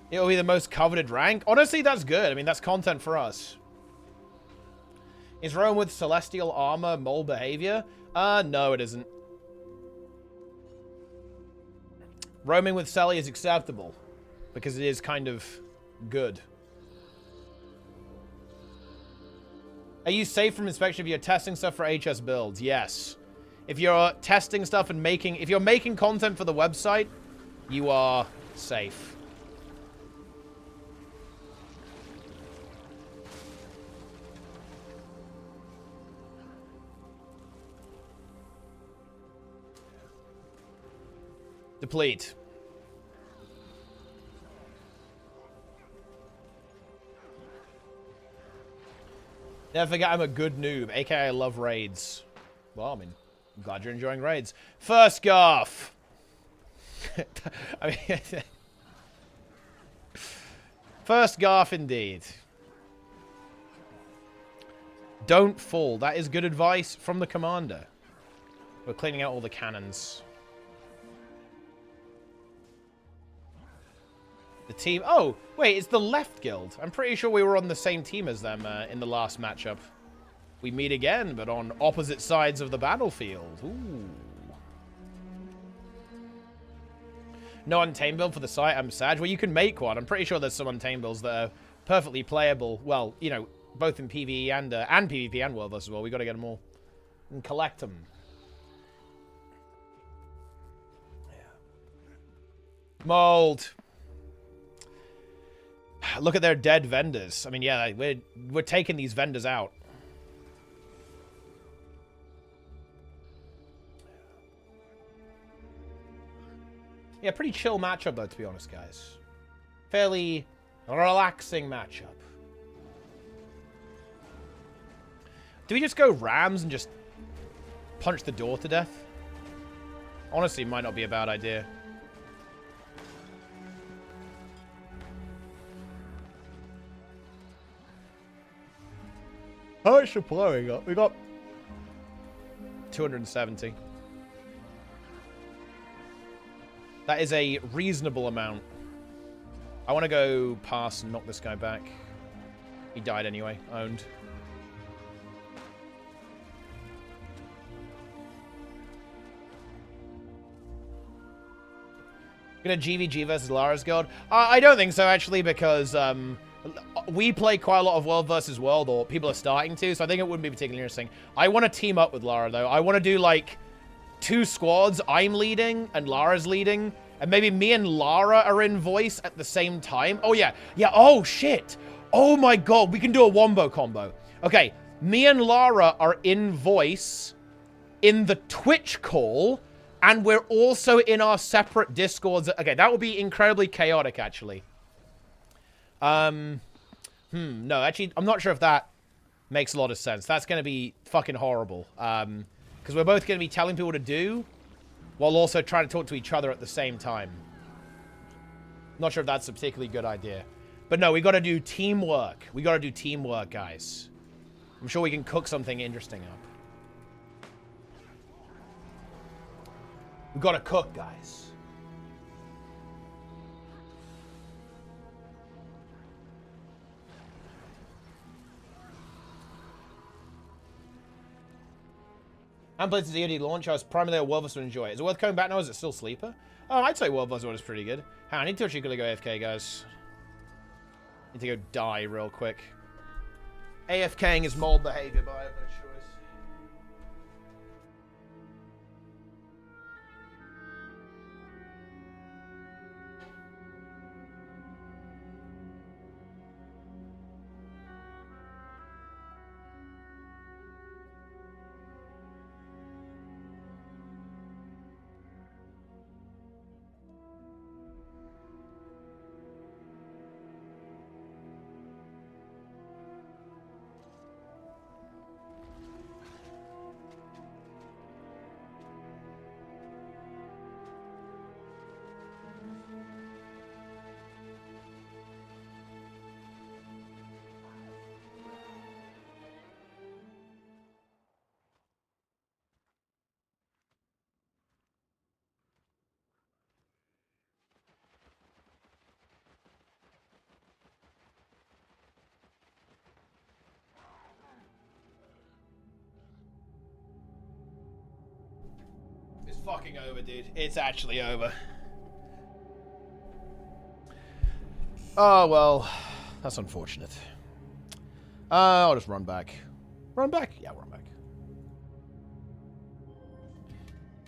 It'll be the most coveted rank. Honestly, that's good. I mean, that's content for us. Is Rome with celestial armor mole behavior? No, it isn't. Roaming with Sally is acceptable because it is kind of good. Are you safe from inspection if you're testing stuff for HS builds? Yes. If you're testing stuff and if you're making content for the website, you are safe. Deplete. Never forget I'm a good noob, aka I love raids. Well, I mean, I'm glad you're enjoying raids. First Garth. I mean, first Garth indeed. Don't fall. That is good advice from the commander. We're cleaning out all the cannons. The team... Oh, wait, it's the left guild. I'm pretty sure we were on the same team as them in the last matchup. We meet again, but on opposite sides of the battlefield. Ooh. No Untamed build for the site, I'm sad. Well, you can make one. I'm pretty sure there's some Untamed builds that are perfectly playable. Well, you know, both in PvE and PvP and World vs. World. We got to get them all and collect them. Yeah. Mold. Look at their dead vendors. I mean, yeah, we're taking these vendors out. Yeah, pretty chill matchup, though, to be honest, guys. Fairly relaxing matchup. Do we just go Rams and just punch the door to death? Honestly, might not be a bad idea. How much supply we got? We got 270. That is a reasonable amount. I want to go pass and knock this guy back. He died anyway. Owned. Gonna GVG versus Lara's God? I don't think so, actually, because we play quite a lot of World versus World, or people are starting to, so I think it wouldn't be particularly interesting. I want to team up with Lara, though. I want to do, like, 2 squads. I'm leading, and Lara's leading. And maybe me and Lara are in voice at the same time. Oh, yeah. Yeah, oh, shit. Oh, my God. We can do a wombo combo. Okay, me and Lara are in voice in the Twitch call, And we're also in our separate Discords. Okay, that would be incredibly chaotic, actually. No, actually, I'm not sure if that makes a lot of sense. That's going to be fucking horrible. Because we're both going to be telling people to do, while also trying to talk to each other at the same time. Not sure if that's a particularly good idea. But no, we got to do teamwork. We got to do teamwork, guys. I'm sure we can cook something interesting up. We got to cook, guys. And played the DoD launch. I was primarily a World of War enjoy. Is it worth coming back now? Is it still sleeper? Oh, I'd say World of War is pretty good. Hang on, I need to actually go AFK, guys. Need to go die real quick. AFKing is mold behavior, but I have no choice. It's fucking over, dude. It's actually over. Oh, well. That's unfortunate. I'll just run back. Run back? Yeah, run back.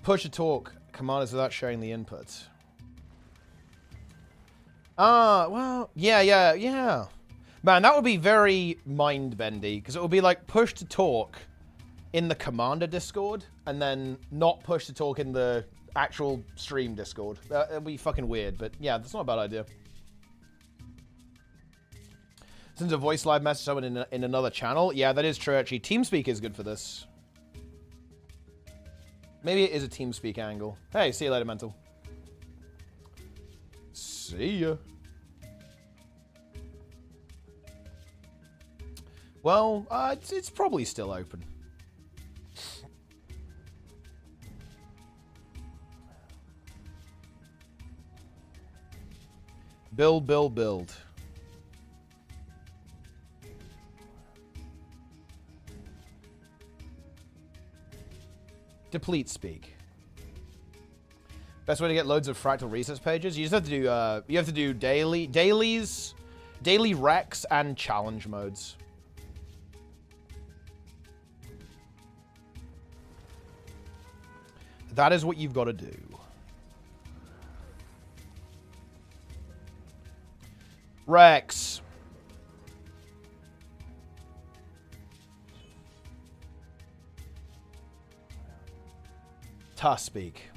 Push to talk. Commanders without sharing the inputs. Well, yeah. Man, that would be very mind-bendy, because it would be like push to talk in the Commander Discord, and then not push to talk in the actual stream Discord. That would be fucking weird, but yeah, that's not a bad idea. Since a voice live message someone in another channel, yeah, that is true, actually. TeamSpeak is good for this. Maybe it is a TeamSpeak angle. Hey, see you later, Mental. See ya. Well, it's probably still open. Build. Deplete speak. Best way to get loads of fractal research pages? You just have to do dailies, daily recs, and challenge modes. That is what you've got to do. Rex. Speak.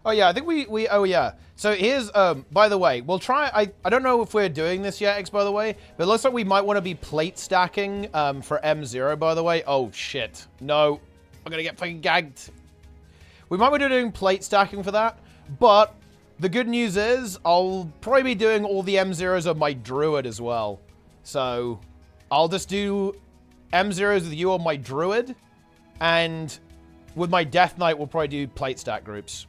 Oh yeah, I think oh yeah. So here's by the way, we'll try. I don't know if we're doing this yet, X, by the way, but it looks like we might want to be plate stacking for M0, by the way. Oh shit. No. I'm gonna get fucking gagged. We might be doing plate stacking for that, but the good news is I'll probably be doing all the M0s of my Druid as well. So I'll just do M0s with you on my Druid, and with my Death Knight we'll probably do plate stack groups.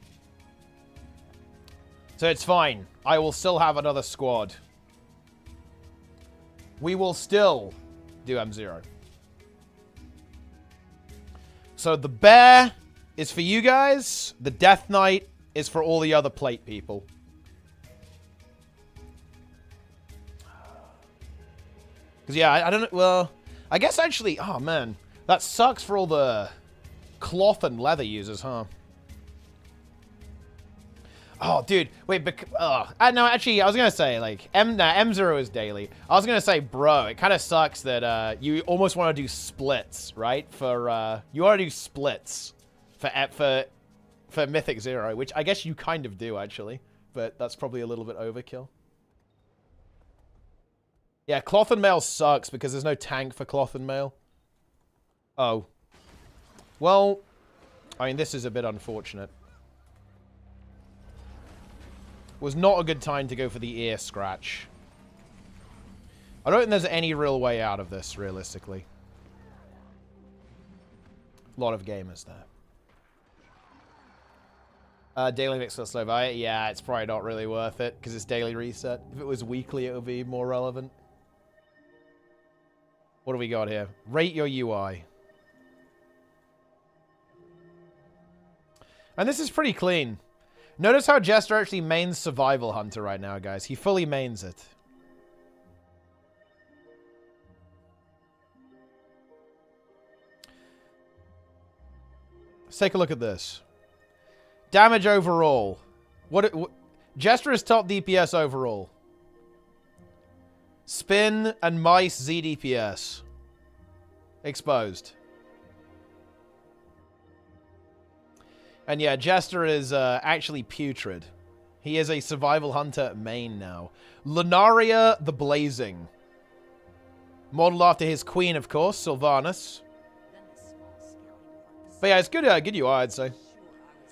So it's fine. I will still have another squad. We will still do M0. So the bear is for you guys. The Death Knight is for all the other plate people. Because, yeah, I don't know. Well, I guess actually, oh man, that sucks for all the cloth and leather users, huh? Oh, dude, wait, no, actually, I was gonna say, like, M0 is daily. I was gonna say, bro, it kind of sucks that, you almost want to do splits, right? You want to do splits for Mythic 0, which I guess you kind of do, actually. But that's probably a little bit overkill. Yeah, Cloth and Mail sucks because there's no tank for Cloth and Mail. Oh. Well, I mean, this is a bit unfortunate. Was not a good time to go for the ear scratch. I don't think there's any real way out of this, realistically. A lot of gamers there. Daily mix for slow buy. Yeah, it's probably not really worth it because it's daily reset. If it was weekly, it would be more relevant. What do we got here? Rate your UI. And this is pretty clean. Notice how Jester actually mains Survival Hunter right now, guys. He fully mains it. Let's take a look at this. Damage overall. Jester is top DPS overall. Spin and Mice ZDPS. Exposed. And yeah, Jester is actually putrid. He is a Survival Hunter main now. Lunaria the Blazing. Modeled after his queen, of course, Sylvanas. But yeah, it's good, good UI, I'd say.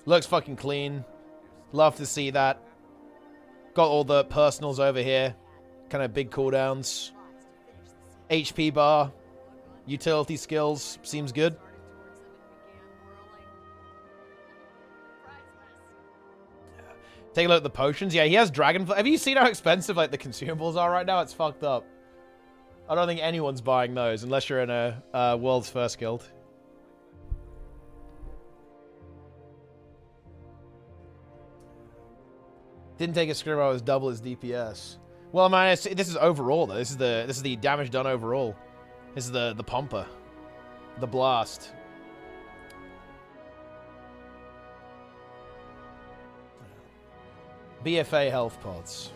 Looks fucking clean. Love to see that. Got all the personals over here. Kind of big cooldowns. HP bar. Utility skills. Seems good. Take a look at the potions. Yeah, he has Dragonfly. Have you seen how expensive like the consumables are right now? It's fucked up. I don't think anyone's buying those unless you're in a World's First Guild. Didn't take a scrim. I was double his DPS. Well, man, this is overall though. This is the damage done overall. This is the pumper, the blast. BFA health pods.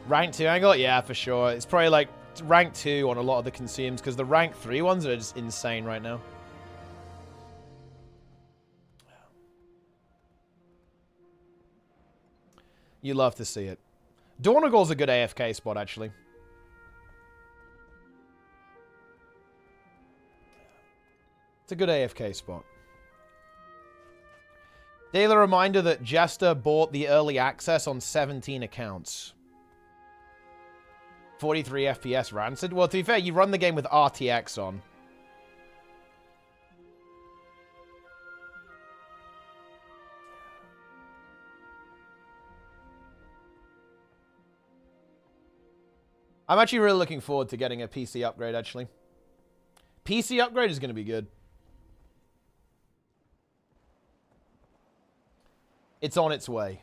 Rank 2 angle? Yeah, for sure. It's probably like rank 2 on a lot of the consumes because the rank 3 ones are just insane right now. You love to see it. Dornagal's a good AFK spot, actually. It's a good AFK spot. Daily reminder that Jester bought the early access on 17 accounts. 43 FPS rancid. Well, to be fair, you run the game with RTX on. I'm actually really looking forward to getting a PC upgrade, actually. PC upgrade is going to be good. It's on its way.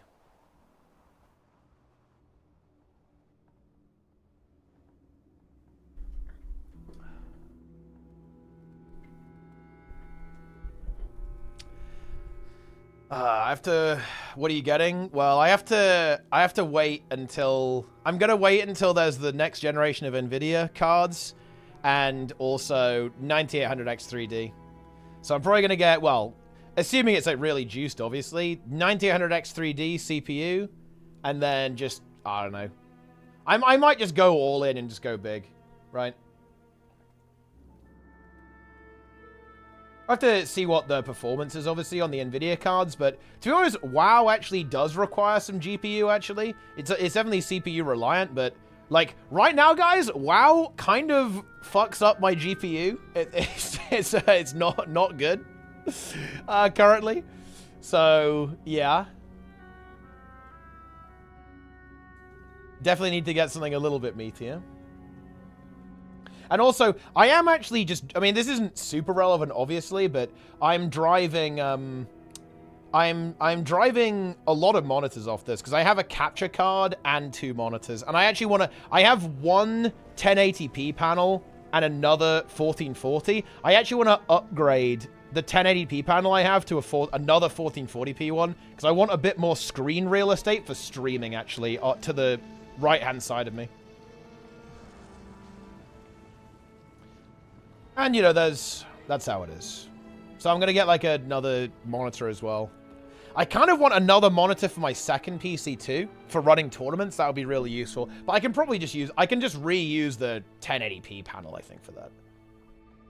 I have to... What are you getting? Well, I have to wait until... I'm going to wait until there's the next generation of NVIDIA cards and also 9800X3D. So I'm probably going to get, well, assuming it's like really juiced, obviously, 9800X3D CPU and then just, I don't know. I might just go all in and just go big, right? I have to see what the performance is, obviously, on the NVIDIA cards, but to be honest, WoW actually does require some GPU, actually. It's definitely CPU reliant, but, like, right now, guys, WoW kind of fucks up my GPU. It's not good, currently. So, yeah. Definitely need to get something a little bit meatier. And also, I am actually just... I mean, this isn't super relevant, obviously, but I'm driving... I'm driving a lot of monitors off this, because I have a capture card and 2 monitors. And I actually want to... I have one 1080p panel and another 1440, I actually want to upgrade the 1080p panel I have to another 1440p one, because I want a bit more screen real estate for streaming, actually, to the right-hand side of me. And, you know, that's how it is. So I'm going to get, like, another monitor as well. I kind of want another monitor for my second PC, too, for running tournaments. That would be really useful. But I can probably just reuse the 1080p panel, I think, for that.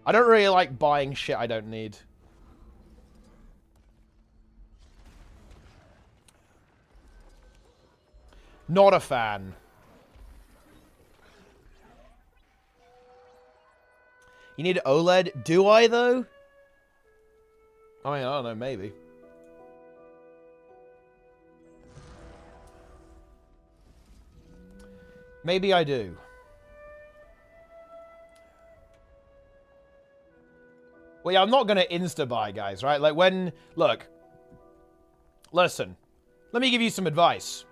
I don't really like buying shit I don't need. Not a fan. You need OLED? Do I, though? I mean, I don't know, maybe. Maybe I do. Well, yeah, I'm not going to insta-buy, guys, right? Like, when... Look. Listen. Let me give you some advice.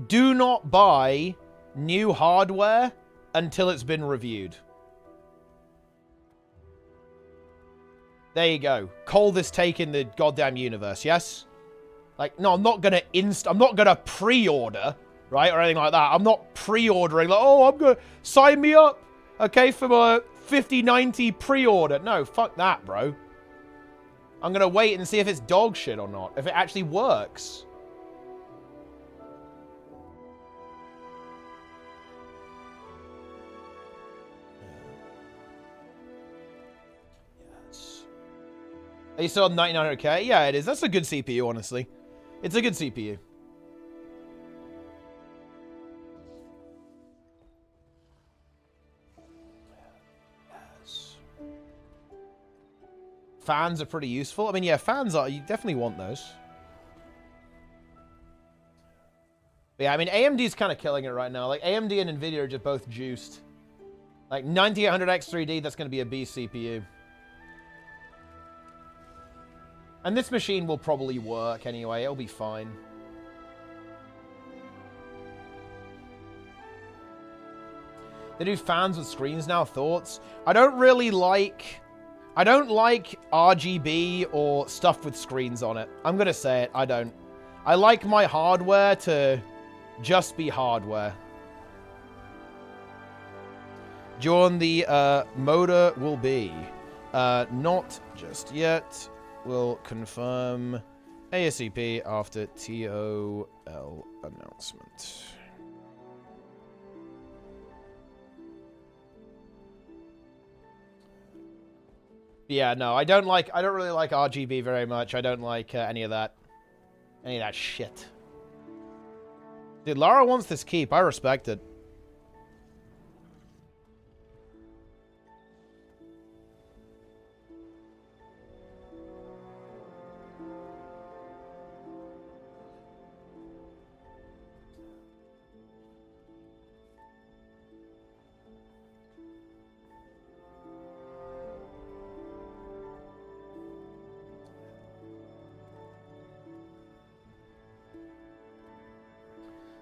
Do not buy new hardware until it's been reviewed. There you go. Coldest take in the goddamn universe, yes? Like, no, I'm not gonna pre-order, right, or anything like that. I'm not pre-ordering, like, oh, I'm gonna sign me up, okay, for my 5090 pre-order. No, fuck that, bro. I'm gonna wait and see if it's dog shit or not, if it actually works. Yes. Are you still on 9900K? Yeah, it is. That's a good CPU, honestly. It's a good CPU. Yes. Fans are pretty useful. I mean, yeah, fans are... You definitely want those. But yeah, I mean, AMD's kind of killing it right now. Like, AMD and NVIDIA are just both juiced. Like, 9800X3D, that's going to be a beast CPU. And this machine will probably work anyway. It'll be fine. They do fans with screens now. Thoughts? I don't like RGB or stuff with screens on it. I'm going to say it. I don't. I like my hardware to just be hardware. John, the motor will be. Not just yet. Will confirm ASAP after TOL announcement. Yeah, no, I don't really like RGB very much. I don't like any of that shit. Dude, Lara wants this keep. I respect it.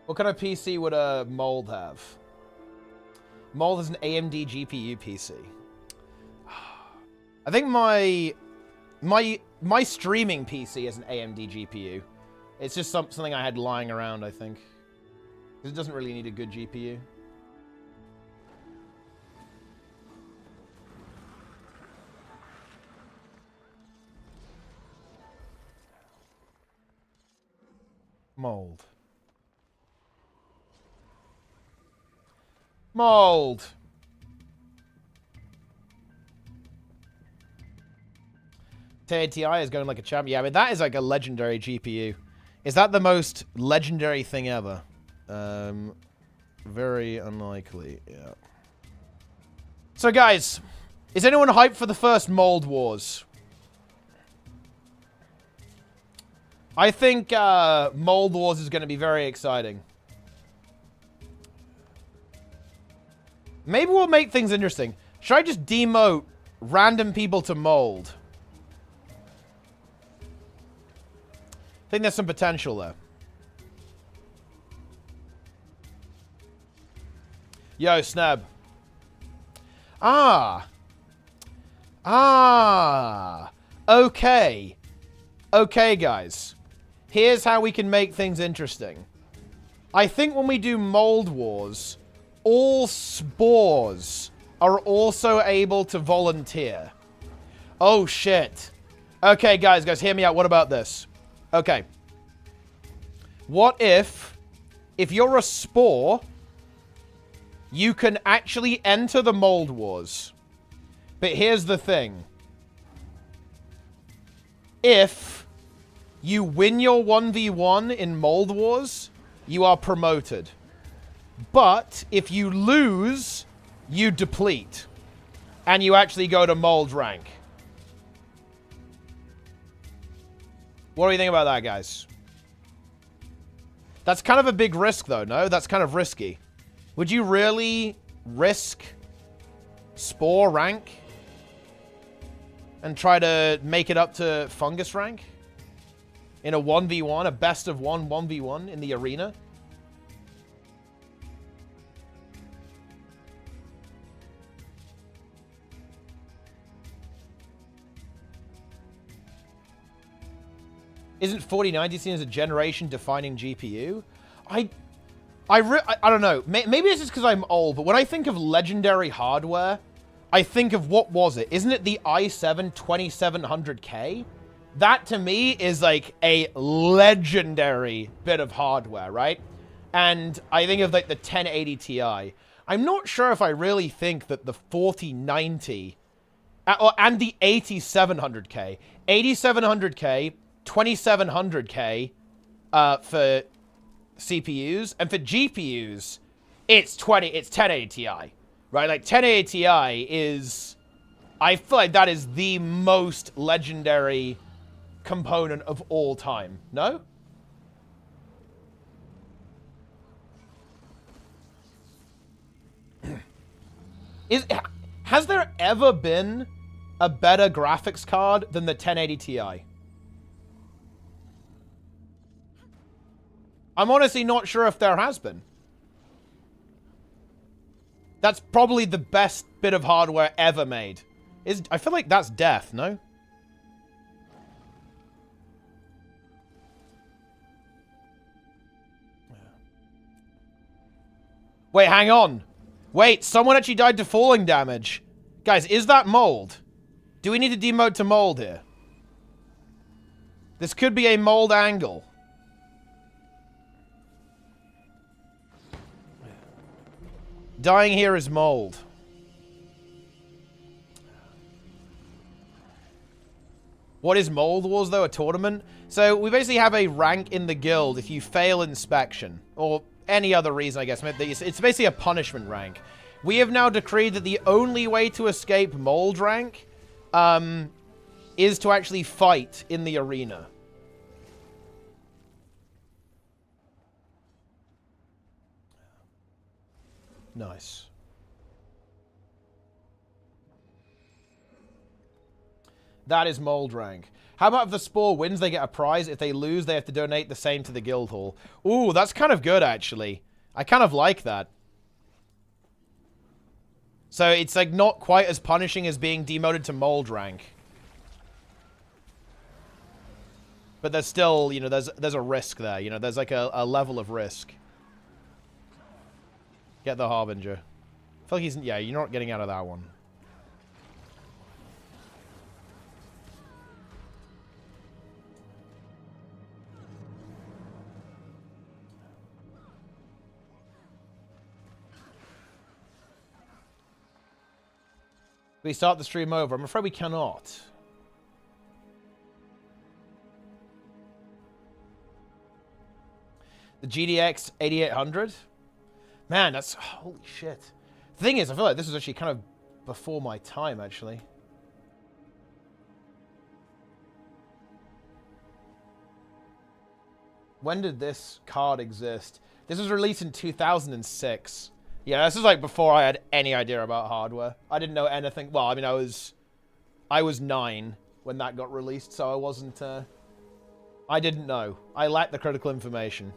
What kind of PC would a Mold have? Mold is an AMD GPU PC. I think my streaming PC is an AMD GPU. It's just something I had lying around, I think. It doesn't really need a good GPU. Mold. Mold. TI is going like a champ. Yeah, I mean, that is like a legendary GPU. Is that the most legendary thing ever? Very unlikely, yeah. So, guys, is anyone hyped for the first Mold Wars? I think Mold Wars is going to be very exciting. Maybe we'll make things interesting. Should I just demote random people to Mold? I think there's some potential there. Yo, Snab. Ah. Ah. Okay. Okay, guys. Here's how we can make things interesting. I think when we do Mold Wars, all spores are also able to volunteer. Oh, shit. Okay, guys, hear me out. What about this? Okay. What if you're a spore, you can actually enter the Mold Wars. But here's the thing. If you win your 1v1 in Mold Wars, you are promoted. But if you lose, you deplete. And you actually go to Mold rank. What do you think about that, guys? That's kind of a big risk, though, no? That's kind of risky. Would you really risk Spore rank and try to make it up to Fungus rank? In a 1v1, a best of 1v1 in the arena? Isn't 4090 seen as a generation-defining GPU? I don't know. Maybe it's just because I'm old, but when I think of legendary hardware, I think of, what was it? Isn't it the i7 2700K? That, to me, is like a legendary bit of hardware, right? And I think of like the 1080 Ti. I'm not sure if I really think that the 4090 and the 8700K, 8700K, 2700K for CPUs, and for GPUs, it's 1080 Ti, right? Like 1080 Ti is, I feel like that is the most legendary component of all time. No? Has there ever been a better graphics card than the 1080 Ti? I'm honestly not sure if there has been. That's probably the best bit of hardware ever made. I feel like that's death, no? Wait, hang on. Wait, someone actually died to falling damage. Guys, is that mold? Do we need to demote to mold here? This could be a mold angle. Dying here is mold. What is Mold Wars, though? A tournament? So, we basically have a rank in the guild if you fail inspection. Or any other reason, I guess. It's basically a punishment rank. We have now decreed that the only way to escape mold rank is to actually fight in the arena. Nice. That is mold rank. How about if the Spore wins, they get a prize? If they lose, they have to donate the same to the guild hall. Ooh, that's kind of good, actually. I kind of like that. So it's like not quite as punishing as being demoted to mold rank. But there's still, you know, there's a risk there. You know, there's like a level of risk. Get the Harbinger. I feel like he's... Yeah, you're not getting out of that one. We start the stream over. I'm afraid we cannot. The GDX 8800? Man, that's... Holy shit. The thing is, I feel like this was actually kind of before my time, actually. When did this card exist? This was released in 2006. Yeah, this is like before I had any idea about hardware. I didn't know anything. Well, I mean, I was 9 when that got released, so I wasn't... I didn't know. I lacked the critical information.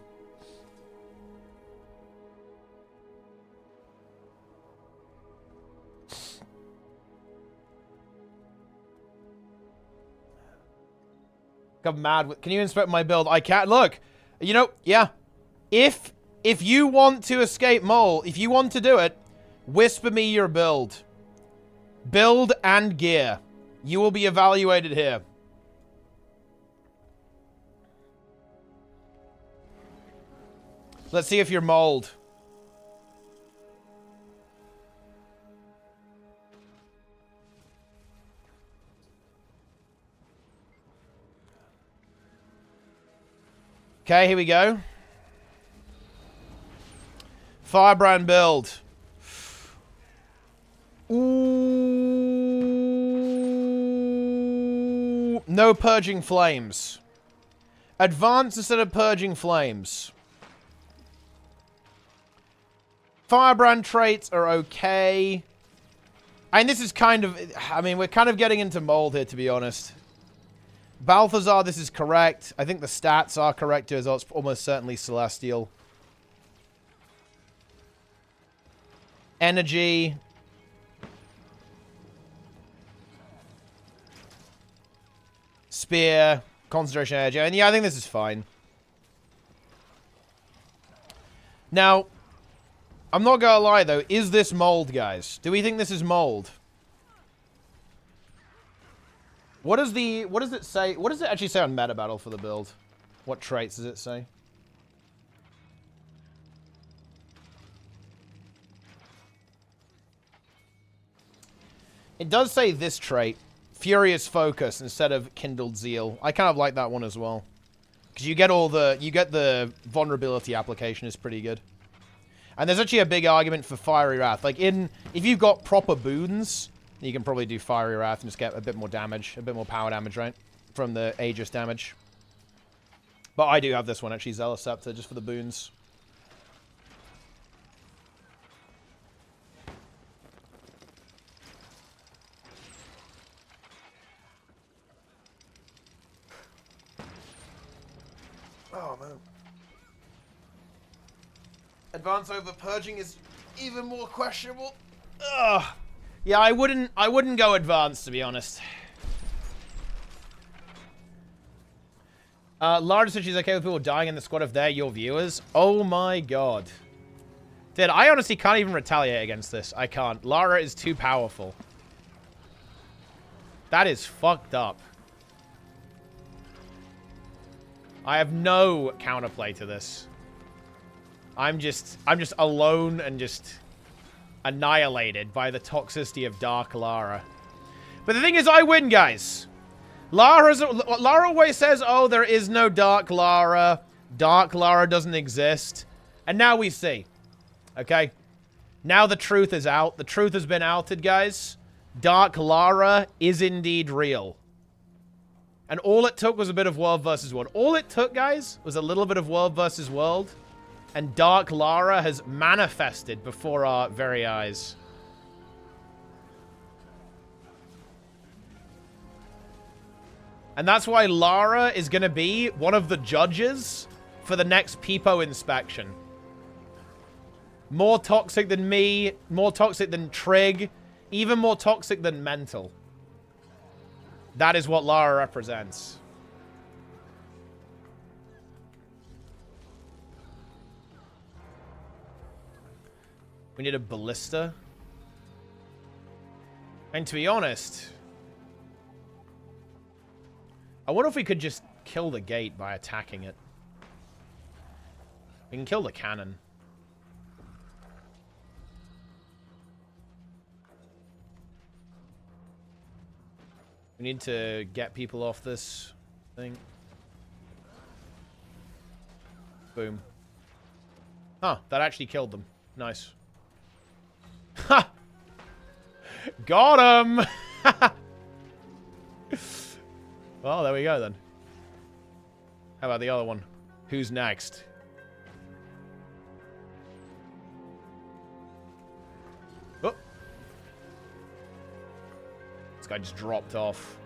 Got mad with... Can you inspect my build? I can't. Look. You know, yeah. If you want to escape mole, if you want to do it, whisper me your build. Build and gear. You will be evaluated here. Let's see if you're mold. Okay, here we go. Firebrand build. Ooh. No purging flames. Advance instead of purging flames. Firebrand traits are okay. And this is kind of... I mean, we're kind of getting into mold here, to be honest. Balthazar, this is correct. I think the stats are correct as well. It's almost certainly Celestial. Energy. Spear. Concentration energy. And yeah, I think this is fine. Now, I'm not gonna lie though. Is this mold, guys? Do we think this is mold? What does it say? What does it actually say on meta battle for the build? What traits does it say? It does say this trait, Furious Focus instead of Kindled Zeal. I kind of like that one as well. Because you get the vulnerability application is pretty good. And there's actually a big argument for Fiery Wrath. Like if you've got proper boons, you can probably do Fiery Wrath and just get a bit more damage, a bit more power damage, right? From the Aegis damage. But I do have this one, actually, Zealous Scepter, just for the boons. Oh, man. Advance over purging is even more questionable. Ugh. Yeah, I wouldn't go advanced, to be honest. Lara said she's okay with people dying in the squad if they're your viewers. Oh my god. Dude, I honestly can't even retaliate against this. I can't. Lara is too powerful. That is fucked up. I have no counterplay to this. I'm just alone and just annihilated by the toxicity of Dark Lara. But the thing is, I win, guys. Lara always says, oh, there is no Dark Lara. Dark Lara doesn't exist. And now we see. Okay? Now the truth is out. The truth has been outed, guys. Dark Lara is indeed real. And all it took was a bit of world versus world. All it took, guys, was a little bit of world versus world. And Dark Lara has manifested before our very eyes. And that's why Lara is going to be one of the judges for the next Peepo inspection. More toxic than me, more toxic than Trig, even more toxic than Mental. That is what Lara represents. We need a ballista. And to be honest, I wonder if we could just kill the gate by attacking it. We can kill the cannon. We need to get people off this thing. Boom. Huh, that actually killed them. Nice. Ha! Got him! Well, there we go then. How about the other one? Who's next? Oh! This guy just dropped off.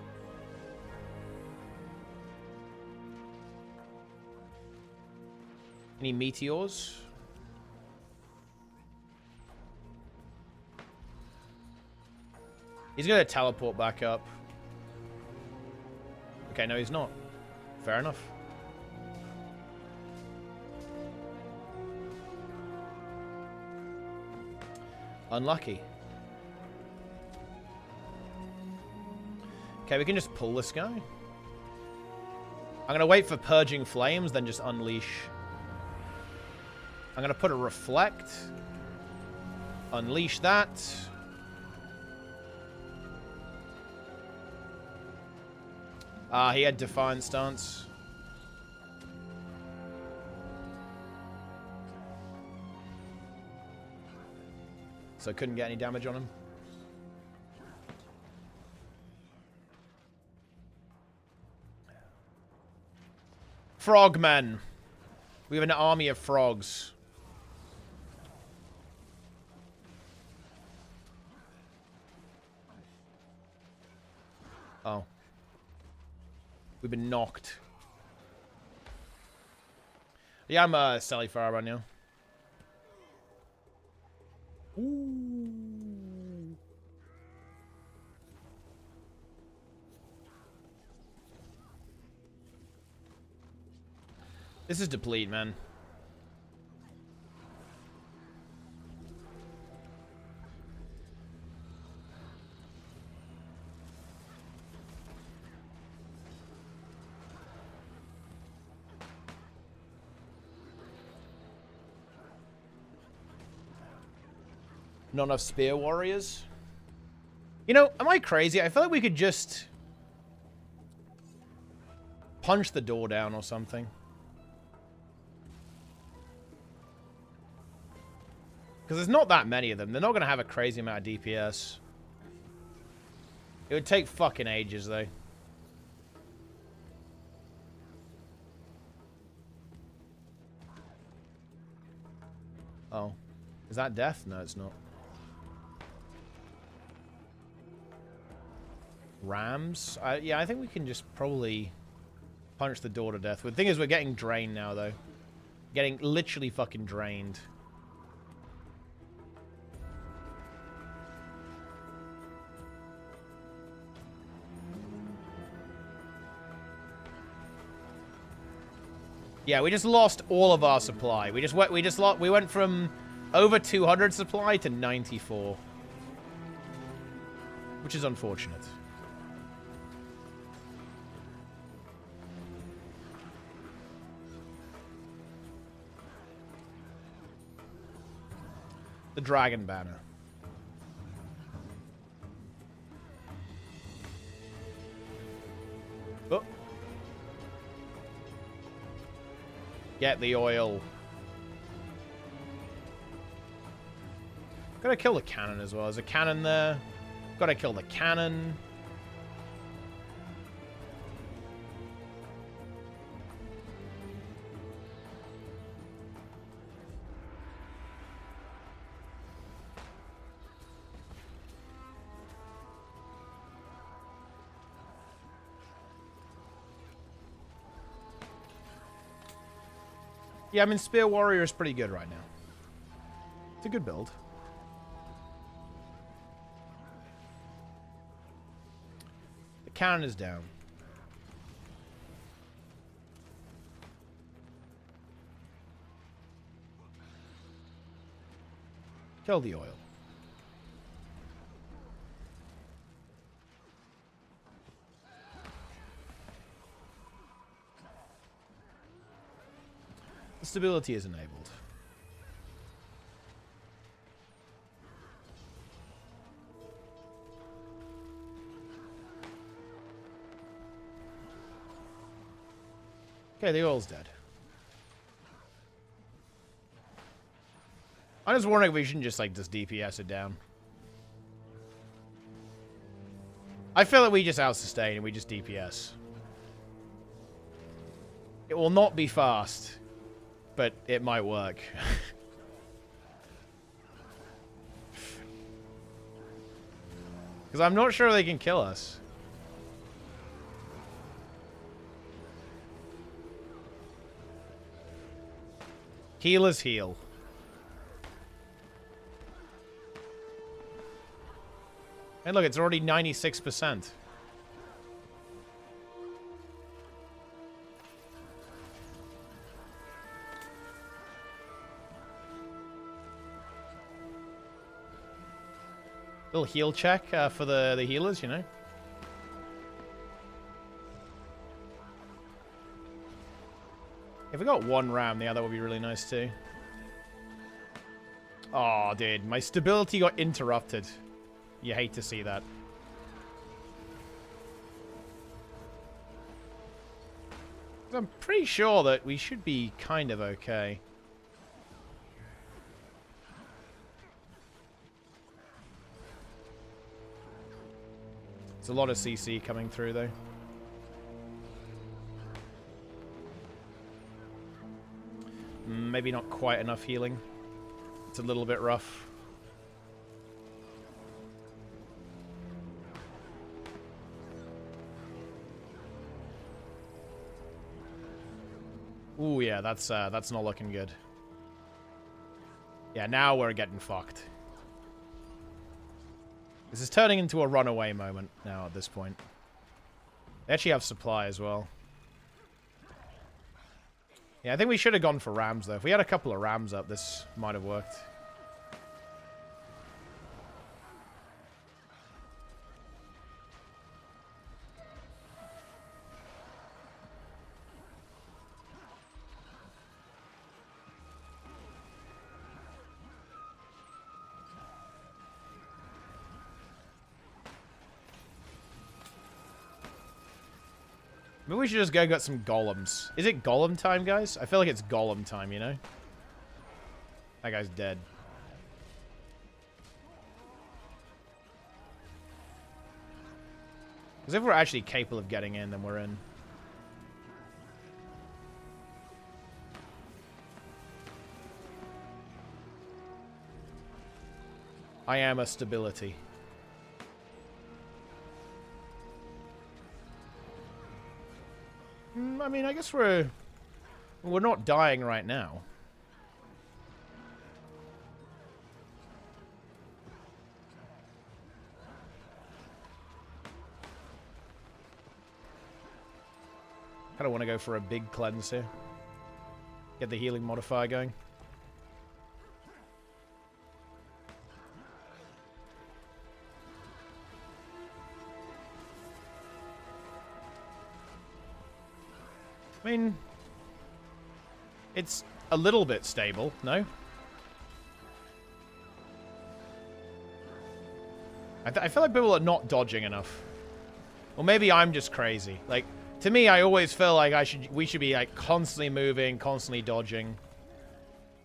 Any meteors? He's gonna teleport back up. Okay, no, he's not. Fair enough. Unlucky. Okay, we can just pull this guy. I'm going to wait for Purging Flames, then just unleash. I'm going to put a Reflect. Unleash that. He had Defiant Stance. So couldn't get any damage on him. Frogmen. We have an army of frogs. Oh. We've been knocked. Yeah, I'm Sally Farah right now. Ooh. This is Deplete, man. Not enough spear warriors. You know, am I crazy? I feel like we could just punch the door down or something. Because there's not that many of them. They're not going to have a crazy amount of DPS. It would take fucking ages, though. Oh. Is that death? No, it's not. Rams? Yeah, I think we can just probably punch the door to death. The thing is, we're getting drained now, though. Getting literally fucking drained. Yeah, we just lost all of our supply. We went from over 200 supply to 94. Which is unfortunate. The Dragon Banner. Oh. Get the oil. Gotta kill the cannon as well. There's a cannon there. Gotta kill the cannon. Yeah, I mean, Spear Warrior is pretty good right now. It's a good build. The cannon is down. Kill the oil. The stability is enabled. Okay, the oil's dead. I'm just wondering if we shouldn't just, like, just DPS it down. I feel like we just out-sustain and we just DPS. It will not be fast, but it might work. Because I'm not sure they can kill us. Healers heal. And look, it's already 96%. Little heal check for the healers, you know. If we got one ram, yeah, that would be really nice too. Oh, dude, my stability got interrupted. You hate to see that. I'm pretty sure that we should be kind of okay. There's a lot of CC coming through, though. Maybe not quite enough healing. It's a little bit rough. Ooh, yeah, that's not looking good. Yeah, now we're getting fucked. This is turning into a runaway moment now at this point. They actually have supply as well. Yeah, I think we should have gone for rams, though. If we had a couple of rams up, this might have worked. Maybe we should just go get some golems. Is it golem time, guys? I feel like it's golem time, you know? That guy's dead. Because if we're actually capable of getting in, then we're in. I am a stability. I mean, I guess we're not dying right now. Kind of want to go for a big cleanse here. Get the healing modifier going. I mean, it's a little bit stable, no? I feel like people are not dodging enough. Or maybe I'm just crazy. Like, to me, I always feel like we should be like constantly moving, constantly dodging.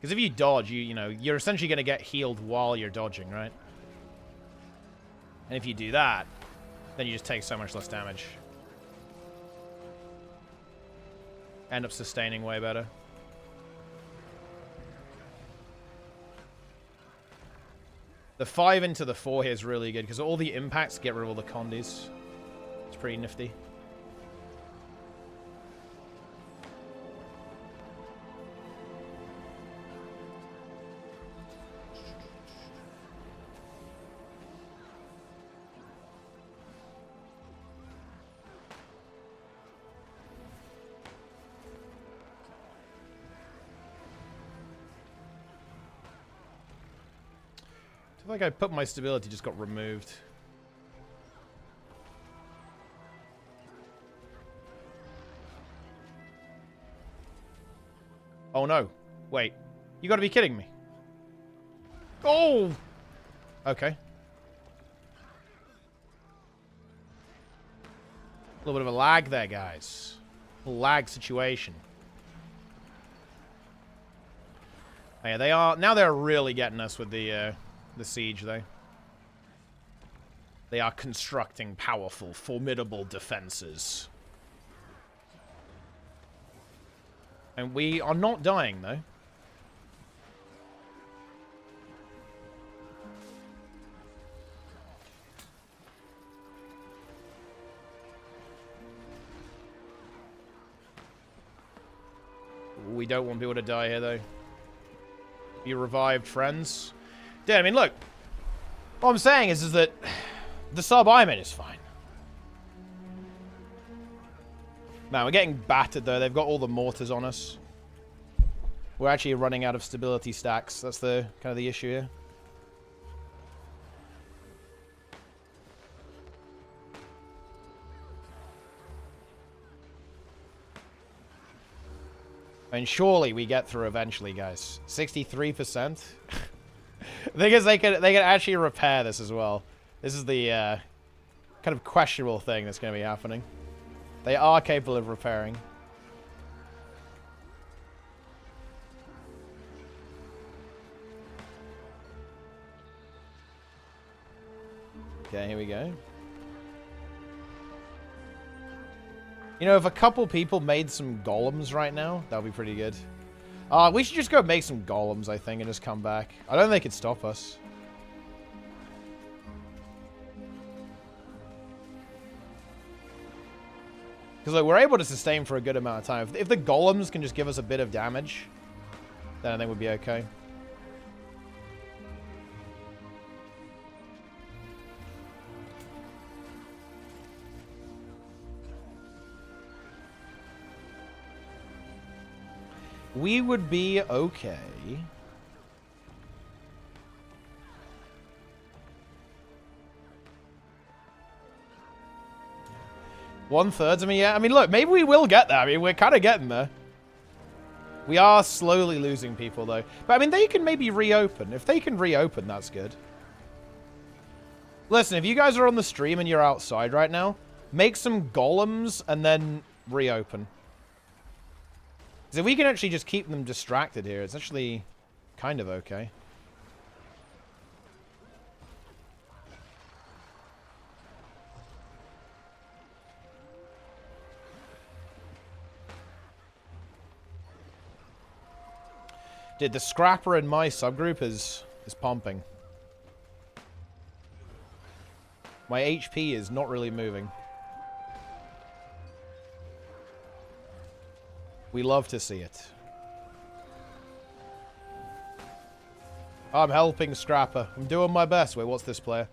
Because if you dodge, you know, you're essentially going to get healed while you're dodging, right? And if you do that, then you just take so much less damage. End up sustaining way better. The 5 into the 4 here is really good because all the impacts get rid of all the condis. It's pretty nifty. I feel like I put my stability, just got removed. Oh no. Wait. You gotta be kidding me. Oh! Okay. A little bit of a lag there, guys. A lag situation. Oh, yeah, they are... Now they're really getting us with the siege, though. They are constructing powerful, formidable defenses. And we are not dying, though. We don't want people to die here, though. You revived friends. Yeah, I mean, look. What I'm saying is that the sub I'm in is fine. Man, we're getting battered, though. They've got all the mortars on us. We're actually running out of stability stacks. That's the kind of the issue here. And surely we get through eventually, guys. 63%. The thing is, they can actually repair this as well. This is the kind of questionable thing that's going to be happening. They are capable of repairing. Okay, here we go. You know, if a couple people made some golems right now, that would be pretty good. We should just go make some golems, I think, and just come back. I don't think they could stop us. Because like, we're able to sustain for a good amount of time. If the golems can just give us a bit of damage, then I think we'd be okay. We would be okay. One-third. I mean, yeah. I mean, look, maybe we will get there. I mean, we're kind of getting there. We are slowly losing people, though. But, I mean, they can maybe reopen. If they can reopen, that's good. Listen, if you guys are on the stream and you're outside right now, make some golems and then reopen. Because if we can actually just keep them distracted here, it's actually kind of okay. Dude, the scrapper in my subgroup is pumping. My HP is not really moving. We love to see it. I'm helping Scrapper. I'm doing my best. Wait, what's this player?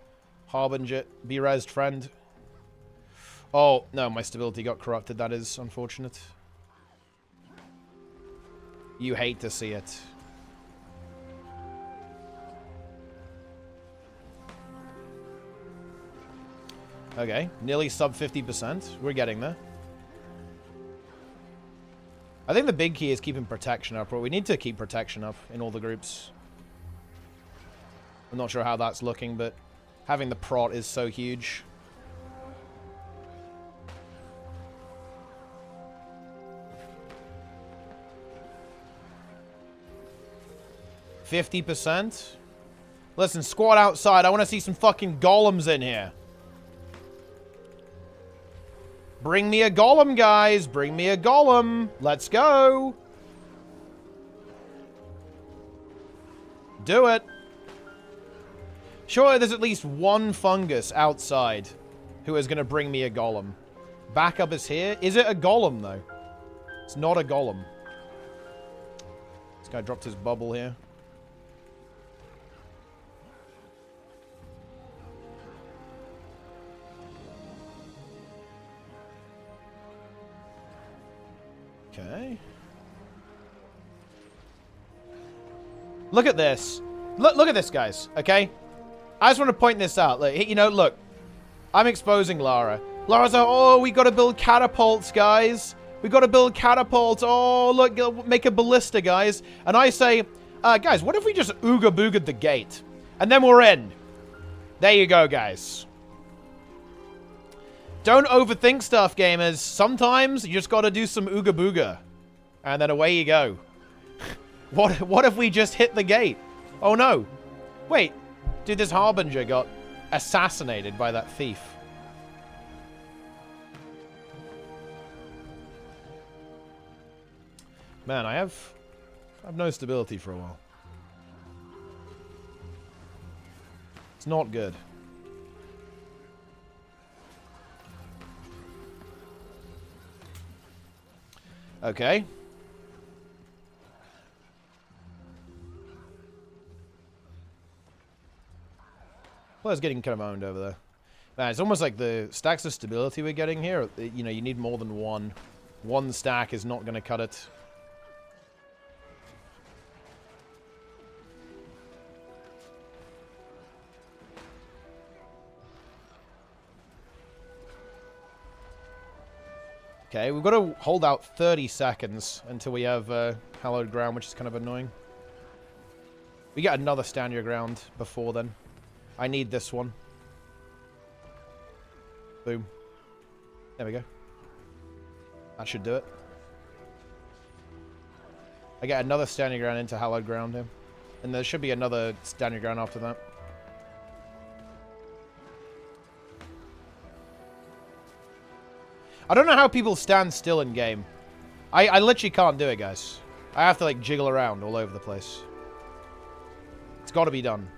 Harbinger. Be-resed friend. Oh, no, my stability got corrupted. That is unfortunate. You hate to see it. Okay, nearly sub 50%. We're getting there. I think the big key is keeping protection up. We need to keep protection up in all the groups. I'm not sure how that's looking, but having the prot is so huge. %. Listen, squad outside. I want to see some fucking golems in here. Bring me a golem, guys. Bring me a golem. Let's go. Do it. Surely there's at least one fungus outside who is going to bring me a golem. Backup is here. Is it a golem, though? It's not a golem. This guy dropped his bubble here. Okay. Look at this. Look at this, guys. Okay? I just want to point this out. Like, you know, look. I'm exposing Lara. Lara's like, oh, we got to build catapults, guys. We got to build catapults. Oh, look, make a ballista, guys. And I say, guys, what if we just ooga-booga'd the gate? And then we're in. There you go, guys. Don't overthink stuff, gamers. Sometimes you just got to do some ooga booga. And then away you go. What if we just hit the gate? Oh, no. Wait. Dude, this Harbinger got assassinated by that thief. Man, I have no stability for a while. It's not good. Okay. Player's getting kind of owned over there. Man, it's almost like the stacks of stability we're getting here, you know, you need more than one. One stack is not going to cut it. Okay, we've got to hold out 30 seconds until we have hallowed ground, which is kind of annoying. We get another stand your ground before then. I need this one. Boom. There we go. That should do it. I get another stand your ground into hallowed ground here. And there should be another stand your ground after that. I don't know how people stand still in game. I literally can't do it, guys. I have to, like, jiggle around all over the place. It's got to be done.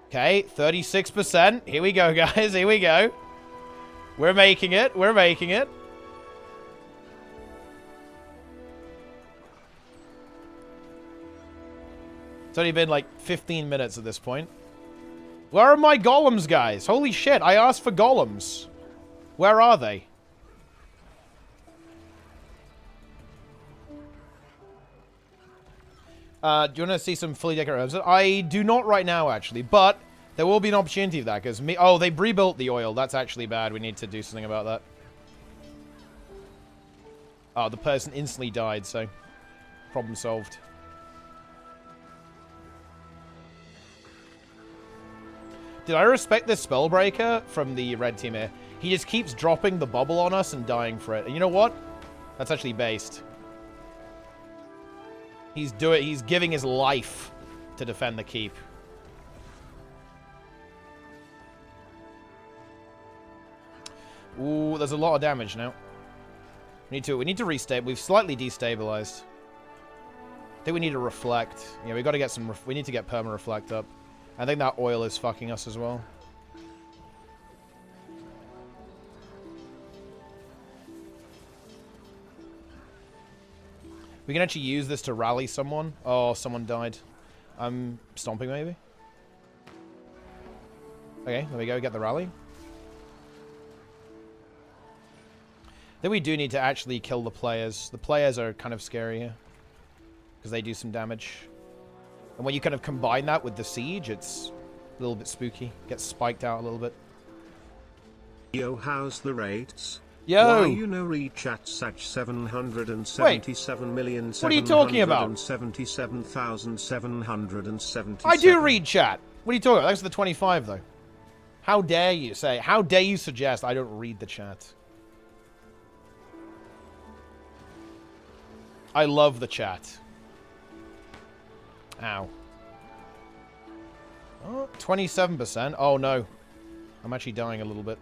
Okay, 36%. Here we go, guys. Here we go. We're making it. We're making it. It's only been, like, 15 minutes at this point. Where are my golems, guys? Holy shit, I asked for golems. Where are they? Do you want to see some fully decorated herbs? I do not right now, actually, but there will be an opportunity for that, because oh, they rebuilt the oil. That's actually bad. We need to do something about that. Oh, the person instantly died, so problem solved. Did I respect this Spellbreaker from the red team here? He just keeps dropping the bubble on us and dying for it. And you know what? That's actually based. He's giving his life to defend the keep. Ooh, there's a lot of damage now. We need to restabilize. We've slightly destabilized. I think we need to reflect. Yeah, we got to get some. We need to get perma reflect up. I think that oil is fucking us as well. We can actually use this to rally someone. Oh, someone died. I'm stomping maybe. Okay, there we go. Get the rally. Then we do need to actually kill the players. The players are kind of scary here. Because they do some damage. And when you kind of combine that with the siege, it's a little bit spooky. Gets spiked out a little bit. Yo, how's the rates? Yo! Why you know read chat such 777,000,000. What are you talking about? 77,777. I do read chat. What are you talking about? That's the 25, though. How dare you say, how dare you suggest I don't read the chat? I love the chat. Ow. Oh, 27%. Oh, no. I'm actually dying a little bit.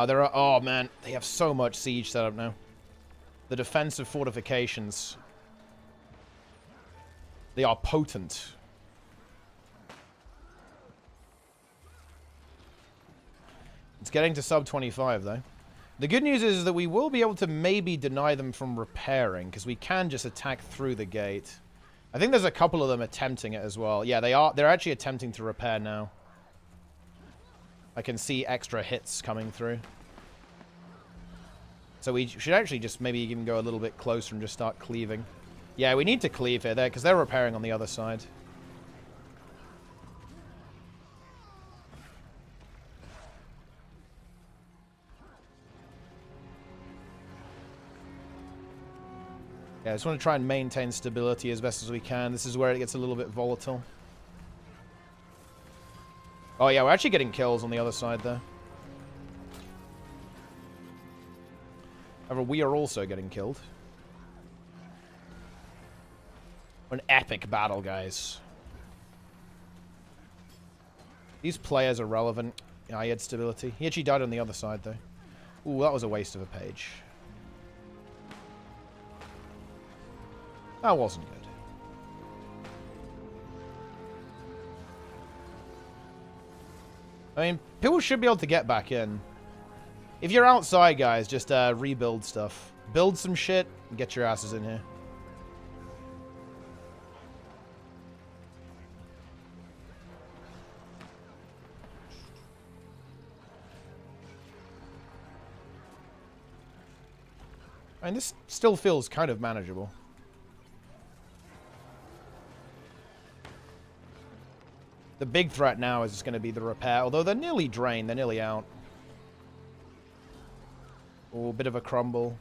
There are... Oh, man. They have so much siege set up now. The defensive fortifications. They are potent. It's getting to sub 25, though. The good news is that we will be able to maybe deny them from repairing, because we can just attack through the gate. I think there's a couple of them attempting it as well. Yeah, they are. They're actually attempting to repair now. I can see extra hits coming through. So we should actually just maybe even go a little bit closer and just start cleaving. Yeah, we need to cleave here, because they're repairing on the other side. Yeah, I just want to try and maintain stability as best as we can. This is where it gets a little bit volatile. Oh yeah, we're actually getting kills on the other side there. However, we are also getting killed. An epic battle, guys. These players are relevant. Yeah, he had stability. He actually died on the other side, though. Ooh, that was a waste of a page. That wasn't good. I mean, people should be able to get back in. If you're outside, guys, just rebuild stuff. Build some shit and get your asses in here. I mean, this still feels kind of manageable. The big threat now is going to be the repair, although they're nearly drained. They're nearly out. Oh, a bit of a crumble.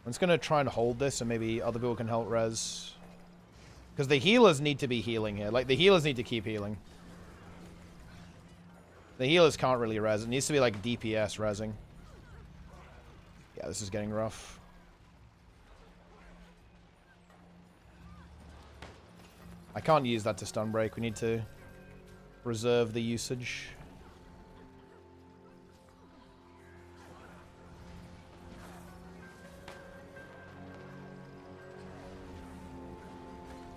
I'm just going to try and hold this, and maybe other people can help res. Because the healers need to be healing here. Like, the healers need to keep healing. The healers can't really res. It needs to be, like, DPS resing. Yeah, this is getting rough. I can't use that to stun break. We need to reserve the usage.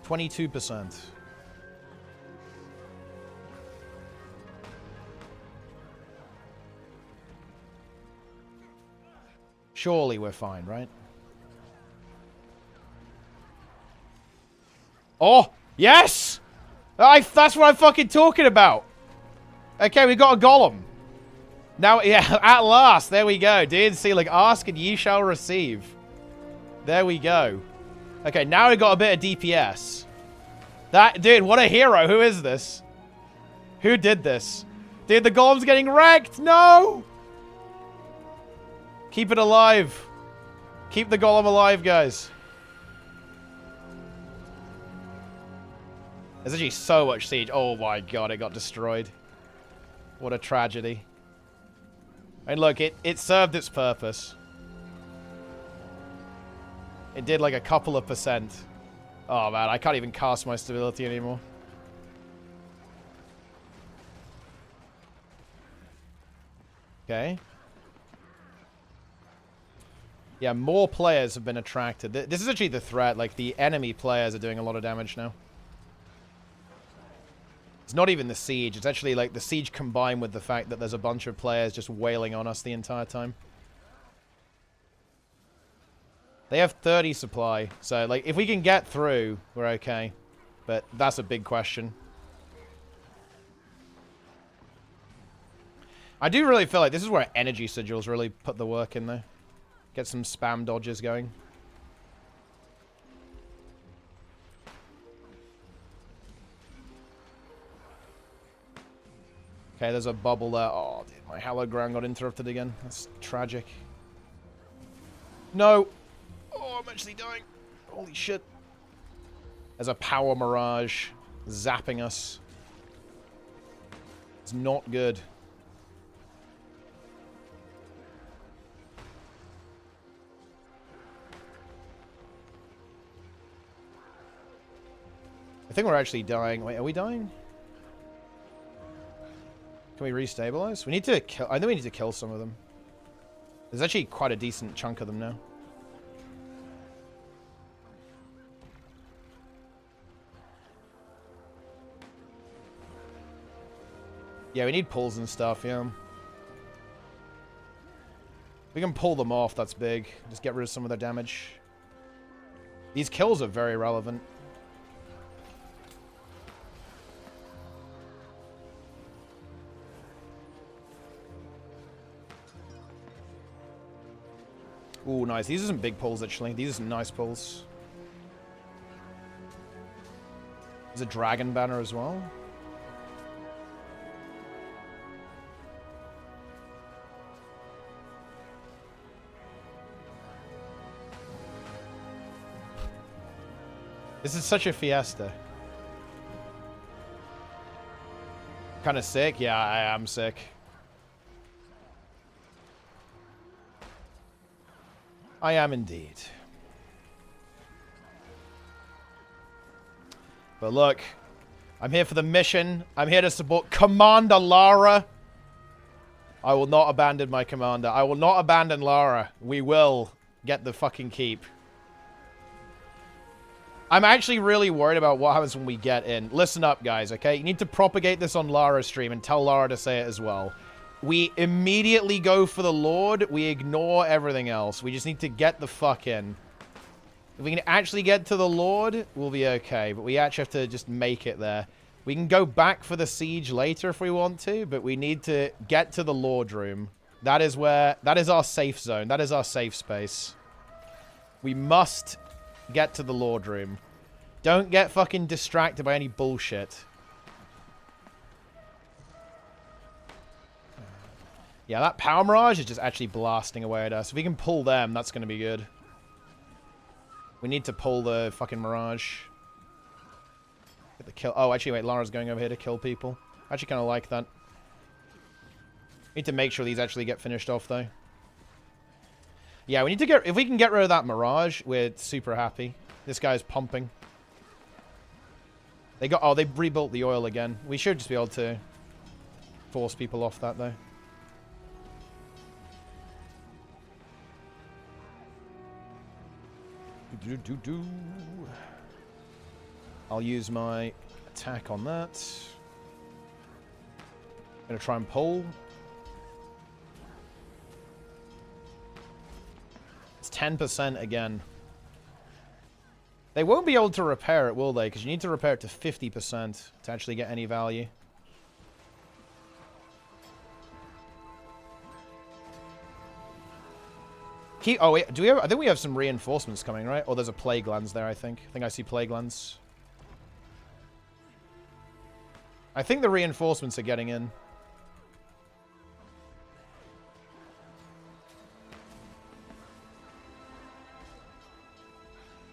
%. Surely we're fine, right? Oh, yes! That's what I'm fucking talking about. Okay, we got a golem. Now, yeah, at last, there we go. Dude, see, like, ask and ye shall receive. There we go. Okay, now we got a bit of DPS. Dude, what a hero. Who is this? Who did this? Dude, the golem's getting wrecked. No! Keep it alive. Keep the golem alive, guys. There's actually so much siege. Oh my god, it got destroyed. What a tragedy. And look, it served its purpose. It did like a couple of %. Oh man, I can't even cast my stability anymore. Okay. Yeah, more players have been attracted. This is actually the threat. Like, the enemy players are doing a lot of damage now. It's not even the siege. It's actually, like, the siege combined with the fact that there's a bunch of players just wailing on us the entire time. They have 30 supply. So, like, if we can get through, we're okay. But that's a big question. I do really feel like this is where energy sigils really put the work in, though. Get some spam dodges going. Okay, there's a bubble there. Oh, dude, my hallowed ground got interrupted again. That's tragic. No! Oh, I'm actually dying. Holy shit. There's a power mirage zapping us. It's not good. I think we're actually dying. Wait, are we dying? Can we restabilize? We need to kill... I think we need to kill some of them. There's actually quite a decent chunk of them now. Yeah, we need pulls and stuff, yeah. We can pull them off, that's big. Just get rid of some of their damage. These kills are very relevant. Ooh, nice. These are some big pulls, actually. These are some nice pulls. There's a dragon banner as well. This is such a fiesta. Kind of sick? Yeah, I am sick. I am indeed. But look, I'm here for the mission. I'm here to support Commander Lara. I will not abandon my commander. I will not abandon Lara. We will get the fucking keep. I'm actually really worried about what happens when we get in. Listen up, guys, okay? You need to propagate this on Lara's stream and tell Lara to say it as well. We immediately go for the Lord. We ignore everything else. We just need to get the fuck in. If we can actually get to the Lord, we'll be okay. But we actually have to just make it there. We can go back for the siege later if we want to, but we need to get to the Lord room. That is our safe zone. That is our safe space. We must get to the Lord room. Don't get fucking distracted by any bullshit. Yeah, that Power Mirage is just actually blasting away at us. If we can pull them, that's going to be good. We need to pull the fucking Mirage. Get the kill. Oh, actually, wait. Lara's going over here to kill people. I actually kind of like that. Need to make sure these actually get finished off, though. Yeah, we need to get... If we can get rid of that Mirage, we're super happy. This guy's pumping. They got... Oh, they rebuilt the oil again. We should just be able to force people off that, though. I'll use my attack on that. I'm going to try and pull. It's 10% again. They won't be able to repair it, will they? Because you need to repair it to 50% to actually get any value. Oh, wait, do we have... I think we have some reinforcements coming, right? Or there's a Plague Lands there, I think. I think I see Plague Lands. I think the reinforcements are getting in.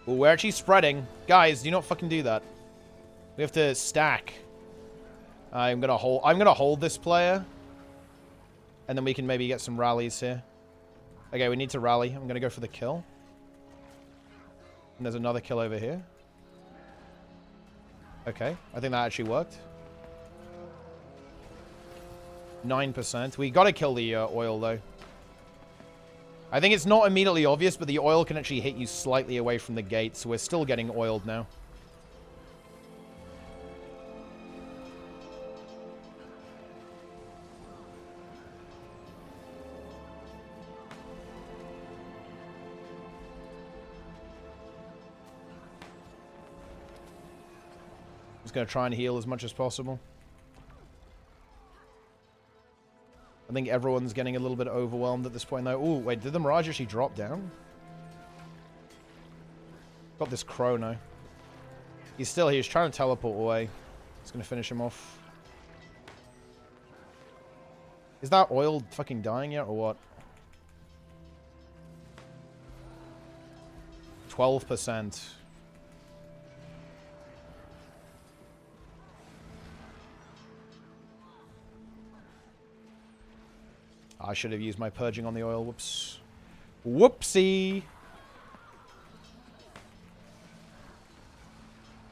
Well, we're actually spreading. Guys, do not fucking do that. We have to stack. I'm gonna hold this player. And then we can maybe get some rallies here. Okay, we need to rally. I'm going to go for the kill. And there's another kill over here. Okay, I think that actually worked. 9%. We got to kill the oil, though. I think it's not immediately obvious, but the oil can actually hit you slightly away from the gate, so we're still getting oiled now. Going to try and heal as much as possible. I think everyone's getting a little bit overwhelmed at this point, though. Ooh, wait, did the Mirage actually drop down? Got this crow now. He's still here. He's trying to teleport away. It's going to finish him off. Is that oil fucking dying yet, or what? 12%. I should have used my purging on the oil. Whoops. Whoopsie.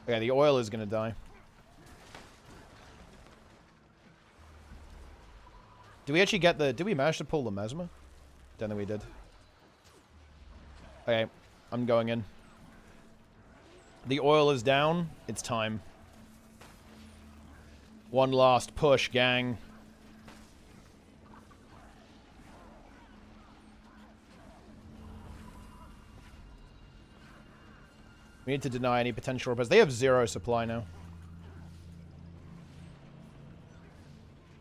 Okay, the oil is going to die. Do we actually get the... Did we manage to pull the Mesmer? Don't think we did. Okay, I'm going in. The oil is down. It's time. One last push, gang. We need to deny any potential repairs. They have 0 supply now.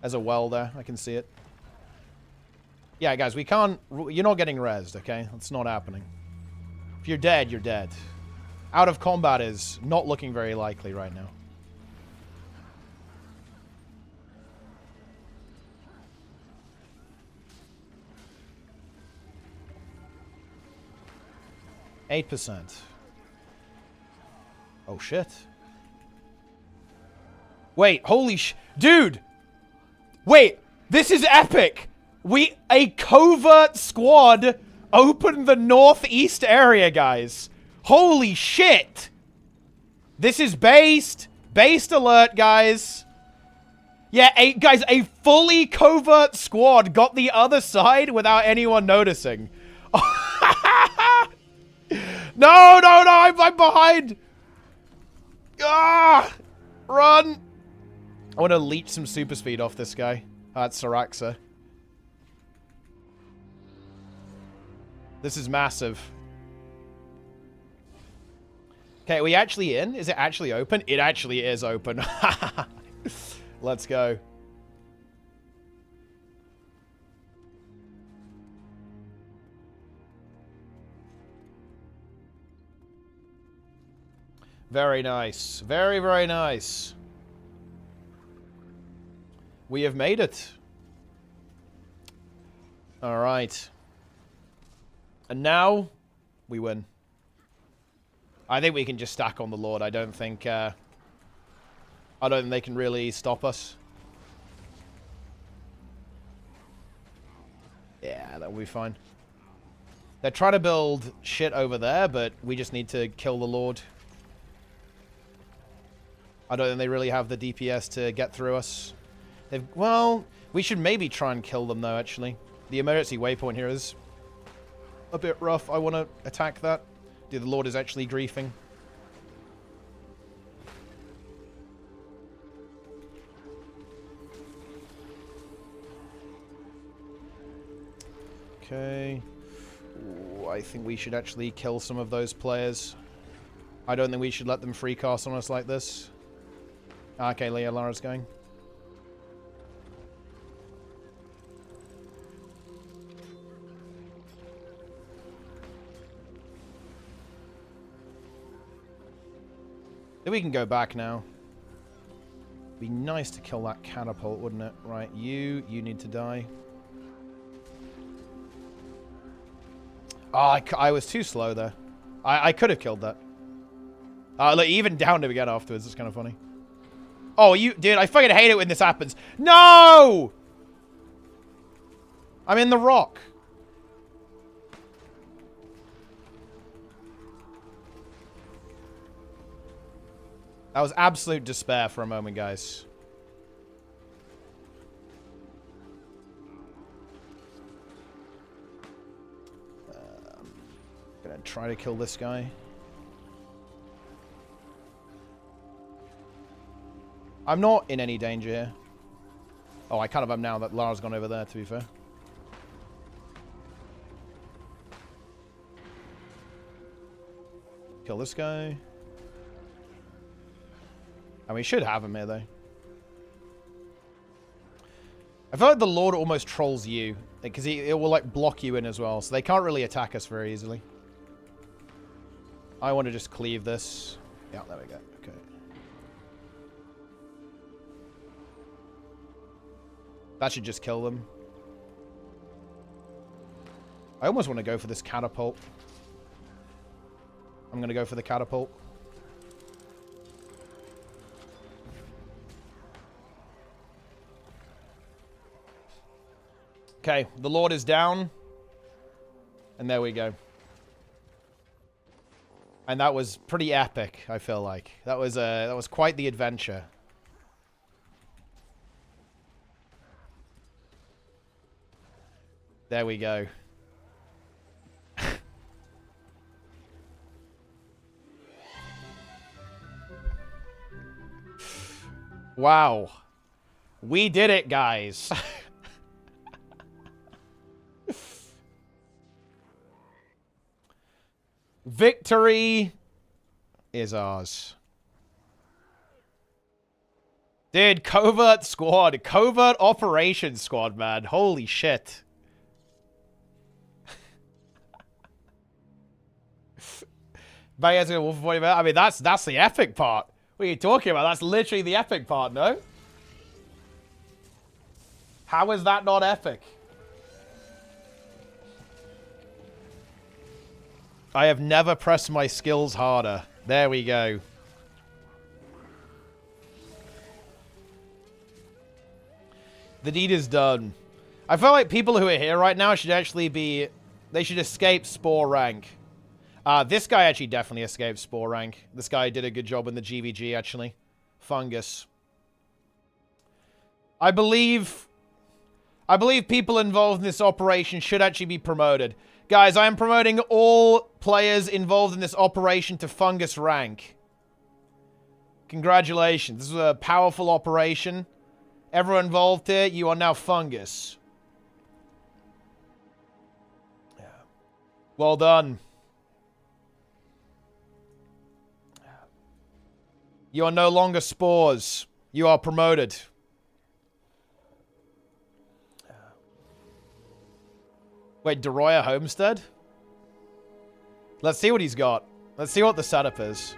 There's a well there. I can see it. Yeah, guys, we can't... You're not getting rezzed, okay? That's not happening. If you're dead, you're dead. Out of combat is not looking very likely right now. %. Oh, shit. Wait, holy dude! Wait, this is epic! A covert squad opened the northeast area, guys. Holy shit! This is based. Based alert, guys. Yeah, guys, a fully covert squad got the other side without anyone noticing. No, I'm behind! Ah! Run! I want to leech some super speed off this guy. That's Saraxa. This is massive. Okay, are we actually in? Is it actually open? It actually is open. Let's go. Very nice. Very, very nice. We have made it. Alright. And now, we win. I think we can just stack on the Lord. I don't think they can really stop us. Yeah, that'll be fine. They're trying to build shit over there, but we just need to kill the Lord. I don't think they really have the DPS to get through us. Well, we should maybe try and kill them, though, actually. The emergency waypoint here is a bit rough. I want to attack that. Dude, the Lord is actually griefing. Okay. Ooh, I think we should actually kill some of those players. I don't think we should let them free cast on us like this. Okay, Leah, Lara's going. Then we can go back now. Be nice to kill that catapult, wouldn't it? Right, you need to die. Oh, I was too slow there. I could have killed that. Look, even downed him again afterwards. It's kind of funny. Oh, dude, I fucking hate it when this happens. No! I'm in the rock. That was absolute despair for a moment, guys. Gonna try to kill this guy. I'm not in any danger here. Oh, I kind of am now that Lara's gone over there, to be fair. Kill this guy. And we should have him here, though. I feel like the Lord almost trolls you. Because it will, like, block you in as well. So they can't really attack us very easily. I want to just cleave this. Yeah, there we go. Okay. That should just kill them. I almost want to go for this catapult. I'm going to go for the catapult. Okay, the Lord is down. And there we go. And that was pretty epic, I feel like. That was quite the adventure. There we go. Wow. We did it, guys. Victory is ours. Dude, covert squad. Covert operations squad, man. Holy shit. I mean, that's the epic part. What are you talking about? That's literally the epic part, no? How is that not epic? I have never pressed my skills harder. There we go. The deed is done. I feel like people who are here right now should actually be... They should escape Spore rank. This guy actually definitely escaped Spore rank. This guy did a good job in the GVG, actually. Fungus. I believe people involved in this operation should actually be promoted. Guys, I am promoting all players involved in this operation to Fungus rank. Congratulations. This was a powerful operation. Everyone involved here, you are now Fungus. Yeah. Well done. You are no longer Spores. You are promoted. Wait, Deroya Homestead? Let's see what he's got. Let's see what the setup is.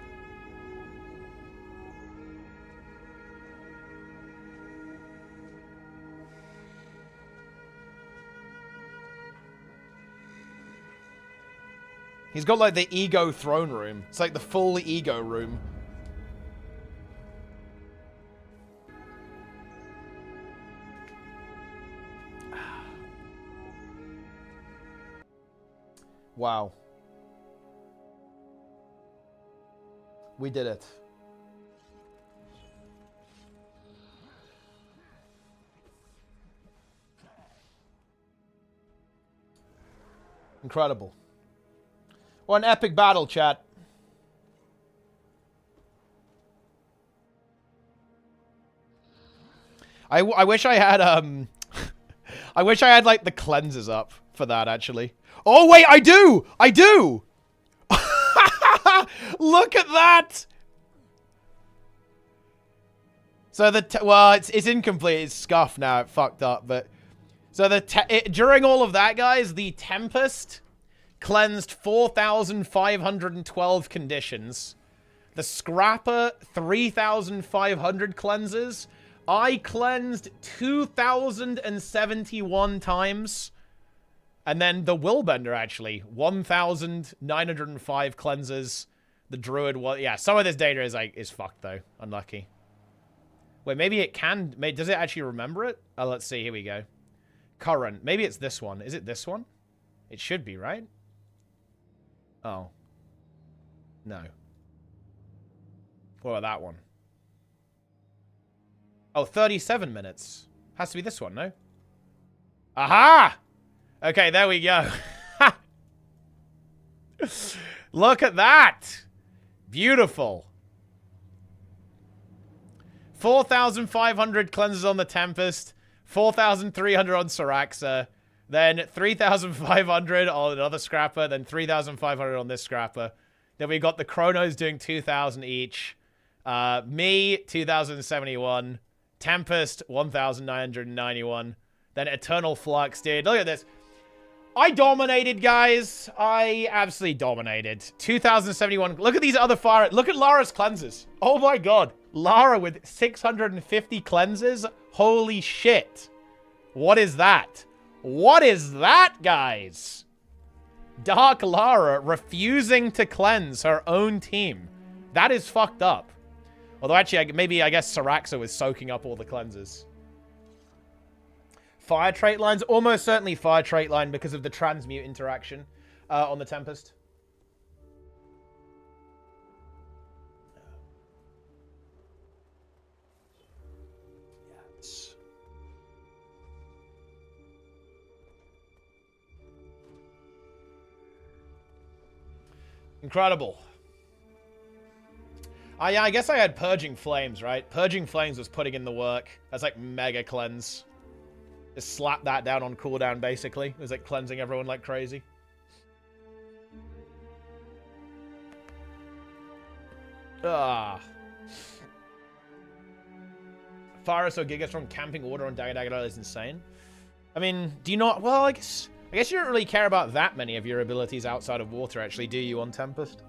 He's got like the ego throne room. It's like the full ego room. Wow. We did it. Incredible. What an epic battle, chat. I wish I had, I wish I had, like, the cleanses up for that, actually. Oh, wait, I do! I do! Look at that! So well, it's incomplete. It's scuffed now. It fucked up, but... So during all of that, guys, the Tempest cleansed 4,512 conditions. The Scrapper, 3,500 cleanses. I cleansed 2,071 times. And then the Willbender, actually, 1,905 cleanses. The Druid, yeah, some of this data is fucked, though. Unlucky. Wait, maybe it can... Does it actually remember it? Oh, let's see. Here we go. Current. Maybe it's this one. Is it this one? It should be, right? Oh. No. What about that one? Oh, 37 minutes. Has to be this one, no? Aha! Okay, there we go. Look at that! Beautiful. 4,500 cleanses on the Tempest. 4,300 on Syraxa. Then 3,500 on another Scrapper. Then 3,500 on this Scrapper. Then we got the Chronos doing 2,000 each. Me, 2,071. Tempest, 1,991. Then Eternal Flux did. Look at this. I dominated, guys. I absolutely dominated. 2,071. Look at these other fire. Look at Lara's cleanses. Oh my god. Lara with 650 cleanses. Holy shit. What is that? What is that, guys? Dark Lara refusing to cleanse her own team. That is fucked up. Although actually, maybe I guess Syraxa was soaking up all the cleanses. Fire trait lines, almost certainly fire trait line because of the transmute interaction on the Tempest. Yes. Incredible. Yeah, I guess I had Purging Flames, right? Purging Flames was putting in the work. That's like mega cleanse. Just slap that down on cooldown, basically. It was like cleansing everyone like crazy. Ah. Faris or Gigas from camping order on Dagadagada is insane. I mean, do you not... Well, I guess you don't really care about that many of your abilities outside of water, actually, do you, on Tempest?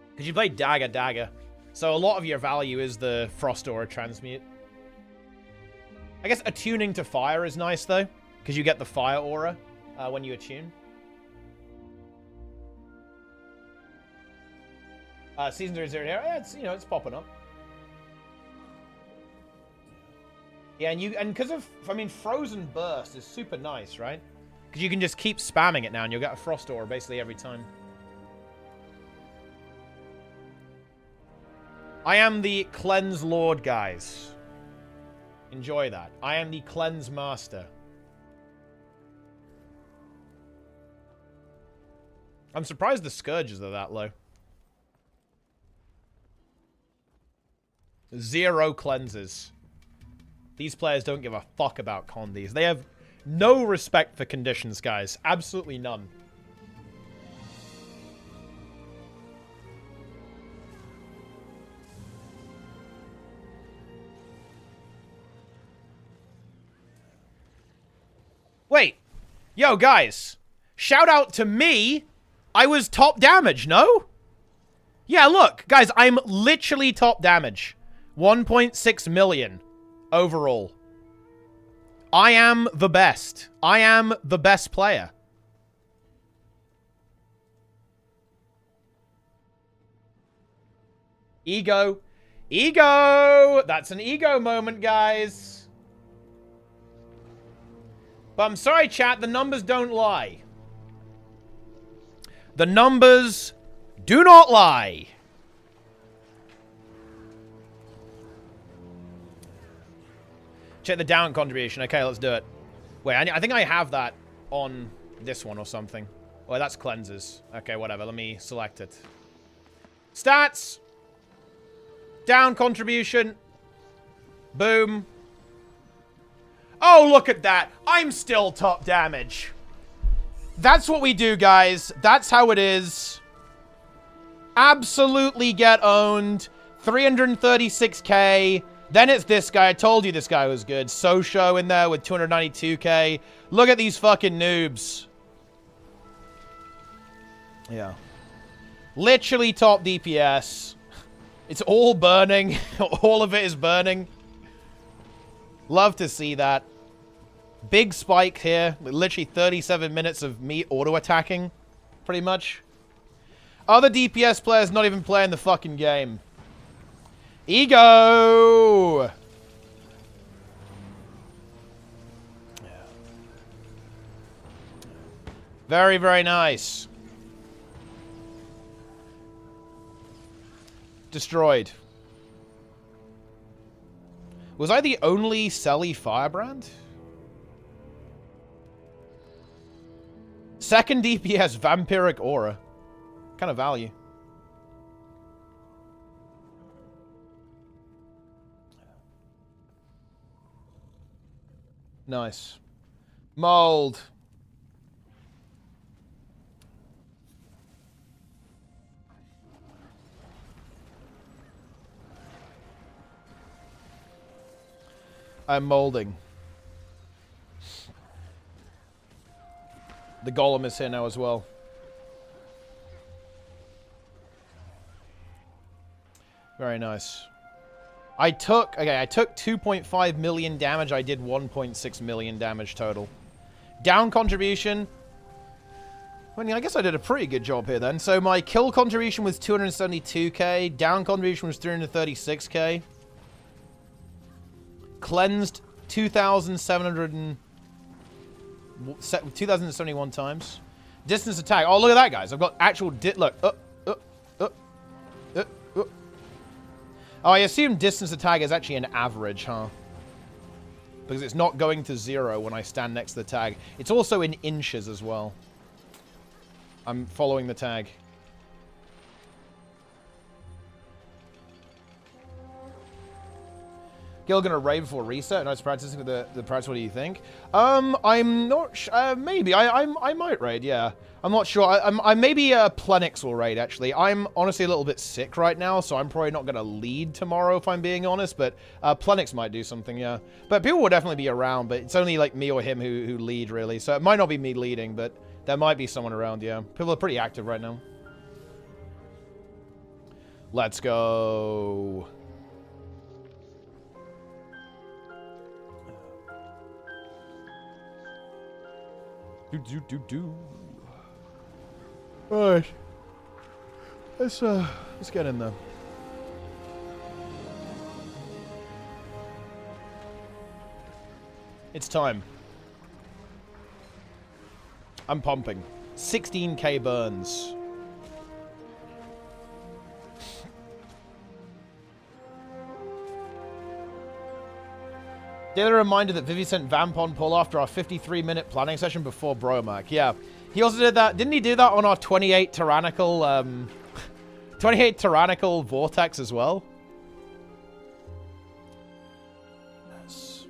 Because you play Dagger. So a lot of your value is the Frost Aura Transmute. I guess attuning to fire is nice, though. Because you get the Fire Aura when you attune. Season 0 yeah, it's, you know, it's popping up. Yeah, and because of, I mean, Frozen Burst is super nice, right? Because you can just keep spamming it now and you'll get a Frost Aura basically every time. I am the Cleanse Lord, guys. Enjoy that. I am the Cleanse Master. I'm surprised the Scourges are that low. 0 cleanses. These players don't give a fuck about Condis. They have no respect for conditions, guys. Absolutely none. Wait. Yo, guys. Shout out to me. I was top damage, no? Yeah, look. Guys, I'm literally top damage. 1.6 million overall. I am the best. I am the best player. Ego. Ego! That's an ego moment, guys. But I'm sorry, chat. The numbers don't lie. The numbers do not lie. Check the down contribution. Okay, let's do it. Wait, I think I have that on this one or something. Oh, that's cleanses. Okay, whatever. Let me select it. Stats. Down contribution. Boom. Oh, look at that. I'm still top damage. That's what we do, guys. That's how it is. Absolutely get owned. 336k. Then it's this guy. I told you this guy was good. Sosho in there with 292k. Look at these fucking noobs. Yeah. Literally top DPS. It's all burning. All of it is burning. Love to see that. Big spike here. Literally 37 minutes of me auto-attacking. Pretty much. Other DPS players not even playing the fucking game. Ego! Very, very nice. Destroyed. Was I the only Selly Firebrand? Second DPS, Vampiric Aura. Kind of value. Nice. Mold. I'm molding. The golem is here now as well. Very nice. I took 2.5 million damage. I did 1.6 million damage total. Down contribution. Well, I guess I did a pretty good job here then. So my kill contribution was 272k. Down contribution was 336k. Cleansed 2,071 times. Distance attack. Oh, look at that, guys. I've got actual... Look. Oh, I assume distance attack is actually an average, huh? Because it's not going to 0 when I stand next to the tag. It's also in inches as well. I'm following the tag. Gil gonna raid before reset. Nice practicing with the practice. What do you think? I'm not maybe. I might raid, yeah. I'm not sure. I maybe Plenix will raid, actually. I'm honestly a little bit sick right now, so I'm probably not gonna lead tomorrow, if I'm being honest, but Plenix might do something, yeah. But people will definitely be around, but it's only like me or him who lead, really. So it might not be me leading, but there might be someone around, yeah. People are pretty active right now. Let's go. Alright. Let's get in there. It's time. I'm pumping. 16k burns. Daily reminder that Vivi sent Vamp on pull after our 53-minute planning session before Bromac. Yeah. He also did that. Didn't he do that on our 28 tyrannical vortex as well? Nice.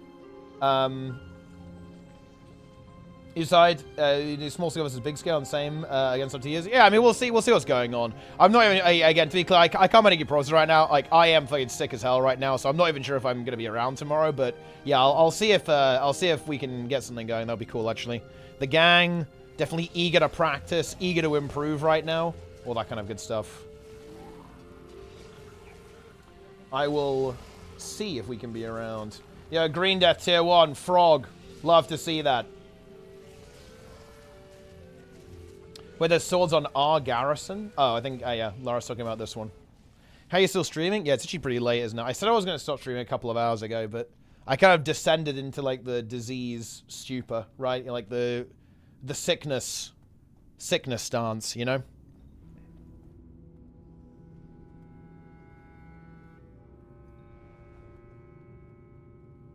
You decide small scale versus big scale and same against up to years. Yeah, I mean we'll see what's going on. I'm not even again to be clear. I can't make any promises right now. Like I am fucking sick as hell right now, so I'm not even sure if I'm gonna be around tomorrow. But yeah, I'll see if we can get something going. That'll be cool actually. The gang definitely eager to practice, eager to improve right now. All that kind of good stuff. I will see if we can be around. Yeah, Green Death Tier 1, Frog. Love to see that. Where there's swords on our garrison. Oh, I think, yeah, Laura's talking about this one. How are you still streaming? Yeah, it's actually pretty late, isn't it? I said I was going to stop streaming a couple of hours ago, but I kind of descended into, like, the disease stupor, right? Like, the sickness stance, you know?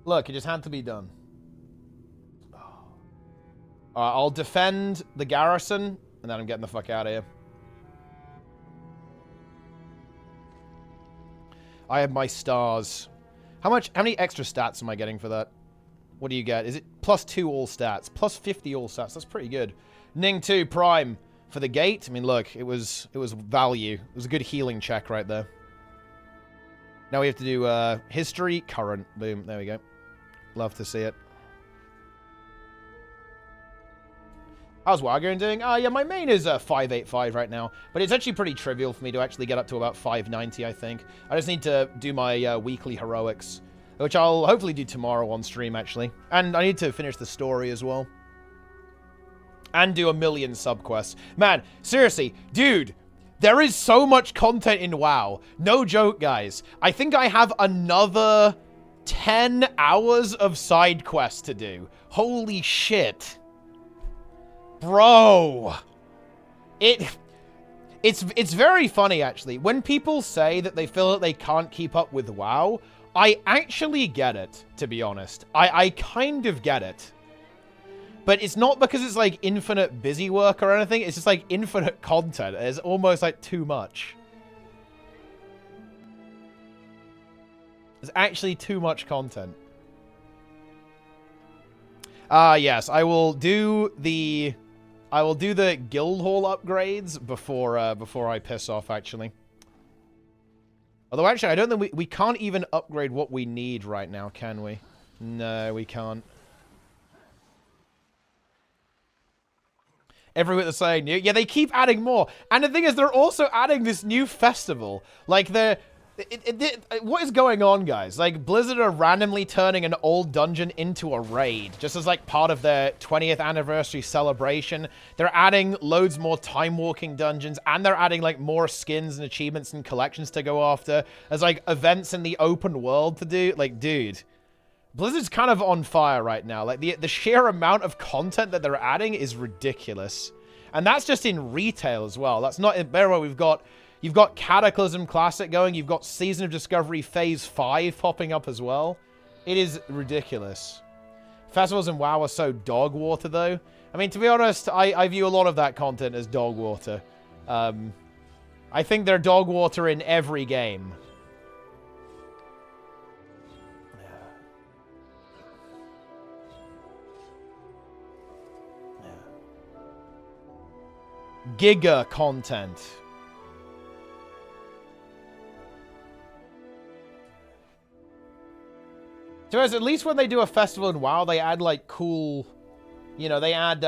Look, it just had to be done. Alright, I'll defend the garrison, and then I'm getting the fuck out of here. I have my stars. How many extra stats am I getting for that? What do you get? Is it +2 all stats? +50 all stats. That's pretty good. Ning 2 Prime for the gate. I mean, look, it was value. It was a good healing check right there. Now we have to do history, current. Boom. There we go. Love to see it. How's Wargame doing? Yeah, my main is 585 right now, but it's actually pretty trivial for me to actually get up to about 590, I think. I just need to do my weekly heroics, which I'll hopefully do tomorrow on stream, actually. And I need to finish the story as well. And do 1 million sub-quests. Man, seriously, dude, there is so much content in WoW. No joke, guys. I think I have another 10 hours of side quests to do. Holy shit. Bro, it's very funny, actually. When people say that they feel that they can't keep up with WoW, I actually get it, to be honest. I kind of get it. But it's not because it's, like, infinite busy work or anything. It's just, like, infinite content. It's almost, like, too much. It's actually too much content. Yes, I will do the guild hall upgrades before I piss off, actually. Although, actually, I don't think we can't even upgrade what we need right now, can we? No, we can't. Everywhere they're saying, yeah, they keep adding more. And the thing is, they're also adding this new festival. Like, what is going on, guys? Like, Blizzard are randomly turning an old dungeon into a raid, just as, like, part of their 20th anniversary celebration. They're adding loads more time-walking dungeons, and they're adding, like, more skins and achievements and collections to go after, as, like, events in the open world to do. Like, dude, Blizzard's kind of on fire right now. Like, the sheer amount of content that they're adding is ridiculous. And that's just in retail as well. That's not in Barrow. You've got Cataclysm Classic going. You've got Season of Discovery Phase 5 popping up as well. It is ridiculous. Festivals in WoW are so dog water, though. I mean, to be honest, I view a lot of that content as dog water. I think they're dog water in every game. Giga content. So at least when they do a festival in WoW, they add, like, cool... You know, they add,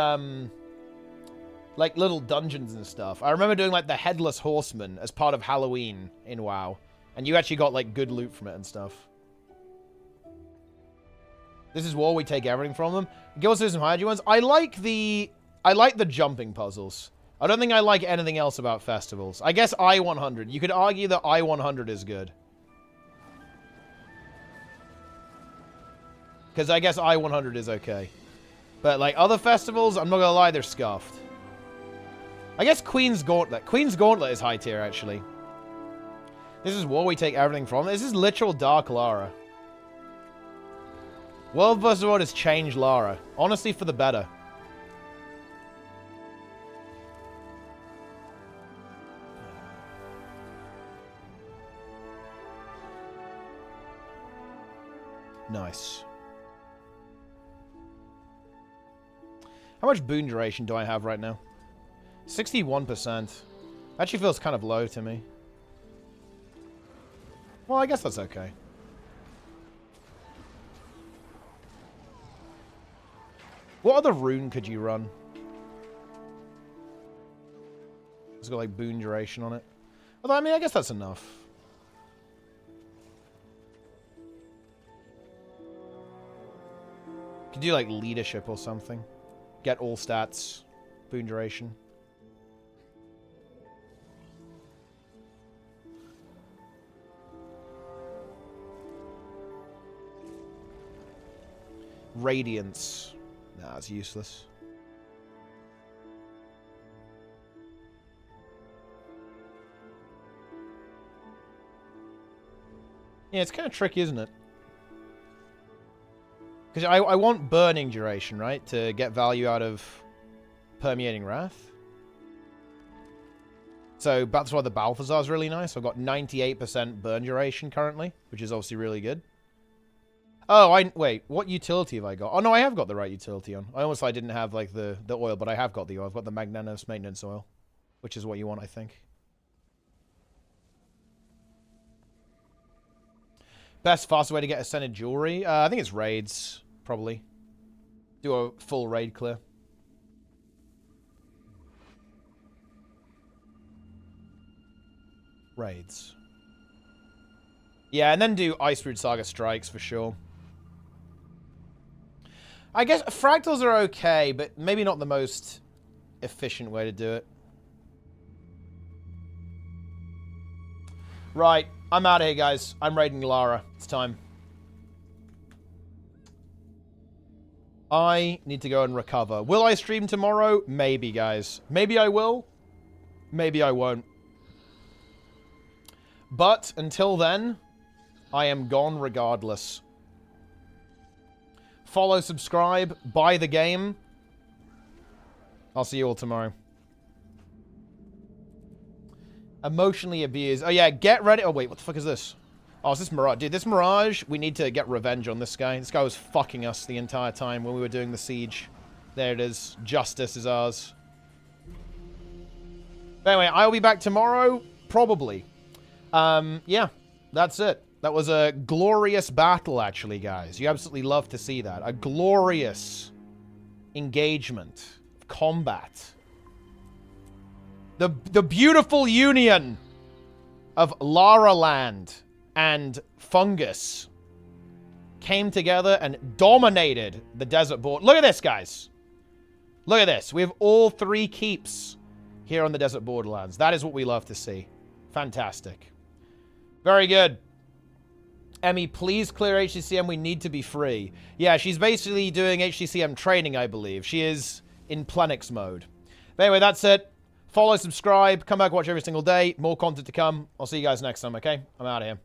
like, little dungeons and stuff. I remember doing, like, the Headless Horseman as part of Halloween in WoW. And you actually got, like, good loot from it and stuff. This is war, we take everything from them. Guilds do some higher ones. I like the jumping puzzles. I don't think I like anything else about festivals. I guess I-100. You could argue that I-100 is good. Because I guess I-100 is okay. But, like, other festivals, I'm not gonna lie, they're scuffed. I guess Queen's Gauntlet. Queen's Gauntlet is high tier, actually. This is war we take everything from. This is literal Dark Lara. World vs. World has changed Lara. Honestly, for the better. Nice. How much boon duration do I have right now? 61%. Actually feels kind of low to me. Well, I guess that's okay. What other rune could you run? It's got, like, boon duration on it. Although, I mean, I guess that's enough. Could do like leadership or something. Get all stats. Boon duration. Radiance. Nah, it's useless. Yeah, it's kind of tricky, isn't it? Because I want burning duration, right? To get value out of Permeating Wrath. So that's why the Balthazar is really nice. I've got 98% burn duration currently, which is obviously really good. Oh, wait, what utility have I got? Oh, no, I have got the right utility on. I almost thought I didn't have, like, the oil, but I have got the oil. I've got the Magnanimous Maintenance Oil, which is what you want, I think. Best, fastest way to get Ascended Jewelry? I think it's raids, probably. Do a full raid clear. Raids. Yeah, and then do Iceroot Saga Strikes for sure. I guess fractals are okay, but maybe not the most efficient way to do it. Right, I'm out of here, guys. I'm raiding Lara. It's time. I need to go and recover. Will I stream tomorrow? Maybe, guys. Maybe I will. Maybe I won't. But until then, I am gone regardless. Follow, subscribe, buy the game. I'll see you all tomorrow. Emotionally abused. Oh, yeah, get ready. Oh, wait, what the fuck is this? Oh, is this Mirage? Dude, this Mirage, we need to get revenge on this guy. This guy was fucking us the entire time when we were doing the siege. There it is. Justice is ours. But anyway, I'll be back tomorrow. Probably. Yeah, that's it. That was a glorious battle, actually, guys. You absolutely love to see that. A glorious engagement. Combat. The beautiful union of Lara Land and Fungus came together and dominated the desert board. Look at this, guys. Look at this. We have all 3 keeps here on the desert borderlands. That is what we love to see. Fantastic. Very good. Emmy, please clear HCCM. We need to be free. Yeah, she's basically doing HCCM training, I believe. She is in Plenix mode. But anyway, that's it. Follow, subscribe, come back, watch every single day. More content to come. I'll see you guys next time, okay? I'm out of here.